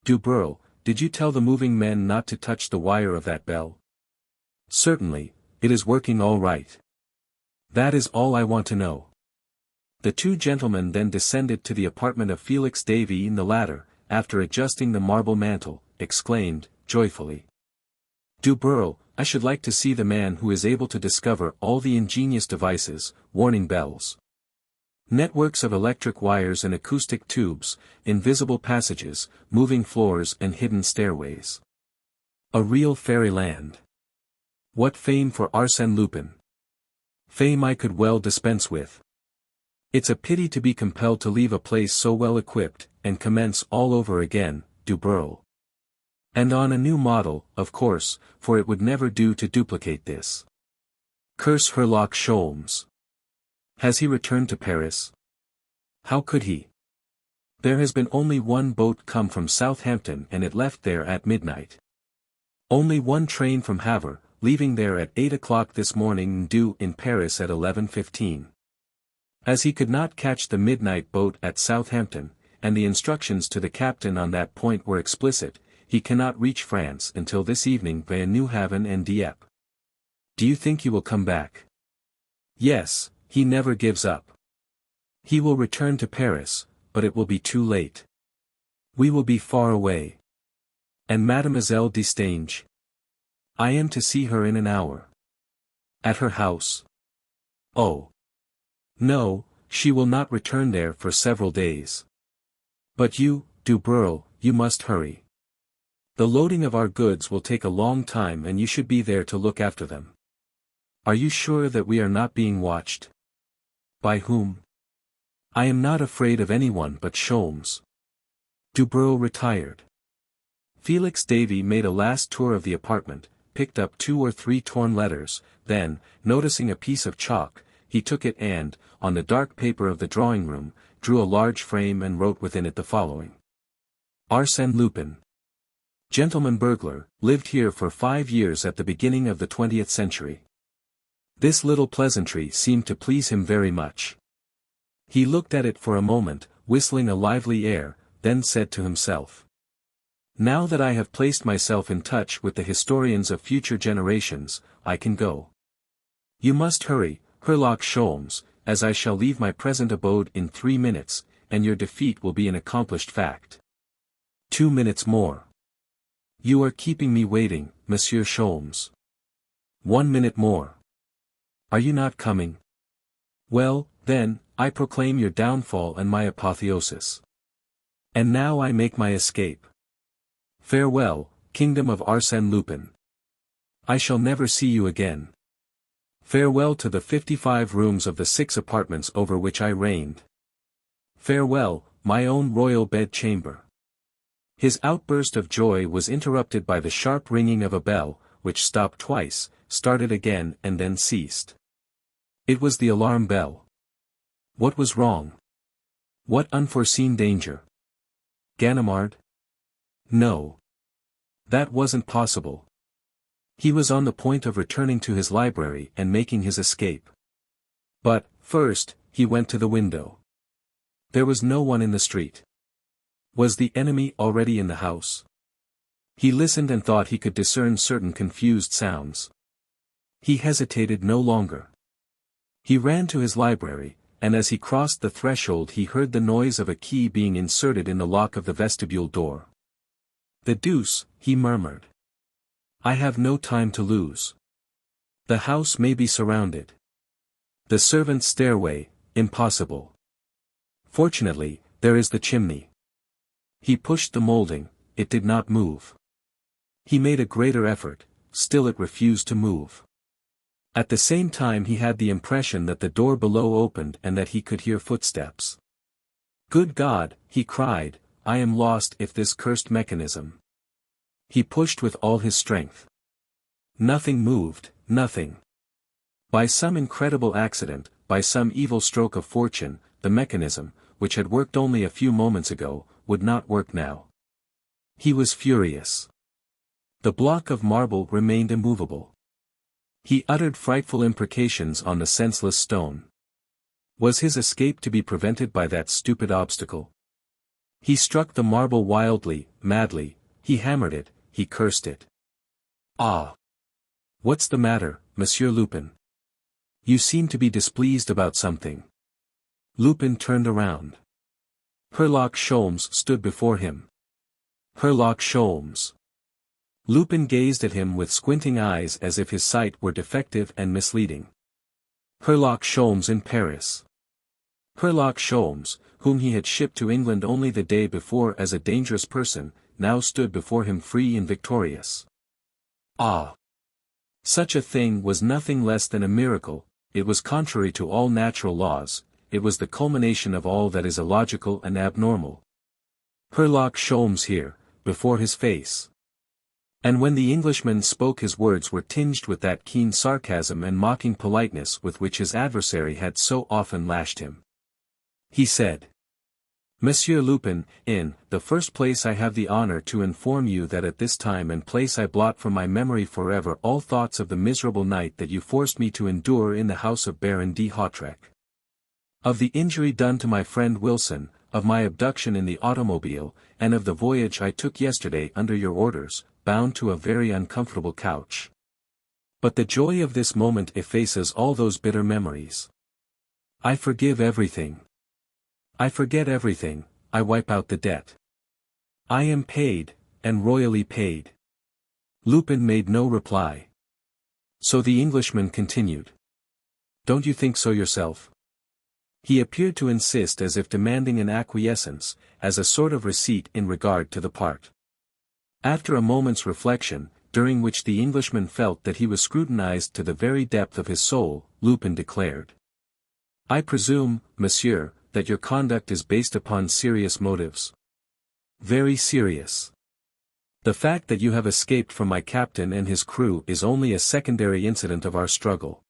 Dubreuil, did you tell the moving men not to touch the wire of that bell? Certainly, it is working all right. That is all I want to know. The two gentlemen then descended to the apartment of Felix Davy, and the latter, after adjusting the marble mantle, exclaimed, joyfully. Dubreuil, I should like to see the man who is able to discover all the ingenious devices, warning bells, networks of electric wires and acoustic tubes, invisible passages, moving floors and hidden stairways. A real fairyland. What fame for Arsène Lupin! Fame I could well dispense with. It's a pity to be compelled to leave a place so well equipped, and commence all over again, Dubreuil. And on a new model, of course, for it would never do to duplicate this. Curse Herlock Sholmes. Has he returned to Paris? How could he? There has been only one boat come from Southampton and it left there at midnight. Only one train from Havre, leaving there at 8 o'clock this morning and due in Paris at 11:15. As he could not catch the midnight boat at Southampton, and the instructions to the captain on that point were explicit, he cannot reach France until this evening via New Haven and Dieppe. Do you think he will come back? Yes, he never gives up. He will return to Paris, but it will be too late. We will be far away. And Mademoiselle Destange? I am to see her in an hour. At her house? Oh. No, she will not return there for several days. But you, Dubreuil, you must hurry. The loading of our goods will take a long time and you should be there to look after them. Are you sure that we are not being watched? By whom? I am not afraid of anyone but Sholmes. Dubreuil retired. Felix Davy made a last tour of the apartment, picked up 2 or 3 torn letters, then, noticing a piece of chalk, he took it and, on the dark paper of the drawing-room, drew a large frame and wrote within it the following. Arsène Lupin, gentleman burglar, lived here for 5 years at the beginning of the 20th century. This little pleasantry seemed to please him very much. He looked at it for a moment, whistling a lively air, then said to himself, now that I have placed myself in touch with the historians of future generations, I can go. You must hurry, Herlock Sholmes, as I shall leave my present abode in 3 minutes, and your defeat will be an accomplished fact. 2 minutes more. You are keeping me waiting, Monsieur Sholmes. 1 minute more. Are you not coming? Well, then, I proclaim your downfall and my apotheosis. And now I make my escape. Farewell, kingdom of Arsène Lupin. I shall never see you again. Farewell to the 55 rooms of the 6 apartments over which I reigned. Farewell, my own royal bed-chamber. His outburst of joy was interrupted by the sharp ringing of a bell, which stopped twice, started again and then ceased. It was the alarm bell. What was wrong? What unforeseen danger? Ganimard? No. That wasn't possible. He was on the point of returning to his library and making his escape. But, first, he went to the window. There was no one in the street. Was the enemy already in the house? He listened and thought he could discern certain confused sounds. He hesitated no longer. He ran to his library, and as he crossed the threshold he heard the noise of a key being inserted in the lock of the vestibule door. The deuce, he murmured. I have no time to lose. The house may be surrounded. The servants' stairway, impossible. Fortunately, there is the chimney. He pushed the molding, it did not move. He made a greater effort, still it refused to move. At the same time he had the impression that the door below opened and that he could hear footsteps. Good God, he cried, I am lost if this cursed mechanism. He pushed with all his strength. Nothing moved, nothing. By some incredible accident, by some evil stroke of fortune, the mechanism, which had worked only a few moments ago, would not work now. He was furious. The block of marble remained immovable. He uttered frightful imprecations on the senseless stone. Was his escape to be prevented by that stupid obstacle? He struck the marble wildly, madly, he hammered it, he cursed it. Ah! What's the matter, Monsieur Lupin? You seem to be displeased about something. Lupin turned around. Herlock Sholmes stood before him. Herlock Sholmes. Lupin gazed at him with squinting eyes as if his sight were defective and misleading. Herlock Sholmes in Paris. Herlock Sholmes, whom he had shipped to England only the day before as a dangerous person, now stood before him free and victorious. Ah! Such a thing was nothing less than a miracle, it was contrary to all natural laws, it was the culmination of all that is illogical and abnormal. Herlock Sholmes here, before his face. And when the Englishman spoke his words were tinged with that keen sarcasm and mocking politeness with which his adversary had so often lashed him. He said, Monsieur Lupin, in the first place I have the honor to inform you that at this time and place I blot from my memory forever all thoughts of the miserable night that you forced me to endure in the house of Baron de Hautrec. Of the injury done to my friend Wilson, of my abduction in the automobile, and of the voyage I took yesterday under your orders, bound to a very uncomfortable couch. But the joy of this moment effaces all those bitter memories. I forgive everything. I forget everything, I wipe out the debt. I am paid, and royally paid. Lupin made no reply. So the Englishman continued. Don't you think so yourself? He appeared to insist as if demanding an acquiescence, as a sort of receipt in regard to the part. After a moment's reflection, during which the Englishman felt that he was scrutinized to the very depth of his soul, Lupin declared. I presume, monsieur, that your conduct is based upon serious motives. Very serious. The fact that you have escaped from my captain and his crew is only a secondary incident of our struggle.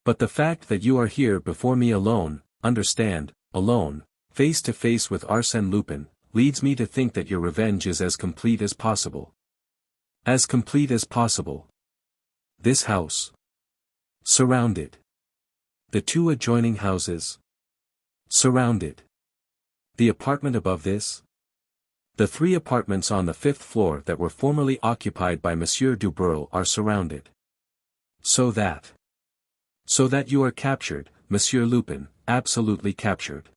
But the fact that you are here before me alone, understand, alone, face to face with Arsène Lupin, leads me to think that your revenge is as complete as possible. As complete as possible. This house. Surrounded. The two adjoining houses. Surrounded. The apartment above this? The 3 apartments on the 5th floor that were formerly occupied by Monsieur Dubreuil are surrounded. So that you are captured, Monsieur Lupin, absolutely captured.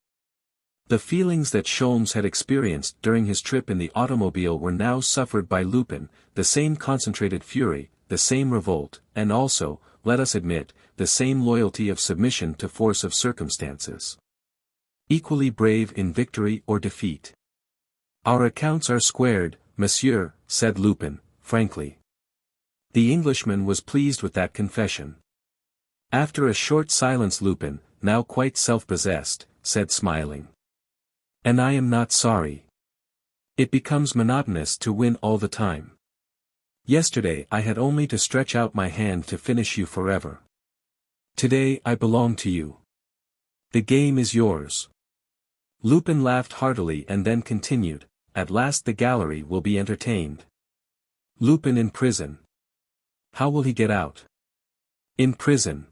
The feelings that Sholmes had experienced during his trip in the automobile were now suffered by Lupin, the same concentrated fury, the same revolt, and also, let us admit, the same loyalty of submission to force of circumstances. Equally brave in victory or defeat. Our accounts are squared, monsieur, said Lupin, frankly. The Englishman was pleased with that confession. After a short silence Lupin, now quite self-possessed, said smiling. And I am not sorry. It becomes monotonous to win all the time. Yesterday I had only to stretch out my hand to finish you forever. Today I belong to you. The game is yours. Lupin laughed heartily and then continued, at last the gallery will be entertained. Lupin in prison. How will he get out? In prison.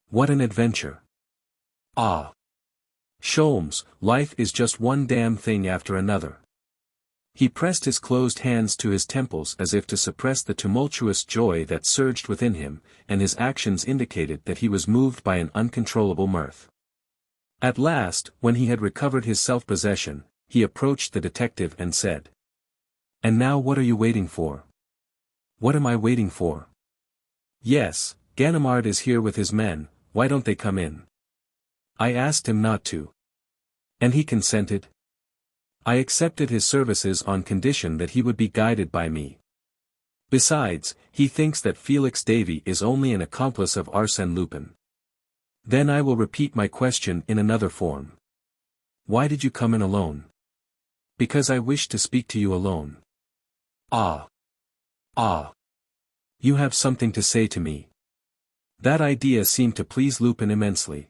What an adventure. Ah! Sholmes, life is just one damn thing after another. He pressed his closed hands to his temples as if to suppress the tumultuous joy that surged within him, and his actions indicated that he was moved by an uncontrollable mirth. At last, when he had recovered his self-possession, he approached the detective and said. And now what are you waiting for? What am I waiting for? Yes, Ganimard is here with his men, why don't they come in? I asked him not to. And he consented? I accepted his services on condition that he would be guided by me. Besides, he thinks that Felix Davy is only an accomplice of Arsène Lupin. Then I will repeat my question in another form. Why did you come in alone? Because I wished to speak to you alone. Ah! Ah! You have something to say to me. That idea seemed to please Lupin immensely.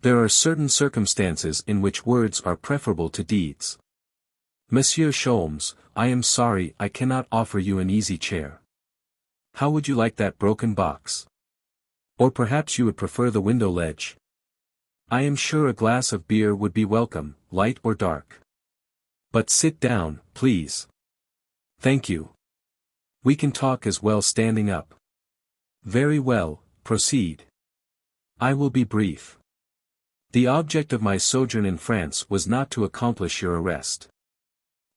There are certain circumstances in which words are preferable to deeds. Monsieur Sholmes, I am sorry I cannot offer you an easy chair. How would you like that broken box? Or perhaps you would prefer the window ledge? I am sure a glass of beer would be welcome, light or dark. But sit down, please. Thank you. We can talk as well standing up. Very well, proceed. I will be brief. The object of my sojourn in France was not to accomplish your arrest.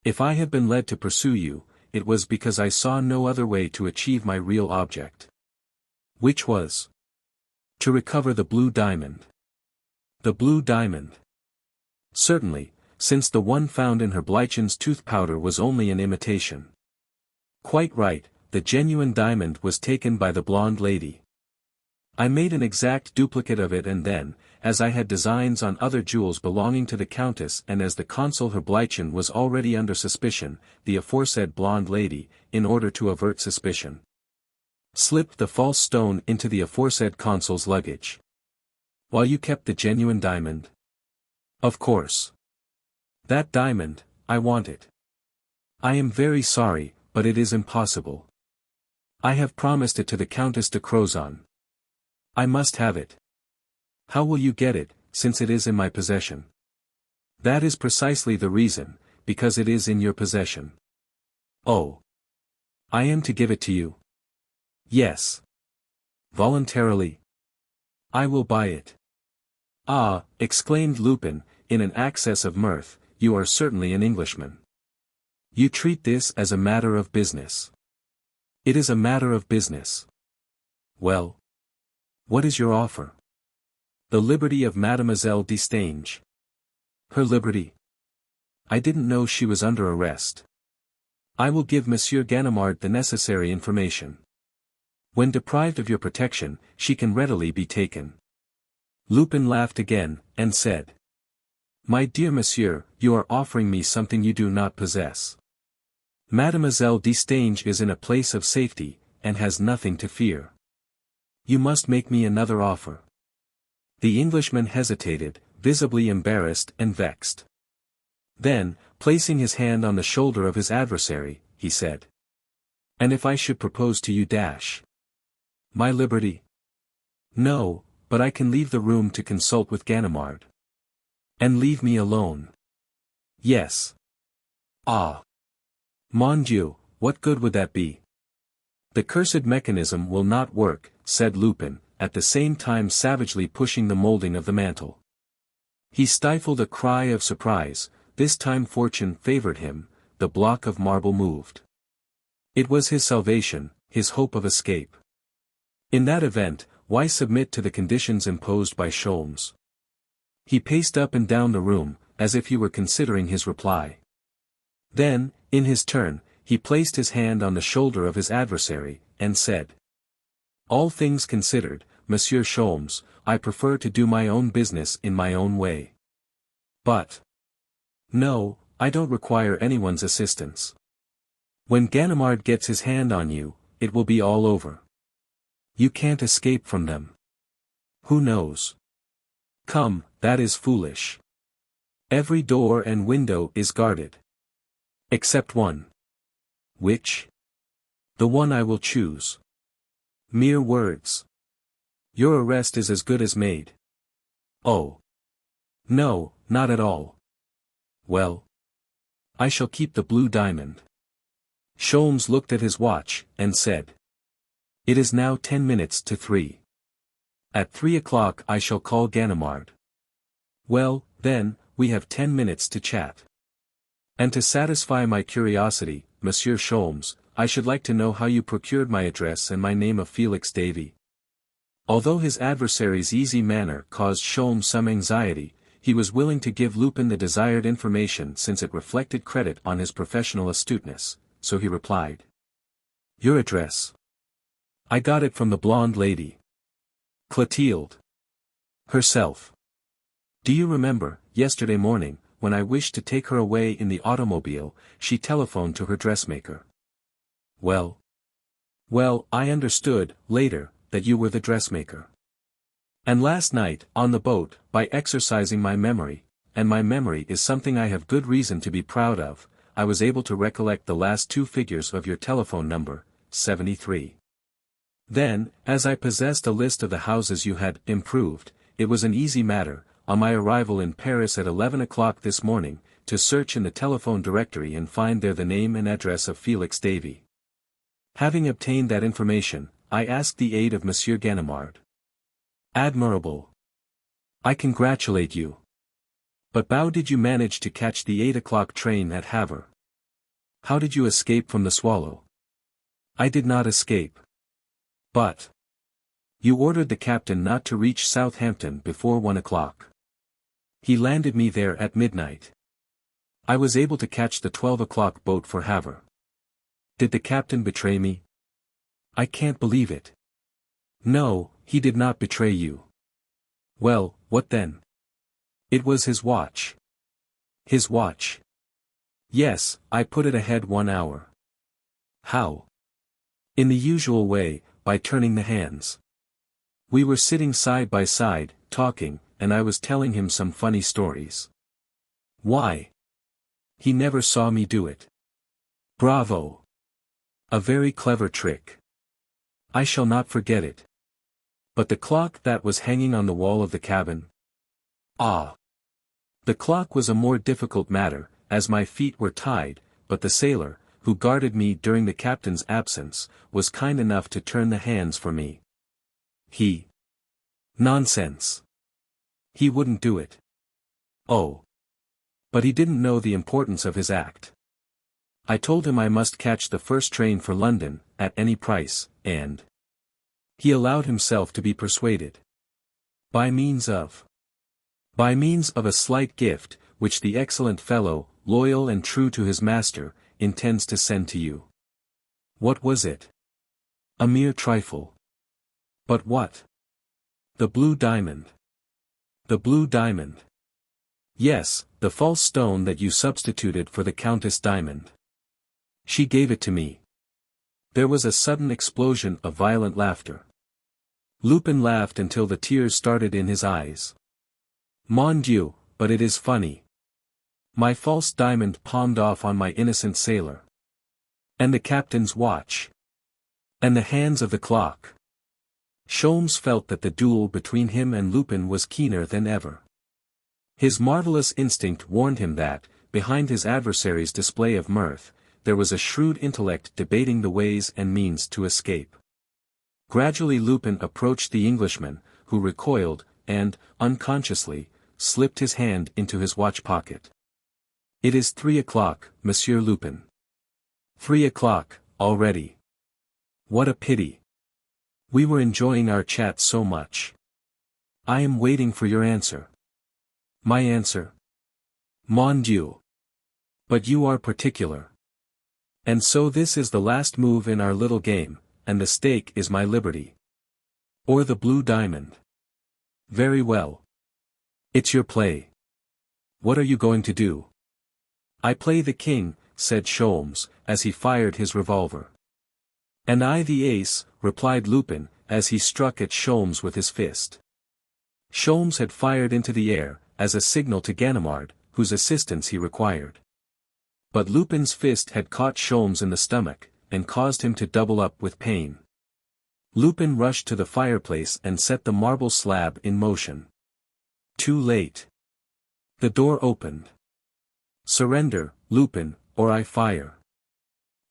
If I have been led to pursue you, it was because I saw no other way to achieve my real object. Which was? To recover the blue diamond. The blue diamond. Certainly, since the one found in her Bleichens tooth powder was only an imitation. Quite right, the genuine diamond was taken by the blonde lady. I made an exact duplicate of it and then, as I had designs on other jewels belonging to the Countess and as the consul Herr Bleichen was already under suspicion, the aforesaid blonde lady, in order to avert suspicion, slipped the false stone into the aforesaid consul's luggage. While you kept the genuine diamond? Of course. That diamond, I want it. I am very sorry, but it is impossible. I have promised it to the Countess de Crozon. I must have it. How will you get it, since it is in my possession? That is precisely the reason, because it is in your possession. Oh. I am to give it to you? Yes. Voluntarily? I will buy it. Ah, exclaimed Lupin, in an access of mirth, you are certainly an Englishman. You treat this as a matter of business. It is a matter of business. Well. What is your offer? The liberty of Mademoiselle Destange. Her liberty? I didn't know she was under arrest. I will give Monsieur Ganimard the necessary information. When deprived of your protection, she can readily be taken. Lupin laughed again, and said. My dear monsieur, you are offering me something you do not possess. Mademoiselle Destange is in a place of safety, and has nothing to fear. You must make me another offer. The Englishman hesitated, visibly embarrassed and vexed. Then, placing his hand on the shoulder of his adversary, he said. And if I should propose to you my liberty? No, but I can leave the room to consult with Ganimard. And leave me alone? Yes. Ah. Mon Dieu, what good would that be? The cursed mechanism will not work, said Lupin, at the same time savagely pushing the molding of the mantle. He stifled a cry of surprise. This time fortune favored him, the block of marble moved. It was his salvation, his hope of escape. In that event, why submit to the conditions imposed by Sholmes? He paced up and down the room, as if he were considering his reply. Then, in his turn, he placed his hand on the shoulder of his adversary, and said. All things considered, Monsieur Sholmes, I prefer to do my own business in my own way. But. No, I don't require anyone's assistance. When Ganimard gets his hand on you, it will be all over. You can't escape from them. Who knows? Come, that is foolish. Every door and window is guarded. Except one. Which? The one I will choose. Mere words. Your arrest is as good as made. Oh. No, not at all. Well. I shall keep the blue diamond. Sholmes looked at his watch, and said. It is now 3:10. At 3 o'clock I shall call Ganimard. Well, then, we have 10 minutes to chat. And to satisfy my curiosity, Monsieur Sholmes, I should like to know how you procured my address and my name of Felix Davy. Although his adversary's easy manner caused Sholmes some anxiety, he was willing to give Lupin the desired information since it reflected credit on his professional astuteness, so he replied. Your address? I got it from the blonde lady. Clotilde. Herself. Do you remember, yesterday morning, when I wished to take her away in the automobile, she telephoned to her dressmaker. Well. Well, I understood, later, that you were the dressmaker. And last night, on the boat, by exercising my memory, and my memory is something I have good reason to be proud of, I was able to recollect the last two figures of your telephone number, 73. Then, as I possessed a list of the houses you had improved, it was an easy matter, on my arrival in Paris at 11 o'clock this morning, to search in the telephone directory and find there the name and address of Felix Davy. Having obtained that information, I asked the aid of Monsieur Ganimard. Admirable. I congratulate you. But how did you manage to catch the 8 o'clock train at Havre? How did you escape from the Swallow? I did not escape. But you ordered the captain not to reach Southampton before 1 o'clock. He landed me there at midnight. I was able to catch the 12 o'clock boat for Havre. Did the captain betray me? I can't believe it. No, he did not betray you. Well, what then? It was his watch. His watch. Yes, I put it ahead 1 hour. How? In the usual way, by turning the hands. We were sitting side by side, talking, and I was telling him some funny stories. Why? He never saw me do it. Bravo! A very clever trick. I shall not forget it. But the clock that was hanging on the wall of the cabin? Ah! The clock was a more difficult matter, as my feet were tied, but the sailor, who guarded me during the captain's absence, was kind enough to turn the hands for me. He. Nonsense. He wouldn't do it. Oh. But he didn't know the importance of his act. I told him I must catch the first train for London, at any price, and he allowed himself to be persuaded. By means of a slight gift, which the excellent fellow, loyal and true to his master, intends to send to you. What was it? A mere trifle. But what? The blue diamond. The blue diamond. Yes, the false stone that you substituted for the Countess Diamond. She gave it to me. There was a sudden explosion of violent laughter. Lupin laughed until the tears started in his eyes. Mon Dieu, but it is funny. My false diamond palmed off on my innocent sailor. And the captain's watch. And the hands of the clock. Sholmes felt that the duel between him and Lupin was keener than ever. His marvelous instinct warned him that, behind his adversary's display of mirth, there was a shrewd intellect debating the ways and means to escape. Gradually Lupin approached the Englishman, who recoiled, and, unconsciously, slipped his hand into his watch pocket. It is 3 o'clock, Monsieur Lupin. 3 o'clock, already. What a pity. We were enjoying our chat so much. I am waiting for your answer. My answer? Mon Dieu. But you are particular. And so this is the last move in our little game, and the stake is my liberty. Or the blue diamond. Very well. It's your play. What are you going to do? I play the king, said Sholmes, as he fired his revolver. And I the ace, replied Lupin, as he struck at Sholmes with his fist. Sholmes had fired into the air, as a signal to Ganimard, whose assistance he required. But Lupin's fist had caught Sholmes in the stomach, and caused him to double up with pain. Lupin rushed to the fireplace and set the marble slab in motion. Too late. The door opened. Surrender, Lupin, or I fire.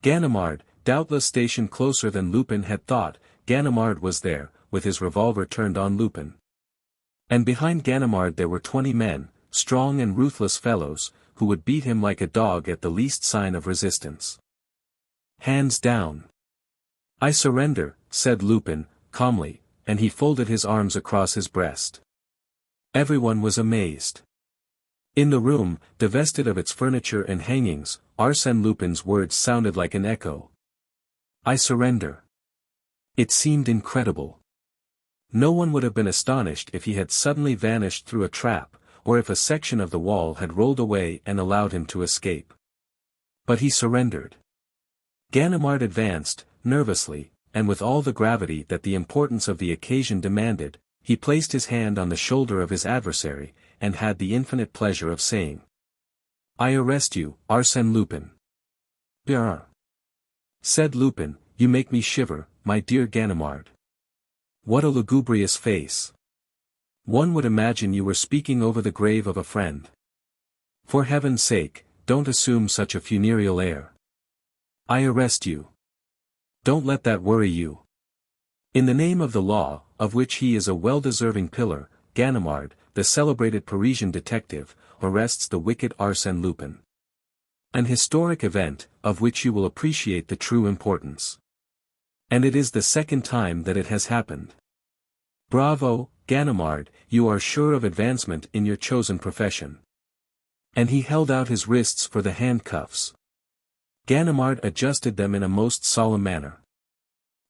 Ganimard, doubtless stationed closer than Lupin had thought, Ganimard was there, with his revolver turned on Lupin. And behind Ganimard there were 20 men, strong and ruthless fellows, who would beat him like a dog at the least sign of resistance. Hands down. I surrender, said Lupin, calmly, and he folded his arms across his breast. Everyone was amazed. In the room, divested of its furniture and hangings, Arsène Lupin's words sounded like an echo. I surrender. It seemed incredible. No one would have been astonished if he had suddenly vanished through a trap, or if a section of the wall had rolled away and allowed him to escape. But he surrendered. Ganimard advanced, nervously, and with all the gravity that the importance of the occasion demanded, he placed his hand on the shoulder of his adversary, and had the infinite pleasure of saying, I arrest you, Arsène Lupin. "Brr," said Lupin, "you make me shiver, my dear Ganimard. What a lugubrious face. One would imagine you were speaking over the grave of a friend. For heaven's sake, don't assume such a funereal air. I arrest you. Don't let that worry you." In the name of the law, of which he is a well-deserving pillar, Ganimard, the celebrated Parisian detective, arrests the wicked Arsène Lupin. An historic event, of which you will appreciate the true importance. And it is the second time that it has happened. Bravo, Ganimard, you are sure of advancement in your chosen profession. And he held out his wrists for the handcuffs. Ganimard adjusted them in a most solemn manner.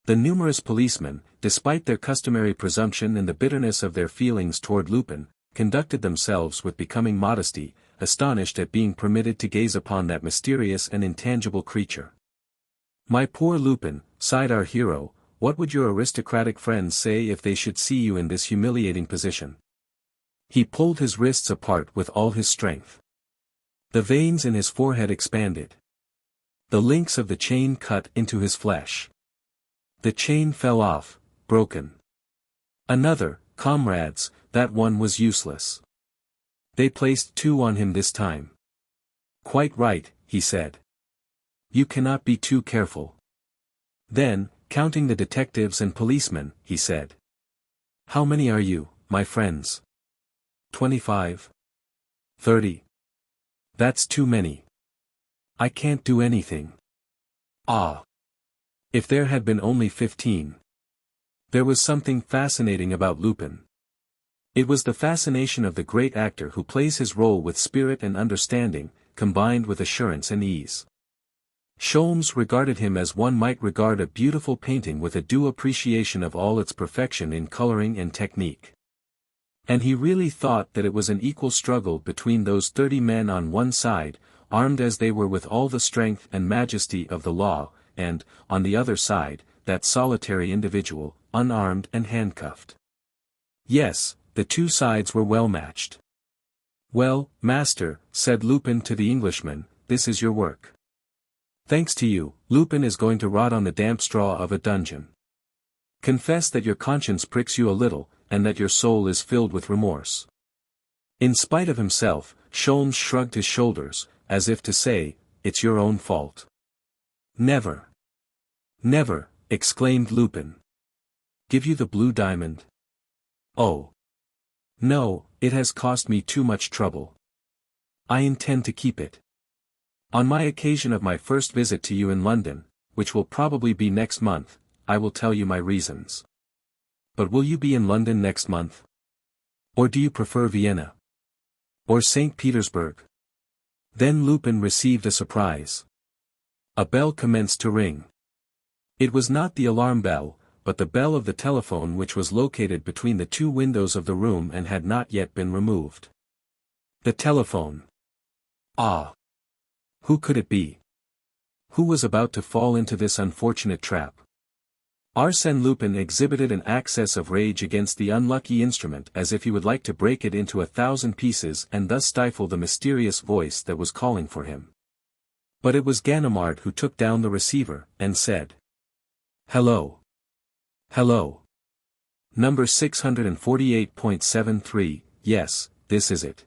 The numerous policemen, despite their customary presumption and the bitterness of their feelings toward Lupin, conducted themselves with becoming modesty, astonished at being permitted to gaze upon that mysterious and intangible creature. "My poor Lupin," sighed our hero, "what would your aristocratic friends say if they should see you in this humiliating position?" He pulled his wrists apart with all his strength. The veins in his forehead expanded. The links of the chain cut into his flesh. The chain fell off, broken. Another, comrades, that one was useless. They placed 2 on him this time. "Quite right," he said. "You cannot be too careful." Then, counting the detectives and policemen, he said. "How many are you, my friends?" 25. 30. "That's too many. I can't do anything." "Ah! If there had been only 15. There was something fascinating about Lupin. It was the fascination of the great actor who plays his role with spirit and understanding, combined with assurance and ease. Sholmes regarded him as one might regard a beautiful painting with a due appreciation of all its perfection in coloring and technique. And he really thought that it was an equal struggle between those 30 men on one side, armed as they were with all the strength and majesty of the law, and, on the other side, that solitary individual, unarmed and handcuffed. Yes, the 2 sides were well matched. "Well, master," said Lupin to the Englishman, "this is your work. Thanks to you, Lupin is going to rot on the damp straw of a dungeon. Confess that your conscience pricks you a little, and that your soul is filled with remorse." In spite of himself, Sholmes shrugged his shoulders, as if to say, "It's your own fault." "Never. Never," exclaimed Lupin. "Give you the blue diamond?" "Oh. No, it has cost me too much trouble. I intend to keep it. On my occasion of my first visit to you in London, which will probably be next month, I will tell you my reasons." "But will you be in London next month? Or do you prefer Vienna? Or St. Petersburg?" Then Lupin received a surprise. A bell commenced to ring. It was not the alarm bell, but the bell of the telephone which was located between the 2 windows of the room and had not yet been removed. The telephone. Ah! Who could it be? Who was about to fall into this unfortunate trap? Arsène Lupin exhibited an access of rage against the unlucky instrument as if he would like to break it into 1,000 pieces and thus stifle the mysterious voice that was calling for him. But it was Ganimard who took down the receiver, and said, "Hello. Hello. Number 648.73, yes, this is it."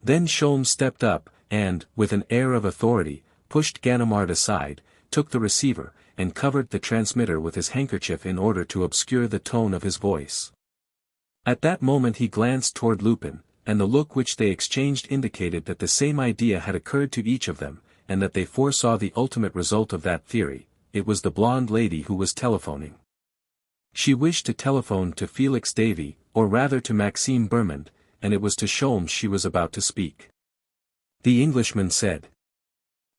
Then Sholmes stepped up, and, with an air of authority, pushed Ganimard aside, took the receiver, and covered the transmitter with his handkerchief in order to obscure the tone of his voice. At that moment he glanced toward Lupin, and the look which they exchanged indicated that the same idea had occurred to each of them, and that they foresaw the ultimate result of that theory. It was the blonde lady who was telephoning. She wished to telephone to Felix Davy, or rather to Maxime Bermond, and it was to Sholmes she was about to speak. The Englishman said,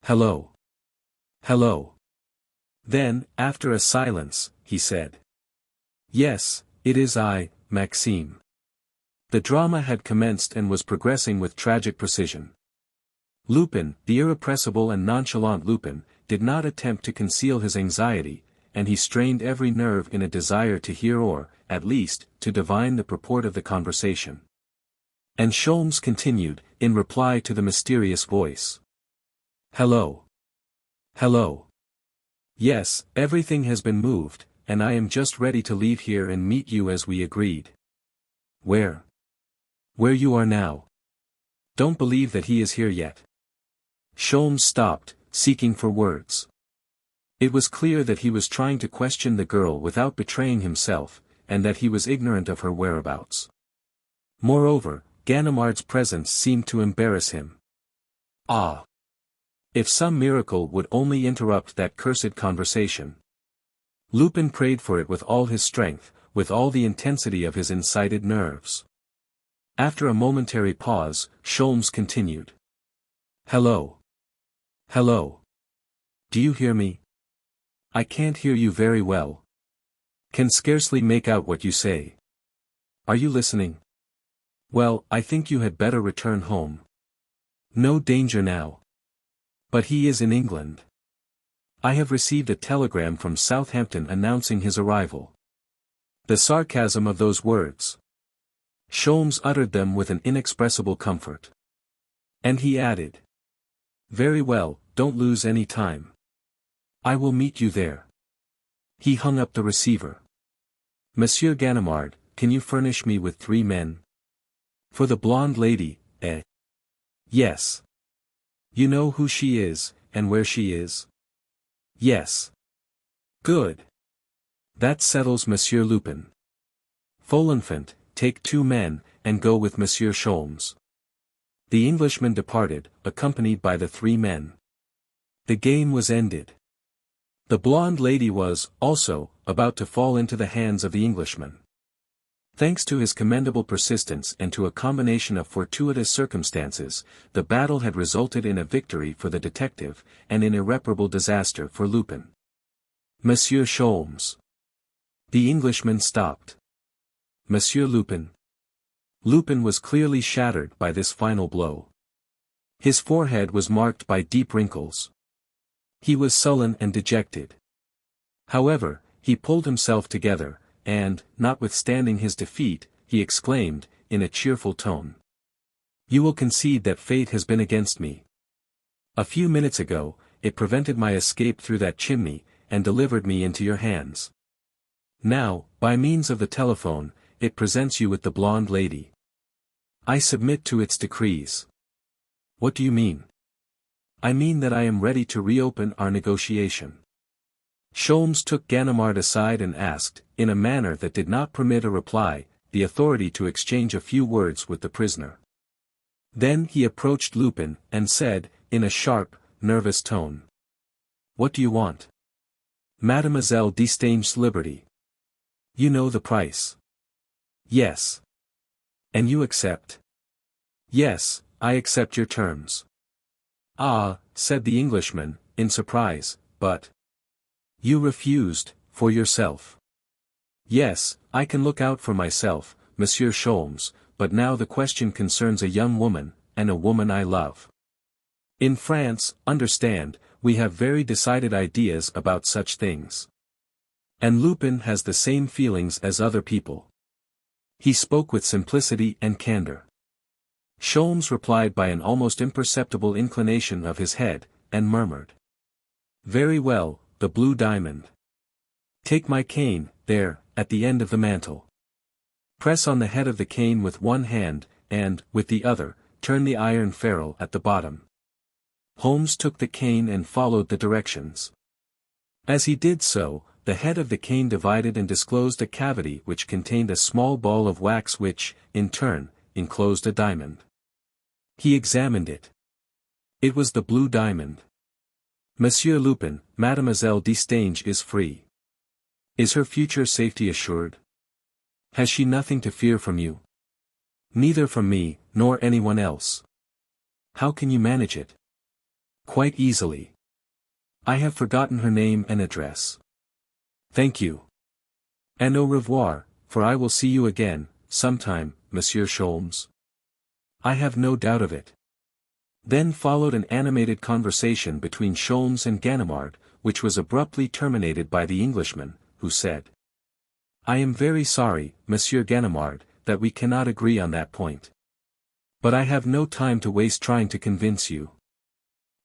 "Hello. Hello." Then, after a silence, he said, "Yes, it is I, Maxime." The drama had commenced and was progressing with tragic precision. Lupin, the irrepressible and nonchalant Lupin, did not attempt to conceal his anxiety, and he strained every nerve in a desire to hear or, at least, to divine the purport of the conversation. And Sholmes continued, in reply to the mysterious voice. "Hello. Hello. Yes, everything has been moved, and I am just ready to leave here and meet you as we agreed. Where? Where you are now. Don't believe that he is here yet. Sholmes stopped, seeking for words. It was clear that he was trying to question the girl without betraying himself, and that he was ignorant of her whereabouts. Moreover, Ganimard's presence seemed to embarrass him. Ah! If some miracle would only interrupt that cursed conversation. Lupin prayed for it with all his strength, with all the intensity of his incited nerves. After a momentary pause, Sholmes continued. Hello. Hello. Do you hear me? I can't hear you very well. Can scarcely make out what you say. Are you listening? Well, I think you had better return home. No danger now. But he is in England. I have received a telegram from Southampton announcing his arrival. The sarcasm of those words. Sholmes uttered them with an inexpressible comfort. And he added. Very well, don't lose any time. I will meet you there. He hung up the receiver. Monsieur Ganimard, can you furnish me with 3 men? For the blonde lady, eh? Yes. You know who she is, and where she is? Yes. Good. That settles Monsieur Lupin. Folenfant, take 2 men, and go with Monsieur Sholmes. The Englishman departed, accompanied by the 3 men. The game was ended. The blonde lady was, also, about to fall into the hands of the Englishman. Thanks to his commendable persistence and to a combination of fortuitous circumstances, the battle had resulted in a victory for the detective, and in irreparable disaster for Lupin. Monsieur Sholmes. The Englishman stopped. Monsieur Lupin. Lupin was clearly shattered by this final blow. His forehead was marked by deep wrinkles. He was sullen and dejected. However, he pulled himself together, and, notwithstanding his defeat, he exclaimed, in a cheerful tone. You will concede that fate has been against me. A few minutes ago, it prevented my escape through that chimney, and delivered me into your hands. Now, by means of the telephone, it presents you with the blonde lady. I submit to its decrees. What do you mean? I mean that I am ready to reopen our negotiation. Sholmes took Ganimard aside and asked, in a manner that did not permit a reply, the authority to exchange a few words with the prisoner. Then he approached Lupin, and said, in a sharp, nervous tone. What do you want? Mademoiselle Destange's liberty. You know the price. Yes. And you accept? Yes, I accept your terms. Ah, said the Englishman, in surprise, but... You refused, for yourself. Yes, I can look out for myself, Monsieur Sholmes, but now the question concerns a young woman, and a woman I love. In France, understand, we have very decided ideas about such things. And Lupin has the same feelings as other people. He spoke with simplicity and candor. Sholmes replied by an almost imperceptible inclination of his head, and murmured. Very well, the blue diamond. Take my cane, there, at the end of the mantle. Press on the head of the cane with one hand, and, with the other, turn the iron ferrule at the bottom. Holmes took the cane and followed the directions. As he did so, the head of the cane divided and disclosed a cavity which contained a small ball of wax which, in turn, enclosed a diamond. He examined it. It was the blue diamond. Monsieur Lupin, Mademoiselle Destange is free. Is her future safety assured? Has she nothing to fear from you? Neither from me, nor anyone else. How can you manage it? Quite easily. I have forgotten her name and address. Thank you. And au revoir, for I will see you again, sometime, Monsieur Sholmes. I have no doubt of it. Then followed an animated conversation between Sholmes and Ganimard, which was abruptly terminated by the Englishman, who said. I am very sorry, Monsieur Ganimard, that we cannot agree on that point. But I have no time to waste trying to convince you.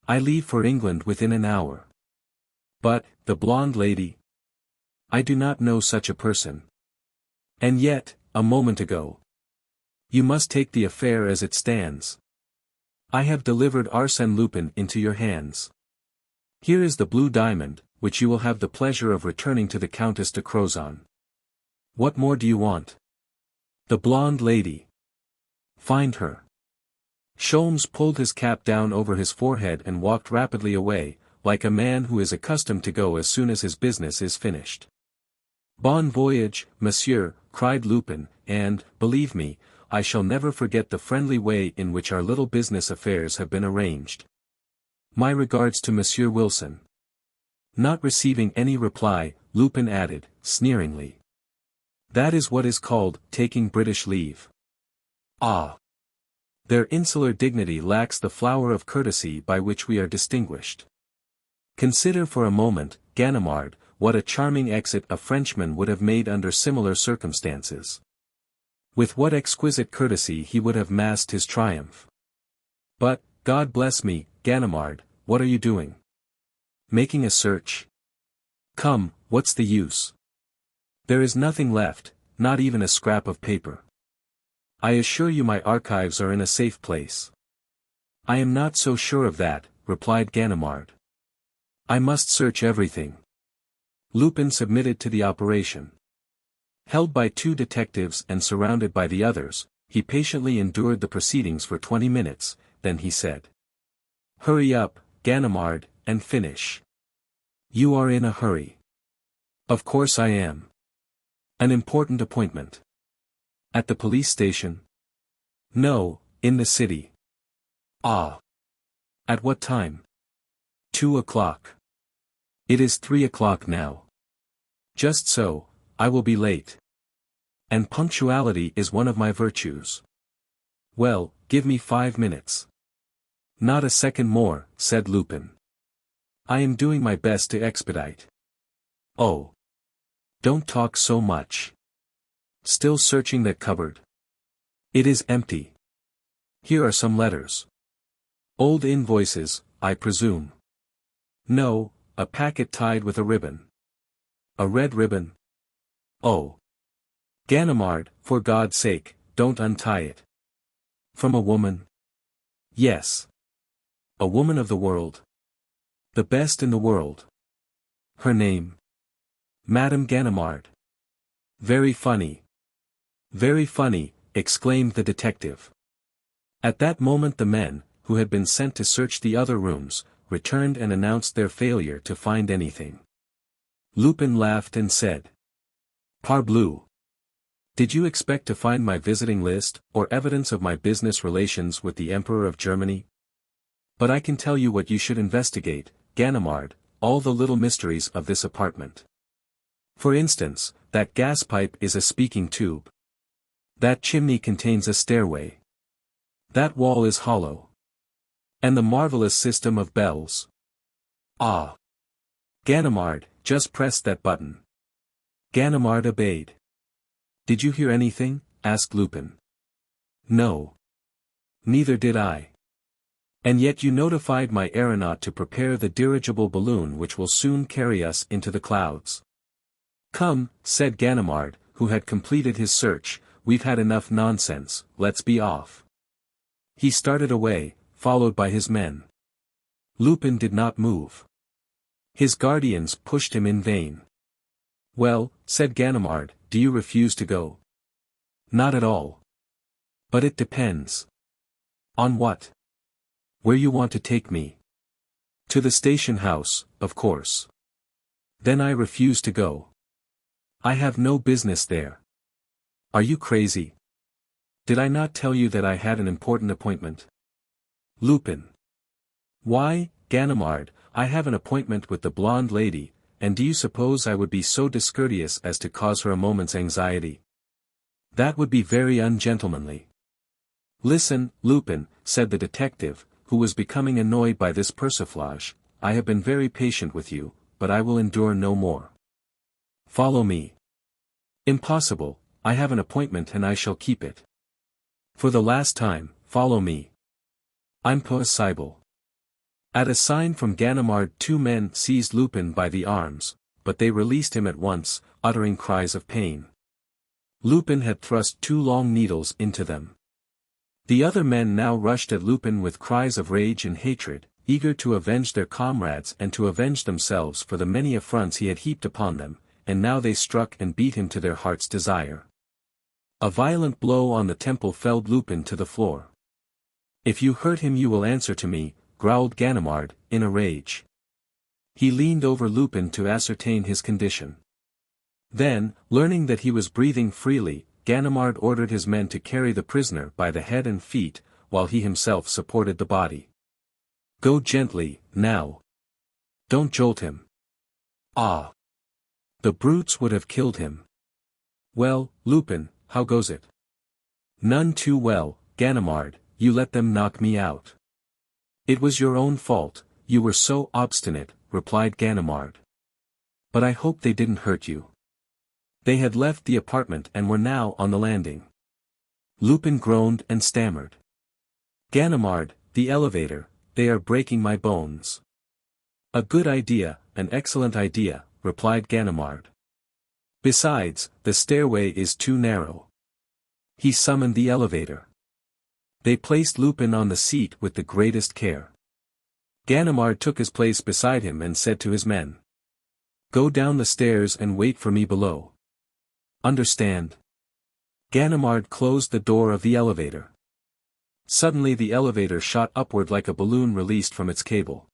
I leave for England within an hour. But, the blonde lady? I do not know such a person. And yet, a moment ago. You must take the affair as it stands. I have delivered Arsène Lupin into your hands. Here is the blue diamond, which you will have the pleasure of returning to the Countess de Crozon. What more do you want? The blonde lady. Find her. Sholmes pulled his cap down over his forehead and walked rapidly away, like a man who is accustomed to go as soon as his business is finished. Bon voyage, monsieur, cried Lupin, and, believe me, I shall never forget the friendly way in which our little business affairs have been arranged. My regards to Monsieur Wilson. Not receiving any reply, Lupin added, sneeringly. That is what is called, taking British leave. Ah! Their insular dignity lacks the flower of courtesy by which we are distinguished. Consider for a moment, Ganimard, what a charming exit a Frenchman would have made under similar circumstances. With what exquisite courtesy he would have masked his triumph. But, God bless me, Ganimard, what are you doing? Making a search? Come, what's the use? There is nothing left, not even a scrap of paper. I assure you my archives are in a safe place. I am not so sure of that, replied Ganimard. I must search everything. Lupin submitted to the operation. Held by 2 detectives and surrounded by the others, he patiently endured the proceedings for 20 minutes, then he said. Hurry up, Ganimard, and finish. You are in a hurry. Of course I am. An important appointment. At the police station? No, in the city. Ah. At what time? 2 o'clock. It is 3 o'clock now. Just so, I will be late. And punctuality is one of my virtues. Well, give me 5 minutes. Not a second more, said Lupin. I am doing my best to expedite. Oh. Don't talk so much. Still searching that cupboard? It is empty. Here are some letters. Old invoices, I presume. No, a packet tied with a ribbon. A red ribbon? Oh. Ganimard, for God's sake, don't untie it. From a woman? Yes. A woman of the world. The best in the world. Her name? Madame Ganimard. Very funny. Very funny, exclaimed the detective. At that moment the men, who had been sent to search the other rooms, returned and announced their failure to find anything. Lupin laughed and said. Parbleu! Did you expect to find my visiting list, or evidence of my business relations with the Emperor of Germany? But I can tell you what you should investigate, Ganimard, all the little mysteries of this apartment. For instance, that gas pipe is a speaking tube. That chimney contains a stairway. That wall is hollow. And the marvelous system of bells. Ah! Ganimard, just press that button. Ganimard obeyed. Did you hear anything? Asked Lupin. No. Neither did I. And yet you notified my aeronaut to prepare the dirigible balloon which will soon carry us into the clouds. Come, said Ganimard, who had completed his search, we've had enough nonsense, let's be off. He started away, followed by his men. Lupin did not move. His guardians pushed him in vain. Well, said Ganimard, do you refuse to go? Not at all. But it depends. On what? Where you want to take me? To the station house, of course. Then I refuse to go. I have no business there. Are you crazy? Did I not tell you that I had an important appointment? Lupin. Why, Ganimard, I have an appointment with the blonde lady, and do you suppose I would be so discourteous as to cause her a moment's anxiety? That would be very ungentlemanly. Listen, Lupin, said the detective, who was becoming annoyed by this persiflage, I have been very patient with you, but I will endure no more. Follow me. Impossible, I have an appointment and I shall keep it. For the last time, follow me. Impossible. At a sign from Ganimard 2 men seized Lupin by the arms, but they released him at once, uttering cries of pain. Lupin had thrust 2 long needles into them. The other men now rushed at Lupin with cries of rage and hatred, eager to avenge their comrades and to avenge themselves for the many affronts he had heaped upon them, and now they struck and beat him to their heart's desire. A violent blow on the temple felled Lupin to the floor. "If you hurt him you will answer to me," growled Ganimard, in a rage. He leaned over Lupin to ascertain his condition. Then, learning that he was breathing freely, Ganimard ordered his men to carry the prisoner by the head and feet, while he himself supported the body. "Go gently, now. Don't jolt him. Ah! The brutes would have killed him. Well, Lupin, how goes it?" "None too well, Ganimard, you let them knock me out." "It was your own fault, you were so obstinate," replied Ganimard. "But I hope they didn't hurt you." They had left the apartment and were now on the landing. Lupin groaned and stammered. "Ganimard, the elevator, they are breaking my bones." "A good idea, an excellent idea," replied Ganimard. "Besides, the stairway is too narrow." He summoned the elevator. They placed Lupin on the seat with the greatest care. Ganimard took his place beside him and said to his men, "Go down the stairs and wait for me below. Understand?" Ganimard closed the door of the elevator. Suddenly the elevator shot upward like a balloon released from its cable.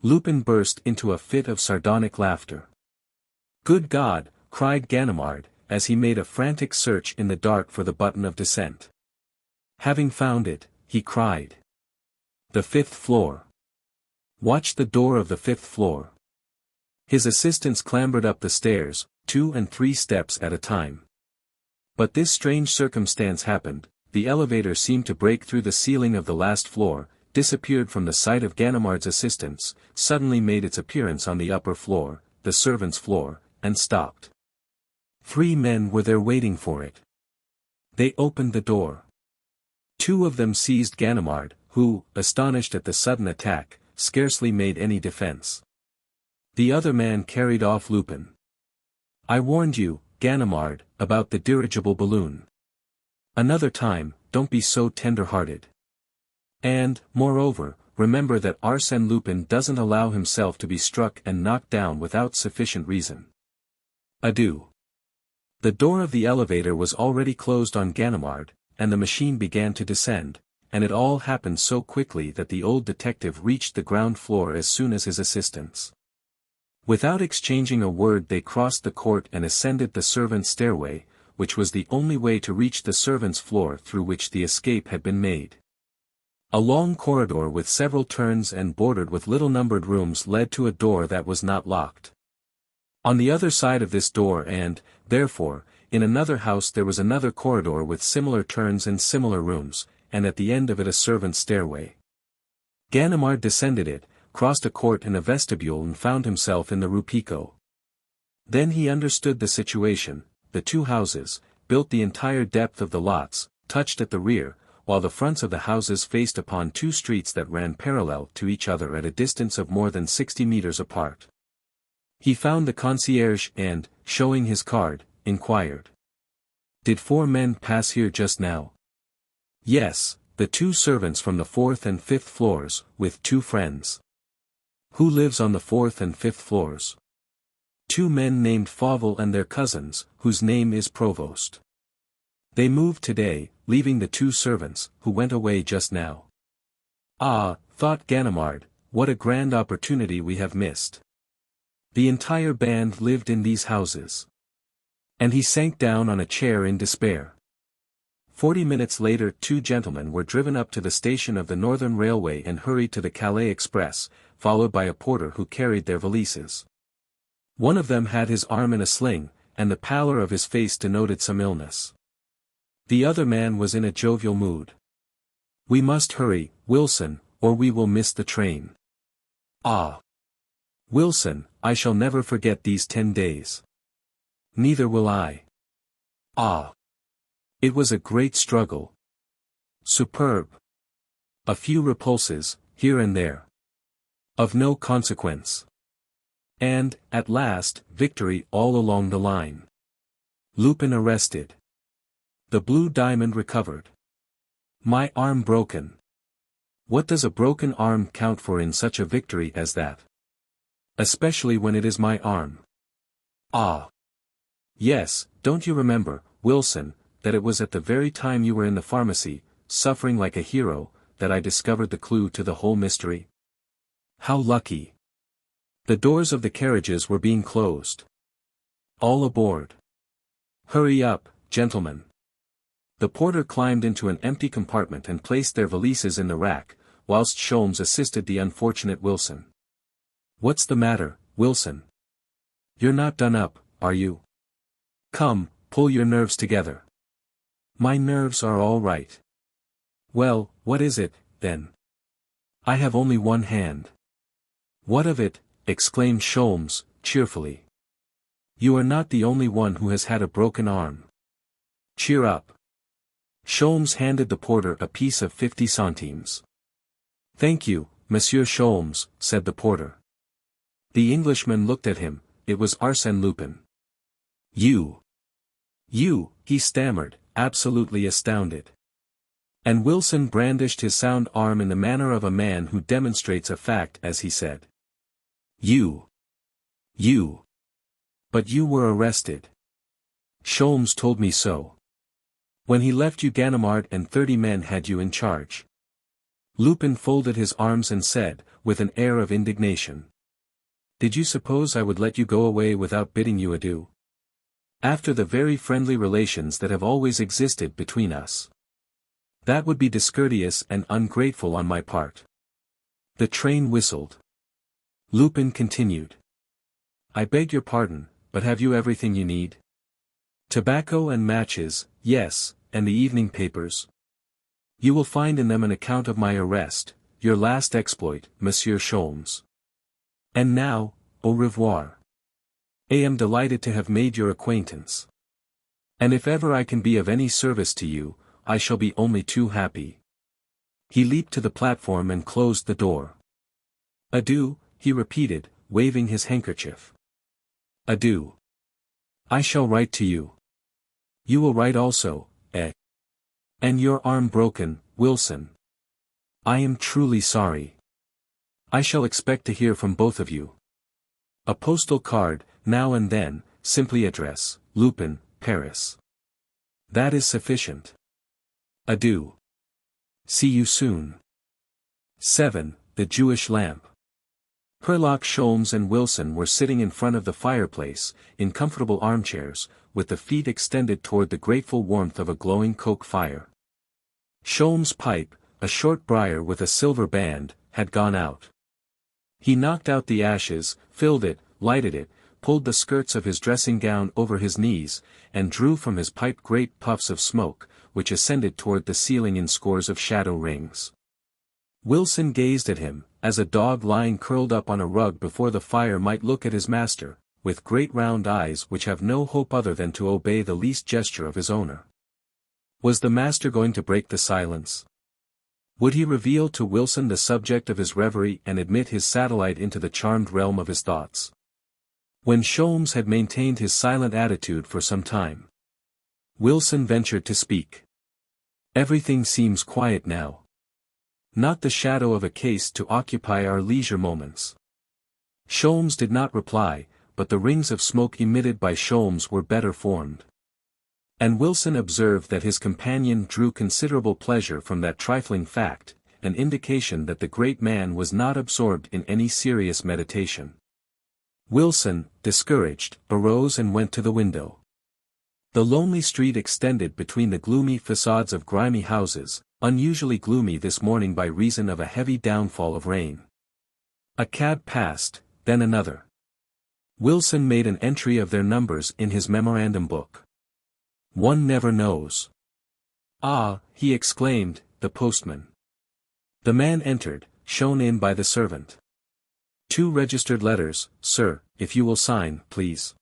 Lupin burst into a fit of sardonic laughter. "Good God!" cried Ganimard, as he made a frantic search in the dark for the button of descent. Having found it, he cried, "The 5th floor. Watch the door of the 5th floor." His assistants clambered up the stairs, 2 and 3 steps at a time. But this strange circumstance happened: the elevator seemed to break through the ceiling of the last floor, disappeared from the sight of Ganimard's assistants, suddenly made its appearance on the upper floor, the servants' floor, and stopped. 3 men were there waiting for it. They opened the door. 2 of them seized Ganimard, who, astonished at the sudden attack, scarcely made any defense. The other man carried off Lupin. "I warned you, Ganimard, about the dirigible balloon. Another time, don't be so tender-hearted. And, moreover, remember that Arsène Lupin doesn't allow himself to be struck and knocked down without sufficient reason. Adieu." The door of the elevator was already closed on Ganimard, and the machine began to descend, and it all happened so quickly that the old detective reached the ground floor as soon as his assistants. Without exchanging a word they crossed the court and ascended the servants' stairway, which was the only way to reach the servants' floor through which the escape had been made. A long corridor with several turns and bordered with little numbered rooms led to a door that was not locked. On the other side of this door and, therefore, in another house there was another corridor with similar turns and similar rooms, and at the end of it a servants' stairway. Ganimard descended it, crossed a court and a vestibule and found himself in the Rue Picot. Then he understood the situation: the 2 houses, built the entire depth of the lots, touched at the rear, while the fronts of the houses faced upon 2 streets that ran parallel to each other at a distance of more than 60 meters apart. He found the concierge and, showing his card, inquired, "Did 4 men pass here just now?" "Yes, the 2 servants from the 4th and 5th floors, with 2 friends." "Who lives on the 4th and 5th floors?" "2 men named Fauvel and their cousins, whose name is Provost. They moved today, leaving the 2 servants, who went away just now." "Ah," thought Ganimard, "what a grand opportunity we have missed. The entire band lived in these houses." And he sank down on a chair in despair. 40 minutes later 2 gentlemen were driven up to the station of the Northern Railway and hurried to the Calais Express, followed by a porter who carried their valises. One of them had his arm in a sling, and the pallor of his face denoted some illness. The other man was in a jovial mood. "We must hurry, Wilson, or we will miss the train." "Ah! Wilson, I shall never forget these 10 days. "Neither will I." "Ah! It was a great struggle. Superb. A few repulses, here and there. Of no consequence. And, at last, victory all along the line. Lupin arrested. The blue diamond recovered. My arm broken. What does a broken arm count for in such a victory as that? Especially when it is my arm. Ah. Yes, don't you remember, Wilson, that it was at the very time you were in the pharmacy, suffering like a hero, that I discovered the clue to the whole mystery? How lucky. The doors of the carriages were being closed. All aboard. Hurry up, gentlemen. The porter climbed into an empty compartment and placed their valises in the rack, whilst Sholmes assisted the unfortunate Wilson. What's the matter, Wilson? You're not done up, are you? Come, pull your nerves together. My nerves are all right. Well, what is it, then? I have only one hand. What of it? Exclaimed Sholmes, cheerfully. You are not the only one who has had a broken arm. Cheer up. Sholmes handed the porter a piece of 50 centimes. Thank you, Monsieur Sholmes, said the porter. The Englishman looked at him. It was Arsène Lupin. You, he stammered, absolutely astounded. And Wilson brandished his sound arm in the manner of a man who demonstrates a fact as he said. You. But you were arrested. Sholmes told me so. When he left you Ganimard and 30 men had you in charge. Lupin folded his arms and said, with an air of indignation. Did you suppose I would let you go away without bidding you adieu? After the very friendly relations that have always existed between us. That would be discourteous and ungrateful on my part. The train whistled. Lupin continued. I beg your pardon, but have you everything you need? Tobacco and matches, yes, and the evening papers. You will find in them an account of my arrest, your last exploit, Monsieur Sholmes. And now, au revoir. I am delighted to have made your acquaintance. And if ever I can be of any service to you, I shall be only too happy. He leaped to the platform and closed the door. Adieu, he repeated, waving his handkerchief. Adieu. I shall write to you. You will write also, eh? And your arm broken, Wilson. I am truly sorry. I shall expect to hear from both of you. A postal card, now and then, simply address, Lupin, Paris. That is sufficient. Adieu. See you soon. 7. The Jewish Lamp. Herlock Sholmes and Wilson were sitting in front of the fireplace, in comfortable armchairs, with the feet extended toward the grateful warmth of a glowing coke fire. Sholmes' pipe, a short briar with a silver band, had gone out. He knocked out the ashes, filled it, lighted it, pulled the skirts of his dressing gown over his knees, and drew from his pipe great puffs of smoke, which ascended toward the ceiling in scores of shadow rings. Wilson gazed at him, as a dog lying curled up on a rug before the fire might look at his master, with great round eyes which have no hope other than to obey the least gesture of his owner. Was the master going to break the silence? Would he reveal to Wilson the subject of his reverie and admit his satellite into the charmed realm of his thoughts? When Sholmes had maintained his silent attitude for some time, Wilson ventured to speak. Everything seems quiet now. Not the shadow of a case to occupy our leisure moments. Sholmes did not reply, but the rings of smoke emitted by Sholmes were better formed. And Wilson observed that his companion drew considerable pleasure from that trifling fact, an indication that the great man was not absorbed in any serious meditation. Wilson, discouraged, arose and went to the window. The lonely street extended between the gloomy facades of grimy houses, unusually gloomy this morning by reason of a heavy downfall of rain. A cab passed, then another. Wilson made an entry of their numbers in his memorandum book. One never knows. Ah, he exclaimed, the postman. The man entered, shown in by the servant. 2 registered letters, sir, if you will sign, please.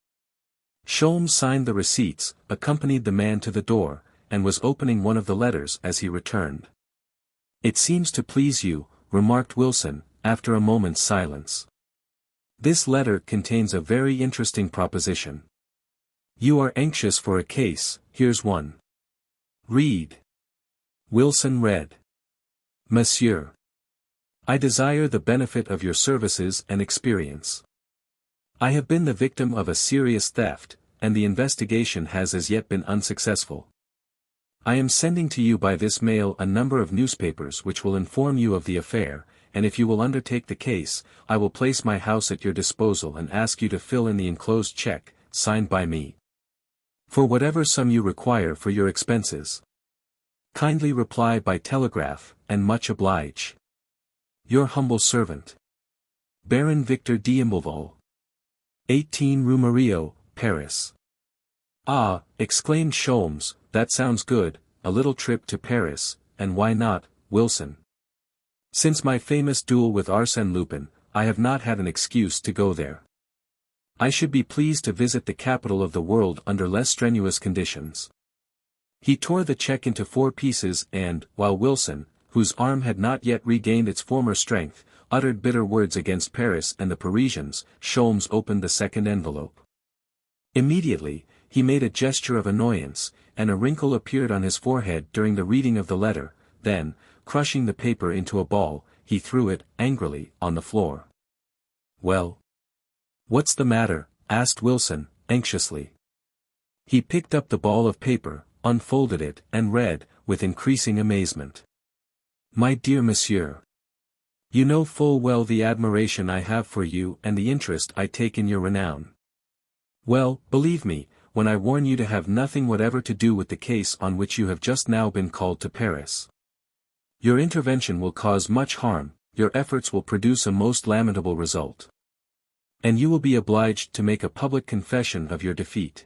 Sholmes signed the receipts, accompanied the man to the door, and was opening one of the letters as he returned. It seems to please you, remarked Wilson, after a moment's silence. "This letter contains a very interesting proposition. You are anxious for a case, here's one. Read." Wilson read. "Monsieur. I desire the benefit of your services and experience. I have been the victim of a serious theft, and the investigation has as yet been unsuccessful. I am sending to you by this mail a number of newspapers which will inform you of the affair, and if you will undertake the case, I will place my house at your disposal and ask you to fill in the enclosed check, signed by me, for whatever sum you require for your expenses. Kindly reply by telegraph, and much oblige. Your humble servant, Baron Victor d'Imblevalle, 18 Rue Murillo, Paris." "Ah," exclaimed Sholmes, "that sounds good, a little trip to Paris, and why not, Wilson? Since my famous duel with Arsène Lupin, I have not had an excuse to go there. I should be pleased to visit the capital of the world under less strenuous conditions." He tore the check into 4 pieces and, while Wilson, whose arm had not yet regained its former strength, uttered bitter words against Paris and the Parisians, Sholmes opened the second envelope. Immediately, he made a gesture of annoyance, and a wrinkle appeared on his forehead during the reading of the letter, then, crushing the paper into a ball, he threw it, angrily, on the floor. "Well? What's the matter?" asked Wilson, anxiously. He picked up the ball of paper, unfolded it, and read, with increasing amazement. "My dear monsieur. You know full well the admiration I have for you and the interest I take in your renown. Well, believe me, when I warn you to have nothing whatever to do with the case on which you have just now been called to Paris. Your intervention will cause much harm, your efforts will produce a most lamentable result. And you will be obliged to make a public confession of your defeat.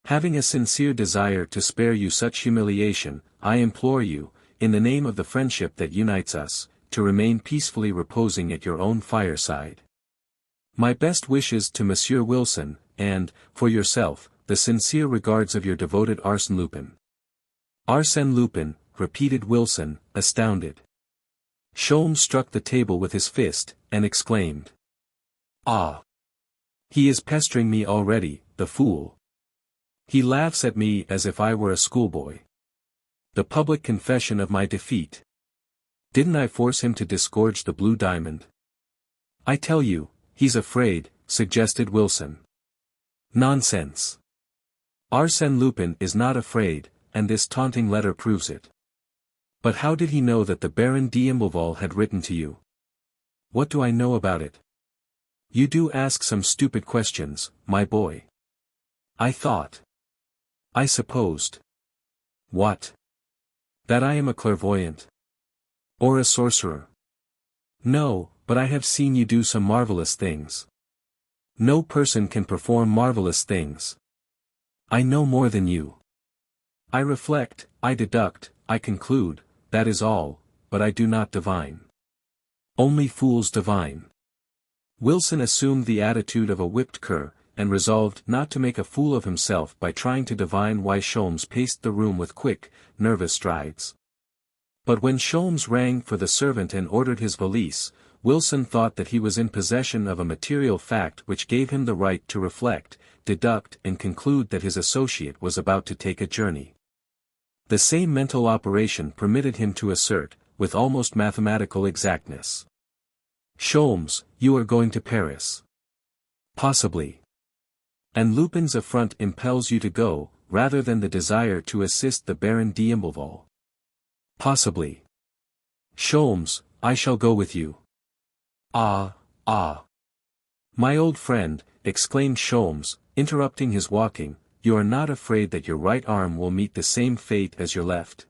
Having a sincere desire to spare you such humiliation, I implore you, in the name of the friendship that unites us, to remain peacefully reposing at your own fireside. My best wishes to Monsieur Wilson, and, for yourself, the sincere regards of your devoted Arsène Lupin." "Arsène Lupin," repeated Wilson, astounded. Sholmes struck the table with his fist, and exclaimed. "Ah! He is pestering me already, the fool. He laughs at me as if I were a schoolboy. The public confession of my defeat. Didn't I force him to disgorge the blue diamond?" "I tell you, he's afraid," suggested Wilson. "Nonsense. Arsène Lupin is not afraid, and this taunting letter proves it. But how did he know that the Baron d'Imblevalle had written to you?" "What do I know about it?" "You do ask some stupid questions, my boy." "I thought. I supposed." "What? That I am a clairvoyant? Or a sorcerer?" "No, but I have seen you do some marvelous things." "No person can perform marvelous things." "I know more than you. I reflect, I deduct, I conclude, that is all, but I do not divine. Only fools divine." Wilson assumed the attitude of a whipped cur, and resolved not to make a fool of himself by trying to divine why Sholmes paced the room with quick, nervous strides. But when Sholmes rang for the servant and ordered his valise, Wilson thought that he was in possession of a material fact which gave him the right to reflect, deduct and conclude that his associate was about to take a journey. The same mental operation permitted him to assert, with almost mathematical exactness. "Sholmes, you are going to Paris." "Possibly. And Lupin's affront impels you to go, rather than the desire to assist the Baron d'Imblevalle." "Possibly. Sholmes, I shall go with you." "Ah, ah. My old friend," exclaimed Sholmes, interrupting his walking, "you are not afraid that your right arm will meet the same fate as your left?"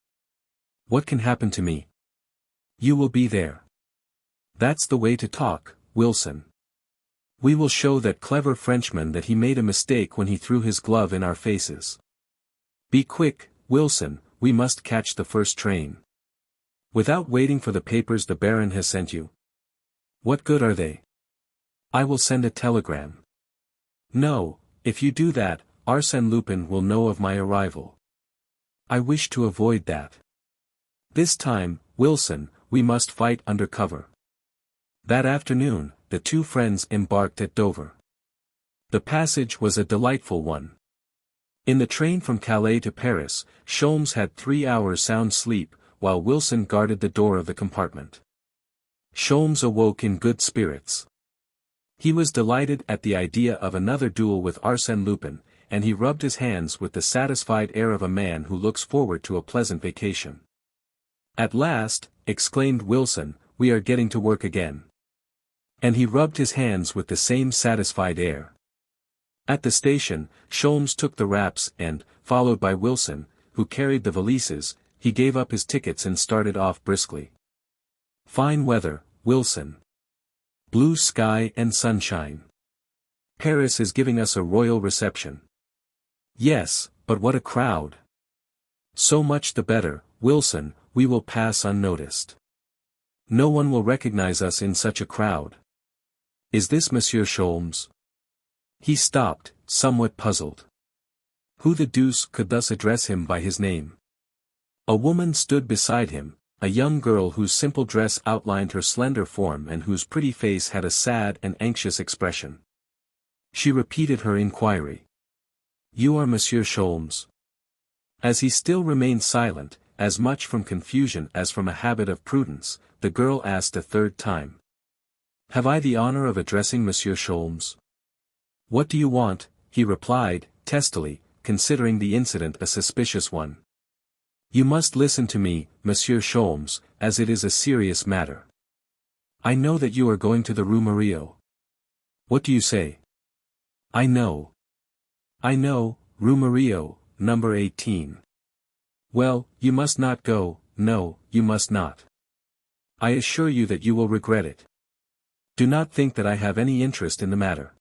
"What can happen to me?" "You will be there." "That's the way to talk, Wilson. We will show that clever Frenchman that he made a mistake when he threw his glove in our faces. Be quick, Wilson, we must catch the first train." "Without waiting for the papers the Baron has sent you?" "What good are they?" "I will send a telegram." "No, if you do that, Arsène Lupin will know of my arrival." "I wish to avoid that. This time, Wilson, we must fight under cover." That afternoon, the two friends embarked at Dover. The passage was a delightful one. In the train from Calais to Paris, Sholmes had 3 hours sound sleep, while Wilson guarded the door of the compartment. Sholmes awoke in good spirits. He was delighted at the idea of another duel with Arsène Lupin, and he rubbed his hands with the satisfied air of a man who looks forward to a pleasant vacation. "At last," exclaimed Wilson, "we are getting to work again." And he rubbed his hands with the same satisfied air. At the station, Sholmes took the wraps and, followed by Wilson, who carried the valises, he gave up his tickets and started off briskly. "Fine weather, Wilson. Blue sky and sunshine. Paris is giving us a royal reception." "Yes, but what a crowd." "So much the better, Wilson, we will pass unnoticed. No one will recognize us in such a crowd. Is this Monsieur Sholmes?" He stopped, somewhat puzzled. Who the deuce could thus address him by his name? A woman stood beside him, a young girl whose simple dress outlined her slender form and whose pretty face had a sad and anxious expression. She repeated her inquiry. "You are Monsieur Sholmes?" As he still remained silent, as much from confusion as from a habit of prudence, the girl asked a third time. "Have I the honor of addressing Monsieur Sholmes?" "What do you want?" he replied, testily, considering the incident a suspicious one. "You must listen to me, Monsieur Sholmes, as it is a serious matter. I know that you are going to the Rue Murillo." "What do you say?" "I know. Rue Murillo, number 18. Well, you must not go, no, you must not. I assure you that you will regret it. Do not think that I have any interest in the matter.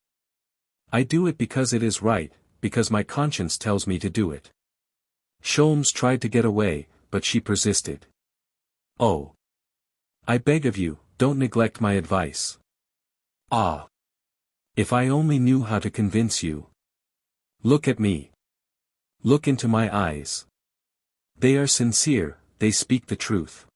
I do it because it is right, because my conscience tells me to do it." Sholmes tried to get away, but she persisted. "Oh. I beg of you, don't neglect my advice. Ah. If I only knew how to convince you. Look at me. Look into my eyes. They are sincere, they speak the truth."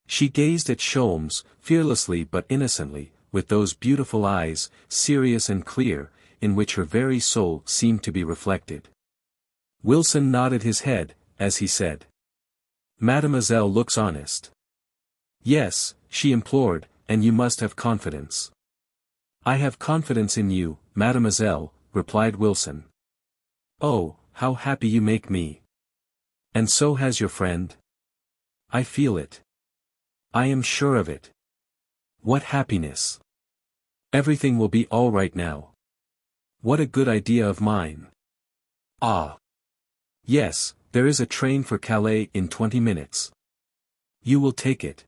She gazed at Sholmes, fearlessly but innocently, with those beautiful eyes, serious and clear, in which her very soul seemed to be reflected. Wilson nodded his head, as he said. "Mademoiselle looks honest." "Yes," she implored, "and you must have confidence." "I have confidence in you, mademoiselle," replied Wilson. "Oh, how happy you make me. And so has your friend." "I feel it. I am sure of it. What happiness. Everything will be all right now. What a good idea of mine. Ah. Yes, there is a train for Calais in 20 minutes. You will take it.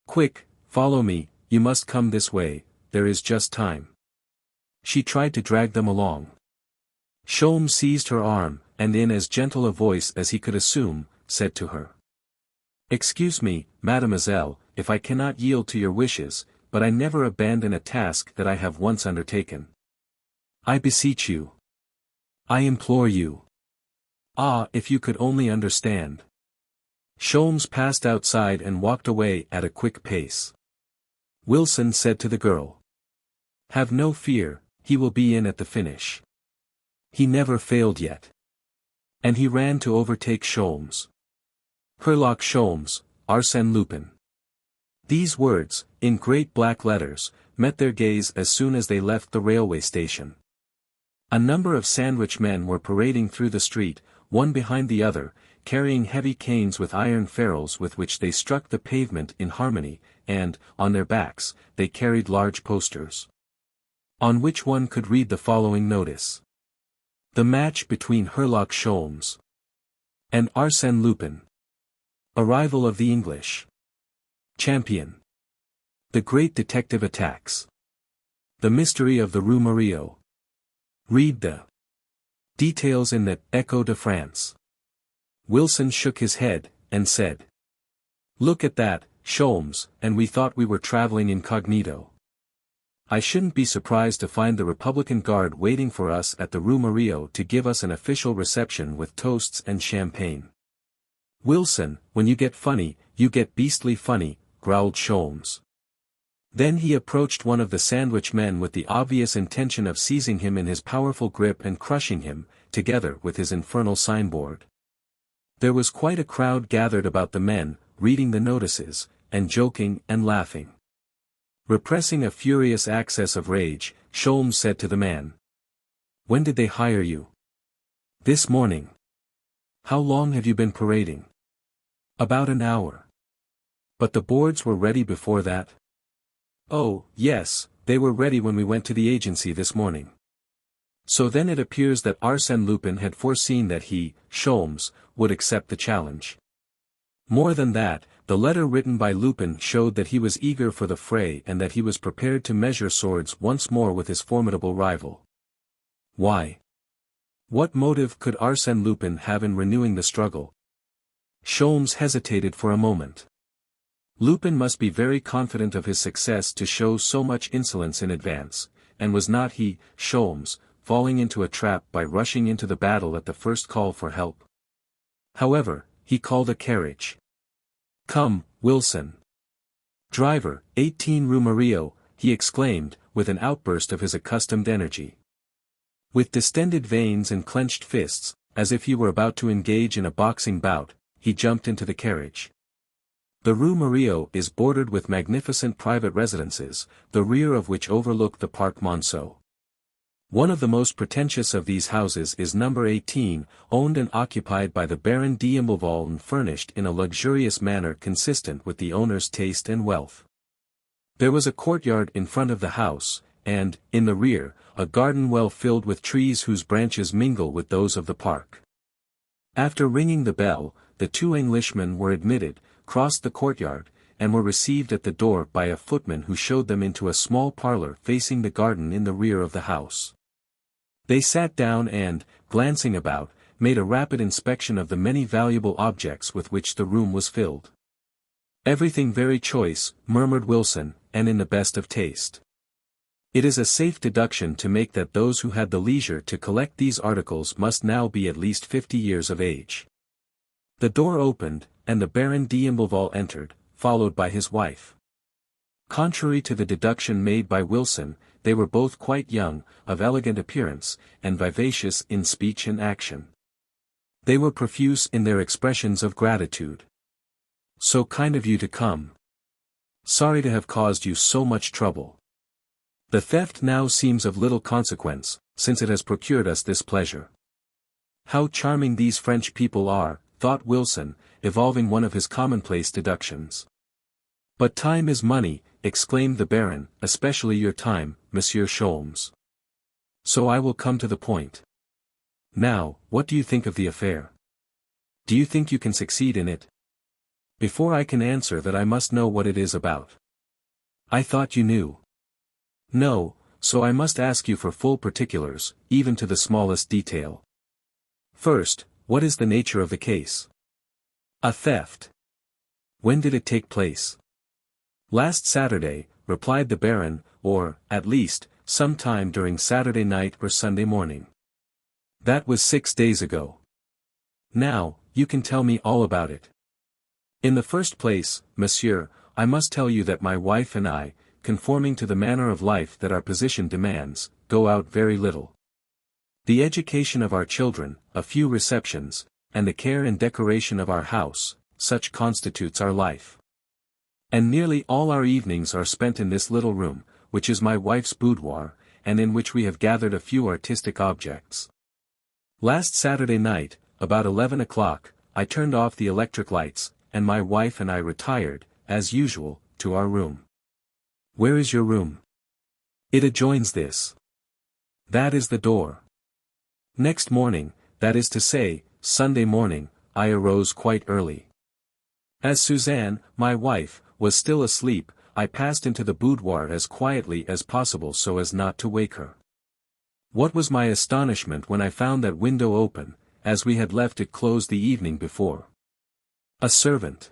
Quick, follow me, you must come this way, there is just time." She tried to drag them along. Sholmes seized her arm, and in as gentle a voice as he could assume, said to her. "Excuse me, mademoiselle, if I cannot yield to your wishes, but I never abandon a task that I have once undertaken. I beseech you. I implore you. Ah, if you could only understand." Sholmes passed outside and walked away at a quick pace. Wilson said to the girl. "Have no fear, he will be in at the finish. He never failed yet." And he ran to overtake Sholmes. Herlock Sholmes, Arsène Lupin. These words, in great black letters, met their gaze as soon as they left the railway station. A number of sandwich men were parading through the street, one behind the other, carrying heavy canes with iron ferrules with which they struck the pavement in harmony, and, on their backs, they carried large posters, on which one could read the following notice. The match between Herlock Sholmes and Arsène Lupin. Arrival of the English champion. The great detective attacks. The mystery of the Rue Murillo. Read the details in the Echo de France. Wilson shook his head, and said. "Look at that, Sholmes, and we thought we were traveling incognito. I shouldn't be surprised to find the Republican Guard waiting for us at the Rue Murillo to give us an official reception with toasts and champagne." "Wilson, when you get funny, you get beastly funny," growled Sholmes. Then he approached one of the sandwich men with the obvious intention of seizing him in his powerful grip and crushing him, together with his infernal signboard. There was quite a crowd gathered about the men, reading the notices, and joking and laughing. Repressing a furious access of rage, Sholmes said to the man. "When did they hire you?" "This morning." "How long have you been parading?" "About an hour." "But the boards were ready before that?" "Oh, yes, they were ready when we went to the agency this morning." So then it appears that Arsène Lupin had foreseen that he, Sholmes, would accept the challenge. More than that, the letter written by Lupin showed that he was eager for the fray and that he was prepared to measure swords once more with his formidable rival. Why? What motive could Arsène Lupin have in renewing the struggle? Sholmes hesitated for a moment. Lupin must be very confident of his success to show so much insolence in advance, and was not he, Sholmes, falling into a trap by rushing into the battle at the first call for help? However, he called a carriage. "Come, Wilson." "Driver, 18 Rue Murillo," he exclaimed, with an outburst of his accustomed energy. With distended veins and clenched fists, as if he were about to engage in a boxing bout, he jumped into the carriage. The Rue Murillo is bordered with magnificent private residences, the rear of which overlook the Parc Monceau. One of the most pretentious of these houses is number 18, owned and occupied by the Baron d'Imblevalle and furnished in a luxurious manner consistent with the owner's taste and wealth. There was a courtyard in front of the house, and, in the rear, a garden well filled with trees whose branches mingle with those of the park. After ringing the bell, the two Englishmen were admitted, crossed the courtyard, and were received at the door by a footman who showed them into a small parlour facing the garden in the rear of the house. They sat down and, glancing about, made a rapid inspection of the many valuable objects with which the room was filled. "Everything very choice," murmured Wilson, "and in the best of taste." It is a safe deduction to make that those who had the leisure to collect these articles must now be at least 50 years of age. The door opened, and the Baron d'Imblevalle entered, followed by his wife. Contrary to the deduction made by Wilson, they were both quite young, of elegant appearance, and vivacious in speech and action. They were profuse in their expressions of gratitude. "So kind of you to come. Sorry to have caused you so much trouble. The theft now seems of little consequence, since it has procured us this pleasure." "How charming these French people are," thought Wilson, evolving one of his commonplace deductions. "But time is money," exclaimed the Baron, "especially your time, Monsieur Sholmes. So I will come to the point. Now, what do you think of the affair? Do you think you can succeed in it? Before I can answer that I must know what it is about." "I thought you knew." "No, so I must ask you for full particulars, even to the smallest detail. First, what is the nature of the case?" "A theft." "When did it take place?" "Last Saturday," replied the Baron, "or, at least, some time during Saturday night or Sunday morning." "That was 6 days ago. Now, you can tell me all about it." "In the first place, monsieur, I must tell you that my wife and I, conforming to the manner of life that our position demands, go out very little. The education of our children, a few receptions, and the care and decoration of our house, such constitutes our life. And nearly all our evenings are spent in this little room, which is my wife's boudoir, and in which we have gathered a few artistic objects. Last Saturday night, about 11 o'clock, I turned off the electric lights, and my wife and I retired, as usual, to our room." "Where is your room?" "It adjoins this." "That is the door." Next morning, that is to say, Sunday morning, I arose quite early. As Suzanne, my wife, was still asleep, I passed into the boudoir as quietly as possible so as not to wake her. What was my astonishment when I found that window open, as we had left it closed the evening before. "A servant.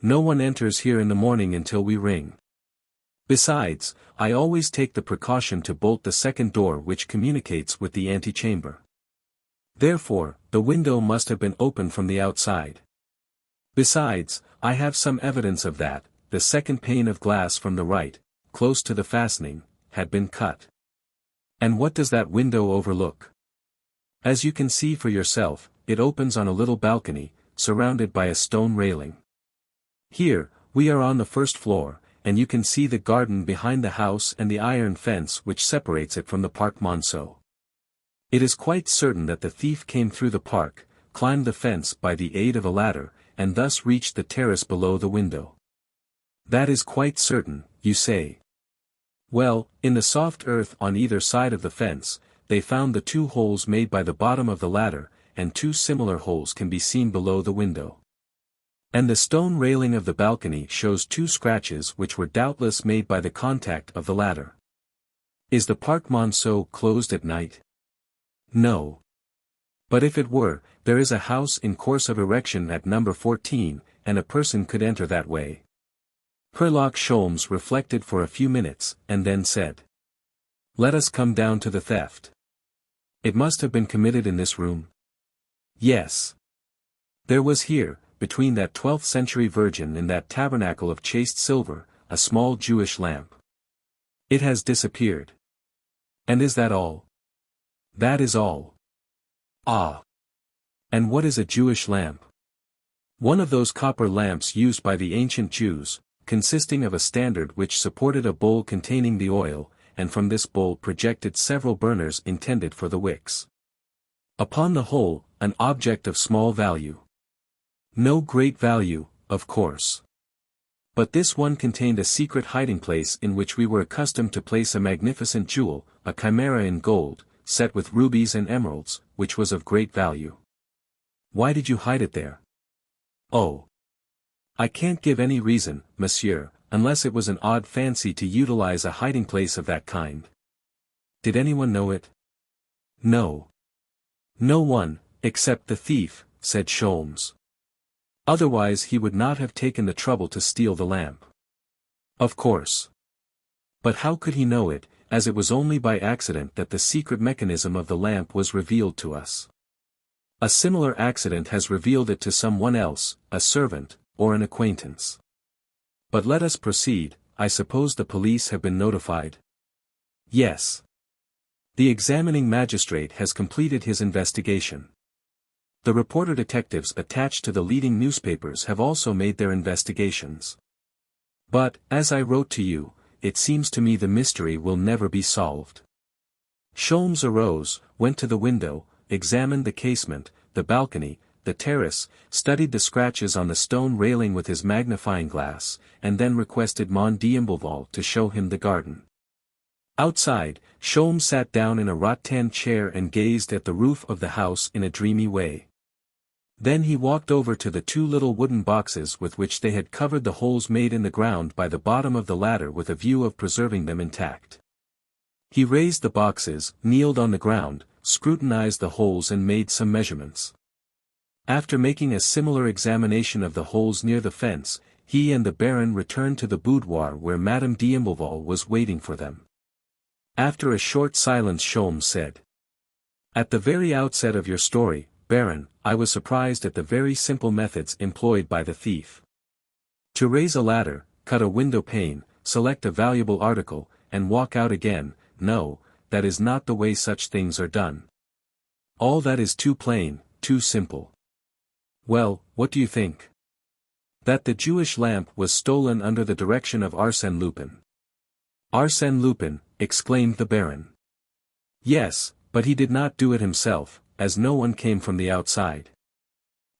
No one enters here in the morning until we ring. Besides, I always take the precaution to bolt the second door which communicates with the antechamber. Therefore, the window must have been open from the outside. Besides, I have some evidence of that, the second pane of glass from the right, close to the fastening, had been cut. And what does that window overlook? As you can see for yourself, it opens on a little balcony, surrounded by a stone railing. Here, we are on the first floor, and you can see the garden behind the house and the iron fence which separates it from the Parc Monceau. It is quite certain that the thief came through the park, climbed the fence by the aid of a ladder, and thus reached the terrace below the window. That is quite certain, you say. Well, in the soft earth on either side of the fence, they found the 2 holes made by the bottom of the ladder, and 2 similar holes can be seen below the window. And the stone railing of the balcony shows 2 scratches which were doubtless made by the contact of the ladder. Is the Parc Monceau closed at night? No. But if it were, there is a house in course of erection at number 14, and a person could enter that way. Herlock Sholmes reflected for a few minutes, and then said, "Let us come down to the theft. It must have been committed in this room." Yes. There was here, between that 12th century Virgin and that tabernacle of chased silver, a small Jewish lamp. It has disappeared. And is that all? That is all. Ah. And what is a Jewish lamp? One of those copper lamps used by the ancient Jews, consisting of a standard which supported a bowl containing the oil, and from this bowl projected several burners intended for the wicks. Upon the whole, an object of small value. No great value, of course. But this one contained a secret hiding place in which we were accustomed to place a magnificent jewel, a chimera in gold, set with rubies and emeralds, which was of great value. Why did you hide it there? Oh. I can't give any reason, monsieur, unless it was an odd fancy to utilize a hiding place of that kind. Did anyone know it? No. No one, except the thief, said Sholmes. Otherwise he would not have taken the trouble to steal the lamp. Of course. But how could he know it, as it was only by accident that the secret mechanism of the lamp was revealed to us? A similar accident has revealed it to someone else, a servant, or an acquaintance. But let us proceed. I suppose the police have been notified? Yes. The examining magistrate has completed his investigation. The reporter detectives attached to the leading newspapers have also made their investigations. But, as I wrote to you, it seems to me the mystery will never be solved. Sholmes arose, went to the window, examined the casement, the balcony, the terrace, studied the scratches on the stone railing with his magnifying glass, and then requested Mon d'Imbleval to show him the garden. Outside, Sholmes sat down in a rattan chair and gazed at the roof of the house in a dreamy way. Then he walked over to the 2 little wooden boxes with which they had covered the holes made in the ground by the bottom of the ladder with a view of preserving them intact. He raised the boxes, kneeled on the ground, scrutinized the holes and made some measurements. After making a similar examination of the holes near the fence, he and the Baron returned to the boudoir where Madame d'Imbleval was waiting for them. After a short silence Sholmes said, "At the very outset of your story, Baron, I was surprised at the very simple methods employed by the thief. To raise a ladder, cut a window pane, select a valuable article, and walk out again, no, that is not the way such things are done. All that is too plain, too simple. Well, what do you think? That the Jewish lamp was stolen under the direction of Arsène Lupin." "Arsène Lupin," exclaimed the Baron. "Yes, but he did not do it himself, as no one came from the outside.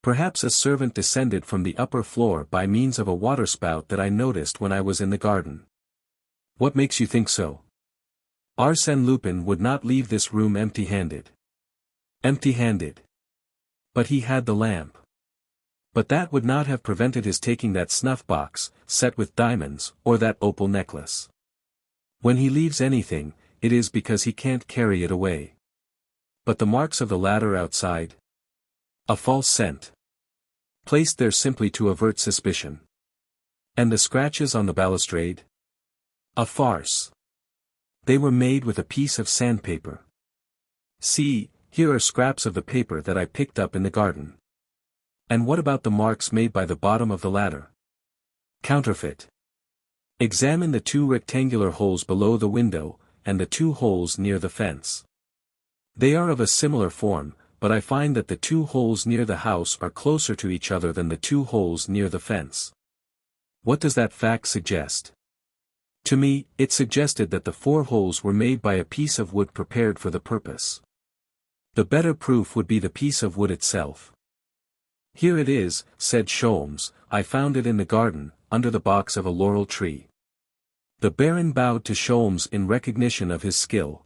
Perhaps a servant descended from the upper floor by means of a waterspout that I noticed when I was in the garden." "What makes you think so?" "Arsène Lupin would not leave this room empty-handed." "Empty-handed. But he had the lamp. But that would not have prevented his taking that snuff-box, set with diamonds, or that opal necklace. When he leaves anything, it is because he can't carry it away. But the marks of the ladder outside? A false scent. Placed there simply to avert suspicion. And the scratches on the balustrade? A farce. They were made with a piece of sandpaper. See, here are scraps of the paper that I picked up in the garden. And what about the marks made by the bottom of the ladder? Counterfeit. Examine the two rectangular holes below the window, and the two holes near the fence. They are of a similar form, but I find that the two holes near the house are closer to each other than the two holes near the fence. What does that fact suggest? To me, it suggested that the four holes were made by a piece of wood prepared for the purpose. The better proof would be the piece of wood itself. Here it is, said Sholmes, I found it in the garden, under the box of a laurel tree. The Baron bowed to Sholmes in recognition of his skill.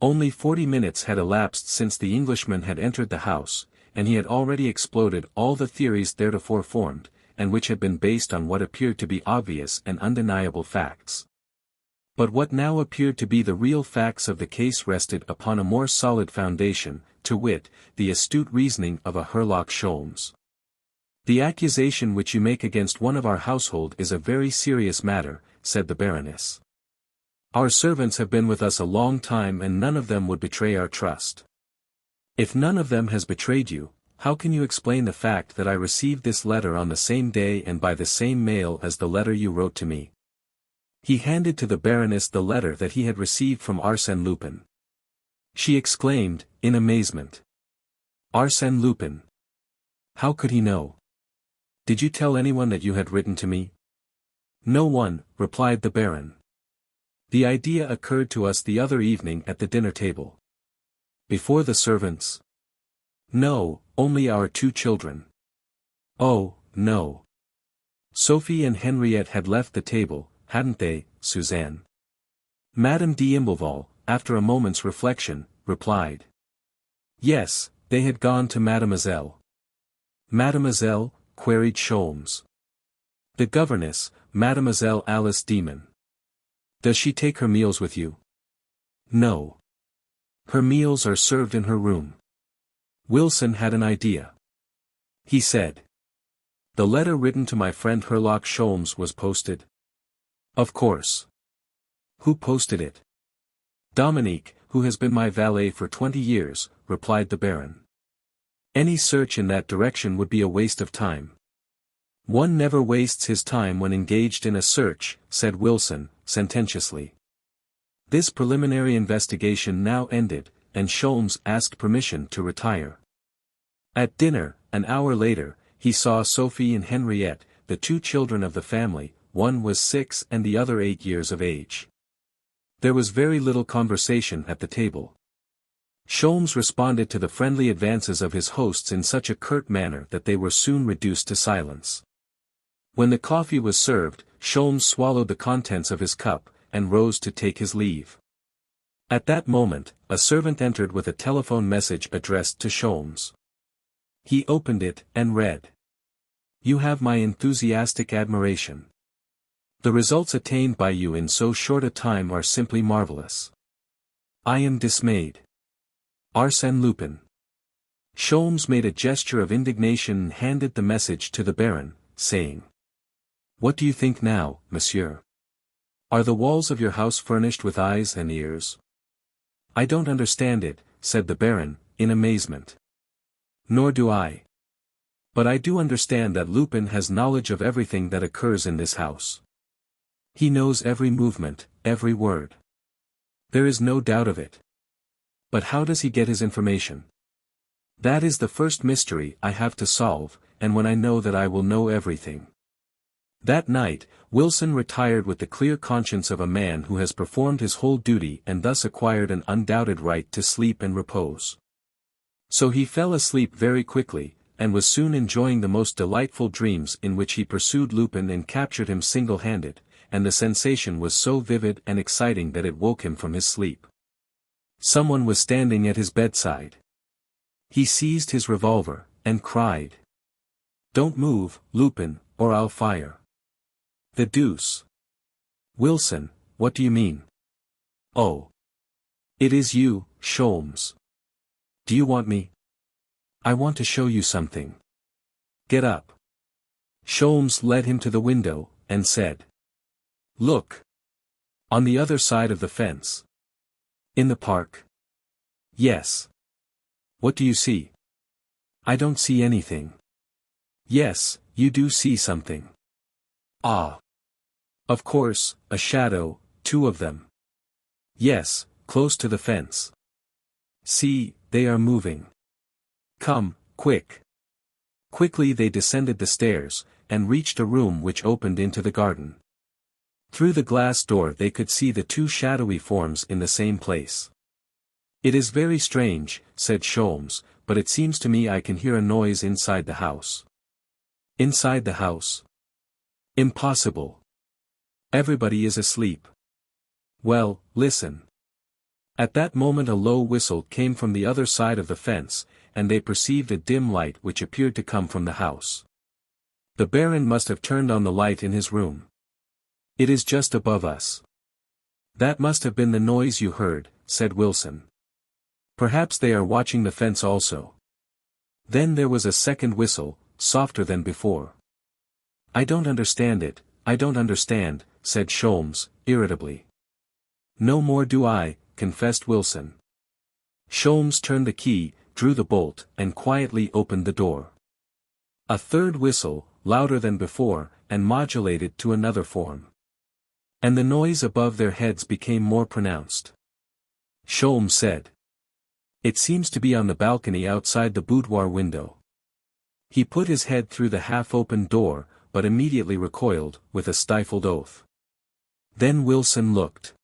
Only 40 minutes had elapsed since the Englishman had entered the house, and he had already exploded all the theories theretofore formed, and which had been based on what appeared to be obvious and undeniable facts. But what now appeared to be the real facts of the case rested upon a more solid foundation, to wit, the astute reasoning of a Herlock Sholmes. The accusation which you make against one of our household is a very serious matter, said the Baroness. Our servants have been with us a long time and none of them would betray our trust. If none of them has betrayed you, how can you explain the fact that I received this letter on the same day and by the same mail as the letter you wrote to me? He handed to the Baroness the letter that he had received from Arsène Lupin. She exclaimed, in amazement. Arsène Lupin. How could he know? Did you tell anyone that you had written to me? No one, replied the Baron. The idea occurred to us the other evening at the dinner table. Before the servants? No, only our two children. Oh, no. Sophie and Henriette had left the table, hadn't they, Suzanne? Madame d'Imblevalle, after a moment's reflection, replied. Yes, they had gone to Mademoiselle. Mademoiselle? Queried Sholmes. The governess, Mademoiselle Alice Demon. Does she take her meals with you? No. Her meals are served in her room. Wilson had an idea. He said. The letter written to my friend Herlock Sholmes was posted? Of course. Who posted it? Dominique, who has been my valet for 20 years, replied the Baron. Any search in that direction would be a waste of time. One never wastes his time when engaged in a search, said Wilson, sententiously. This preliminary investigation now ended, and Sholmes asked permission to retire. At dinner, an hour later, he saw Sophie and Henriette, the two children of the family, one was 6 and the other 8 years of age. There was very little conversation at the table. Sholmes responded to the friendly advances of his hosts in such a curt manner that they were soon reduced to silence. When the coffee was served, Sholmes swallowed the contents of his cup, and rose to take his leave. At that moment, a servant entered with a telephone message addressed to Sholmes. He opened it, and read. You have my enthusiastic admiration. The results attained by you in so short a time are simply marvelous. I am dismayed. Arsène Lupin. Sholmes made a gesture of indignation and handed the message to the Baron, saying. What do you think now, monsieur? Are the walls of your house furnished with eyes and ears? I don't understand it, said the Baron, in amazement. Nor do I. But I do understand that Lupin has knowledge of everything that occurs in this house. He knows every movement, every word. There is no doubt of it. But how does he get his information? That is the first mystery I have to solve, and when I know that I will know everything. That night, Wilson retired with the clear conscience of a man who has performed his whole duty and thus acquired an undoubted right to sleep and repose. So he fell asleep very quickly, and was soon enjoying the most delightful dreams in which he pursued Lupin and captured him single-handed, and the sensation was so vivid and exciting that it woke him from his sleep. Someone was standing at his bedside. He seized his revolver, and cried. Don't move, Lupin, or I'll fire. The deuce. Wilson, what do you mean? Oh. It is you, Sholmes. Do you want me? I want to show you something. Get up. Sholmes led him to the window, and said. Look. On the other side of the fence. In the park? Yes. What do you see? I don't see anything. Yes, you do see something. Ah. Of course, a shadow, two of them. Yes, close to the fence. See, they are moving. Come, quick. Quickly they descended the stairs, and reached a room which opened into the garden. Through the glass door they could see the two shadowy forms in the same place. "It is very strange," said Sholmes, "but it seems to me I can hear a noise inside the house." "Inside the house? Impossible. Everybody is asleep." "Well, listen." At that moment a low whistle came from the other side of the fence, and they perceived a dim light which appeared to come from the house. "The Baron must have turned on the light in his room. It is just above us." "That must have been the noise you heard," said Wilson. "Perhaps they are watching the fence also." Then there was a second whistle, softer than before. "I don't understand it, I don't understand," said Sholmes, irritably. "No more do I," confessed Wilson. Sholmes turned the key, drew the bolt, and quietly opened the door. A third whistle, louder than before, and modulated to another form. And the noise above their heads became more pronounced. Sholmes said, "It seems to be on the balcony outside the boudoir window." He put his head through the half-opened door, but immediately recoiled, with a stifled oath. Then Wilson looked.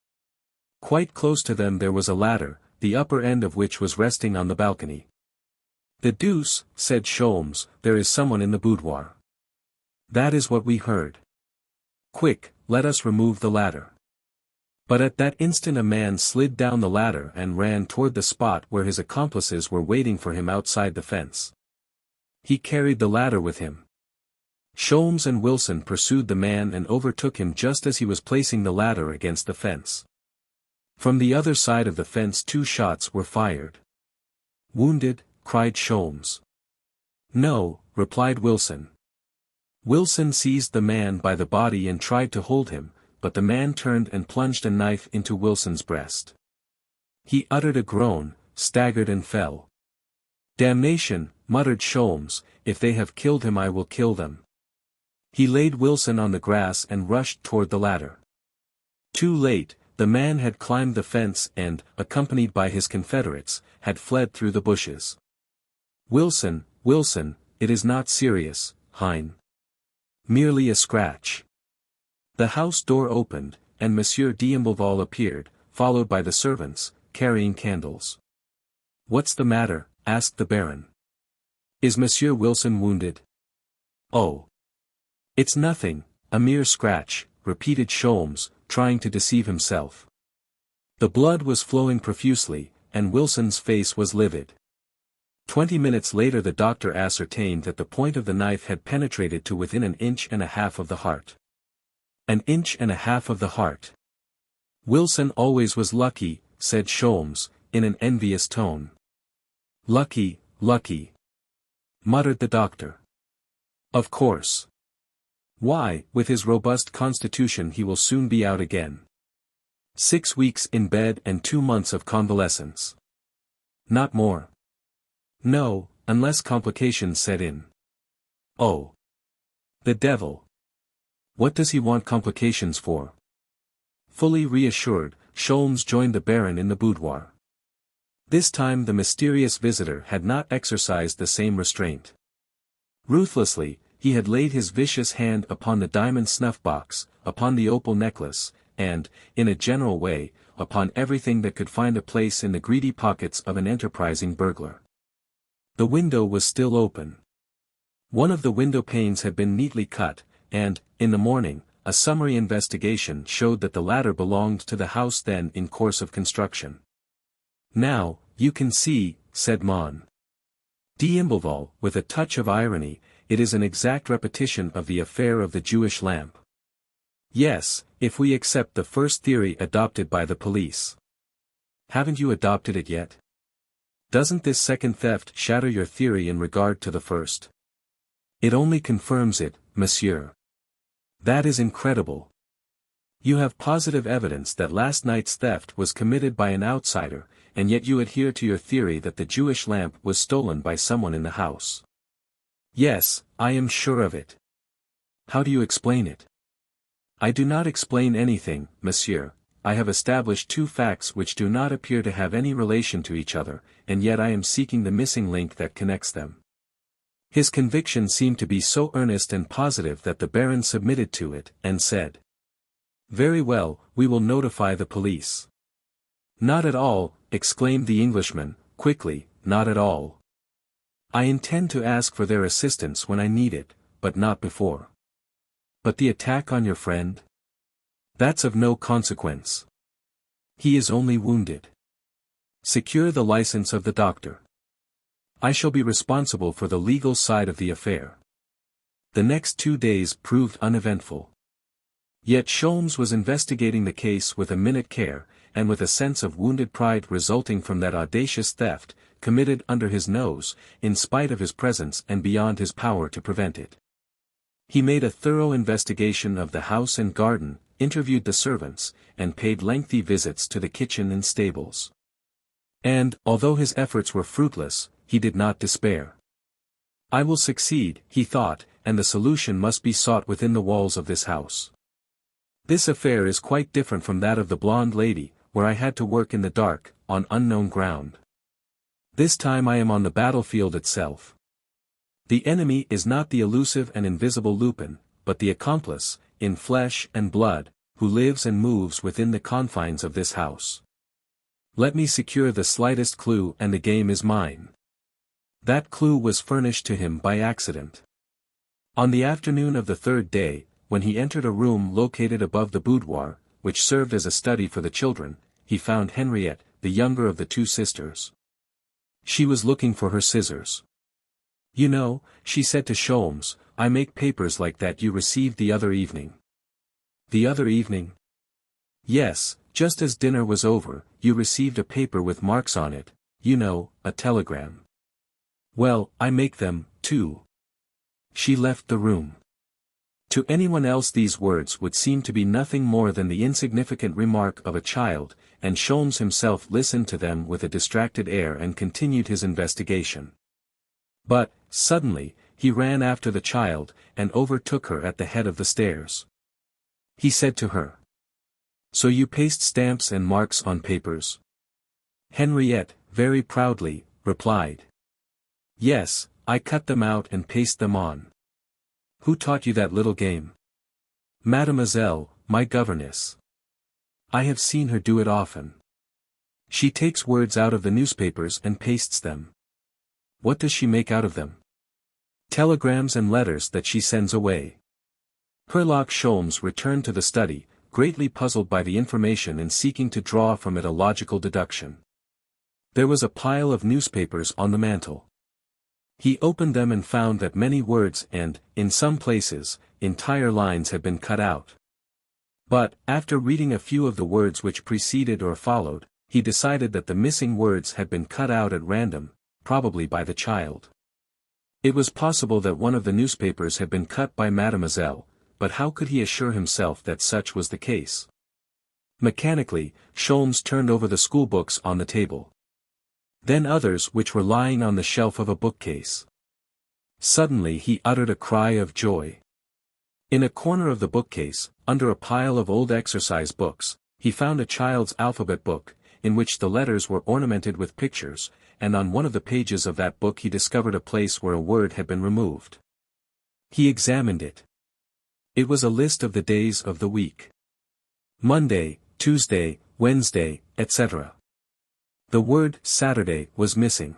Quite close to them there was a ladder, the upper end of which was resting on the balcony. "The deuce," said Sholmes, "there is someone in the boudoir." "That is what we heard. Quick, let us remove the ladder." But at that instant a man slid down the ladder and ran toward the spot where his accomplices were waiting for him outside the fence. He carried the ladder with him. Sholmes and Wilson pursued the man and overtook him just as he was placing the ladder against the fence. From the other side of the fence 2 shots were fired. "Wounded?" cried Sholmes. "No," replied Wilson. Wilson seized the man by the body and tried to hold him, but the man turned and plunged a knife into Wilson's breast. He uttered a groan, staggered and fell. "Damnation," muttered Sholmes, "if they have killed him I will kill them." He laid Wilson on the grass and rushed toward the ladder. Too late, the man had climbed the fence and, accompanied by his confederates, had fled through the bushes. "Wilson, Wilson, it is not serious, Hein. Merely a scratch." The house door opened, and Monsieur d'Imblevalle appeared, followed by the servants, carrying candles. "What's the matter?" asked the Baron. "Is Monsieur Wilson wounded?" "Oh. It's nothing, a mere scratch," repeated Sholmes, trying to deceive himself. The blood was flowing profusely, and Wilson's face was livid. 20 minutes later the doctor ascertained that the point of the knife had penetrated to within 1.5 inches of the heart. 1.5 inches of the heart. "Wilson always was lucky," said Sholmes, in an envious tone. "Lucky, lucky," muttered the doctor. "Of course. Why, with his robust constitution he will soon be out again. 6 weeks in bed and 2 months of convalescence. Not more. No, unless complications set in." "Oh. The devil. What does he want complications for?" Fully reassured, Sholmes joined the Baron in the boudoir. This time the mysterious visitor had not exercised the same restraint. Ruthlessly, he had laid his vicious hand upon the diamond snuff-box, upon the opal necklace, and, in a general way, upon everything that could find a place in the greedy pockets of an enterprising burglar. The window was still open. One of the window panes had been neatly cut, and, in the morning, a summary investigation showed that the latter belonged to the house then in course of construction. "Now, you can see," said Mon. d'Imblevalle, with a touch of irony, "it is an exact repetition of the affair of the Jewish lamp." "Yes, if we accept the first theory adopted by the police." "Haven't you adopted it yet? Doesn't this second theft shatter your theory in regard to the first?" "It only confirms it, monsieur." "That is incredible. You have positive evidence that last night's theft was committed by an outsider, and yet you adhere to your theory that the Jewish lamp was stolen by someone in the house." "Yes, I am sure of it." "How do you explain it?" I do not explain anything, monsieur. I have established two facts which do not appear to have any relation to each other, and yet I am seeking the missing link that connects them. His conviction seemed to be so earnest and positive that the Baron submitted to it, and said, "Very well, we will notify the police." "Not at all," exclaimed the Englishman, quickly, "not at all. I intend to ask for their assistance when I need it, but not before." "But the attack on your friend? That's of no consequence. He is only wounded. Secure the license of the doctor. I shall be responsible for the legal side of the affair." The next 2 days proved uneventful. Yet Sholmes was investigating the case with a minute care, and with a sense of wounded pride resulting from that audacious theft, committed under his nose, in spite of his presence and beyond his power to prevent it. He made a thorough investigation of the house and garden, interviewed the servants, and paid lengthy visits to the kitchen and stables. And, although his efforts were fruitless, he did not despair. "I will succeed," he thought, "and the solution must be sought within the walls of this house. This affair is quite different from that of the blonde lady, where I had to work in the dark, on unknown ground. This time I am on the battlefield itself. The enemy is not the elusive and invisible Lupin, but the accomplice, in flesh and blood, who lives and moves within the confines of this house. Let me secure the slightest clue and the game is mine." That clue was furnished to him by accident. On the afternoon of the third day, when he entered a room located above the boudoir, which served as a study for the children, he found Henriette, the younger of the two sisters. She was looking for her scissors. "You know," she said to Sholmes, "I make papers like that you received the other evening." "The other evening?" "Yes, just as dinner was over, you received a paper with marks on it, you know, a telegram. Well, I make them, too." She left the room. To anyone else these words would seem to be nothing more than the insignificant remark of a child, and Sholmes himself listened to them with a distracted air and continued his investigation. But, suddenly, he ran after the child, and overtook her at the head of the stairs. He said to her, "So you paste stamps and marks on papers?" Henriette, very proudly, replied, "Yes, I cut them out and paste them on." "Who taught you that little game?" "Mademoiselle, my governess. I have seen her do it often. She takes words out of the newspapers and pastes them. What does she make out of them? Telegrams and letters that she sends away." Herlock Sholmes returned to the study, greatly puzzled by the information and seeking to draw from it a logical deduction. There was a pile of newspapers on the mantel. He opened them and found that many words and, in some places, entire lines had been cut out. But, after reading a few of the words which preceded or followed, he decided that the missing words had been cut out at random, probably by the child. It was possible that one of the newspapers had been cut by Mademoiselle, but how could he assure himself that such was the case? Mechanically, Sholmes turned over the schoolbooks on the table. Then others which were lying on the shelf of a bookcase. Suddenly he uttered a cry of joy. In a corner of the bookcase, under a pile of old exercise books, he found a child's alphabet book, in which the letters were ornamented with pictures, and on one of the pages of that book he discovered a place where a word had been removed. He examined it. It was a list of the days of the week. Monday, Tuesday, Wednesday, etc. The word Saturday was missing.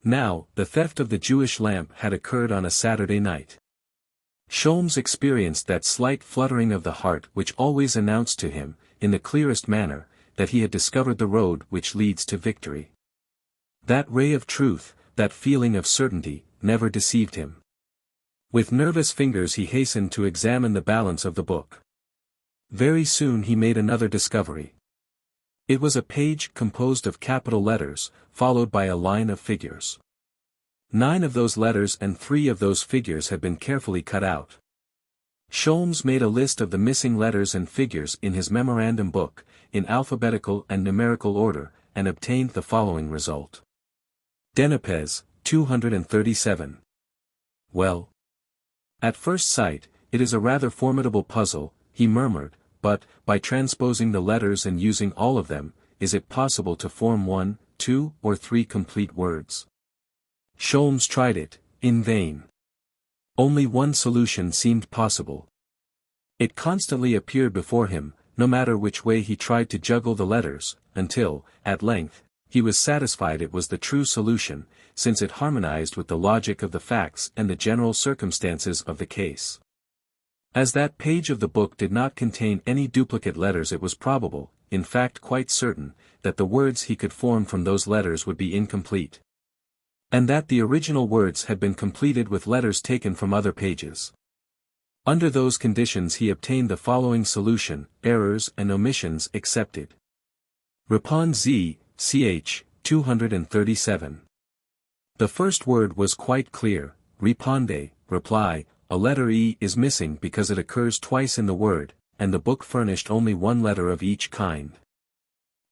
Now, the theft of the Jewish lamp had occurred on a Saturday night. Sholmes experienced that slight fluttering of the heart which always announced to him, in the clearest manner, that he had discovered the road which leads to victory. That ray of truth, that feeling of certainty, never deceived him. With nervous fingers he hastened to examine the balance of the book. Very soon he made another discovery. It was a page composed of capital letters, followed by a line of figures. 9 of those letters and 3 of those figures had been carefully cut out. Sholmes made a list of the missing letters and figures in his memorandum book, in alphabetical and numerical order, and obtained the following result. Denapes, 237. Well. At first sight, it is a rather formidable puzzle, he murmured, but, by transposing the letters and using all of them, is it possible to form 1, 2, or 3 complete words? Sholmes tried it, in vain. Only one solution seemed possible. It constantly appeared before him, no matter which way he tried to juggle the letters, until, at length, he was satisfied it was the true solution, since it harmonized with the logic of the facts and the general circumstances of the case. As that page of the book did not contain any duplicate letters, it was probable, in fact quite certain, that the words he could form from those letters would be incomplete. And that the original words had been completed with letters taken from other pages. Under those conditions he obtained the following solution: errors and omissions accepted. Répond Z, ch. 237. The first word was quite clear, répondez, reply. A letter E is missing because it occurs twice in the word, and the book furnished only one letter of each kind.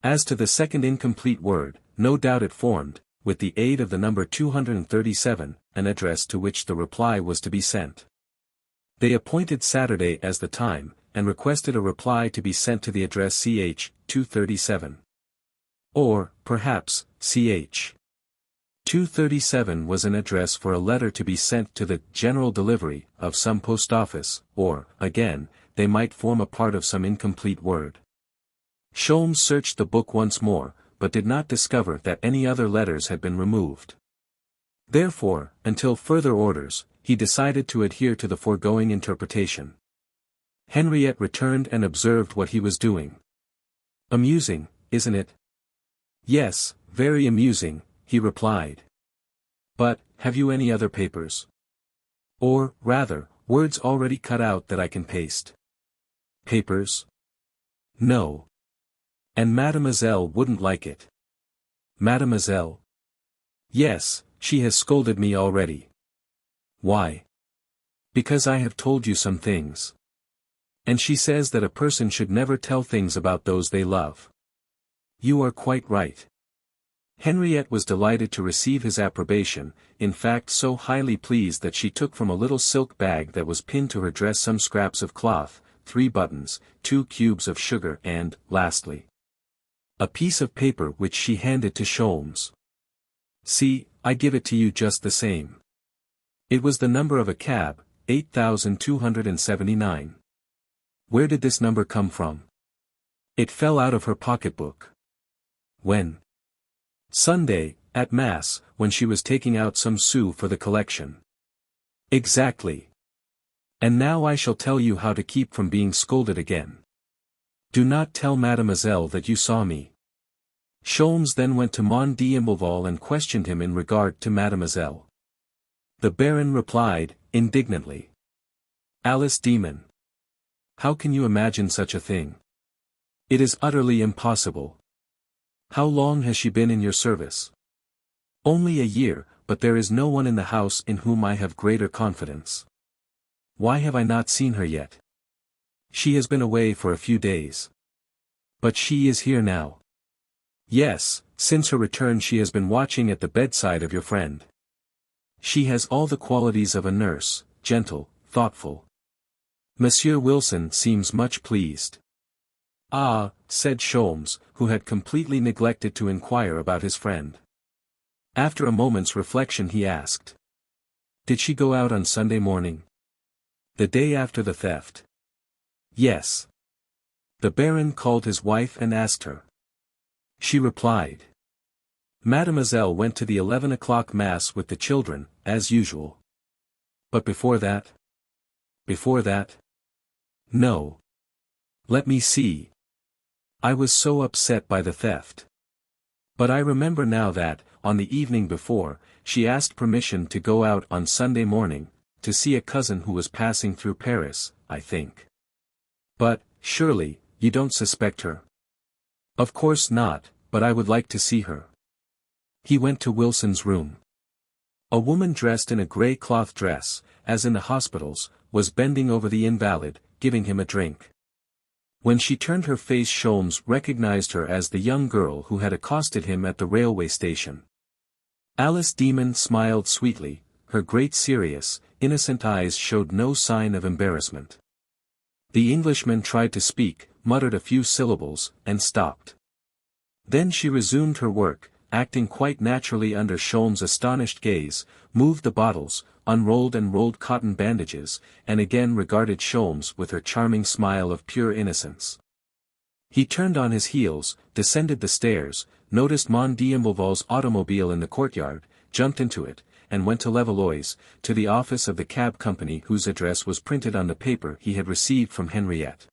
As to the second incomplete word, no doubt it formed, with the aid of the number 237, an address to which the reply was to be sent. They appointed Saturday as the time, and requested a reply to be sent to the address ch. 237. Or, perhaps, ch. 237 was an address for a letter to be sent to the general delivery of some post office, or, again, they might form a part of some incomplete word. Sholmes searched the book once more, but did not discover that any other letters had been removed. Therefore, until further orders, he decided to adhere to the foregoing interpretation. Henriette returned and observed what he was doing. "Amusing, isn't it?" "Yes, very amusing," he replied. "But, have you any other papers? Or, rather, words already cut out that I can paste?" "Papers? No. And mademoiselle wouldn't like it." "Mademoiselle?" "Yes, she has scolded me already." "Why?" "Because I have told you some things. And she says that a person should never tell things about those they love." "You are quite right." Henriette was delighted to receive his approbation, in fact so highly pleased that she took from a little silk bag that was pinned to her dress some scraps of cloth, 3 buttons, 2 cubes of sugar and, lastly, a piece of paper which she handed to Sholmes. "See, I give it to you just the same." It was the number of a cab, 8279. Where did this number come from? It fell out of her pocketbook. When? Sunday, at Mass, when she was taking out some sous for the collection. Exactly. And now I shall tell you how to keep from being scolded again. Do not tell mademoiselle that you saw me. Sholmes then went to Mont d'Imbleval and questioned him in regard to mademoiselle. The Baron replied, indignantly. "Alice Demon. How can you imagine such a thing? It is utterly impossible. How long has she been in your service?" "Only a year, but there is no one in the house in whom I have greater confidence." "Why have I not seen her yet?" "She has been away for a few days." "But she is here now." "Yes, since her return she has been watching at the bedside of your friend. She has all the qualities of a nurse, gentle, thoughtful. Monsieur Wilson seems much pleased." "Ah," said Sholmes, who had completely neglected to inquire about his friend. After a moment's reflection he asked. "Did she go out on Sunday morning?" "The day after the theft?" "Yes." The Baron called his wife and asked her. She replied. "Mademoiselle went to the 11 o'clock Mass with the children, as usual." "But before that?" "Before that? No. Let me see. I was so upset by the theft. But I remember now that, on the evening before, she asked permission to go out on Sunday morning, to see a cousin who was passing through Paris, I think. But, surely, you don't suspect her?" "Of course not, but I would like to see her." He went to Wilson's room. A woman dressed in a grey cloth dress, as in the hospitals, was bending over the invalid, giving him a drink. When she turned her face Sholmes recognized her as the young girl who had accosted him at the railway station. Alice Demon smiled sweetly, her great serious, innocent eyes showed no sign of embarrassment. The Englishman tried to speak, muttered a few syllables, and stopped. Then she resumed her work, acting quite naturally under Sholmes' astonished gaze, moved the bottles, unrolled and rolled cotton bandages, and again regarded Sholmes with her charming smile of pure innocence. He turned on his heels, descended the stairs, noticed Mon d'Imbleval's automobile in the courtyard, jumped into it, and went to Levallois, to the office of the cab company whose address was printed on the paper he had received from Henriette.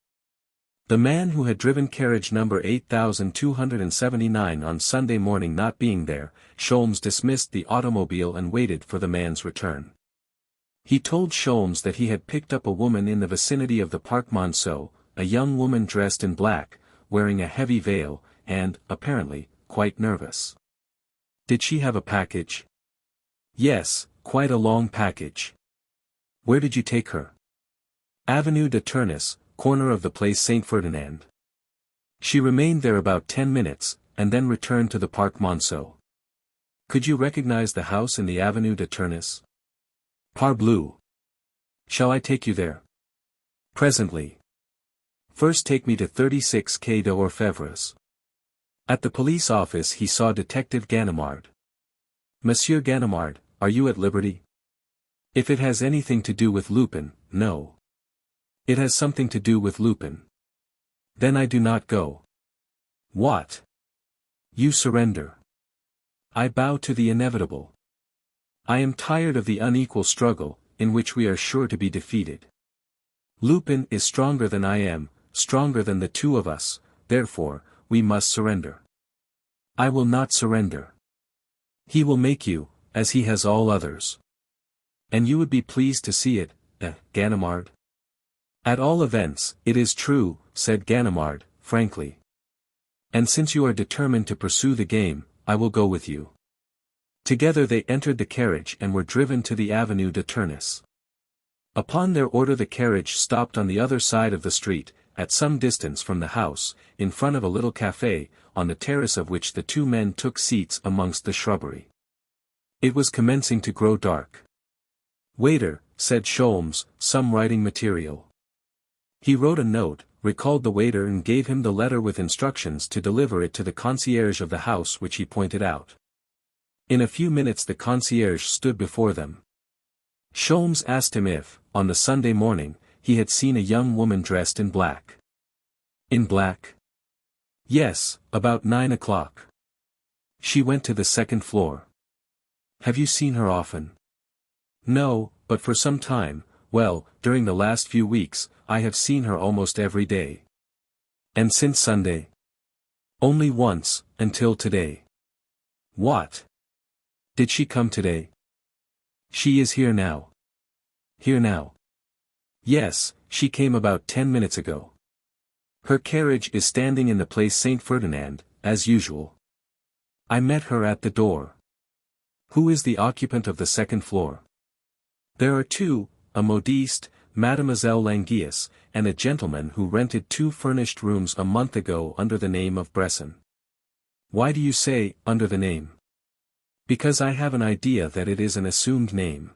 The man who had driven carriage number 8279 on Sunday morning not being there, Sholmes dismissed the automobile and waited for the man's return. He told Sholmes that he had picked up a woman in the vicinity of the Parc Monceau, a young woman dressed in black, wearing a heavy veil, and, apparently, quite nervous. Did she have a package? Yes, quite a long package. Where did you take her? Avenue de Tournis, corner of the Place Saint-Ferdinand. She remained there about 10 minutes, and then returned to the Parc Monceau. Could you recognize the house in the Avenue de Tournis? Parbleu! Shall I take you there? Presently. First take me to 36 Quai d'Orfèvres. At the police office he saw Detective Ganimard. Monsieur Ganimard, are you at liberty? If it has anything to do with Lupin, no. It has something to do with Lupin. Then I do not go. What? You surrender. I bow to the inevitable. I am tired of the unequal struggle, in which we are sure to be defeated. Lupin is stronger than I am, stronger than the two of us, therefore, we must surrender. I will not surrender. He will make you, as he has all others. And you would be pleased to see it, Ganimard? At all events, it is true, said Ganimard, frankly. And since you are determined to pursue the game, I will go with you. Together they entered the carriage and were driven to the Avenue de Tournis. Upon their order the carriage stopped on the other side of the street, at some distance from the house, in front of a little café, on the terrace of which the two men took seats amongst the shrubbery. It was commencing to grow dark. Waiter, said Sholmes, some writing material. He wrote a note, recalled the waiter and gave him the letter with instructions to deliver it to the concierge of the house which he pointed out. In a few minutes the concierge stood before them. Sholmes asked him if, on the Sunday morning, he had seen a young woman dressed in black. In black? Yes, about 9 o'clock. She went to the second floor. Have you seen her often? No, but for some time, well, during the last few weeks, I have seen her almost every day. And since Sunday? Only once, until today. What? Did she come today? She is here now. Here now? Yes, she came about 10 minutes ago. Her carriage is standing in the Place Saint-Ferdinand, as usual. I met her at the door. Who is the occupant of the second floor? There are two, a modiste, Mademoiselle Languius, and a gentleman who rented 2 furnished rooms a month ago under the name of Bresson. Why do you say, under the name? Because I have an idea that it is an assumed name.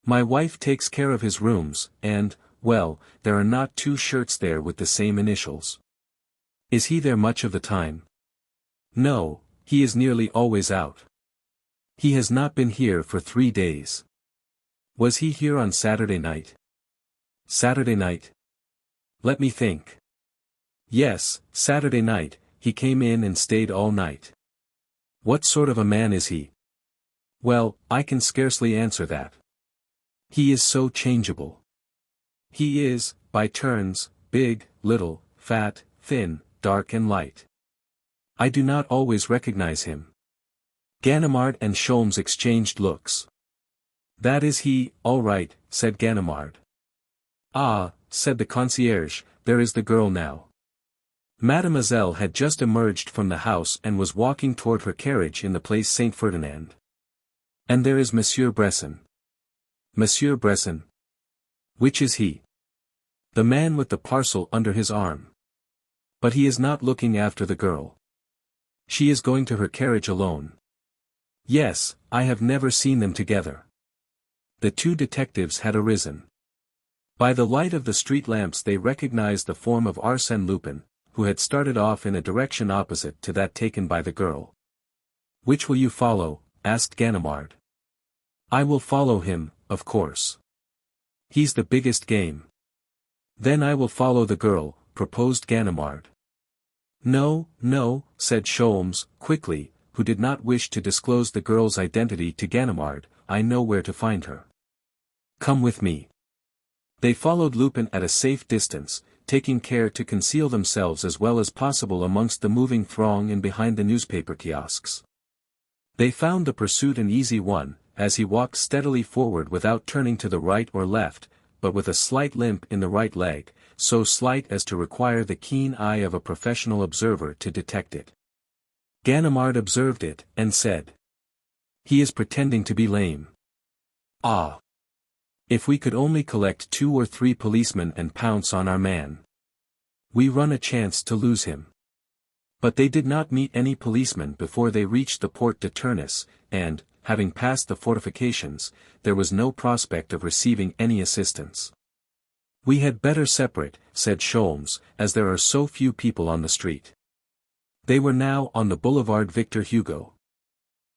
My wife takes care of his rooms, and, well, there are not 2 shirts there with the same initials. Is he there much of the time? No, he is nearly always out. He has not been here for 3 days. Was he here on Saturday night? Saturday night? Let me think. Yes, Saturday night, he came in and stayed all night. What sort of a man is he? Well, I can scarcely answer that. He is so changeable. He is, by turns, big, little, fat, thin, dark and light. I do not always recognize him. Ganimard and Sholmes exchanged looks. That is he, all right, said Ganimard. Ah, said the concierge, there is the girl now. Mademoiselle had just emerged from the house and was walking toward her carriage in the Place Saint-Ferdinand. And there is Monsieur Bresson. Monsieur Bresson? Which is he? The man with the parcel under his arm. But he is not looking after the girl. She is going to her carriage alone. Yes, I have never seen them together. The 2 detectives had arisen. By the light of the street lamps they recognized the form of Arsène Lupin, who had started off in a direction opposite to that taken by the girl. "Which will you follow?" asked Ganimard. "I will follow him, of course. He's the biggest game." "Then I will follow the girl," proposed Ganimard. "No, no," said Sholmes, quickly, who did not wish to disclose the girl's identity to Ganimard. "I know where to find her. Come with me." They followed Lupin at a safe distance, taking care to conceal themselves as well as possible amongst the moving throng and behind the newspaper kiosks. They found the pursuit an easy one, as he walked steadily forward without turning to the right or left, but with a slight limp in the right leg, so slight as to require the keen eye of a professional observer to detect it. Ganimard observed it, and said, "He is pretending to be lame. Ah! If we could only collect 2 or 3 policemen and pounce on our man. We run a chance to lose him." But they did not meet any policemen before they reached the Porte de Tournevis, and, having passed the fortifications, there was no prospect of receiving any assistance. "We had better separate," said Sholmes, "as there are so few people on the street." They were now on the boulevard Victor Hugo.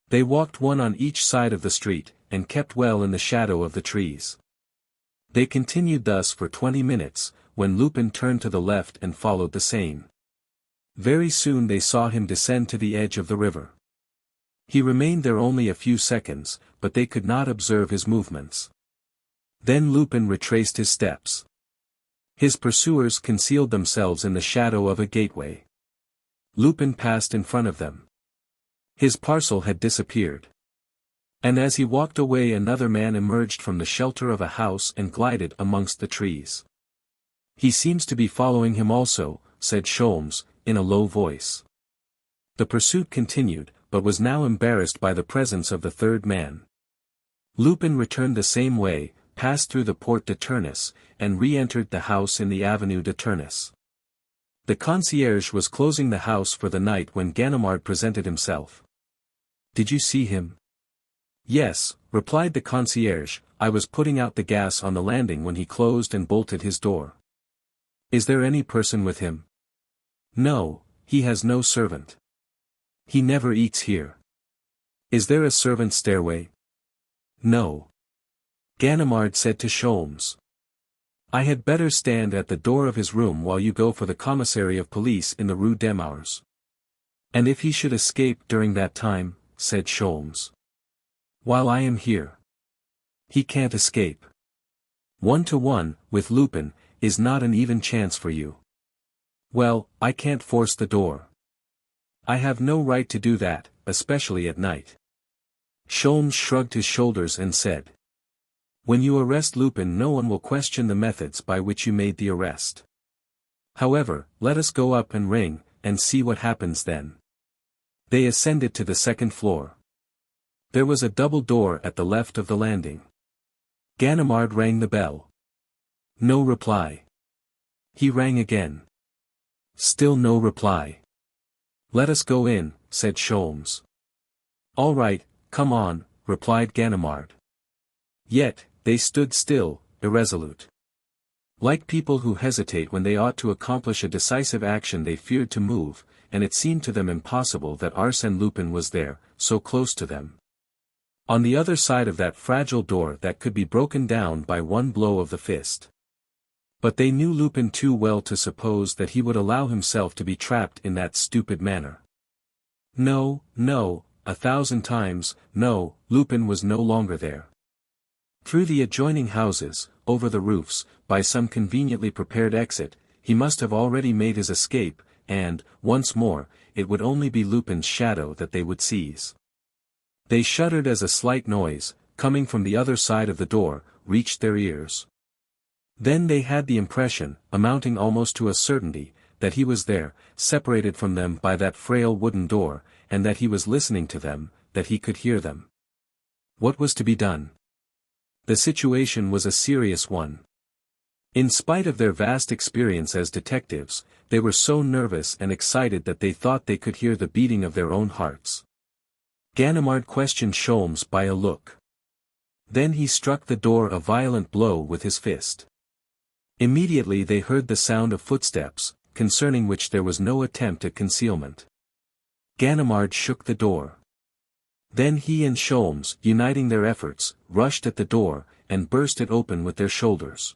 They walked one on each side of the street, and kept well in the shadow of the trees. They continued thus for 20 minutes, when Lupin turned to the left and followed the Seine. Very soon they saw him descend to the edge of the river. He remained there only a few seconds, but they could not observe his movements. Then Lupin retraced his steps. His pursuers concealed themselves in the shadow of a gateway. Lupin passed in front of them. His parcel had disappeared. And as he walked away another man emerged from the shelter of a house and glided amongst the trees. "He seems to be following him also," said Sholmes, in a low voice. The pursuit continued, but was now embarrassed by the presence of the third man. Lupin returned the same way, passed through the Porte de Tournevis, and re-entered the house in the Avenue de Tournevis. The concierge was closing the house for the night when Ganimard presented himself. "Did you see him?" "Yes," replied the concierge, "I was putting out the gas on the landing when he closed and bolted his door." "Is there any person with him?" "No, he has no servant. He never eats here." "Is there a servant's stairway?" "No." Ganimard said to Sholmes, "I had better stand at the door of his room while you go for the commissary of police in the Rue Demours." "And if he should escape during that time," said Sholmes. "While I am here." "He can't escape. 1-to-1, with Lupin, is not an even chance for you." "Well, I can't force the door. I have no right to do that, especially at night." Sholmes shrugged his shoulders and said, "When you arrest Lupin no one will question the methods by which you made the arrest. However, let us go up and ring, and see what happens then." They ascended to the second floor. There was a double door at the left of the landing. Ganimard rang the bell. No reply. He rang again. Still no reply. "Let us go in," said Sholmes. "All right, come on," replied Ganimard. Yet, they stood still, irresolute. Like people who hesitate when they ought to accomplish a decisive action, they feared to move, and it seemed to them impossible that Arsène Lupin was there, so close to them. On the other side of that fragile door that could be broken down by one blow of the fist. But they knew Lupin too well to suppose that he would allow himself to be trapped in that stupid manner. No, no, 1,000 times, no, Lupin was no longer there. Through the adjoining houses, over the roofs, by some conveniently prepared exit, he must have already made his escape, and, once more, it would only be Lupin's shadow that they would seize. They shuddered as a slight noise, coming from the other side of the door, reached their ears. Then they had the impression, amounting almost to a certainty, that he was there, separated from them by that frail wooden door, and that he was listening to them, that he could hear them. What was to be done? The situation was a serious one. In spite of their vast experience as detectives, they were so nervous and excited that they thought they could hear the beating of their own hearts. Ganimard questioned Sholmes by a look. Then he struck the door a violent blow with his fist. Immediately they heard the sound of footsteps, concerning which there was no attempt at concealment. Ganimard shook the door. Then he and Sholmes, uniting their efforts, rushed at the door, and burst it open with their shoulders.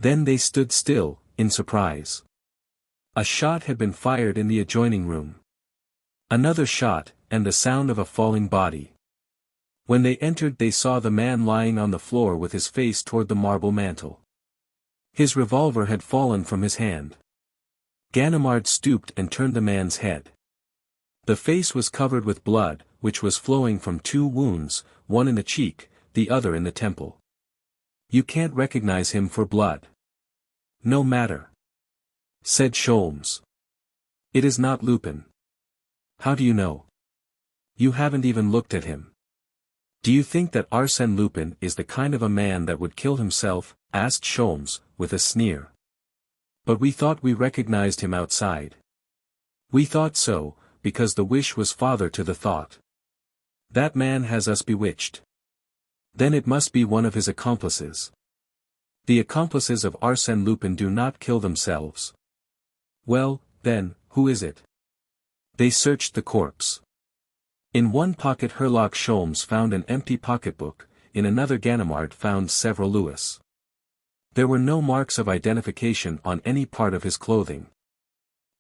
Then they stood still, in surprise. A shot had been fired in the adjoining room. Another shot, and the sound of a falling body. When they entered they saw the man lying on the floor with his face toward the marble mantel. His revolver had fallen from his hand. Ganimard stooped and turned the man's head. The face was covered with blood, which was flowing from 2 wounds, one in the cheek, the other in the temple. "You can't recognize him for blood." "No matter," said Sholmes. "It is not Lupin." "How do you know?" "You haven't even looked at him." "Do you think that Arsène Lupin is the kind of a man that would kill himself?" asked Sholmes, with a sneer. "But we thought we recognized him outside." "We thought so, because the wish was father to the thought. That man has us bewitched." "Then it must be one of his accomplices." "The accomplices of Arsène Lupin do not kill themselves." "Well, then, who is it?" They searched the corpse. In one pocket Herlock Sholmes found an empty pocketbook, in another Ganimard found several louis. There were no marks of identification on any part of his clothing.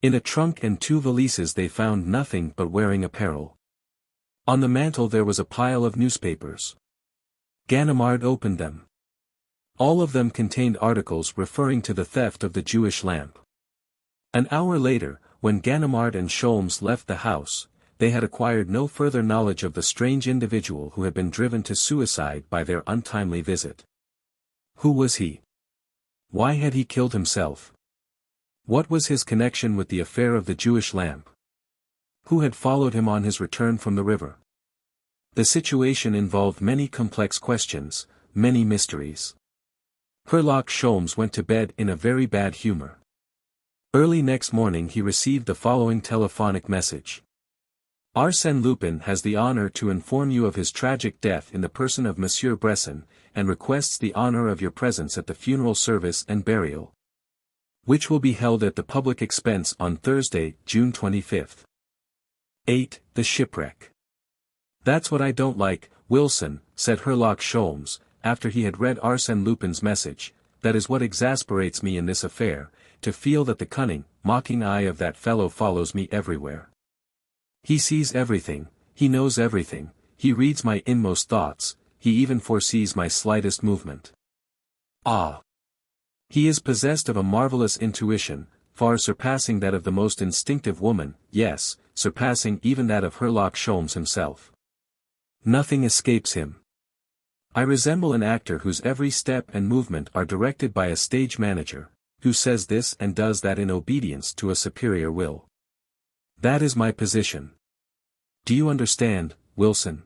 In a trunk and 2 valises they found nothing but wearing apparel. On the mantel there was a pile of newspapers. Ganimard opened them. All of them contained articles referring to the theft of the Jewish lamp. An hour later, when Ganimard and Sholmes left the house, they had acquired no further knowledge of the strange individual who had been driven to suicide by their untimely visit. Who was he? Why had he killed himself? What was his connection with the affair of the Jewish lamp? Who had followed him on his return from the river? The situation involved many complex questions, many mysteries. Herlock Sholmes went to bed in a very bad humor. Early next morning he received the following telephonic message. "Arsène Lupin has the honor to inform you of his tragic death in the person of Monsieur Bresson, and requests the honor of your presence at the funeral service and burial, which will be held at the public expense on Thursday, June 25th. 8. The Shipwreck." "That's what I don't like, Wilson," said Herlock Sholmes, after he had read Arsène Lupin's message. "That is what exasperates me in this affair, to feel that the cunning, mocking eye of that fellow follows me everywhere. He sees everything, he knows everything, he reads my inmost thoughts, he even foresees my slightest movement. Ah! He is possessed of a marvelous intuition, far surpassing that of the most instinctive woman, yes, surpassing even that of Herlock Sholmes himself. Nothing escapes him. I resemble an actor whose every step and movement are directed by a stage manager, who says this and does that in obedience to a superior will. That is my position. Do you understand, Wilson?"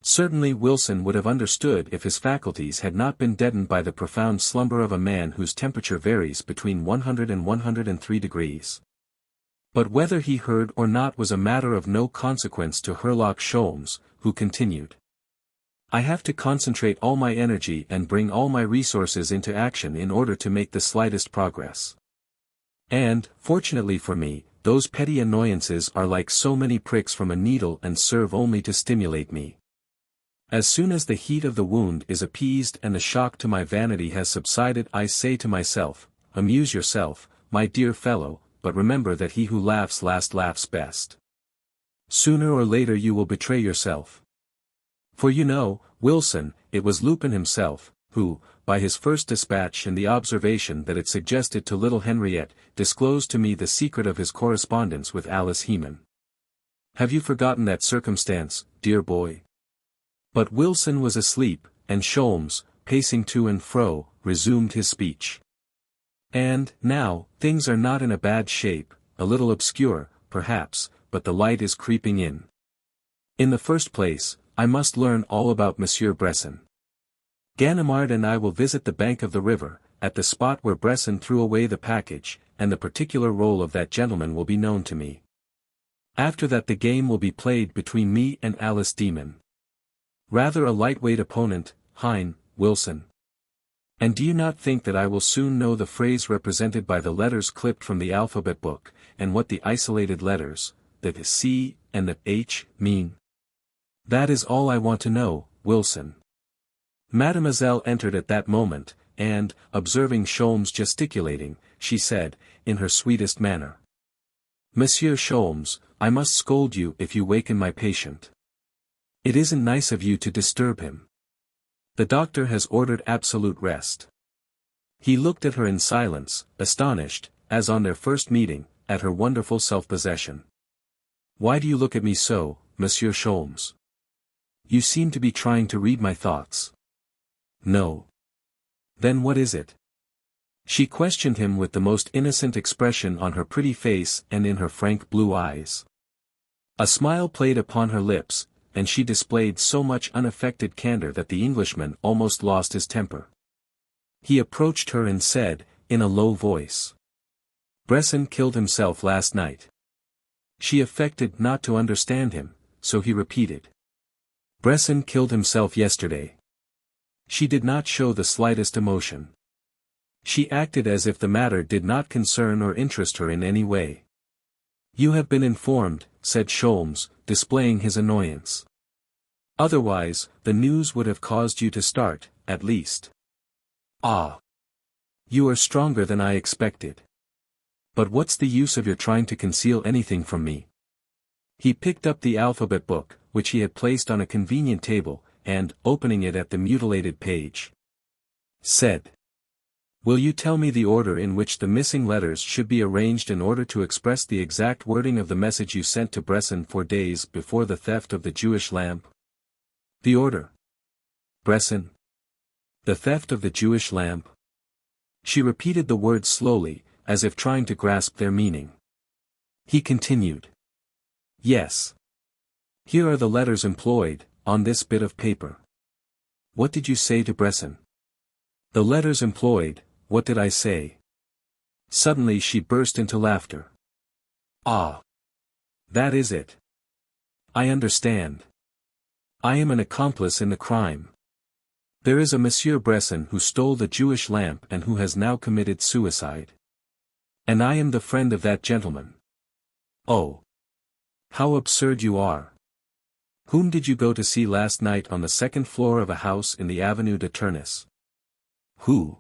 Certainly Wilson would have understood if his faculties had not been deadened by the profound slumber of a man whose temperature varies between 100 and 103 degrees. But whether he heard or not was a matter of no consequence to Herlock Sholmes, who continued. "I have to concentrate all my energy and bring all my resources into action in order to make the slightest progress. And, fortunately for me, those petty annoyances are like so many pricks from a needle and serve only to stimulate me. As soon as the heat of the wound is appeased and the shock to my vanity has subsided, I say to myself, amuse yourself, my dear fellow, but remember that he who laughs last laughs best. Sooner or later you will betray yourself. For you know, Wilson, it was Lupin himself, who, by his first dispatch and the observation that it suggested to little Henriette, disclosed to me the secret of his correspondence with Alice Hemon. Have you forgotten that circumstance, dear boy?" But Wilson was asleep, and Sholmes, pacing to and fro, resumed his speech. "And, now, things are not in a bad shape, a little obscure, perhaps, but the light is creeping in. In the first place, I must learn all about Monsieur Bresson. Ganimard and I will visit the bank of the river, at the spot where Bresson threw away the package, and the particular role of that gentleman will be known to me. After that the game will be played between me and Alice Demon. Rather a lightweight opponent, Wilson. And do you not think that I will soon know the phrase represented by the letters clipped from the alphabet book, and what the isolated letters, the C and the H, mean? That is all I want to know, Wilson. Mademoiselle entered at that moment, and, observing Sholmes gesticulating, she said, in her sweetest manner. Monsieur Sholmes, I must scold you if you waken my patient. It isn't nice of you to disturb him. The doctor has ordered absolute rest. He looked at her in silence, astonished, as on their first meeting, at her wonderful self-possession. Why do you look at me so, Monsieur Sholmes? You seem to be trying to read my thoughts. No. Then what is it? She questioned him with the most innocent expression on her pretty face and in her frank blue eyes. A smile played upon her lips, and she displayed so much unaffected candor that the Englishman almost lost his temper. He approached her and said, in a low voice. Bresson killed himself last night. She affected not to understand him, so he repeated. Bresson killed himself yesterday. She did not show the slightest emotion. She acted as if the matter did not concern or interest her in any way. You have been informed, said Sholmes, displaying his annoyance. Otherwise, the news would have caused you to start, at least. Ah! You are stronger than I expected. But what's the use of your trying to conceal anything from me? He picked up the alphabet book, which he had placed on a convenient table, and, opening it at the mutilated page, said, Will you tell me the order in which the missing letters should be arranged in order to express the exact wording of the message you sent to Bresson 4 days before the theft of the Jewish lamp? The order. Bresson. The theft of the Jewish lamp. She repeated the words slowly, as if trying to grasp their meaning. He continued. Yes. Here are the letters employed, on this bit of paper. What did you say to Bresson? The letters employed, what did I say? Suddenly she burst into laughter. Ah! That is it. I understand. I am an accomplice in the crime. There is a Monsieur Bresson who stole the Jewish lamp and who has now committed suicide. And I am the friend of that gentleman. Oh! How absurd you are! Whom did you go to see last night on the second floor of a house in the Avenue de Tournis? Who?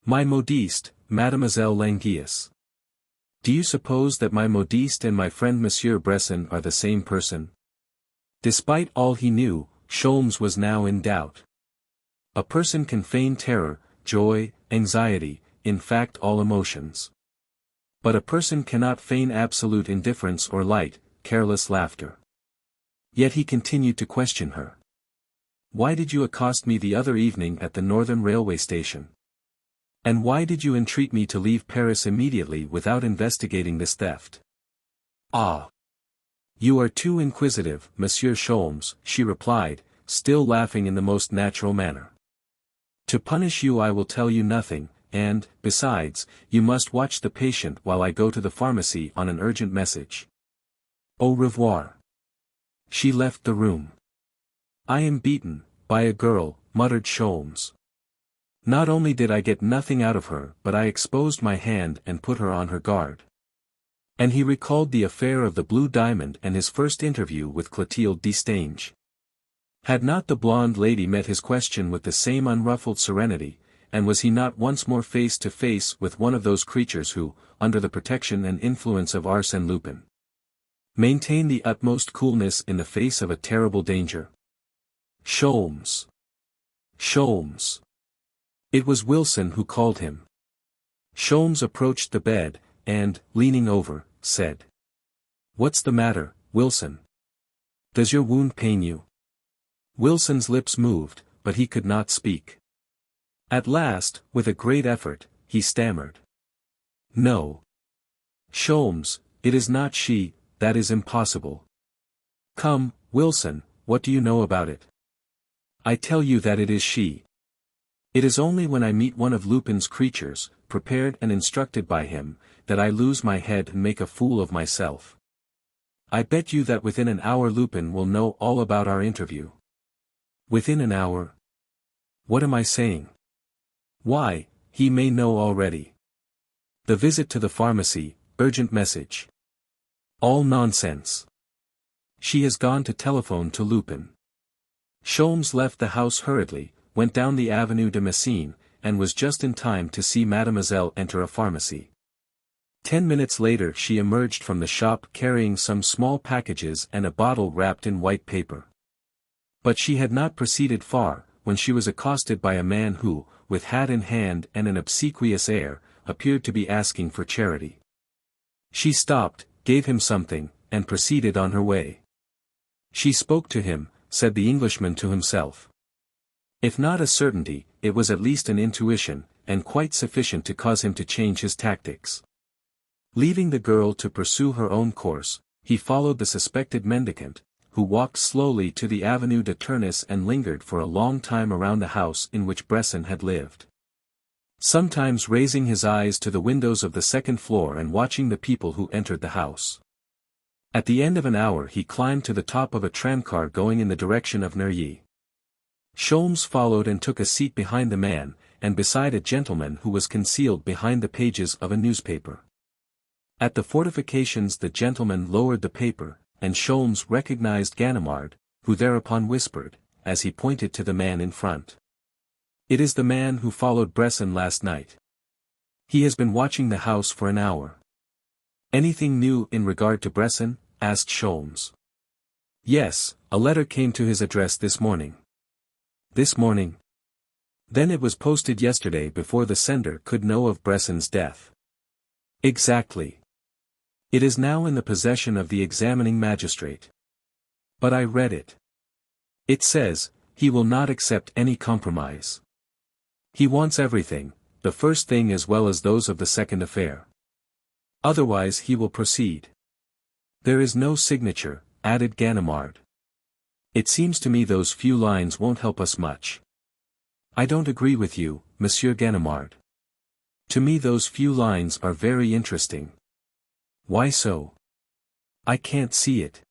My modiste, Mademoiselle Languius. Do you suppose that my modiste and my friend Monsieur Bresson are the same person? Despite all he knew, Sholmes was now in doubt. A person can feign terror, joy, anxiety, in fact all emotions. But a person cannot feign absolute indifference or light, careless laughter. Yet he continued to question her. Why did you accost me the other evening at the Northern Railway station? And why did you entreat me to leave Paris immediately without investigating this theft? Ah! You are too inquisitive, Monsieur Sholmes, she replied, still laughing in the most natural manner. To punish you I will tell you nothing, and, besides, you must watch the patient while I go to the pharmacy on an urgent message. Au revoir. She left the room. I am beaten, by a girl, muttered Sholmes. Not only did I get nothing out of her but I exposed my hand and put her on her guard. And he recalled the affair of the blue diamond and his first interview with Clotilde Destange. Had not the blonde lady met his question with the same unruffled serenity, and was he not once more face to face with one of those creatures who, under the protection and influence of Arsène Lupin, maintain the utmost coolness in the face of a terrible danger? Sholmes. Sholmes. It was Wilson who called him. Sholmes approached the bed, and, leaning over, said. What's the matter, Wilson? Does your wound pain you? Wilson's lips moved, but he could not speak. At last, with a great effort, he stammered. No. Sholmes, it is not she, that is impossible. Come, Wilson, what do you know about it? I tell you that it is she. It is only when I meet one of Lupin's creatures, prepared and instructed by him, that I lose my head and make a fool of myself. I bet you that within an hour Lupin will know all about our interview. Within an hour? What am I saying? Why, he may know already. The visit to the pharmacy, urgent message. All nonsense. She has gone to telephone to Lupin. Sholmes left the house hurriedly, went down the Avenue de Messine, and was just in time to see Mademoiselle enter a pharmacy. 10 minutes later she emerged from the shop carrying some small packages and a bottle wrapped in white paper. But she had not proceeded far, when she was accosted by a man who, with hat in hand and an obsequious air, appeared to be asking for charity. She stopped, gave him something, and proceeded on her way. She spoke to him, said the Englishman to himself. If not a certainty, it was at least an intuition, and quite sufficient to cause him to change his tactics. Leaving the girl to pursue her own course, he followed the suspected mendicant, who walked slowly to the Avenue de Tournis and lingered for a long time around the house in which Bresson had lived. Sometimes raising his eyes to the windows of the second floor and watching the people who entered the house. At the end of an hour he climbed to the top of a tramcar going in the direction of Neuilly. Sholmes followed and took a seat behind the man, and beside a gentleman who was concealed behind the pages of a newspaper. At the fortifications the gentleman lowered the paper, and Sholmes recognized Ganimard, who thereupon whispered, as he pointed to the man in front. It is the man who followed Bresson last night. He has been watching the house for an hour. Anything new in regard to Bresson? Asked Sholmes. Yes, a letter came to his address this morning. This morning? Then it was posted yesterday before the sender could know of Bresson's death. Exactly. It is now in the possession of the examining magistrate. But I read it. It says, he will not accept any compromise. He wants everything, the first thing as well as those of the second affair. Otherwise he will proceed. There is no signature, added Ganimard. It seems to me those few lines won't help us much. I don't agree with you, Monsieur Ganimard. To me those few lines are very interesting. Why so? I can't see it.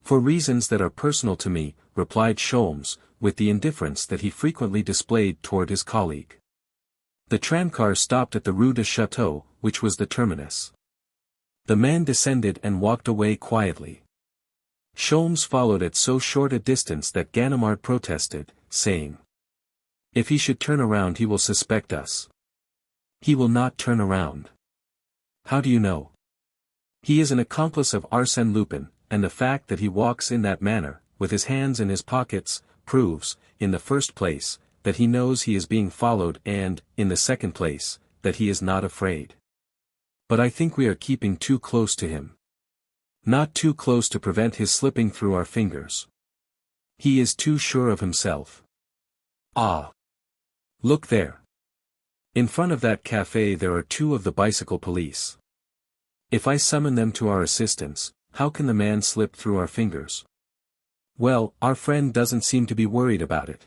For reasons that are personal to me, replied Sholmes, with the indifference that he frequently displayed toward his colleague. The tramcar stopped at the Rue de Château, which was the terminus. The man descended and walked away quietly. Sholmes followed at so short a distance that Ganimard protested, saying, "If he should turn around he will suspect us." "He will not turn around." "How do you know?" "He is an accomplice of Arsène Lupin, and the fact that he walks in that manner, with his hands in his pockets, proves, in the first place, that he knows he is being followed and, in the second place, that he is not afraid. But I think we are keeping too close to him. Not too close to prevent his slipping through our fingers. He is too sure of himself. Ah! Look there. In front of that café there are two of the bicycle police. If I summon them to our assistance, how can the man slip through our fingers? Well, our friend doesn't seem to be worried about it.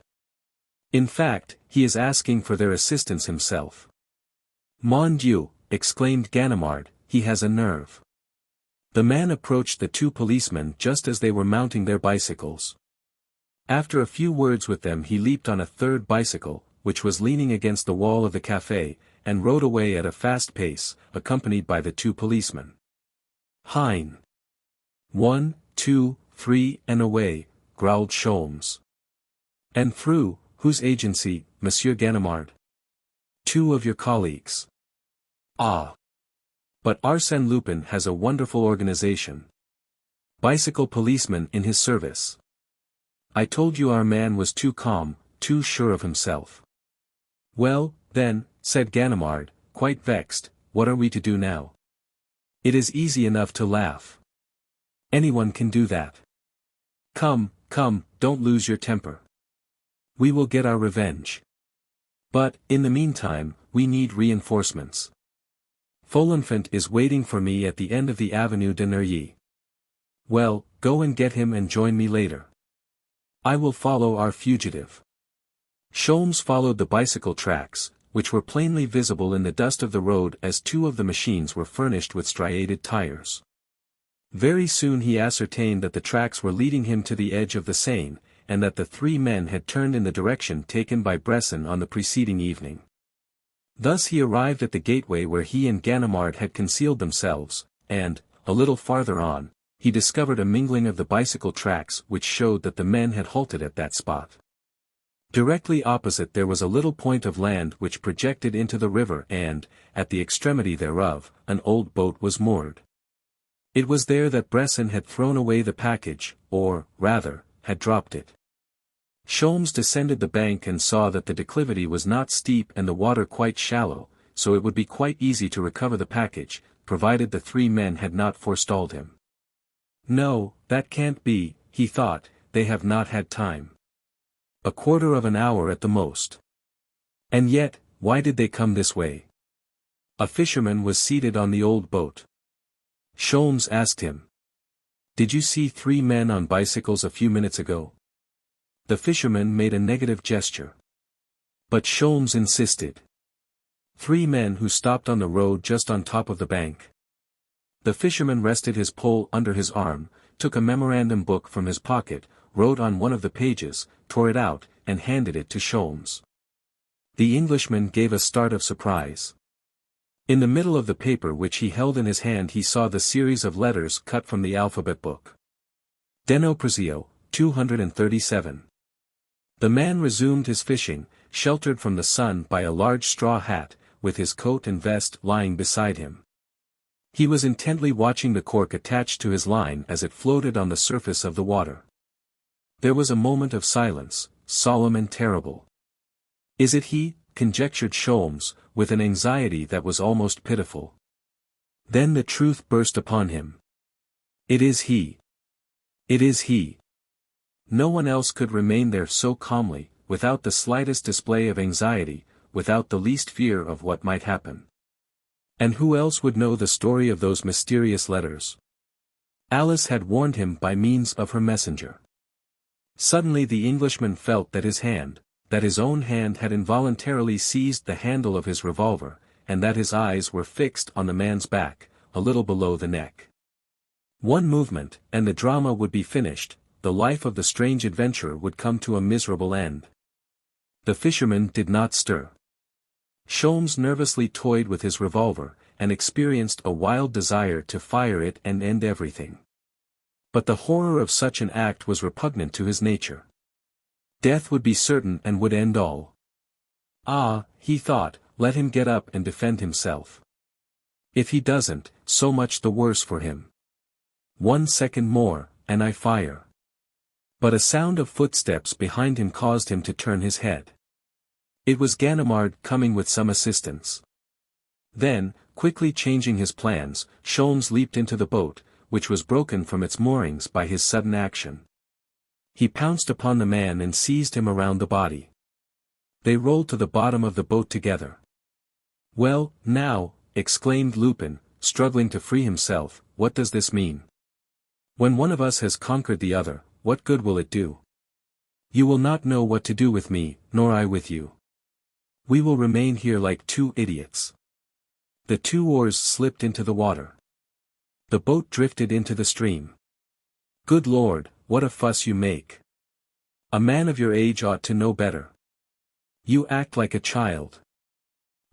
In fact, he is asking for their assistance himself. Mon Dieu, exclaimed Ganimard, he has a nerve. The man approached the two policemen just as they were mounting their bicycles. After a few words with them he leaped on a third bicycle, which was leaning against the wall of the café, and rode away at a fast pace, accompanied by the two policemen. Hein! 1, 2, 3 and away, growled Sholmes. And through whose agency, Monsieur Ganimard? Two of your colleagues. Ah! But Arsène Lupin has a wonderful organization. Bicycle policemen in his service. I told you our man was too calm, too sure of himself. Well, then, said Ganimard, quite vexed, what are we to do now? It is easy enough to laugh. Anyone can do that. Come, come, don't lose your temper. We will get our revenge. But, in the meantime, we need reinforcements. Folenfant is waiting for me at the end of the Avenue de Neuilly. Well, go and get him and join me later. I will follow our fugitive. Sholmes followed the bicycle tracks, which were plainly visible in the dust of the road as two of the machines were furnished with striated tires. Very soon he ascertained that the tracks were leading him to the edge of the Seine, and that the three men had turned in the direction taken by Bresson on the preceding evening. Thus he arrived at the gateway where he and Ganimard had concealed themselves, and, a little farther on, he discovered a mingling of the bicycle tracks which showed that the men had halted at that spot. Directly opposite there was a little point of land which projected into the river and, at the extremity thereof, an old boat was moored. It was there that Bresson had thrown away the package, or, rather, had dropped it. Sholmes descended the bank and saw that the declivity was not steep and the water quite shallow, so it would be quite easy to recover the package, provided the three men had not forestalled him. No, that can't be, he thought, they have not had time. A quarter of an hour at the most. And yet, why did they come this way? A fisherman was seated on the old boat. Sholmes asked him. Did you see three men on bicycles a few minutes ago? The fisherman made a negative gesture. But Sholmes insisted. Three men who stopped on the road just on top of the bank. The fisherman rested his pole under his arm, took a memorandum book from his pocket, wrote on one of the pages, tore it out, and handed it to Sholmes. The Englishman gave a start of surprise. In the middle of the paper which he held in his hand he saw the series of letters cut from the alphabet book. Denoprazio, 237. The man resumed his fishing, sheltered from the sun by a large straw hat, with his coat and vest lying beside him. He was intently watching the cork attached to his line as it floated on the surface of the water. There was a moment of silence, solemn and terrible. Is it he? Conjectured Sholmes, with an anxiety that was almost pitiful. Then the truth burst upon him. It is he. It is he. No one else could remain there so calmly, without the slightest display of anxiety, without the least fear of what might happen. And who else would know the story of those mysterious letters? Alice had warned him by means of her messenger. Suddenly the Englishman felt that his own hand had involuntarily seized the handle of his revolver, and that his eyes were fixed on the man's back, a little below the neck. One movement, and the drama would be finished, the life of the strange adventurer would come to a miserable end. The fisherman did not stir. Sholmes nervously toyed with his revolver, and experienced a wild desire to fire it and end everything. But the horror of such an act was repugnant to his nature. Death would be certain and would end all. Ah, he thought, let him get up and defend himself. If he doesn't, so much the worse for him. 1 second more, and I fire. But a sound of footsteps behind him caused him to turn his head. It was Ganimard coming with some assistance. Then, quickly changing his plans, Sholmes leaped into the boat, which was broken from its moorings by his sudden action. He pounced upon the man and seized him around the body. They rolled to the bottom of the boat together. Well, now, exclaimed Lupin, struggling to free himself, what does this mean? When one of us has conquered the other, what good will it do? You will not know what to do with me, nor I with you. We will remain here like two idiots. The two oars slipped into the water. The boat drifted into the stream. Good Lord, what a fuss you make. A man of your age ought to know better. You act like a child.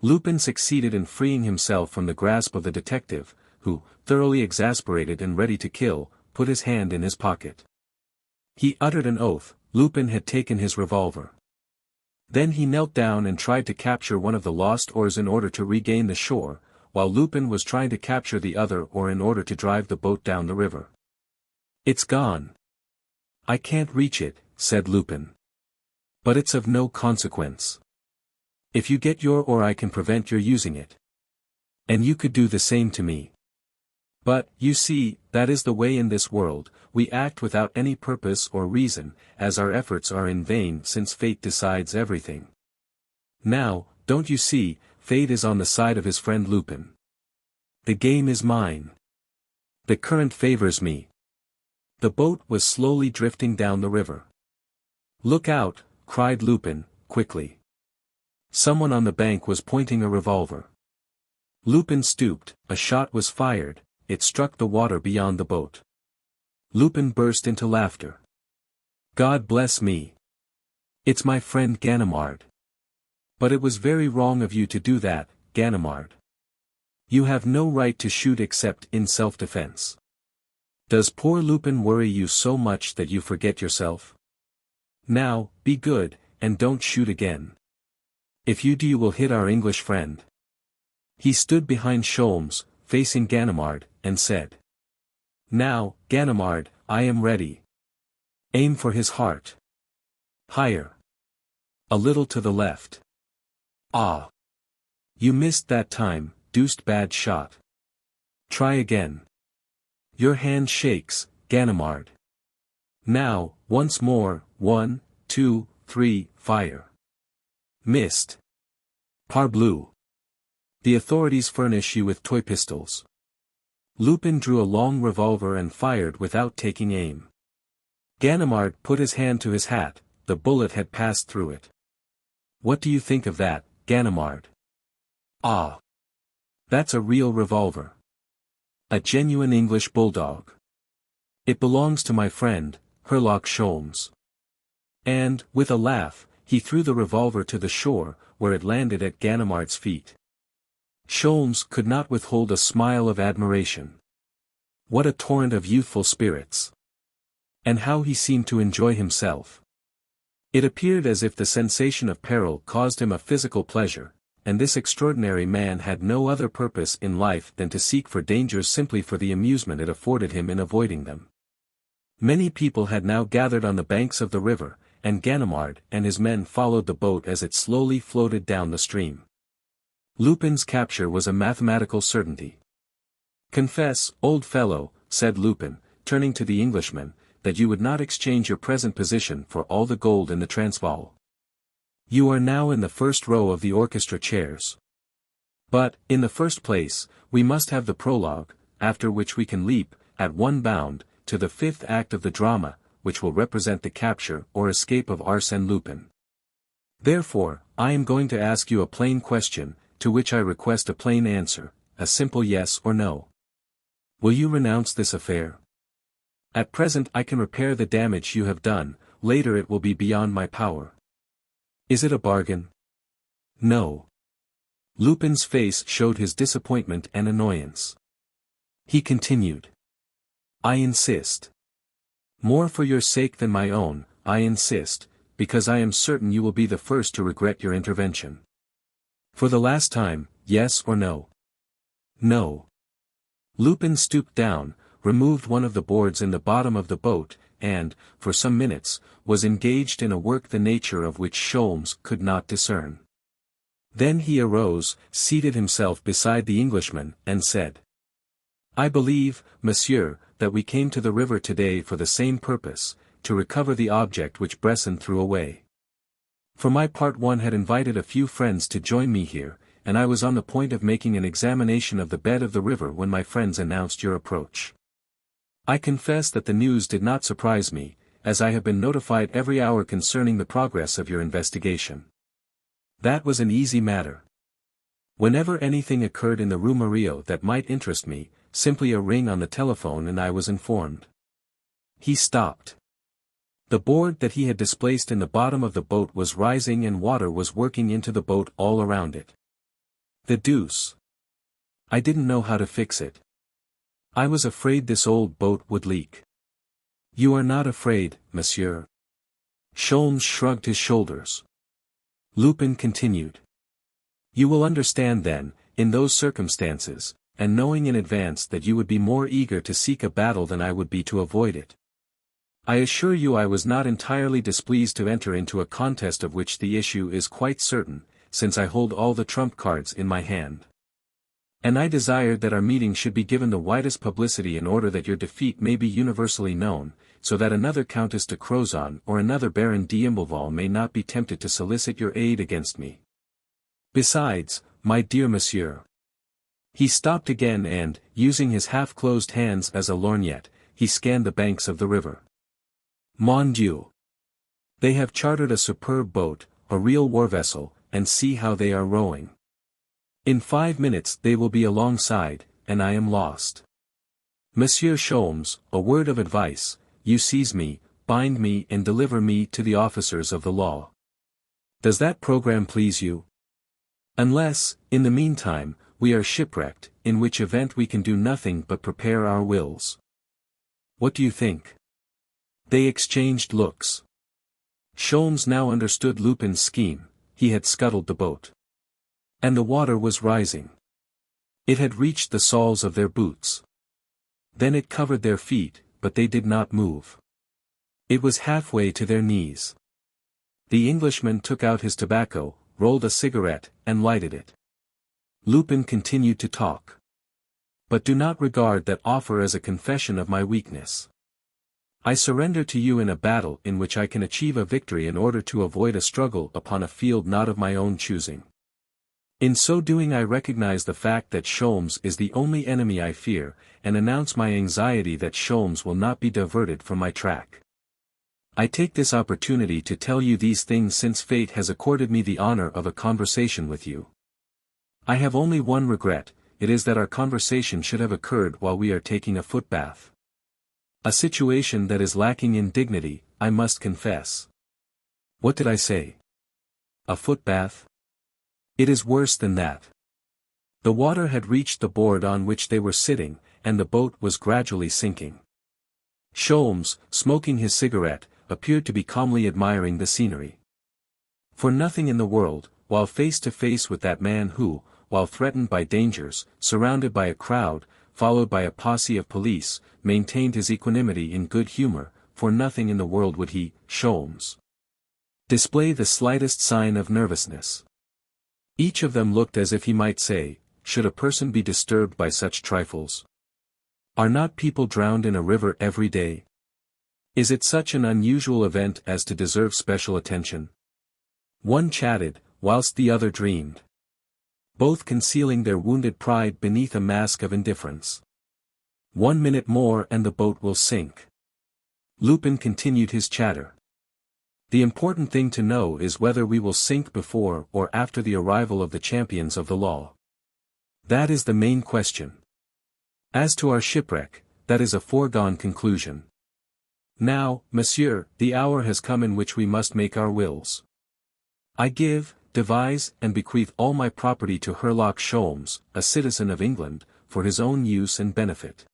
Lupin succeeded in freeing himself from the grasp of the detective, who, thoroughly exasperated and ready to kill, put his hand in his pocket. He uttered an oath. Lupin had taken his revolver. Then he knelt down and tried to capture one of the lost oars in order to regain the shore, while Lupin was trying to capture the other oar in order to drive the boat down the river. It's gone. I can't reach it, said Lupin. But it's of no consequence. If you get your oar I can prevent your using it. And you could do the same to me. But, you see, that is the way in this world, we act without any purpose or reason, as our efforts are in vain since fate decides everything. Now, don't you see, fate is on the side of his friend Lupin. The game is mine. The current favors me. The boat was slowly drifting down the river. Look out, cried Lupin, quickly. Someone on the bank was pointing a revolver. Lupin stooped, a shot was fired, it struck the water beyond the boat. Lupin burst into laughter. God bless me. It's my friend Ganimard. But it was very wrong of you to do that, Ganimard. You have no right to shoot except in self-defense. Does poor Lupin worry you so much that you forget yourself? Now, be good, and don't shoot again. If you do you will hit our English friend. He stood behind Sholmes, facing Ganimard, and said. Now, Ganimard, I am ready. Aim for his heart. Higher. A little to the left. Ah. You missed that time, deuced bad shot. Try again. Your hand shakes, Ganimard. Now, once more, 1, 2, 3, fire. Missed. Parbleu. The authorities furnish you with toy pistols. Lupin drew a long revolver and fired without taking aim. Ganimard put his hand to his hat, the bullet had passed through it. What do you think of that, Ganimard? Ah. That's a real revolver. A genuine English bulldog. It belongs to my friend, Herlock Sholmes. And, with a laugh, he threw the revolver to the shore, where it landed at Ganimard's feet. Sholmes could not withhold a smile of admiration. What a torrent of youthful spirits! And how he seemed to enjoy himself. It appeared as if the sensation of peril caused him a physical pleasure, and this extraordinary man had no other purpose in life than to seek for dangers simply for the amusement it afforded him in avoiding them. Many people had now gathered on the banks of the river, and Ganimard and his men followed the boat as it slowly floated down the stream. Lupin's capture was a mathematical certainty. Confess, old fellow, said Lupin, turning to the Englishman, that you would not exchange your present position for all the gold in the Transvaal. You are now in the first row of the orchestra chairs. But, in the first place, we must have the prologue, after which we can leap, at one bound, to the fifth act of the drama, which will represent the capture or escape of Arsène Lupin. Therefore, I am going to ask you a plain question, to which I request a plain answer, a simple yes or no. Will you renounce this affair? At present I can repair the damage you have done, later it will be beyond my power. Is it a bargain? No. Lupin's face showed his disappointment and annoyance. He continued. I insist. More for your sake than my own, I insist, because I am certain you will be the first to regret your intervention. For the last time, yes or no? No. Lupin stooped down, removed one of the boards in the bottom of the boat, and, for some minutes, was engaged in a work the nature of which Sholmes could not discern. Then he arose, seated himself beside the Englishman, and said. I believe, monsieur, that we came to the river today for the same purpose, to recover the object which Bresson threw away. For my part one had invited a few friends to join me here, and I was on the point of making an examination of the bed of the river when my friends announced your approach. I confess that the news did not surprise me, as I have been notified every hour concerning the progress of your investigation. That was an easy matter. Whenever anything occurred in the Rue Murillo that might interest me, simply a ring on the telephone and I was informed. He stopped. The board that he had displaced in the bottom of the boat was rising and water was working into the boat all around it. The deuce! I didn't know how to fix it. I was afraid this old boat would leak. You are not afraid, monsieur. Sholmes shrugged his shoulders. Lupin continued. You will understand then, in those circumstances, and knowing in advance that you would be more eager to seek a battle than I would be to avoid it. I assure you I was not entirely displeased to enter into a contest of which the issue is quite certain, since I hold all the trump cards in my hand. And I desired that our meeting should be given the widest publicity in order that your defeat may be universally known, so that another Countess de Crozon or another Baron d'Imbleval may not be tempted to solicit your aid against me. Besides, my dear monsieur. He stopped again and, using his half-closed hands as a lorgnette, he scanned the banks of the river. Mon Dieu! They have chartered a superb boat, a real war vessel, and see how they are rowing. In 5 minutes they will be alongside, and I am lost. Monsieur Sholmes, a word of advice, you seize me, bind me and deliver me to the officers of the law. Does that program please you, Unless, in the meantime, we are shipwrecked, in which event we can do nothing but prepare our wills. What do you think?" They exchanged looks. Sholmes now understood Lupin's scheme. He had scuttled the boat. And the water was rising. It had reached the soles of their boots. Then it covered their feet, but they did not move. It was halfway to their knees. The Englishman took out his tobacco, rolled a cigarette, and lighted it. Lupin continued to talk. "But do not regard that offer as a confession of my weakness. I surrender to you in a battle in which I can achieve a victory in order to avoid a struggle upon a field not of my own choosing. In so doing I recognize the fact that Sholmes is the only enemy I fear, and announce my anxiety that Sholmes will not be diverted from my track. I take this opportunity to tell you these things since fate has accorded me the honor of a conversation with you. I have only one regret, it is that our conversation should have occurred while we are taking a footbath. A situation that is lacking in dignity, I must confess." "What did I say? A footbath? It is worse than that." The water had reached the board on which they were sitting, and the boat was gradually sinking. Sholmes, smoking his cigarette, appeared to be calmly admiring the scenery. For nothing in the world, while face to face with that man who, while threatened by dangers, surrounded by a crowd, followed by a posse of police, maintained his equanimity in good humor, for nothing in the world would he, Sholmes, display the slightest sign of nervousness. Each of them looked as if he might say, "Should a person be disturbed by such trifles? Are not people drowned in a river every day? Is it such an unusual event as to deserve special attention?" One chatted, whilst the other dreamed. Both concealing their wounded pride beneath a mask of indifference. 1 minute more and the boat will sink. Lupin continued his chatter. "The important thing to know is whether we will sink before or after the arrival of the champions of the law. That is the main question. As to our shipwreck, that is a foregone conclusion. Now, monsieur, the hour has come in which we must make our wills. I give, devise, and bequeath all my property to Herlock Sholmes, a citizen of England, for his own use and benefit.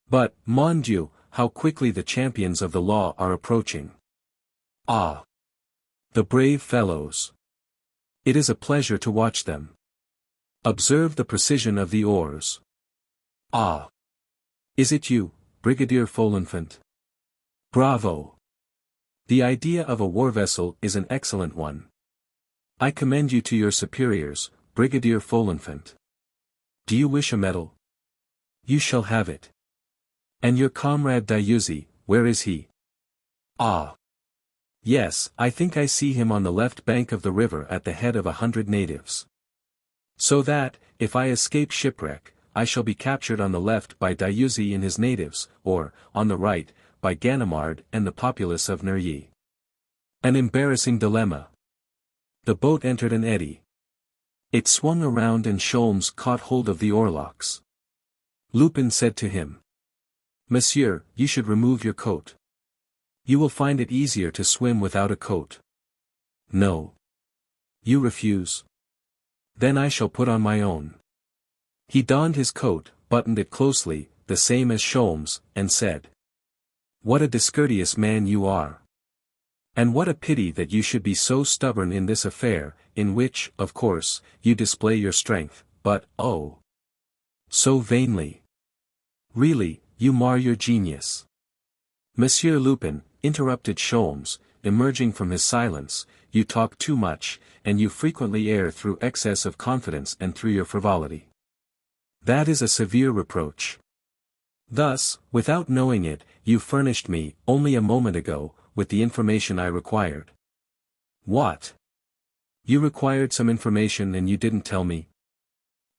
But, mon Dieu, how quickly the champions of the law are approaching. Ah! The brave fellows! It is a pleasure to watch them. Observe the precision of the oars. Ah! Is it you, Brigadier Folenfant? Bravo! The idea of a war vessel is an excellent one. I commend you to your superiors, Brigadier Folenfant. Do you wish a medal? You shall have it. And your comrade Dieuzy, where is he? Ah! Yes, I think I see him on the left bank of the river at the head of 100 natives. So that, if I escape shipwreck, I shall be captured on the left by Dieuzy and his natives, or, on the right, by Ganimard and the populace of Neuilly. An embarrassing dilemma. The boat entered an eddy. It swung around and Sholmes caught hold of the oarlocks. Lupin said to him, "Monsieur, you should remove your coat. You will find it easier to swim without a coat." "No. You refuse? Then I shall put on my own." He donned his coat, buttoned it closely, the same as Sholmes, and said, "What a discourteous man you are. And what a pity that you should be so stubborn in this affair, in which, of course, you display your strength, but, oh! so vainly. Really, you mar your genius." "Monsieur Lupin," interrupted Sholmes, emerging from his silence, "you talk too much, and you frequently err through excess of confidence and through your frivolity. That is a severe reproach. Thus, without knowing it, you furnished me, only a moment ago, with the information I required." "What? You required some information and you didn't tell me?"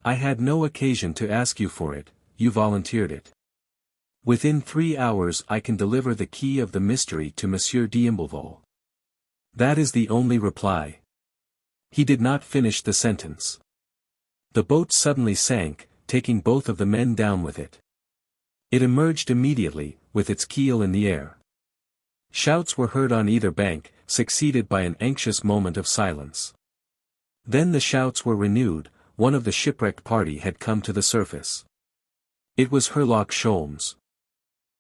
"I had no occasion to ask you for it, you volunteered it. Within 3 hours I can deliver the key of the mystery to Monsieur d'Imblevalle. That is the only reply." He did not finish the sentence. The boat suddenly sank, taking both of the men down with it. It emerged immediately, with its keel in the air. Shouts were heard on either bank, succeeded by an anxious moment of silence. Then the shouts were renewed. One of the shipwrecked party had come to the surface. It was Herlock Sholmes.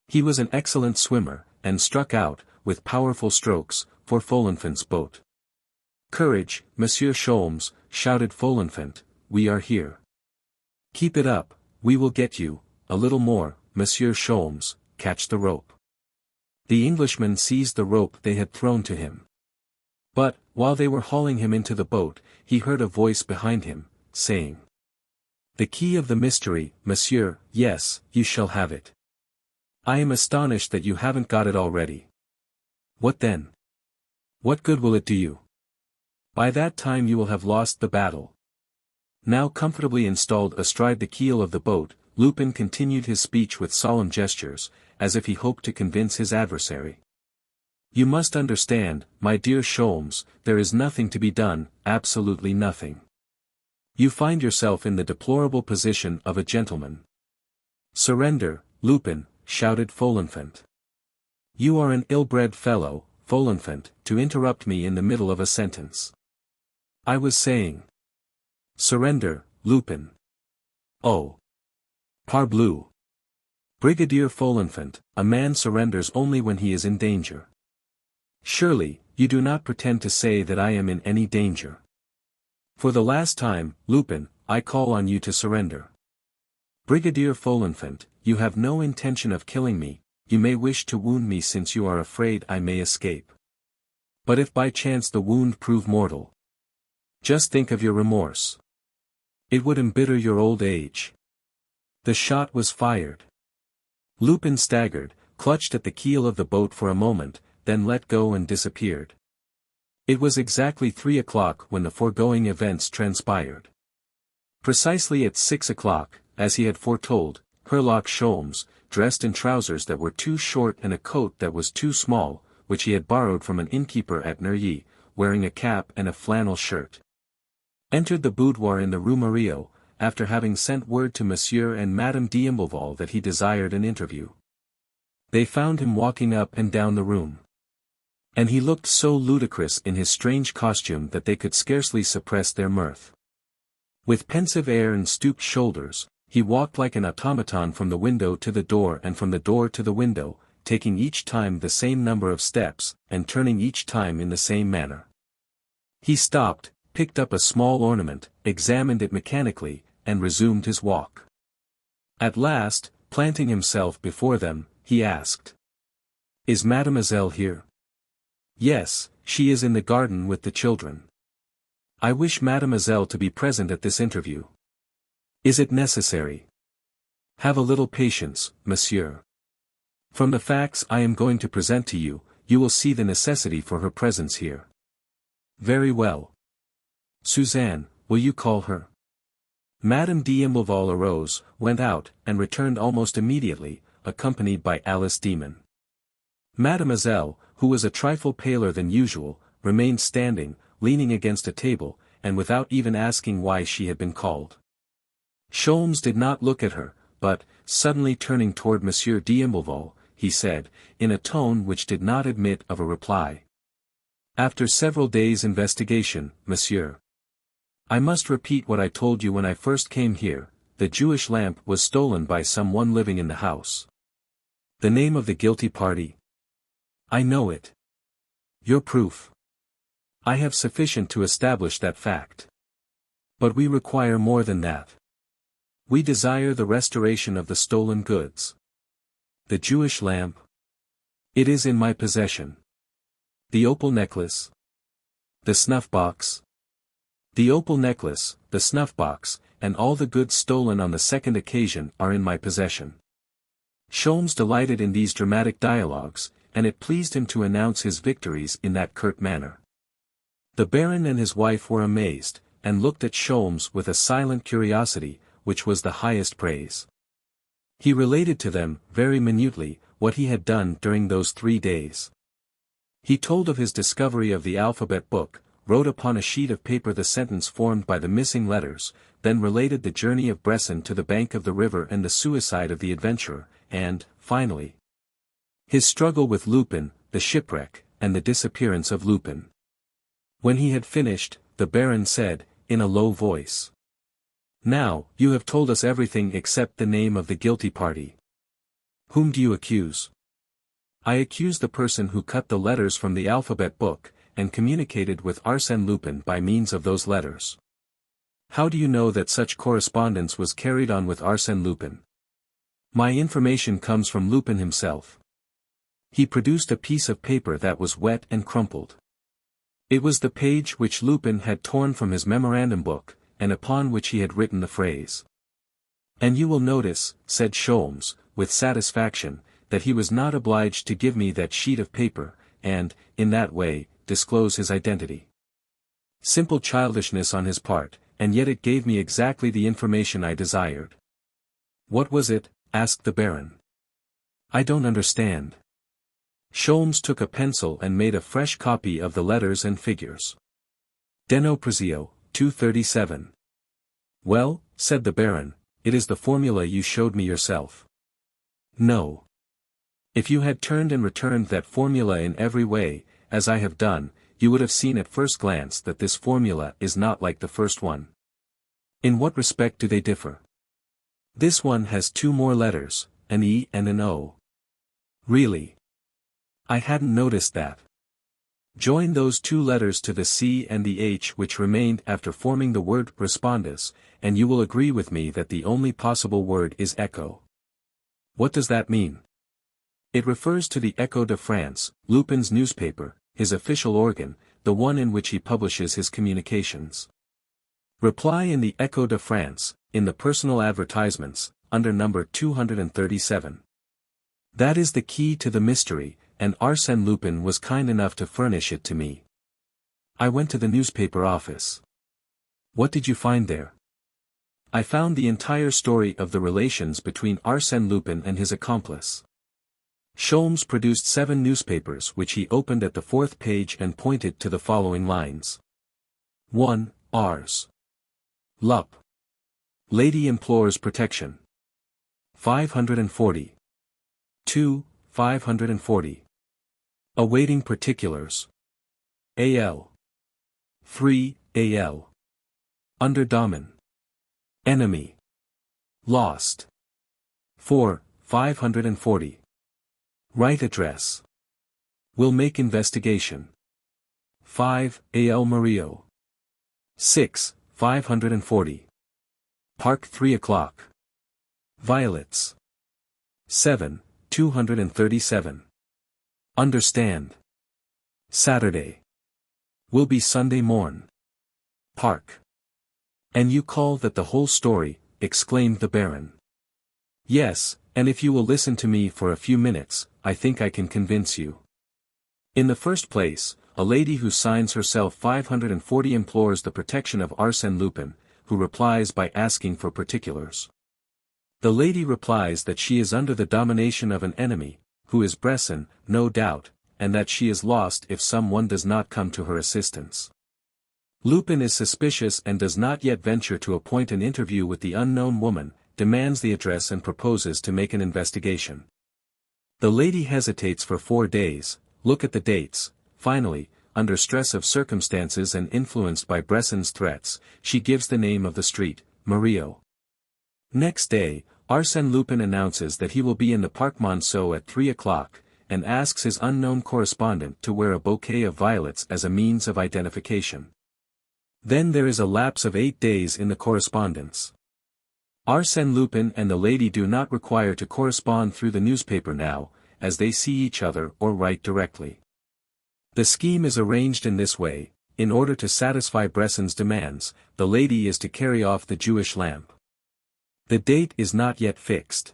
He was an excellent swimmer, and struck out, with powerful strokes, for Folenfant's boat. "Courage, Monsieur Sholmes," shouted Folenfant, "we are here. Keep it up, we will get you, a little more, Monsieur Sholmes, catch the rope." The Englishman seized the rope they had thrown to him. But, while they were hauling him into the boat, he heard a voice behind him, saying, "The key of the mystery, monsieur, yes, you shall have it. I am astonished that you haven't got it already." "What then? What good will it do you? By that time you will have lost the battle." Now comfortably installed astride the keel of the boat, Lupin continued his speech with solemn gestures, as if he hoped to convince his adversary. "You must understand, my dear Sholmes, there is nothing to be done, absolutely nothing. You find yourself in the deplorable position of a gentleman." "Surrender, Lupin," shouted Folenfant. "You are an ill-bred fellow, Folenfant, to interrupt me in the middle of a sentence. I was saying. Surrender, Lupin." "Oh. Parbleu. Brigadier Folenfant, a man surrenders only when he is in danger. Surely, you do not pretend to say that I am in any danger. For the last time, Lupin, I call on you to surrender. Brigadier Folenfant, you have no intention of killing me, you may wish to wound me since you are afraid I may escape. But if by chance the wound prove mortal, just think of your remorse. It would embitter your old age." The shot was fired. Lupin staggered, clutched at the keel of the boat for a moment, then let go and disappeared. It was exactly 3 o'clock when the foregoing events transpired. Precisely at 6 o'clock, as he had foretold, Herlock Sholmes, dressed in trousers that were too short and a coat that was too small, which he had borrowed from an innkeeper at Neuilly, wearing a cap and a flannel shirt, entered the boudoir in the Rue Murillo, after having sent word to Monsieur and Madame d'Imblevalle that he desired an interview. They found him walking up and down the room. And he looked so ludicrous in his strange costume that they could scarcely suppress their mirth. With pensive air and stooped shoulders, he walked like an automaton from the window to the door and from the door to the window, taking each time the same number of steps, and turning each time in the same manner. He stopped, picked up a small ornament, examined it mechanically, and resumed his walk. At last, planting himself before them, he asked, "Is Mademoiselle here?" "Yes, she is in the garden with the children." "I wish Mademoiselle to be present at this interview." "Is it necessary?" "Have a little patience, monsieur. From the facts I am going to present to you, you will see the necessity for her presence here." "Very well. Suzanne, will you call her?" Madame d'Imblevalle arose, went out, and returned almost immediately, accompanied by Alice Demon. Mademoiselle, who was a trifle paler than usual, remained standing, leaning against a table, and without even asking why she had been called. Sholmes did not look at her, but, suddenly turning toward Monsieur d'Imblevalle, he said, in a tone which did not admit of a reply, "After several days' investigation, monsieur, I must repeat what I told you when I first came here, the Jewish lamp was stolen by some one living in the house." "The name of the guilty party?" "I know it." "Your proof?" "I have sufficient to establish that fact. But we require more than that. We desire the restoration of the stolen goods." "The Jewish lamp?" "It is in my possession." "The opal necklace?" "The snuff-box?" "The opal necklace, the snuff-box, and all the goods stolen on the second occasion are in my possession." Sholmes delighted in these dramatic dialogues, and it pleased him to announce his victories in that curt manner. The Baron and his wife were amazed, and looked at Sholmes with a silent curiosity, which was the highest praise. He related to them, very minutely, what he had done during those 3 days. He told of his discovery of the alphabet book, wrote upon a sheet of paper the sentence formed by the missing letters, then related the journey of Bresson to the bank of the river and the suicide of the adventurer, and, finally, his struggle with Lupin, the shipwreck, and the disappearance of Lupin. When he had finished, the Baron said, in a low voice. Now, you have told us everything except the name of the guilty party. Whom do you accuse? I accuse the person who cut the letters from the alphabet book, and communicated with Arsène Lupin by means of those letters. How do you know that such correspondence was carried on with Arsène Lupin? My information comes from Lupin himself. He produced a piece of paper that was wet and crumpled. It was the page which Lupin had torn from his memorandum book, and upon which he had written the phrase. And you will notice, said Sholmes, with satisfaction, that he was not obliged to give me that sheet of paper, and, in that way, disclose his identity. Simple childishness on his part, and yet it gave me exactly the information I desired. What was it? Asked the Baron. I don't understand. Sholmes took a pencil and made a fresh copy of the letters and figures. Denoprazio, 237. Well, said the Baron, it is the formula you showed me yourself. No. If you had turned and returned that formula in every way, as I have done, you would have seen at first glance that this formula is not like the first one. In what respect do they differ? This one has two more letters, an E and an O. Really? I hadn't noticed that. Join those two letters to the C and the H which remained after forming the word respondus, and you will agree with me that the only possible word is echo. What does that mean? It refers to the Echo de France, Lupin's newspaper, his official organ, the one in which he publishes his communications. Reply in the Echo de France, in the personal advertisements, under number 237. That is the key to the mystery, and Arsène Lupin was kind enough to furnish it to me. I went to the newspaper office. What did you find there? I found the entire story of the relations between Arsène Lupin and his accomplice. Sholmes produced 7 newspapers which he opened at the 4th page and pointed to the following lines. 1. Ars. Lup. Lady implores protection. 540. 2. 540. Awaiting particulars. AL. 3. AL. Under Damen. Enemy. Lost. 4. 540. Right address. Will make investigation. 5. A.L. Murillo. 6. 540. Park 3 o'clock. Violets. 7. 237. Understand. Saturday. Will be Sunday morn. Park. And you call that the whole story, exclaimed the Baron. Yes, and if you will listen to me for a few minutes, I think I can convince you. In the first place, a lady who signs herself 540 implores the protection of Arsène Lupin, who replies by asking for particulars. The lady replies that she is under the domination of an enemy, who is Bresson, no doubt, and that she is lost if someone does not come to her assistance. Lupin is suspicious and does not yet venture to appoint an interview with the unknown woman, demands the address and proposes to make an investigation. The lady hesitates for 4 days, look at the dates, finally, under stress of circumstances and influenced by Bresson's threats, she gives the name of the street, Murillo. Next day, Arsène Lupin announces that he will be in the Parc Monceau at 3 o'clock, and asks his unknown correspondent to wear a bouquet of violets as a means of identification. Then there is a lapse of 8 days in the correspondence. Arsène Lupin and the lady do not require to correspond through the newspaper now, as they see each other or write directly. The scheme is arranged in this way: in order to satisfy Bresson's demands, the lady is to carry off the Jewish lamp. The date is not yet fixed.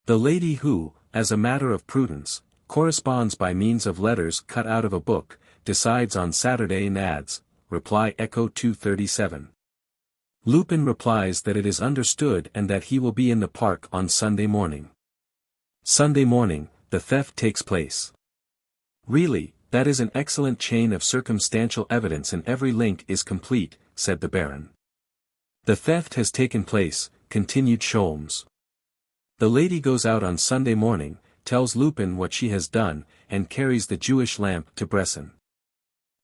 The lady who, as a matter of prudence, corresponds by means of letters cut out of a book, decides on Saturday and adds, reply Echo 237. Lupin replies that it is understood and that he will be in the park on Sunday morning. Sunday morning, the theft takes place. Really, that is an excellent chain of circumstantial evidence and every link is complete, said the Baron. The theft has taken place, continued Sholmes. The lady goes out on Sunday morning, tells Lupin what she has done, and carries the Jewish lamp to Bresson.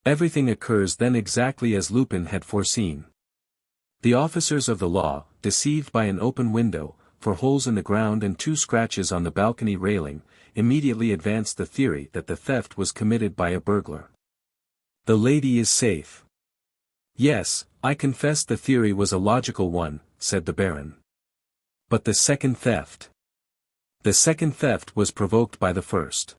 Everything occurs then exactly as Lupin had foreseen. The officers of the law, deceived by an open window, for holes in the ground and 2 scratches on the balcony railing, immediately advanced the theory that the theft was committed by a burglar. The lady is safe. Yes, I confess the theory was a logical one, said the Baron. But the second theft? The second theft was provoked by the first.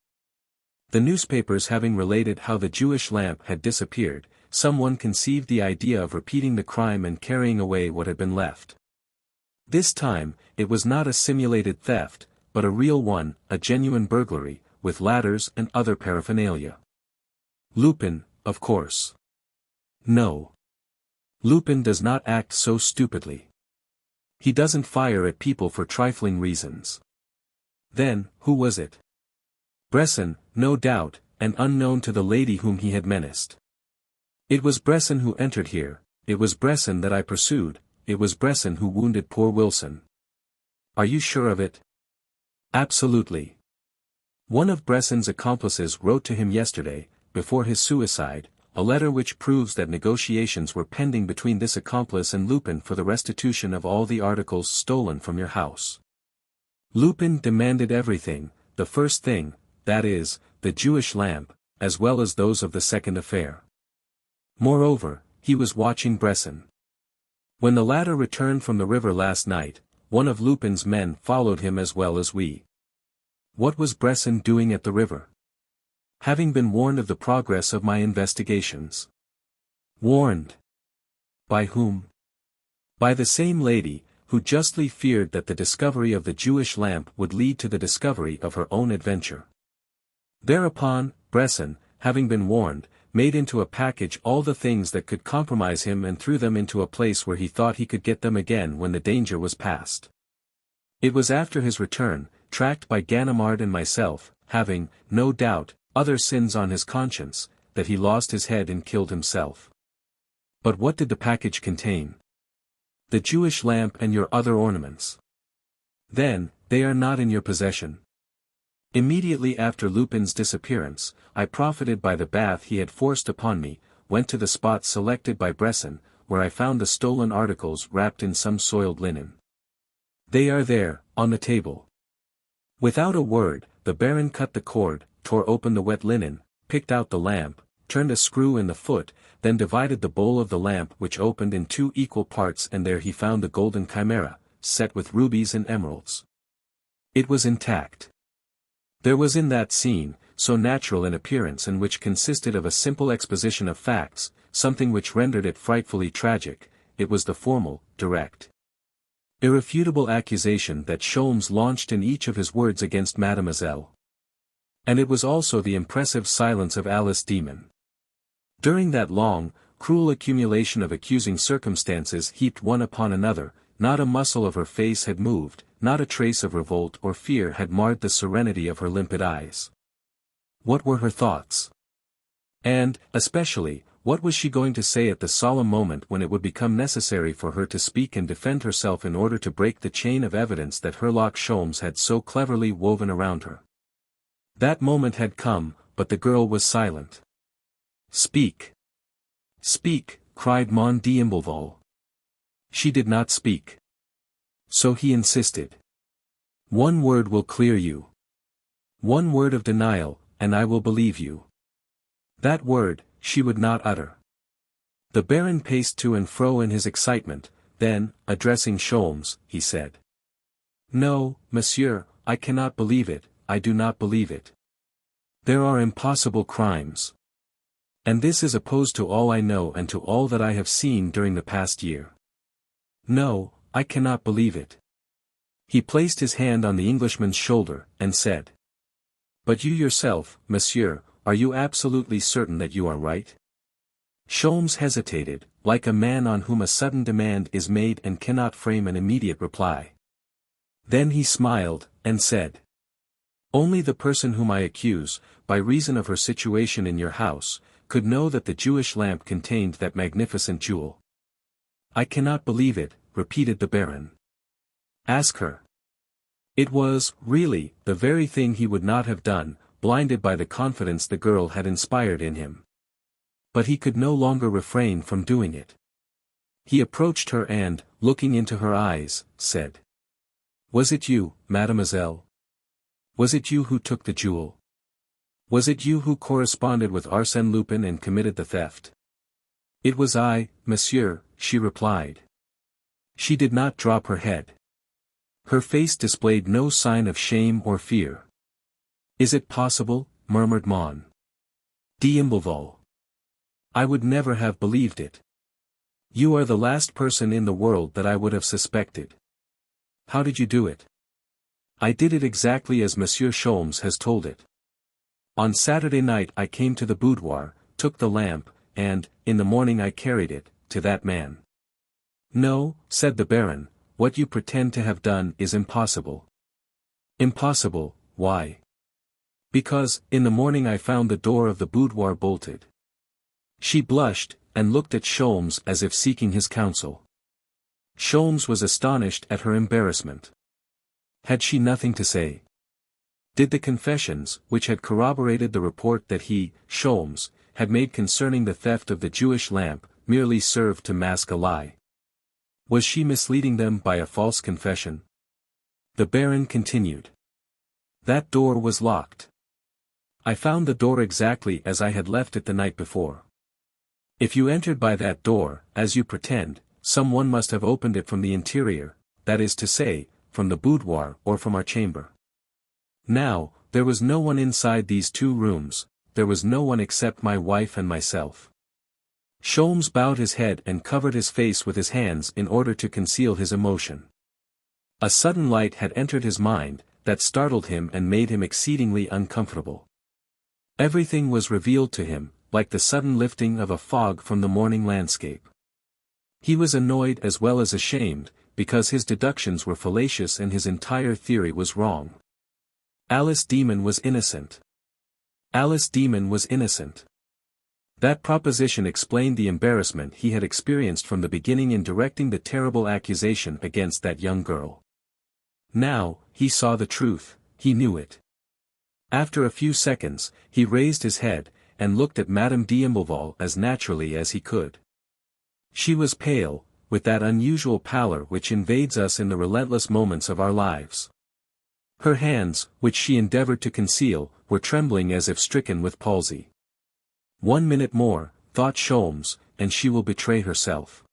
The newspapers having related how the Jewish lamp had disappeared, someone conceived the idea of repeating the crime and carrying away what had been left. This time, it was not a simulated theft, but a real one, a genuine burglary, with ladders and other paraphernalia. Lupin, of course. No. Lupin does not act so stupidly. He doesn't fire at people for trifling reasons. Then, who was it? Bresson, no doubt, and unknown to the lady whom he had menaced. It was Bresson who entered here, it was Bresson that I pursued, it was Bresson who wounded poor Wilson. Are you sure of it? Absolutely. One of Bresson's accomplices wrote to him yesterday, before his suicide, a letter which proves that negotiations were pending between this accomplice and Lupin for the restitution of all the articles stolen from your house. Lupin demanded everything, the first thing, that is, the Jewish lamp, as well as those of the second affair. Moreover, he was watching Bresson. When the latter returned from the river last night, one of Lupin's men followed him as well as we. What was Bresson doing at the river? Having been warned of the progress of my investigations. Warned? By whom? By the same lady, who justly feared that the discovery of the Jewish lamp would lead to the discovery of her own adventure. Thereupon, Bresson, having been warned, made into a package all the things that could compromise him and threw them into a place where he thought he could get them again when the danger was past. It was after his return, tracked by Ganimard and myself, having, no doubt, other sins on his conscience, that he lost his head and killed himself. But what did the package contain? The Jewish lamp and your other ornaments. Then, they are not in your possession. Immediately after Lupin's disappearance, I profited by the bath he had forced upon me, went to the spot selected by Bresson, where I found the stolen articles wrapped in some soiled linen. They are there, on the table. Without a word, the Baron cut the cord, tore open the wet linen, picked out the lamp, turned a screw in the foot, then divided the bowl of the lamp which opened in 2 equal parts, and there he found the golden chimera, set with rubies and emeralds. It was intact. There was in that scene, so natural in appearance and which consisted of a simple exposition of facts, something which rendered it frightfully tragic. It was the formal, direct, irrefutable accusation that Sholmes launched in each of his words against Mademoiselle. And it was also the impressive silence of Alice Demon. During that long, cruel accumulation of accusing circumstances heaped one upon another, not a muscle of her face had moved, not a trace of revolt or fear had marred the serenity of her limpid eyes. What were her thoughts? And, especially, what was she going to say at the solemn moment when it would become necessary for her to speak and defend herself in order to break the chain of evidence that Herlock Sholmes had so cleverly woven around her? That moment had come, but the girl was silent. Speak! Speak! Cried Mon d'Imblevalle. She did not speak. So he insisted. One word will clear you. One word of denial, and I will believe you. That word, she would not utter. The Baron paced to and fro in his excitement, then, addressing Sholmes, he said. No, monsieur, I cannot believe it, I do not believe it. There are impossible crimes. And this is opposed to all I know and to all that I have seen during the past year. No, I cannot believe it. He placed his hand on the Englishman's shoulder, and said. But you yourself, monsieur, are you absolutely certain that you are right? Sholmes hesitated, like a man on whom a sudden demand is made and cannot frame an immediate reply. Then he smiled, and said. Only the person whom I accuse, by reason of her situation in your house, could know that the Jewish lamp contained that magnificent jewel. I cannot believe it, repeated the Baron. Ask her. It was, really, the very thing he would not have done, blinded by the confidence the girl had inspired in him. But he could no longer refrain from doing it. He approached her and, looking into her eyes, said. Was it you, mademoiselle? Was it you who took the jewel? Was it you who corresponded with Arsène Lupin and committed the theft? It was I, monsieur, she replied. She did not drop her head. Her face displayed no sign of shame or fear. Is it possible, murmured Mon d'Imblevalle. I would never have believed it. You are the last person in the world that I would have suspected. How did you do it? I did it exactly as Monsieur Sholmes has told it. On Saturday night I came to the boudoir, took the lamp, and, in the morning I carried it, to that man. No, said the Baron, what you pretend to have done is impossible. Impossible, why? Because, in the morning I found the door of the boudoir bolted. She blushed, and looked at Sholmes as if seeking his counsel. Sholmes was astonished at her embarrassment. Had she nothing to say? Did the confessions, which had corroborated the report that he, Sholmes, had made concerning the theft of the Jewish lamp, merely serve to mask a lie? Was she misleading them by a false confession? The Baron continued. That door was locked. I found the door exactly as I had left it the night before. If you entered by that door, as you pretend, someone must have opened it from the interior, that is to say, from the boudoir or from our chamber. Now, there was no one inside these two rooms, there was no one except my wife and myself. Sholmes bowed his head and covered his face with his hands in order to conceal his emotion. A sudden light had entered his mind, that startled him and made him exceedingly uncomfortable. Everything was revealed to him, like the sudden lifting of a fog from the morning landscape. He was annoyed as well as ashamed, because his deductions were fallacious and his entire theory was wrong. Alice Demon was innocent. Alice Demon was innocent. That proposition explained the embarrassment he had experienced from the beginning in directing the terrible accusation against that young girl. Now, he saw the truth, he knew it. After a few seconds, he raised his head, and looked at Madame d'Imblevalle as naturally as he could. She was pale, with that unusual pallor which invades us in the relentless moments of our lives. Her hands, which she endeavored to conceal, were trembling as if stricken with palsy. 1 minute more, thought Sholmes, and she will betray herself.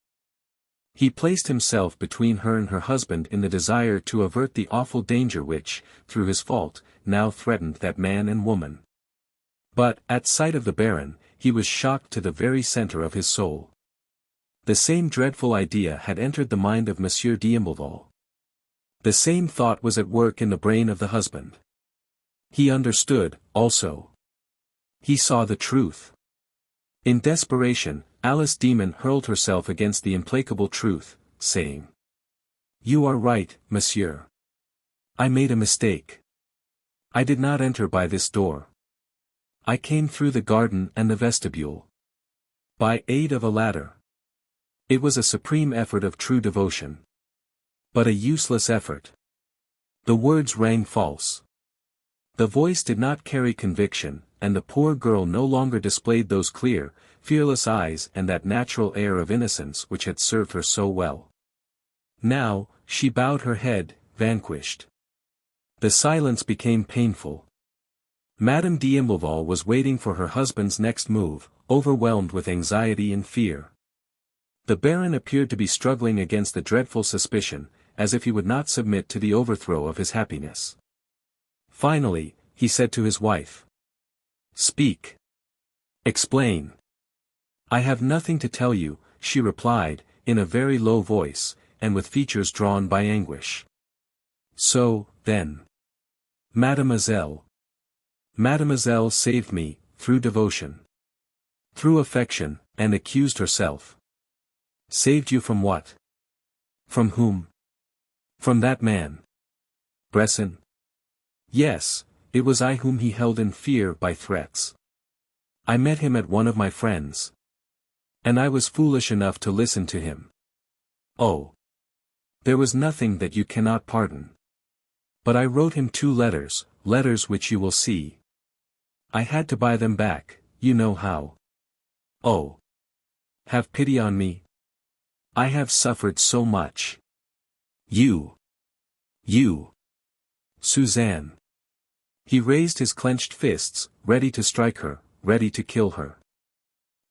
He placed himself between her and her husband in the desire to avert the awful danger which, through his fault, now threatened that man and woman. But, at sight of the Baron, he was shocked to the very center of his soul. The same dreadful idea had entered the mind of Monsieur d'Imblevalle. The same thought was at work in the brain of the husband. He understood, also. He saw the truth. In desperation, Alice Demon hurled herself against the implacable truth, saying, "You are right, monsieur. I made a mistake. I did not enter by this door. I came through the garden and the vestibule. By aid of a ladder. It was a supreme effort of true devotion. But a useless effort. The words rang false. The voice did not carry conviction, and the poor girl no longer displayed those clear, fearless eyes and that natural air of innocence which had served her so well. Now, she bowed her head, vanquished. The silence became painful. Madame d'Imblevalle was waiting for her husband's next move, overwhelmed with anxiety and fear. The Baron appeared to be struggling against the dreadful suspicion, as if he would not submit to the overthrow of his happiness. Finally, he said to his wife, "Speak. Explain." "I have nothing to tell you," she replied, in a very low voice, and with features drawn by anguish. "So, then. Mademoiselle. Mademoiselle saved me, through devotion. Through affection, and accused herself. Saved you from what? From whom? From that man. Bresson? Yes, it was I whom he held in fear by threats. I met him at one of my friends. And I was foolish enough to listen to him. Oh. There was nothing that you cannot pardon. But I wrote him 2 letters, letters which you will see. I had to buy them back, you know how. Oh. Have pity on me. I have suffered so much. You. Suzanne. He raised his clenched fists, ready to strike her, ready to kill her.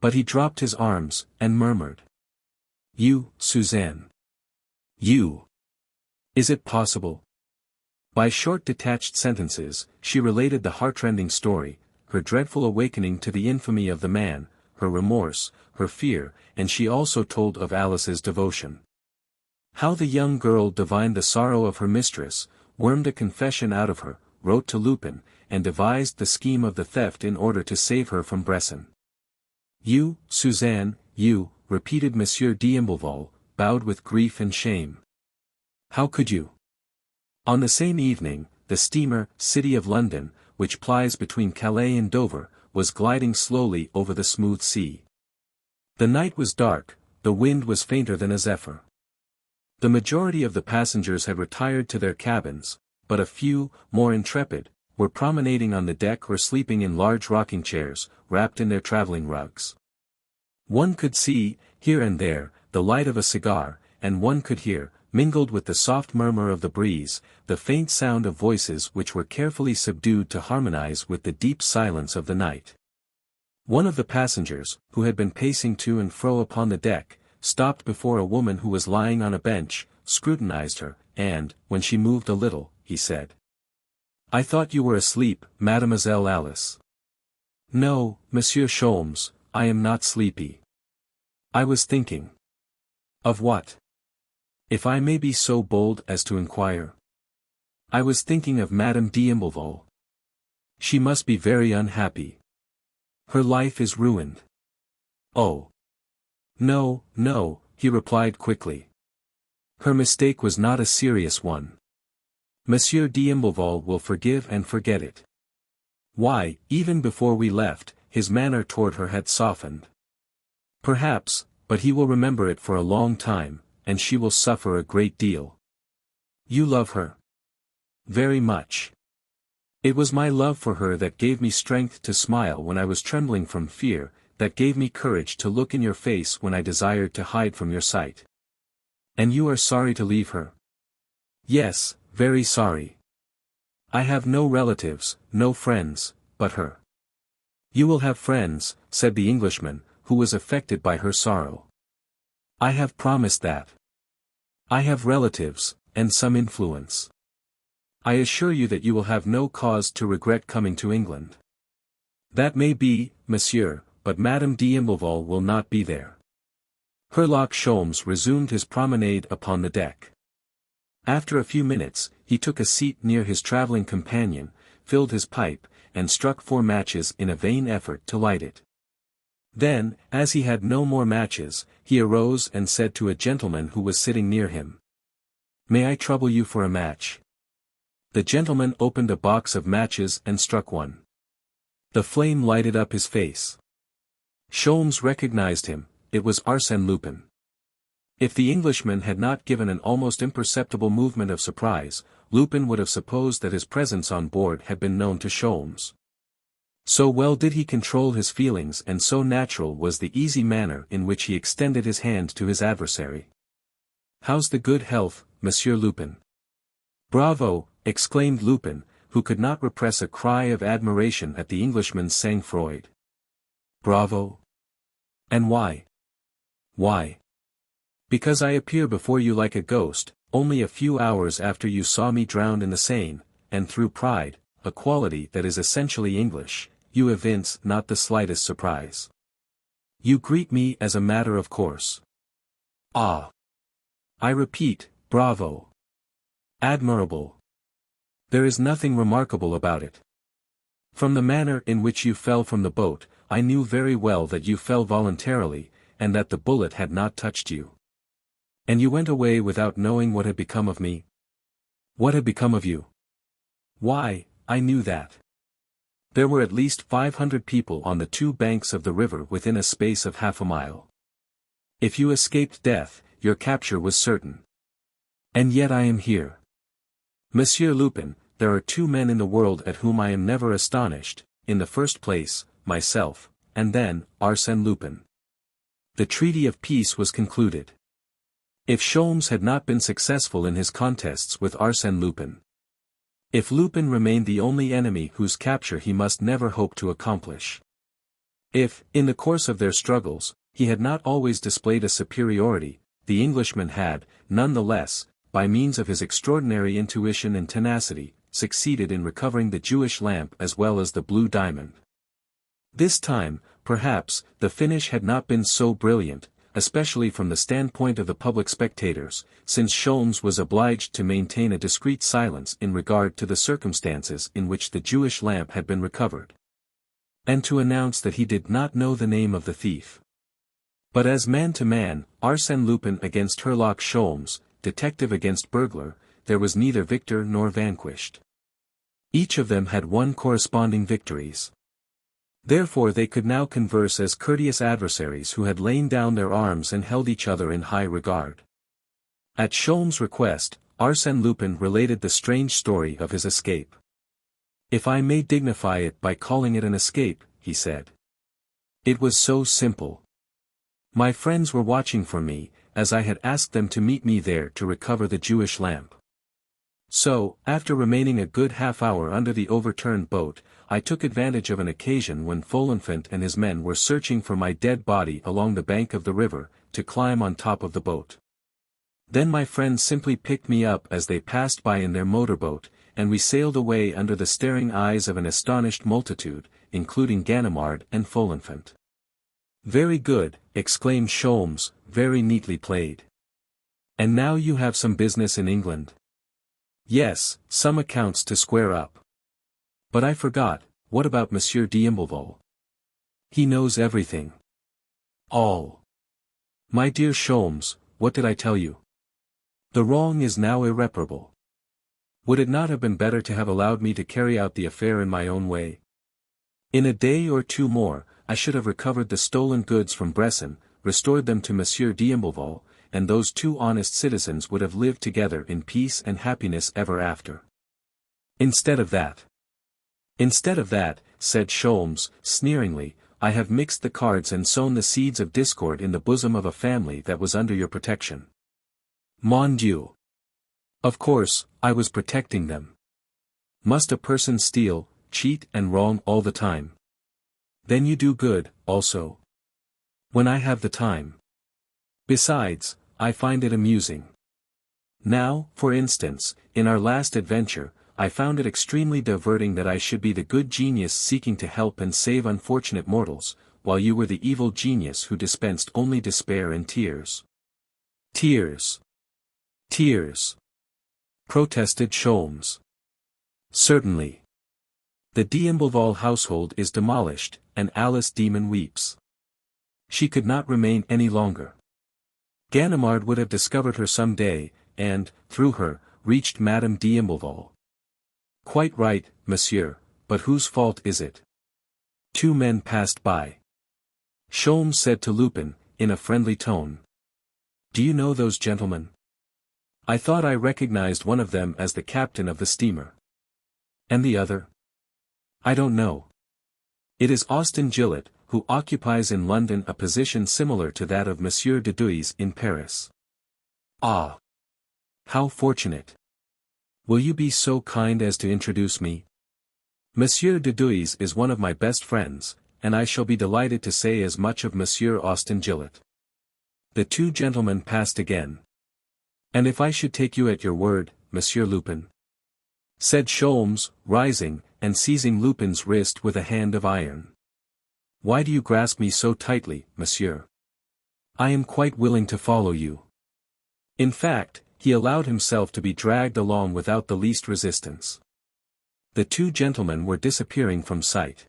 But he dropped his arms, and murmured. You, Suzanne. You. Is it possible? By short detached sentences, she related the heartrending story, her dreadful awakening to the infamy of the man, her remorse, her fear, and she also told of Alice's devotion. How the young girl divined the sorrow of her mistress, wormed a confession out of her, wrote to Lupin, and devised the scheme of the theft in order to save her from Bresson. You, Suzanne, you, repeated Monsieur d'Imblevalle, bowed with grief and shame. How could you? On the same evening, the steamer, City of London, which plies between Calais and Dover, was gliding slowly over the smooth sea. The night was dark, the wind was fainter than a zephyr. The majority of the passengers had retired to their cabins, but a few, more intrepid, were promenading on the deck or sleeping in large rocking chairs, wrapped in their traveling rugs. One could see, here and there, the light of a cigar, and one could hear, mingled with the soft murmur of the breeze, the faint sound of voices which were carefully subdued to harmonize with the deep silence of the night. One of the passengers, who had been pacing to and fro upon the deck, stopped before a woman who was lying on a bench, scrutinized her, and, when she moved a little, he said. I thought you were asleep, Mademoiselle Alice. No, Monsieur Sholmes, I am not sleepy. I was thinking. Of what? If I may be so bold as to inquire. I was thinking of Madame d'Imblevalle. She must be very unhappy. Her life is ruined. Oh. No, no, he replied quickly. Her mistake was not a serious one. Monsieur d'Imblevalle will forgive and forget it. Why, even before we left, his manner toward her had softened. Perhaps, but he will remember it for a long time, and she will suffer a great deal. You love her? Very much. It was my love for her that gave me strength to smile when I was trembling from fear, that gave me courage to look in your face when I desired to hide from your sight. And you are sorry to leave her? Yes, very sorry. I have no relatives, no friends, but her. You will have friends, said the Englishman, who was affected by her sorrow. I have promised that. I have relatives, and some influence. I assure you that you will have no cause to regret coming to England. That may be, monsieur, but Madame d'Imblevalle will not be there. Herlock Sholmes resumed his promenade upon the deck. After a few minutes, he took a seat near his traveling companion, filled his pipe, and struck 4 matches in a vain effort to light it. Then, as he had no more matches, he arose and said to a gentleman who was sitting near him. May I trouble you for a match? The gentleman opened a box of matches and struck one. The flame lighted up his face. Sholmes recognized him, it was Arsène Lupin. If the Englishman had not given an almost imperceptible movement of surprise, Lupin would have supposed that his presence on board had been known to Sholmes. So well did he control his feelings and so natural was the easy manner in which he extended his hand to his adversary. How's the good health, Monsieur Lupin? Bravo, exclaimed Lupin, who could not repress a cry of admiration at the Englishman's sang-froid. Bravo? And why? Why? Because I appear before you like a ghost, only a few hours after you saw me drowned in the Seine, and through pride, a quality that is essentially English, you evince not the slightest surprise. You greet me as a matter of course. Ah! I repeat, bravo! Admirable! There is nothing remarkable about it. From the manner in which you fell from the boat, I knew very well that you fell voluntarily, and that the bullet had not touched you. And you went away without knowing what had become of me? What had become of you? Why, I knew that. There were at least 500 people on the 2 banks of the river within a space of half a mile. If you escaped death, your capture was certain. And yet I am here. Monsieur Lupin, there are 2 men in the world at whom I am never astonished, in the first place, myself, and then, Arsène Lupin. The treaty of peace was concluded. If Sholmes had not been successful in his contests with Arsène Lupin. If Lupin remained the only enemy whose capture he must never hope to accomplish. If, in the course of their struggles, he had not always displayed a superiority, the Englishman had, none the less, by means of his extraordinary intuition and tenacity, succeeded in recovering the Jewish lamp as well as the blue diamond. This time, perhaps, the finish had not been so brilliant, especially from the standpoint of the public spectators, since Sholmes was obliged to maintain a discreet silence in regard to the circumstances in which the Jewish lamp had been recovered. And to announce that he did not know the name of the thief. But as man to man, Arsène Lupin against Herlock Sholmes, detective against burglar, there was neither victor nor vanquished. Each of them had won corresponding victories. Therefore they could now converse as courteous adversaries who had lain down their arms and held each other in high regard. At Sholmes' request, Arsène Lupin related the strange story of his escape. "If I may dignify it by calling it an escape," he said. "It was so simple. My friends were watching for me, as I had asked them to meet me there to recover the Jewish lamp. So, after remaining a good half-hour under the overturned boat, I took advantage of an occasion when Folenfant and his men were searching for my dead body along the bank of the river, to climb on top of the boat. Then my friends simply picked me up as they passed by in their motorboat, and we sailed away under the staring eyes of an astonished multitude, including Ganimard and Folenfant." "Very good," exclaimed Sholmes, "very neatly played. And now you have some business in England?" "Yes, some accounts to square up. But I forgot, what about Monsieur d'Imblevalle?" "He knows everything." "All." "My dear Sholmes, what did I tell you? The wrong is now irreparable. Would it not have been better to have allowed me to carry out the affair in my own way? In a day or two more, I should have recovered the stolen goods from Bresson, restored them to Monsieur d'Imblevalle, and those two honest citizens would have lived together in peace and happiness ever after. Instead of that, said Sholmes, sneeringly, I have mixed the cards and sown the seeds of discord in the bosom of a family that was under your protection. Mon Dieu! Of course, I was protecting them. Must a person steal, cheat and wrong all the time? Then you do good, also. When I have the time. Besides, I find it amusing. Now, for instance, in our last adventure, I found it extremely diverting that I should be the good genius seeking to help and save unfortunate mortals, while you were the evil genius who dispensed only despair and tears. Tears. Tears. Protested Sholmes. Certainly. The d'Imblevalle household is demolished, and Alice Demon weeps. She could not remain any longer. Ganimard would have discovered her some day, and, through her, reached Madame d'Imblevalle. Quite right, monsieur, but whose fault is it? Two men passed by. Sholmes said to Lupin, in a friendly tone. Do you know those gentlemen? I thought I recognized one of them as the captain of the steamer. And the other? I don't know. It is Austin Gillett, who occupies in London a position similar to that of Monsieur de Duys in Paris. Ah! How fortunate! Will you be so kind as to introduce me? Monsieur de Duys is one of my best friends, and I shall be delighted to say as much of Monsieur Austin Gillett. The two gentlemen passed again. And if I should take you at your word, Monsieur Lupin? Said Sholmes, rising, and seizing Lupin's wrist with a hand of iron. Why do you grasp me so tightly, monsieur? I am quite willing to follow you. In fact, he allowed himself to be dragged along without the least resistance. The two gentlemen were disappearing from sight.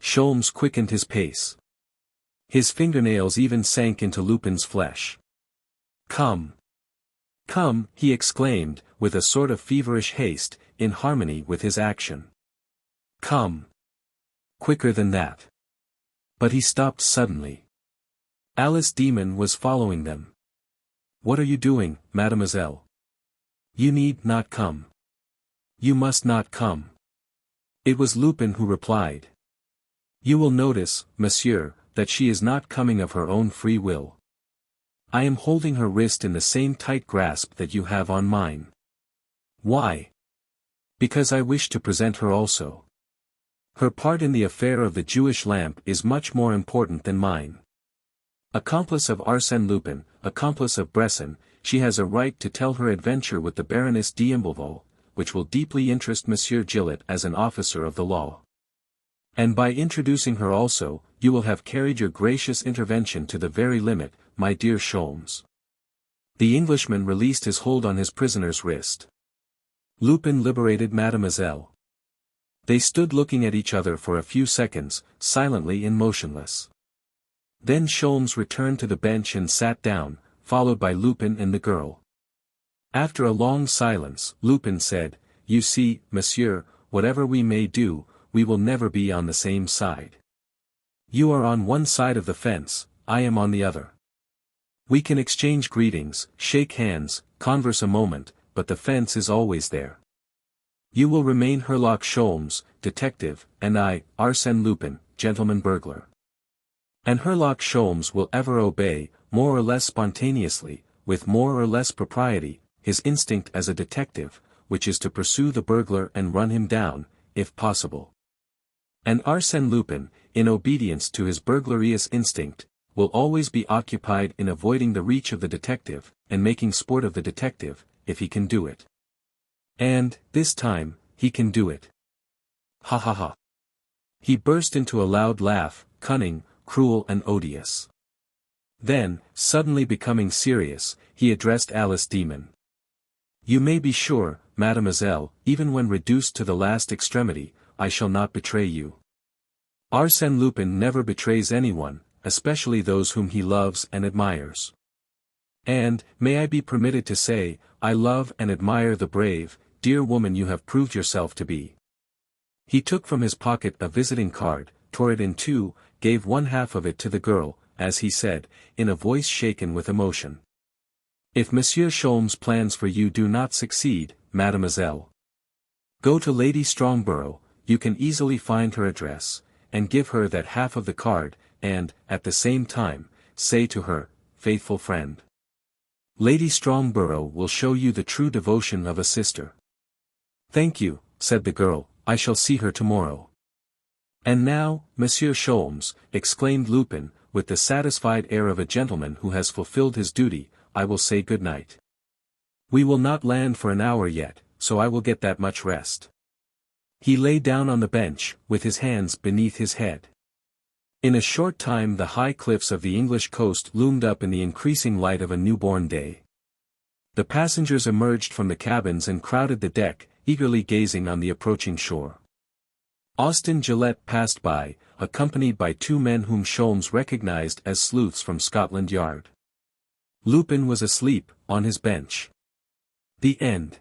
Sholmes quickened his pace. His fingernails even sank into Lupin's flesh. Come! Come, he exclaimed, with a sort of feverish haste, in harmony with his action. Come! Quicker than that. But he stopped suddenly. Alice Demon was following them. What are you doing, mademoiselle? You need not come. You must not come. It was Lupin who replied. You will notice, monsieur, that she is not coming of her own free will. I am holding her wrist in the same tight grasp that you have on mine. Why? Because I wish to present her also. Her part in the affair of the Jewish lamp is much more important than mine. Accomplice of Arsène Lupin, accomplice of Bresson, she has a right to tell her adventure with the Baroness d'Imblevault, which will deeply interest Monsieur Gillet as an officer of the law. And by introducing her also, you will have carried your gracious intervention to the very limit, my dear Sholmes. The Englishman released his hold on his prisoner's wrist. Lupin liberated Mademoiselle. They stood looking at each other for a few seconds, silently and motionless. Then Sholmes returned to the bench and sat down, followed by Lupin and the girl. After a long silence, Lupin said, "You see, monsieur, whatever we may do, we will never be on the same side. You are on one side of the fence, I am on the other. We can exchange greetings, shake hands, converse a moment, but the fence is always there. You will remain Herlock Sholmes, detective, and I, Arsène Lupin, gentleman burglar. And Herlock Sholmes will ever obey, more or less spontaneously, with more or less propriety, his instinct as a detective, which is to pursue the burglar and run him down, if possible. And Arsène Lupin, in obedience to his burglarious instinct, will always be occupied in avoiding the reach of the detective, and making sport of the detective, if he can do it. And, this time, he can do it. Ha ha ha. He burst into a loud laugh, cunning, cruel and odious. Then, suddenly becoming serious, he addressed Alice Demon. You may be sure, mademoiselle, even when reduced to the last extremity, I shall not betray you. Arsène Lupin never betrays anyone, especially those whom he loves and admires. And, may I be permitted to say, I love and admire the brave, dear woman you have proved yourself to be. He took from his pocket a visiting card, tore it in two, gave one half of it to the girl, as he said, in a voice shaken with emotion. If Monsieur Sholmes' plans for you do not succeed, mademoiselle, go to Lady Strongborough, you can easily find her address, and give her that half of the card, and, at the same time, say to her, faithful friend. Lady Strongborough will show you the true devotion of a sister. Thank you, said the girl, I shall see her tomorrow. And now, Monsieur Sholmes, exclaimed Lupin, with the satisfied air of a gentleman who has fulfilled his duty, I will say good night. We will not land for an hour yet, so I will get that much rest. He lay down on the bench, with his hands beneath his head. In a short time the high cliffs of the English coast loomed up in the increasing light of a newborn day. The passengers emerged from the cabins and crowded the deck, eagerly gazing on the approaching shore. Austin Gillette passed by, accompanied by two men whom Sholmes recognized as sleuths from Scotland Yard. Lupin was asleep, on his bench. The end.